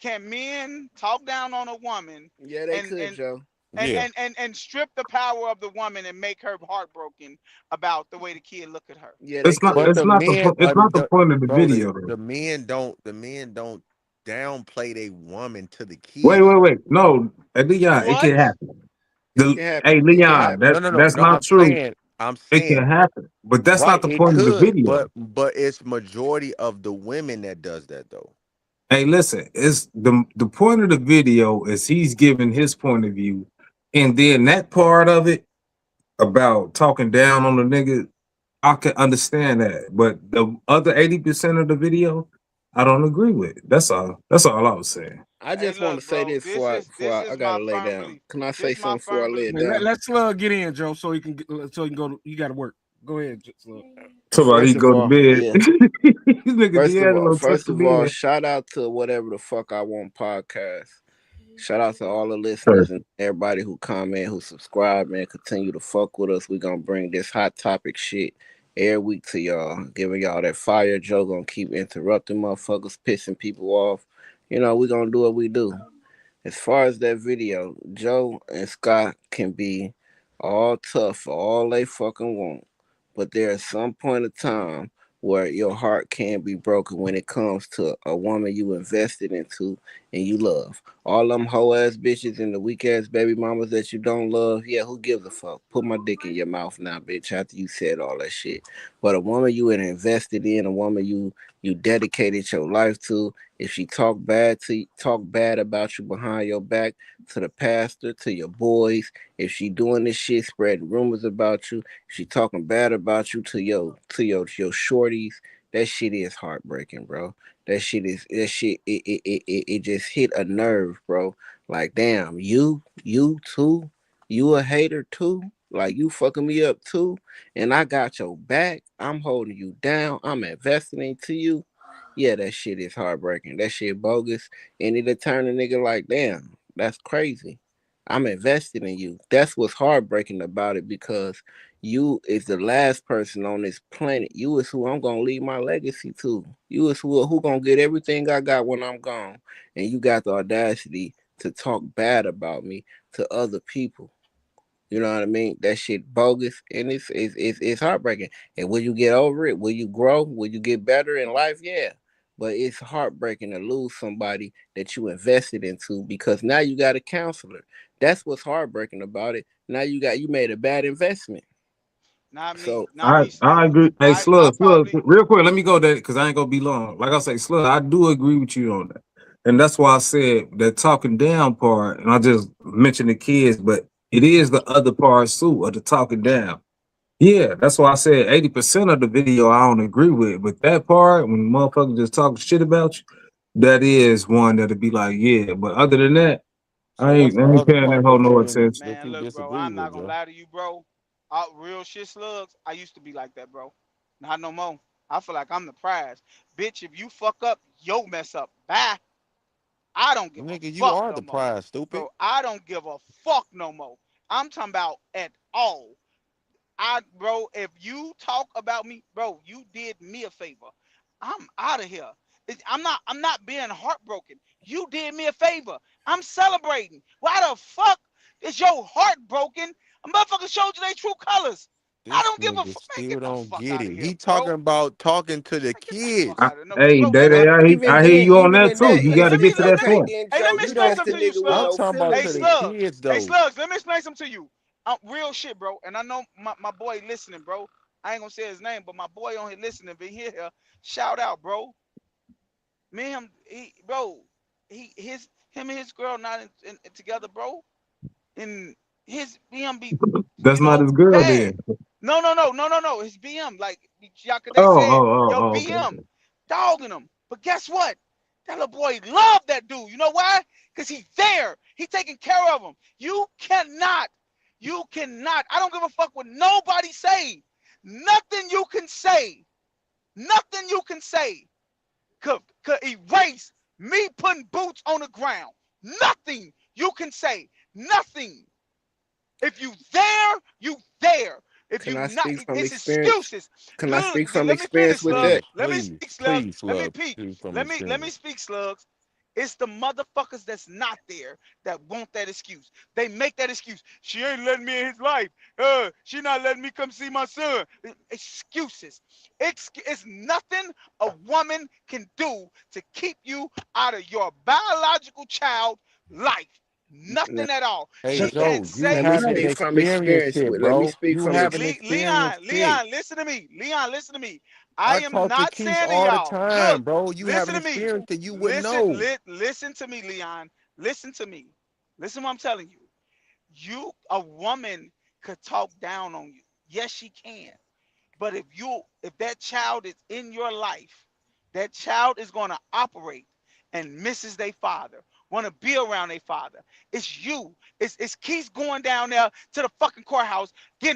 Can men talk down on a woman Yeah, they and could, and Joe. Yeah. and strip the power of the woman and make her heartbroken about the way the kid look at her? Yeah, they It's not. But could. It's the not the. men, It's not the point of the bro, video. Though. the men don't downplay they woman to the Wait, kid, wait, bro. wait. No, Leon, it What? can happen. It The can happen. Hey It can Leon, happen. No, no, no, that's no. not true. I'm It can saying, happen, but that's not right, the it point of the could, video. but it's majority of the women that does that though. Hey, listen, it's the point of the video is he's giving his point of view, and then that part of it about talking down on the nigga, I can understand that, but the other 80% of the video, I don't agree with. That's all. That's all I was saying. I Hey, just want to look, say bro. this before I This is my gotta lay firm down. belief. Can I say This my something before I firm lay it belief. Wait, down? let Slug get in, Joe, so he can so he can go. You got to work. Go ahead, Slug. So about he First of go to all, bed. yeah. This nigga D'Angelo took First the of all, bed. shout out to whatever the fuck I want podcast. Shout out to all the Sure. listeners and everybody who comment, who subscribe, man. Continue to fuck with us. We gonna bring this hot topic shit every week to y'all, giving y'all that fire. Joe gonna keep interrupting motherfuckers, pissing people off. You know, we gonna do what we do. As far as that video, Joe and Scott can be all tough for all they fucking want. But there's some point of time where your heart can be broken when it comes to a woman you invested into and you love. All them hoe ass bitches and the weak ass baby mamas that you don't love, yeah, who gives a fuck? Put my dick in your mouth now, bitch, after you said all that shit. But a woman you had invested in, a woman you dedicated your life to, if she talk bad about you behind your back to the pastor, to your boys, if she doing this shit, spreading rumors about you, if she talking bad about you to your shorties, that shit is heartbreaking, bro. That shit it just hit a nerve, bro. Like damn, you too, you a hater too. Like you fucking me up too, and I got your back. I'm holding you down. I'm investing into you. Yeah, that shit is heartbreaking. That shit bogus. And it'll turn a nigga like, damn, that's crazy. I'm invested in you. That's what's heartbreaking about it because you is the last person on this planet. You is who I'm gonna leave my legacy to. You is who gonna get everything I got when I'm gone. And you got the audacity to talk bad about me to other people. You know what I mean? That shit bogus and it's heartbreaking. And will you get over it? Will you grow? Will you get better in life? Yeah. But it's heartbreaking to lose somebody that you invested into because now you got a counselor. That's what's heartbreaking about it. Now you made a bad investment. Not me. So Not me, I Slug. agree. Hey, I Slug, probably real quick, let me go there because I ain't gonna be long. Like I say, Slug, I do agree with you on that. And that's why I said that talking down part, and I just mentioned the kids, but it is the other parts too of the talking down. Yeah, that's why I said 80% of the video I don't agree with. But that part, when motherfuckers just talking shit about you, that is one that'll be like, yeah. But other than that, So what's I the ain't other paying that part whole that no attention. man, you look, bro. disagree I'm with, not gonna Joe? lie to you, bro. Real shit, Slugs. I used to be like that, bro. Not no more. I feel like I'm the prize, bitch. If you fuck up, yo mess up. Bye. I don't give a Nigga, you fuck are no the more, prize, stupid. bro. I don't give a fuck no more. I'm talking about at all. Bro, if you talk about me, bro, you did me a favor. I'm out of here. I'm not being heartbroken. You did me a favor. I'm celebrating. Why the fuck is your heart broken? A motherfucker showed you their true colors. I This don't give a nigga fuck. Man, still get the don't fuck get out of it. here, He bro. talking about talking to the Man, get the fuck kids. out of no, Hey, bro. Let Daddy, me Even I hear then, you on even that in too. that, You hey, got to let even me get to in let that me okay, point. then hey, let Joe, me you explain asked the something to you, nigga with I'm Slugs. no talking about Hey, to feelings the then. Slugs. kids Hey, though. Slugs. Let me explain something to you. Real shit, bro. And I know my boy listening, bro. I ain't gonna say his name, but my boy on here listening. But here, shout out, bro. Me and him, bro. Him and his girl not together, bro. And his BM be, That's not his girl bad. then. No. His BM, like y'all, cause Oh, they said, yo, okay. BM, dogging him. But guess what? That little boy love that dude. You know why? Cause he's there. He taking care of him. You cannot. I don't give a fuck what nobody say. Nothing you can say. Nothing you can say could erase me putting boots on the ground. Nothing you can say. Nothing. If you there, you there. If Can you I not, speak from it's experience? excuses. Can I Good. speak from Let me experience finish, with Slugs. that? Let me Please, speak, Slugs. please, Let me Slug. peek. Please from Let me experience. speak, Slugs. It's the motherfuckers that's not there that want that excuse. They make that excuse. She ain't letting me in his life. She not letting me come see my son. Excuses. It's nothing a woman can do to keep you out of your biological child life. Now, Nothing at all. Hey She But can't Joe, you let say me haven't speak from experienced experience it, with. Let me bro. speak You from haven't Leon, experienced it. listen to me. Leon, listen to me. I I am talk to not Keith saying to all the y'all, look, time, bro. You listen haven't to me. experienced it. You wouldn't know. Listen to me, Leon. Listen to me. Listen what I'm telling you. A woman could talk down on you. Yes, she can. But if that child is in your life, that child is going to operate and misses their father, want to be around their father. It's you. It's Keith going down there to the fucking courthouse,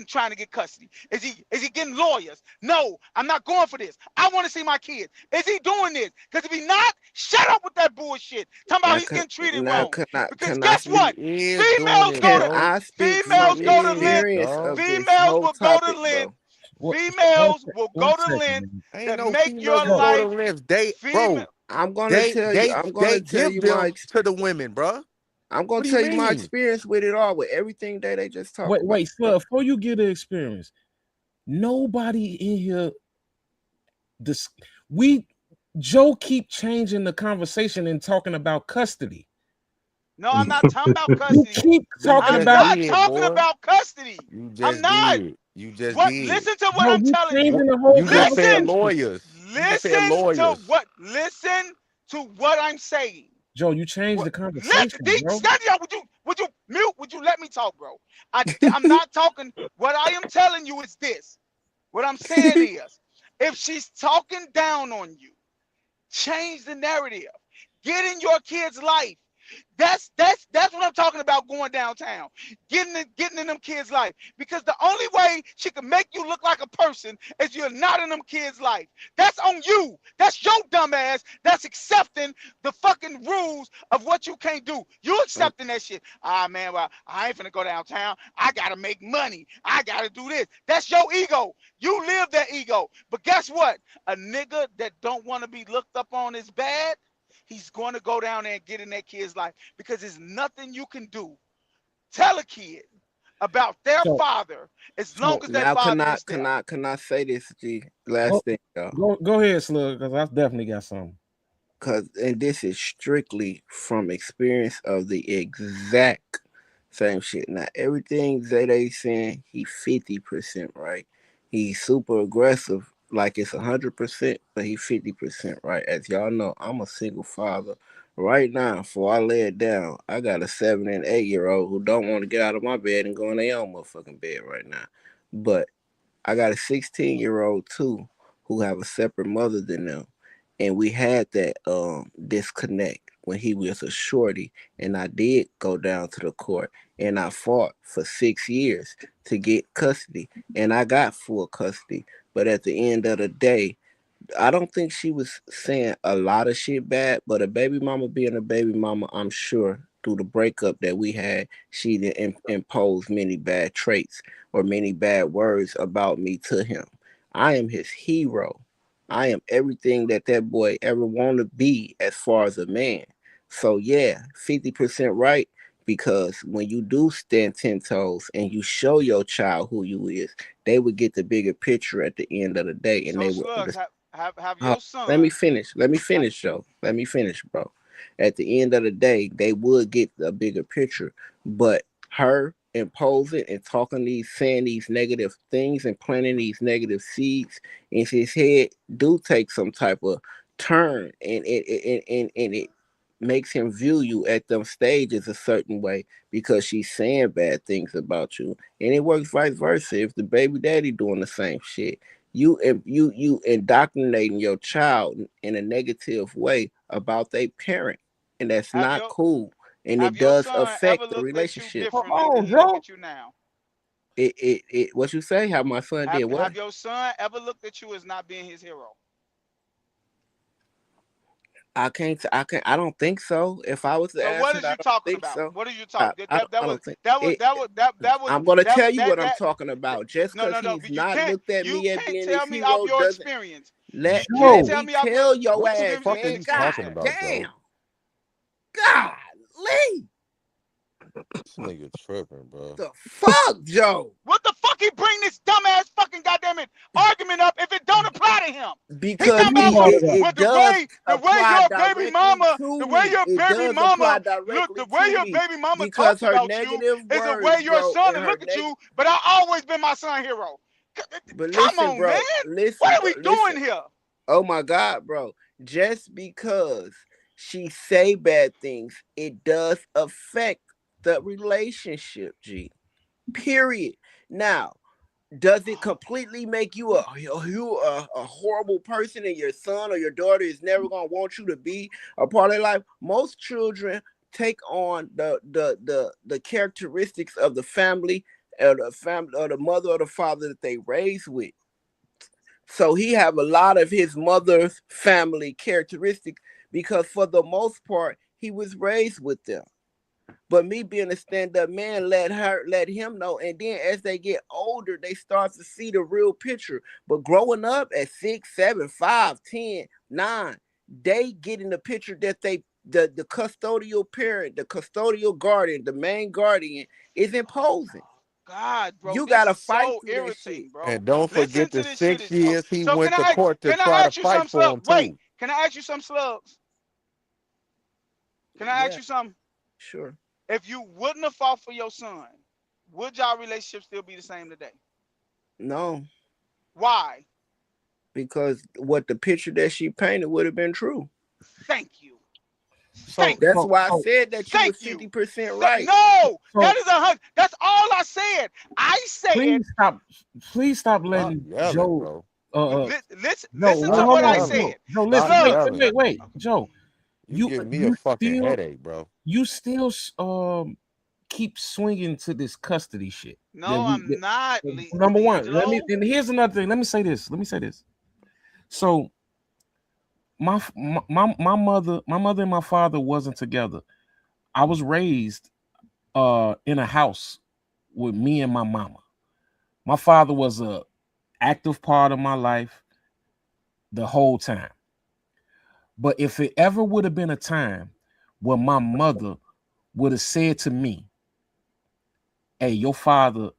trying to get custody. Is he getting lawyers? No, I'm not going for this. I want to see my kids. Is he doing this? Because if he not, shut up with that bullshit. Talking about now, he's getting treated now wrong. can Because I guess He speak? what? is doing Females it, go Can to bro. I speak He from females go to is, length. experience dog. of this Females whole will go to topic, length. bro? what, Females will one go to second, length man. Ain't that no make females your will Yo, go to life lengths. They, female. bro, I'm gonna tell you. I'm they gonna tell give you my. them to the women, bro. I'm gonna What do you tell you my mean? experience with it all, with everything that they just talk about. wait, Slug, before you get the experience, nobody in here this we Joe keep changing the conversation and talking about custody. No, I'm not talking about You custody. keep You talking I'm just about not did, talking boy. about custody. You I'm just not. did. You just What? did. Listen to what Joe, I'm you telling you. changing the whole You just said Listen. lawyers. You just said Listen to lawyers. what. Listen to what I'm saying. Joe, you changed What? the conversation, bro. Stand here. Would you mute? Would you let me talk, bro? I'm not talking. What I am telling you is this. What I'm saying is, if she's talking down on you, change the narrative. Get in your kid's life. That's what I'm talking about going downtown. Getting in them kids' life. Because the only way she can make you look like a person is you're not in them kids' life. That's on you. That's your dumb ass that's accepting the fucking rules of what you can't do. You Um, accepting that shit. Ah man, well, I ain't finna go downtown. I gotta make money. I gotta do this. That's your ego. You live that ego. But guess what? A nigga that don't want to be looked up on is bad. He's going to go down there and get in that kid's life because there's nothing you can do. Tell a kid about their So father as long so as that Now, father is there. can I say this, G? go Last thing, y'all. go ahead, Slug, because I definitely got something. Cause and this is strictly from experience of the exact same shit. Now everything Zayday saying, he 50% right. He's super aggressive, like it's 100%, but he 50% right. As y'all know, I'm a single father. Right now, before I lay it down, I got a 7 and 8 year old who don't want to get out of my bed and go in their own motherfucking bed right now. But I got a 16-year-old too who have a separate mother than them. And we had that disconnect when he was a shorty, and I did go down to the court and I fought for 6 years to get custody, and I got full custody. But at the end of the day, I don't think she was saying a lot of shit bad, but a baby mama being a baby mama, I'm sure through the breakup that we had, she didn't impose many bad traits or many bad words about me to him. I am his hero. I am everything that that boy ever want to be as far as a man. So yeah, 50% right, because when you do stand 10 toes and you show your child who you is, they would get the bigger picture at the end of the day, and So they would Slugs, understand. have Oh, your let me son. finish. Let me Have, finish, Joe. Let me finish, bro. At the end of the day, they would get the bigger picture. But her imposing and talking these, saying these negative things and planting these negative seeds in his head do take some type of turn, and it makes him view you at them stages a certain way because she's saying bad things about you, and it works vice versa. If the baby daddy doing the same shit, you indoctrinating your child in a negative way about their parent, and that's have not your cool, and have it your does son ever affect the looked at you relationship. Hold differently than on, he look Joe. at you now? It what you say? How my son did Have what? your son ever looked at you as not being his hero? I don't think so. If I was to So what answer it, is I you don't talking think about? so. What are you talking? That I, that, that I was don't think that was it. that was that was I'm gonna that tell you that what I'm that. talking about. Just No, because no, no. he's But you not can't looked at you me as can't being tell his me off hero your doesn't experience. let You can't Joe. tell me me off your tell your What the ass, fuck are man. you God talking experience. about, damn. Joe? God, Lee. This nigga tripping, bro. The fuck, Joe? What the fuck he bring this dumbass fucking goddamn it argument up if it don't apply to him? He Because talking You about brought some it up. what it does the way apply your baby directly mama, to the way me. your It baby does apply mama look, the directly way to your me baby mama because talks her about you negative is the way words, your bro, son and to her look at you. But I always been my son hero. but Come listen, on, man. bro. What Listen, are bro. we Listen. doing here? Oh my God, bro. Just because she say bad things, it does affect the relationship, G. Period. Now, does it completely make you a horrible person and your son or your daughter is never gonna want you to be a part of their life? Most children take on the characteristics of the family or the mother or the father that they raised with. So he have a lot of his mother's family characteristics because for the most part he was raised with them. But me being a stand-up man let him know. And then as they get older, they start to see the real picture. But growing up at 6, 7, 5, 10, 9, they get in the picture that the custodial parent, the custodial guardian, the main guardian is Oh imposing. my God, bro, You this gotta is fight so through that shit. irritating, bro. And don't Listen forget to the this shit. 6 years he So went to court to can try I to ask you fight some for slugs? him Wait, too. can I ask you some slugs? Can I ask Yeah, you something? sure. If you wouldn't have fought for your son, would y'all relationship still be the same today? No, Why? because what the picture that she painted would have been true. Thank you. So Thank That's you. so why I so said that you Thank was you. 50% right. No, that so is 100. That's all I said. I said, please stop. Please stop Stop letting yelling, Joe. bro. Joe, listen wait, to Stop what hold I on, yelling. Joe. said. Joe, Stop listen. Wait, Slugs. wait, yelling. wait, wait. Joe, You give me a you fucking still headache, bro. you still keep swinging to this custody shit. That No, we I'm not, number one. Let me D'Angelo. and here's another thing. Let me say this. So my mother and my father wasn't together. I was raised in a house with me and my mama. My father was a active part of my life the whole time. But if it ever would have been a time where my mother would have said to me, "Hey, your father,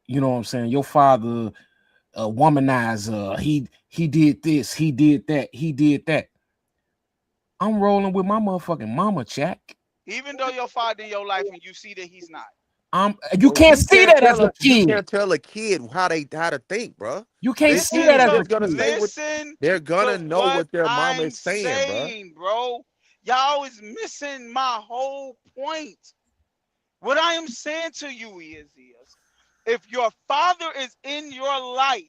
you know what I'm saying? Your father a womanizer. He did this, he did that, he did that." I'm rolling with my motherfucking mama, Jack. Even though your father in your life and you see that he's not. You Bro, can't see that as a you kid. can't tell a kid how to think, bro. You can't A see kid that is as a just gonna kid. say what Listen they're gonna to know what what their mama I'm is saying, bro. saying, bro. Y'all is missing my whole point. What I am saying to you is if your father is in your life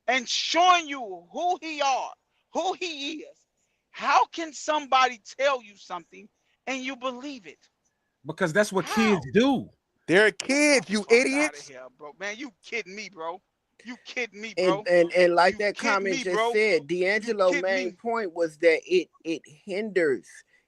and showing you who he is, how can somebody tell you something and you believe it? Because that's what kids How? do. They're Get the kids, you fuck out of idiots. here, bro. Man, you kidding me, bro. You kidding me, and bro. and and like You that kidding comment me, just bro. said, You D'Angelo kidding main me. point was that it hinders.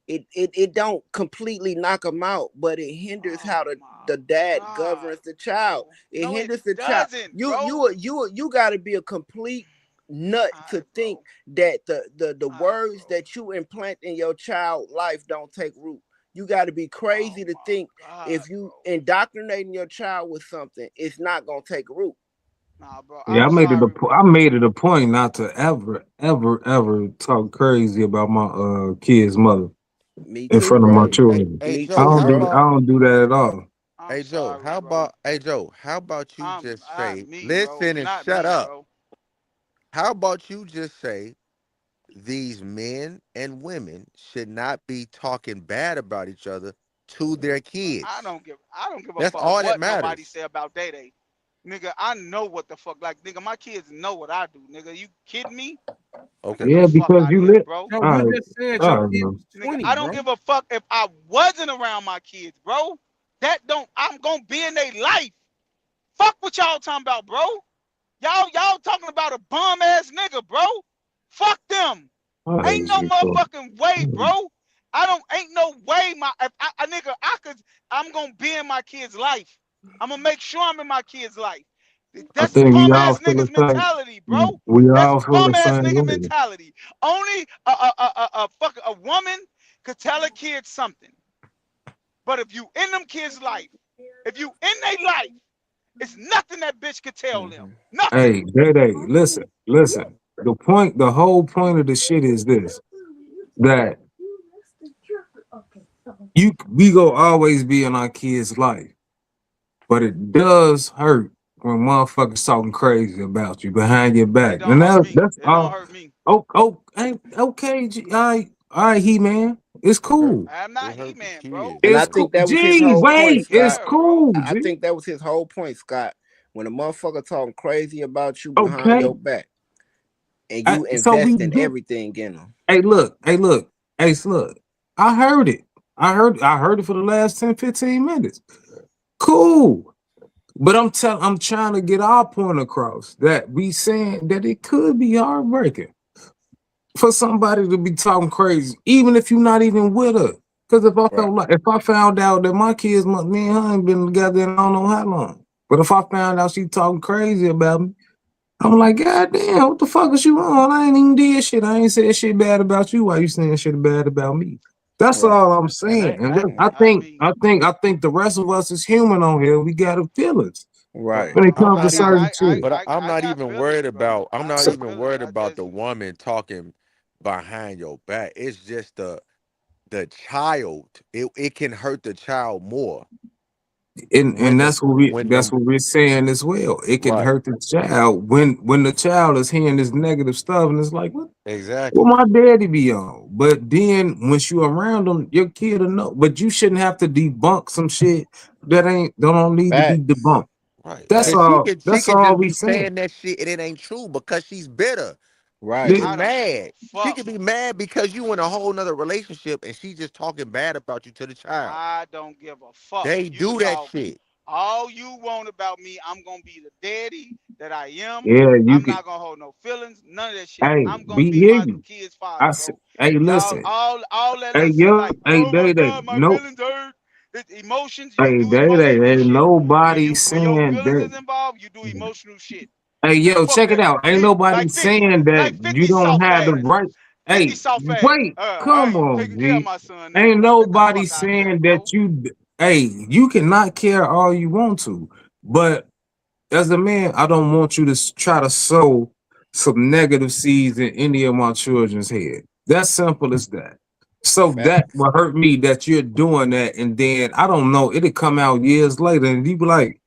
It don't completely knock them out, but it hinders how Oh the my dad God, governs the child. bro. It No, it hinders the child. doesn't, You bro. you you got to be a complete nut All to right, think bro. that the All right, words bro. that you implant in your child life don't take root. You got to be crazy Oh to my think God, if you bro. indoctrinating your child with something, it's not gonna take root. Nah, bro. Yeah, I'm sorry, I bro. made it a point not to ever talk crazy about my kids' mother Me in too, front of my bro. children. Me I too, don't How do bro. about I don't do that at all. I'm Hey Joe? sorry, bro. How about you just Not say, me, bro. listen and Not shut me, up? bro. How about you just say these men and women should not be talking bad about each other to their Man, kids? I don't give a That's fuck all that what nobody matters. say about Day Day. Nigga, I know what the fuck. Like, nigga, my kids know what I do. Nigga, you kidding me? Man, get Okay. the Yeah, fuck because out of you here, lit. bro. No, All you right, just said your all kid right. was Nigga, 20, I don't bro. give a fuck if I wasn't around my kids, bro. I'm gonna be in their life. Fuck what y'all talking about, bro. Y'all talking about a bum ass nigga, bro. Fuck them. All right, Ain't no G, bro. motherfucking way, bro. Ain't no way if nigga, I'm gonna be in my kid's life. I'm gonna make sure I'm in my kid's life. I That's think we bum all ass feel the niggas same. mentality, bro. We That's all feel the bum ass same nigga way. mentality. Only a woman could tell a kid something. But if you in them kids' life, if you in their life, it's nothing that bitch could tell them. Mhm. Nothing. Hey, Day, listen. The whole point of the shit is this: that we go always be in our kids' life, but it does hurt when motherfuckers talking crazy about you behind your It back, don't and hurt me. that's It don't all. hurt me. Okay, all right, he man, it's It hurt. cool. I'm It not hurt the He-Man, bro. And I It's cool. think that was his Gee, whole I point, wait, don't it's Scott. care, bro. cool, I G. think that was his whole point, Scott. When a motherfucker talking crazy about you behind Okay, your back and you so we invest in get. everything in them. Hey, look. I heard it. I heard it for the last 10, 15 minutes. Cool. But I'm trying to get our point across that we saying that it could be heartbreaking for somebody to be talking crazy, even if you're not even with her. Because Right. if I found out that my kids, me and her ain't been together in I don't know how long. But if I found out she talking crazy about me, I'm like, God damn, what the fuck is you on? I ain't even did shit. I ain't said shit bad about you. Why you saying shit bad about me? That's Right. all I'm And saying. And Mhm. I think the rest of us is human on here. We got feelings but Right. when it I'm comes to not certain even. shit. But I'm I not got even feelings, worried bro. about. I'm I not So, got even feelings. worried I about just the woman talking behind your back. It's just the child. It can hurt the child more when and the when that's the what we're saying as well. It can right. hurt the child when the child is hearing this negative stuff and it's like, what Exactly. my daddy be on? But then once you around them, your kid will know. But you shouldn't have to debunk some shit that ain't don't need to be Facts. debunked. Right. That's Cause Facts. all. she That's can all just we be saying. saying that shit and it ain't true because she's bitter. She Right. Yeah, get I don't give a mad. She fuck. can be mad because you in a whole nother relationship and she just talking bad about you to the child. I don't give a fuck. They You could do that talk shit. all you want about me. I'm gonna be the daddy that I am. yeah, you I'm can. not gonna hold no feelings, none of that shit. Hey, I'm gonna we be hear my you. kid's father, bro. Hey, Y'all, listen. all that Hey, like, hey, oh my Day. god, my No, feelings hurt. Emotions, you hey, do Day. emotional Ain't shit. nobody When your saying feelings that. is involved, you do emotional shit. Hey, Man, yo, fuck check it that. out. Ain't nobody Like 50, saying that like you 50 don't soft have the ass. right. 50 Hey, soft ass. wait, I come ain't on, taking care of G. my son now. Ain't Like, get the nobody fuck out of here, saying bro. that you. Hey, you cannot care all you want to, but as a man, I don't want you to try to sow some negative seeds in any of my children's head. That's simple as that. So that Facts. will hurt me that you're doing that, and then I don't know, it'll come out years later, and you be like,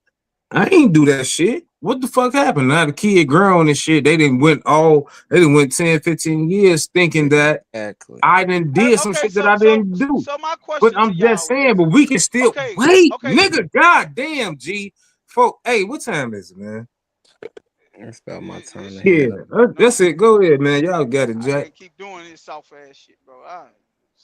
I ain't do that shit. What the fuck happened? Now the kid grown and shit. They didn't went 10, 15 years thinking that Exactly. I didn't did some Okay, shit that I didn't do. my But question to I'm just y'all saying, is, but we can still okay, wait, okay, nigga. God damn, G. Folk, hey, what time is it, man? It's about my turn this to shit, Yeah, head up. that's no, it. Go ahead, man. Y'all got it, I Jack. can't keep doing this soft ass shit, bro.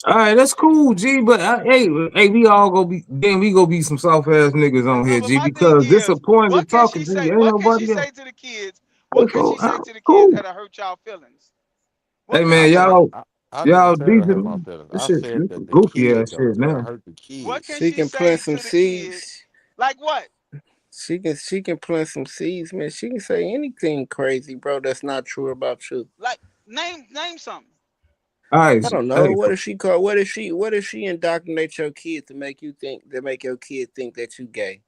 All right, that's cool, G. But hey, we all go be then we go be some soft ass niggas on here, But G. my thing Because is, disappointed what can talking she to say? you. Ain't What can nobody she else. say to the kids? Hey, What can she folk, say to the kids cool. that'll hurt y'all feelings? Hey, What can I she man, say? never y'all I never y'all said it hurt my decent. feelings. This I shit, said this that the goofy kid ass though. shit It'll now. hurt the What kids. can She she can plant say some to the kids? seeds. Like what? She can plant some seeds, man. She can say anything crazy, bro. That's not true about you. Like name something. All right, I don't hey, know. What if she call? What if she indoctrinate your kid to make you think your kid think that you gay?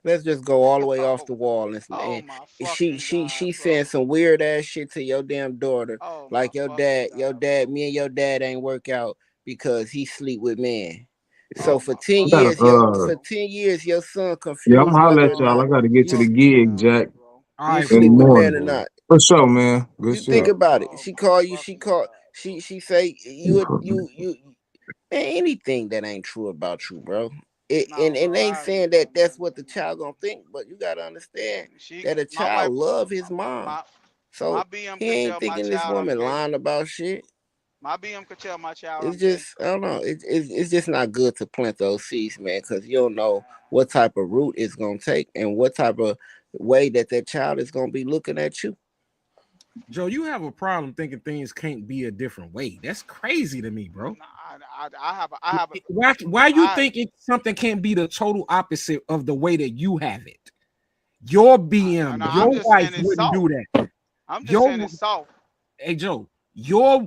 Let's just go all the way off the wall Oh and my she fucking she God, she bro. saying some weird ass shit to your damn daughter, Oh my like your fucking God, bro. me and your dad ain't work out because he sleep with men. So Oh for my 10 I gotta, fucking years, God, for bro. 10 years, your son yeah, I'm confused holler whether or at y'all. not I gotta get to you the Fucking gig, God, Jack, bro. All you right, in the sleep fool. with men or morning. not. For sure, man. Good You think shit. about it. Oh She my call you. fucking God, bro. She say you. Man, anything that ain't true about you, bro. No, And bro. ain't I saying that that's what the child gonna think, but you gotta understand that a my wife, child love his mom. my So BM he could ain't tell my thinking this child I'm woman gay. lying about shit. My BM could tell my child It's I'm gay. just I don't know. It's just not good to plant those seeds, man, because you don't know what type of root it's gonna take and what type of way that child is gonna be looking at you. Joe, you have a problem thinking things can't be a different way. That's crazy to me, bro. Nah, I have a, Why you I, think something can't be the total opposite of the way that you have it? Your no, BM, no, I'm your just wife saying it's wouldn't soft. do that. I'm just saying Your it's soft. Hey Joe,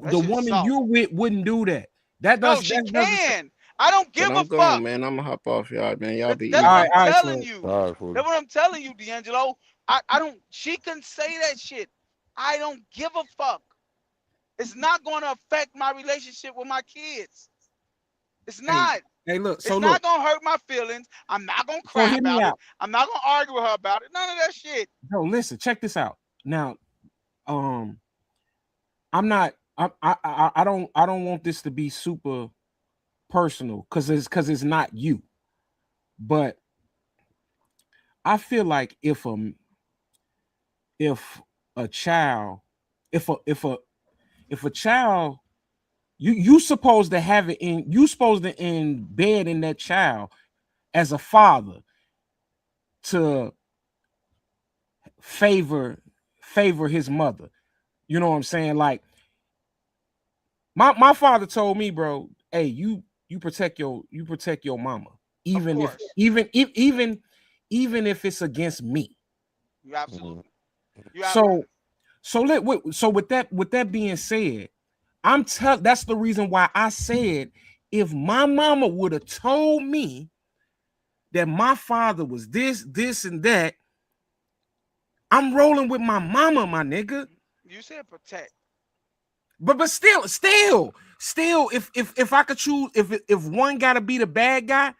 That the shit is woman soft. you with wouldn't do that. No, she That doesn't. can. I don't But give a I'm gone, fuck. man. I'm gonna hop off y'all, man. Y'all be That's All what easy. right, I'm all right, telling Slim. you. All right, fool. That's what I'm telling you, D'Angelo. I don't. She can say that shit. I don't give a fuck. It's not going to affect my relationship with my kids. It's Hey, not. hey, look. So It's not look. gonna hurt my feelings. I'm not gonna So cry hear me about it. out. I'm not gonna argue with her about it. None of that shit. Joe, listen. Check this out. Now, um, I'm not. I don't want this to be super personal because it's not you. But I feel like if a child, if a child, you supposed to have it in, you supposed to embed in that child as a father to favor his mother. You know what I'm saying? Like my father told me, bro, hey, you protect your mama, Of even if course. even if it's against me. You absolutely. You have. So so with that being said, that's the reason why I said if my mama would have told me that my father was this, and that, I'm rolling with my mama, my nigga. You said protect. But still, if I could choose, if one gotta be the bad guy,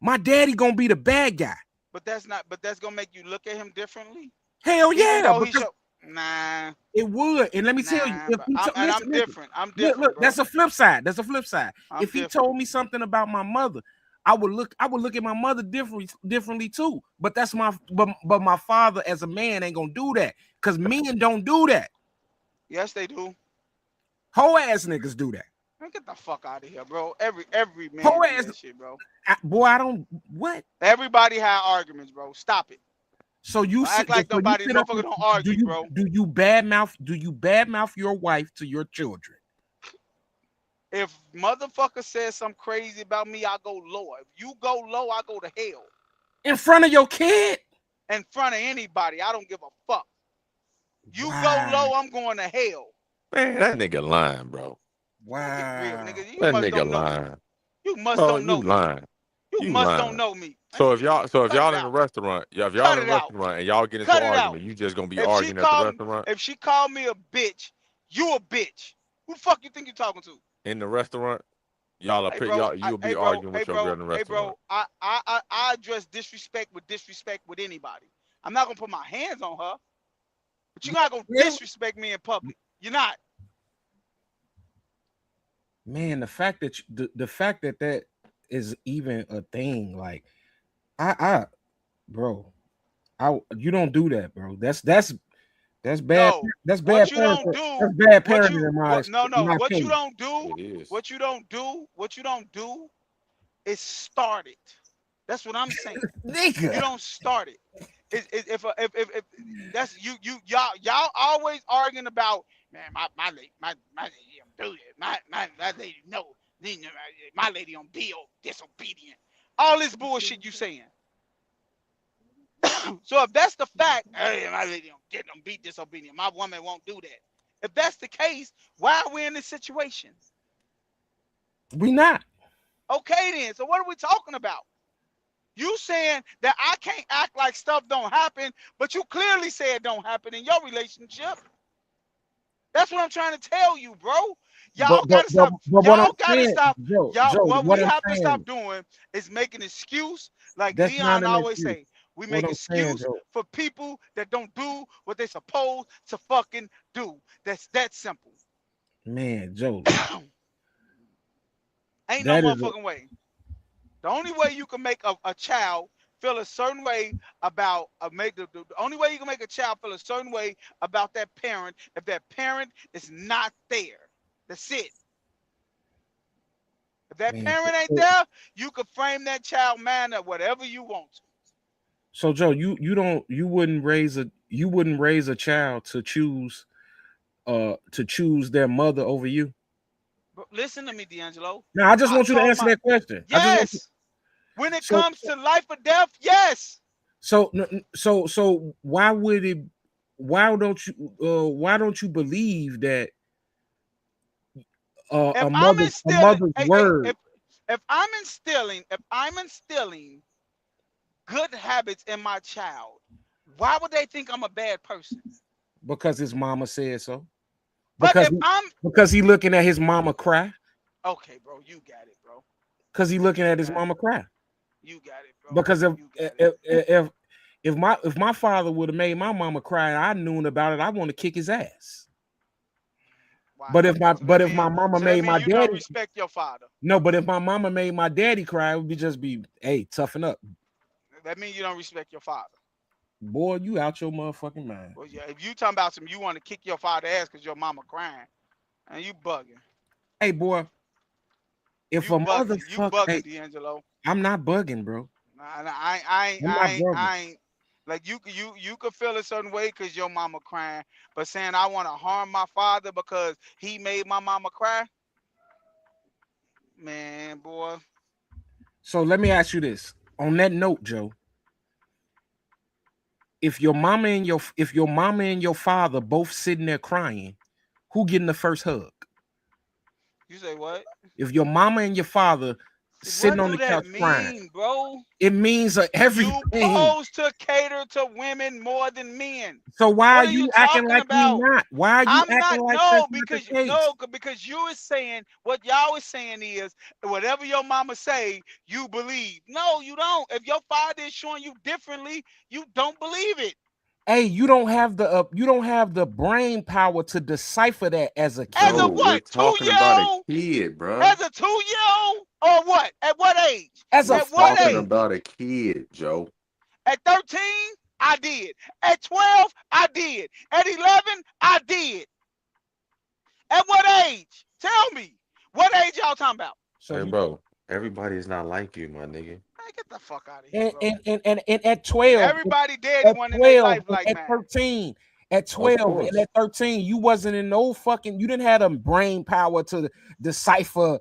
my daddy gonna be the bad guy. But that's not. But that's gonna make you look at him differently. Hell Even yeah, though he because showed. Nah. it would. And let me tell you, Nah. if But he I'm listen, different. I'm look, different, bro. that's a flip side. That's a flip side. I'm If he different. told me something about my mother, I would look at my mother differently too. But but my father as a man ain't gonna do that because men don't do that. Yes, they do. Whole ass niggas do that. Man, get the fuck out of here, bro. Every man Whole do ass that shit, bro. boy. I don't what. Everybody had arguments, bro. Stop it. So you Don't act sit. like So you nobody sit up. motherfucker don't argue, bro. Do you badmouth your wife to your children If motherfucker says something crazy about me, I go lower. If you go low, I go to hell. in front of your kid? In front of anybody, I don't give a fuck. You go Wow. low, I'm going to hell. Man, that nigga lying, bro. Man, get real, Wow. nigga. You That must nigga don't know me. lying. You must Bro, don't you know me. lying. You You must don't lying. know me. So if Cut it y'all in a out. restaurant, if y'all Cut in a it out. restaurant and y'all get into Cut an it out. argument, you just gonna be If she arguing at the called restaurant? me a bitch, you a bitch. Who the fuck you think you talking to? In the restaurant, y'all are Hey bro, you'll be arguing with your girl in the hey restaurant. bro. I address disrespect with anybody. I'm not gonna put my hands on her, but you're not gonna Really? disrespect me in public. You're not. Man, the fact that that is even a thing, like I bro, you don't do that, bro. That's bad. No, That's bad what you don't parenting. do, That's bad what parenting you in what no in no, my opinion. It is. what you don't do is start it. That's what I'm saying. You Nigga. don't start it. If that's y'all always arguing about, man, my lady don't do it. My lady no, my lady on be disobedient. All this bullshit you saying. So if that's the fact, hey, my lady don't be disobedient. My woman won't do that. If that's the case, why are we in this situation? We not. Okay, then. So what are we talking about? You saying that I can't act like stuff don't happen, but you clearly say it don't happen in your relationship. That's what I'm trying to tell you, bro. Y'all gotta stop. But what I'm Y'all gotta saying, stop. Y'all, Joe, what what we I'm have to stop saying, doing is making excuse, like that's not Leon an always excuse. say. We What make I'm saying, excuse Joe, for people that don't do what they supposed to fucking do. That's that simple. man, Joe, Ain't no that is a, motherfucking way. The only way you can make a child feel a certain way about the only way you can make a child feel a certain way about that parent if that parent is not there. That's it. If that man. parent ain't there, you can frame that child man up whatever you want to. So Joe, you wouldn't raise a child to choose their mother over you. But listen to me, D'Angelo. Now I just I want you to told answer my that question. I just want you, yes. When it so comes to life or death, yes. so why would it? Why don't you believe that If a I'm instilling, mother's hey, word? if I'm instilling good habits in my child, why would they think I'm a bad person? Because his mama said so. But Because if I'm he looking at his mama cry. okay, bro, you got it, bro. Because he looking You at his got mama it. cry. You got it, bro. Because You got it. if my father would have made my mama cry and I knew about it, I want to kick his ass. Wow. But if my mama So that made means my you don't daddy, respect your father. no, but if my mama made my daddy cry, it would just be, hey, toughen up. That means you don't respect your father. Boy, you out your motherfucking mind. Well, yeah, if you talking about you want to kick your father ass because your mama crying, and you bugging. Hey, boy, if You a bugging. You motherfucker, hey, bugging, D'Angelo. I'm not bugging, bro. Nah, I'm not bugging. I ain't. Like you could feel a certain way because your mama crying, but saying I want to harm my father because he made my mama cry, man, boy. So let me ask you this. On that note, Joe, if your mama and your father both sitting there crying, who getting the first hug? You say what? If your mama and your father sitting What on do the that couch crying, mean, bro? it means You everything. supposed to cater to women more than men. So why What are are you you acting talking like you about? not? Why are you I'm acting not like that's not the case? because you is saying what y'all is saying is whatever your mama say, you believe. No, you don't. If your father is showing you differently, you don't believe it. Hey, you don't have the brain power to decipher that as a As a Joe, kid. we're what? talking about a 2-year-old? kid, bro. As a 2-year-old? Or what? At what age? As a We're At what talking fucking age? about a kid, Joe. At 13, I did. At 12, I did. At 11, I did. At what age? Tell me. What age y'all talking about? so Hey, you bro, everybody is not like you, my nigga. Man, get the fuck out of here, bro. and at 12, Everybody daddy one in their life and like at mine. 13, at Of 12 and course. at 13, you wasn't in no fucking, you didn't have the brain power to decipher,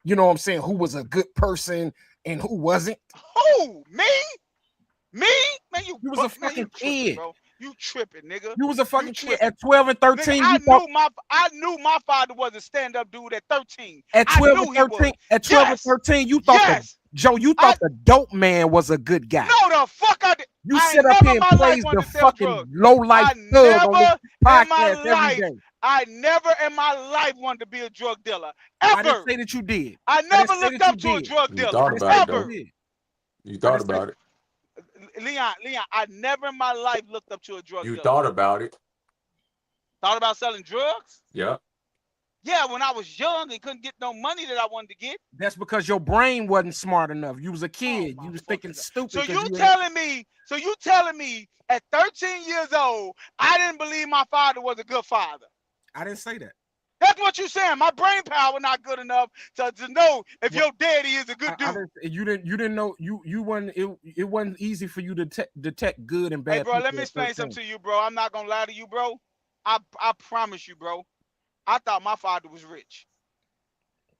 you know what I'm saying, who was a good person and who wasn't. Who? Me? Me? Man, You was a you fucking tripping, kid. bro. You tripping, nigga. You was a You fucking kid tripping. at 12 and Nigga, 13. I You thought knew my father was a stand-up dude at 13. at I 12 knew and he 13, was. at 12 and Yes. 13, you thought that Yes. Joe, you I thought the dope man was a good guy. no the fuck I did. You I sit ain't up never here in and my life praise the wanted to sell fucking drugs. low life I thug on this never in my podcast every life, day. I never in my life wanted to be a drug dealer. I didn't Ever. say that you did. I I never didn't say looked that you up to a did. drug You dealer. I thought didn't say about it, that you Ever. though. did. You I thought didn't say. about it. Leon, I never in my life looked up to a drug You dealer. thought about it. Thought about selling drugs? Yeah. Yeah, when I was young and couldn't get no money that I wanted to get. That's because your brain wasn't smart enough. You was a Oh kid. my You was thinking fucking God. stupid So because you you ain't. telling me at 13 years old, I didn't believe my father was a good father. I didn't say that. That's what you're saying. My brain power not good enough to know if Well, your daddy is a good I dude. you didn't know you wasn't it wasn't easy for you to detect good and Hey, bad bro, let people me at explain 13. something to you, bro. I'm not gonna lie to you, bro. I promise you, bro. I thought my father was rich.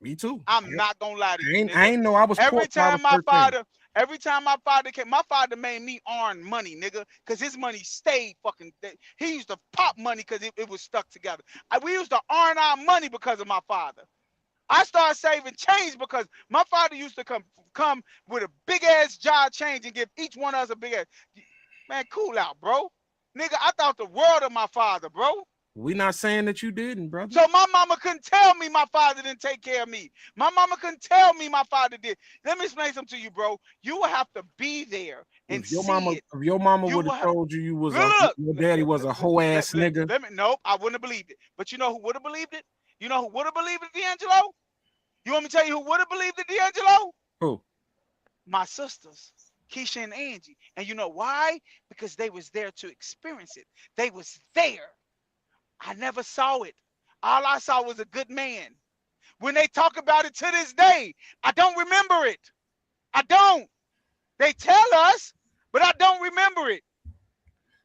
Me too. I'm not gonna lie to you, I nigga. ain't know I was poor Every till I was time my 13. father, Every time my father came, my father made me earn money, nigga, because his money stayed fucking. He used to pop money because it was stuck together. We used to earn our money because of my father. I started saving change because my father used to come with a big ass jar of change and give each one of us a big ass. Man, cool out, bro. Nigga, I thought the world of my father, bro. We not saying that you didn't, brother. So my mama couldn't tell me my father didn't take care of me. My mama couldn't tell me my father did. Let me explain something to you, bro. You will have to be there and If your see it. mama You would will have have. told you was Look, your daddy was a hoe ass nigga. Nope, I wouldn't have believed it. But you know who would have believed it? You know who would have believed it, D'Angelo? You want me to tell you who would have believed it, D'Angelo? Who? My sisters, Keisha and Angie. And you know why? Because they was there to experience it. They was there. I never saw it. All I saw was a good man. When they talk about it to this day, I don't remember it. I don't. They tell us, but I don't remember it.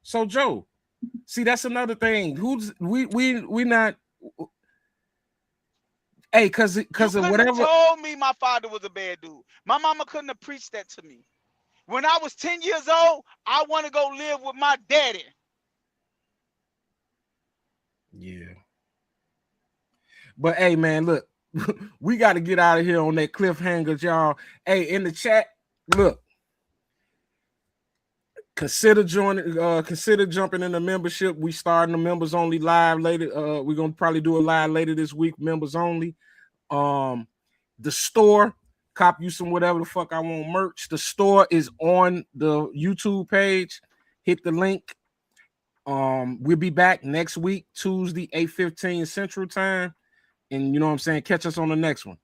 So Joe, see, that's another thing. Who's we not. Hey, cause of whatever. You told me my father was a bad dude. My mama couldn't have preached that to me. When I was 10 years old, I want to go live with my daddy. Yeah. But hey, man, look, we got to get out of here on that cliffhanger, y'all. Hey, in the chat, look, consider jumping in the membership. We starting the members only live later. We're gonna probably do a live later this week, members only. The store, cop you some whatever the fuck I want merch. The store is on the YouTube page. Hit the link. We'll be back next week, Tuesday, 8:15 Central Time. And you know what I'm saying? Catch us on the next one.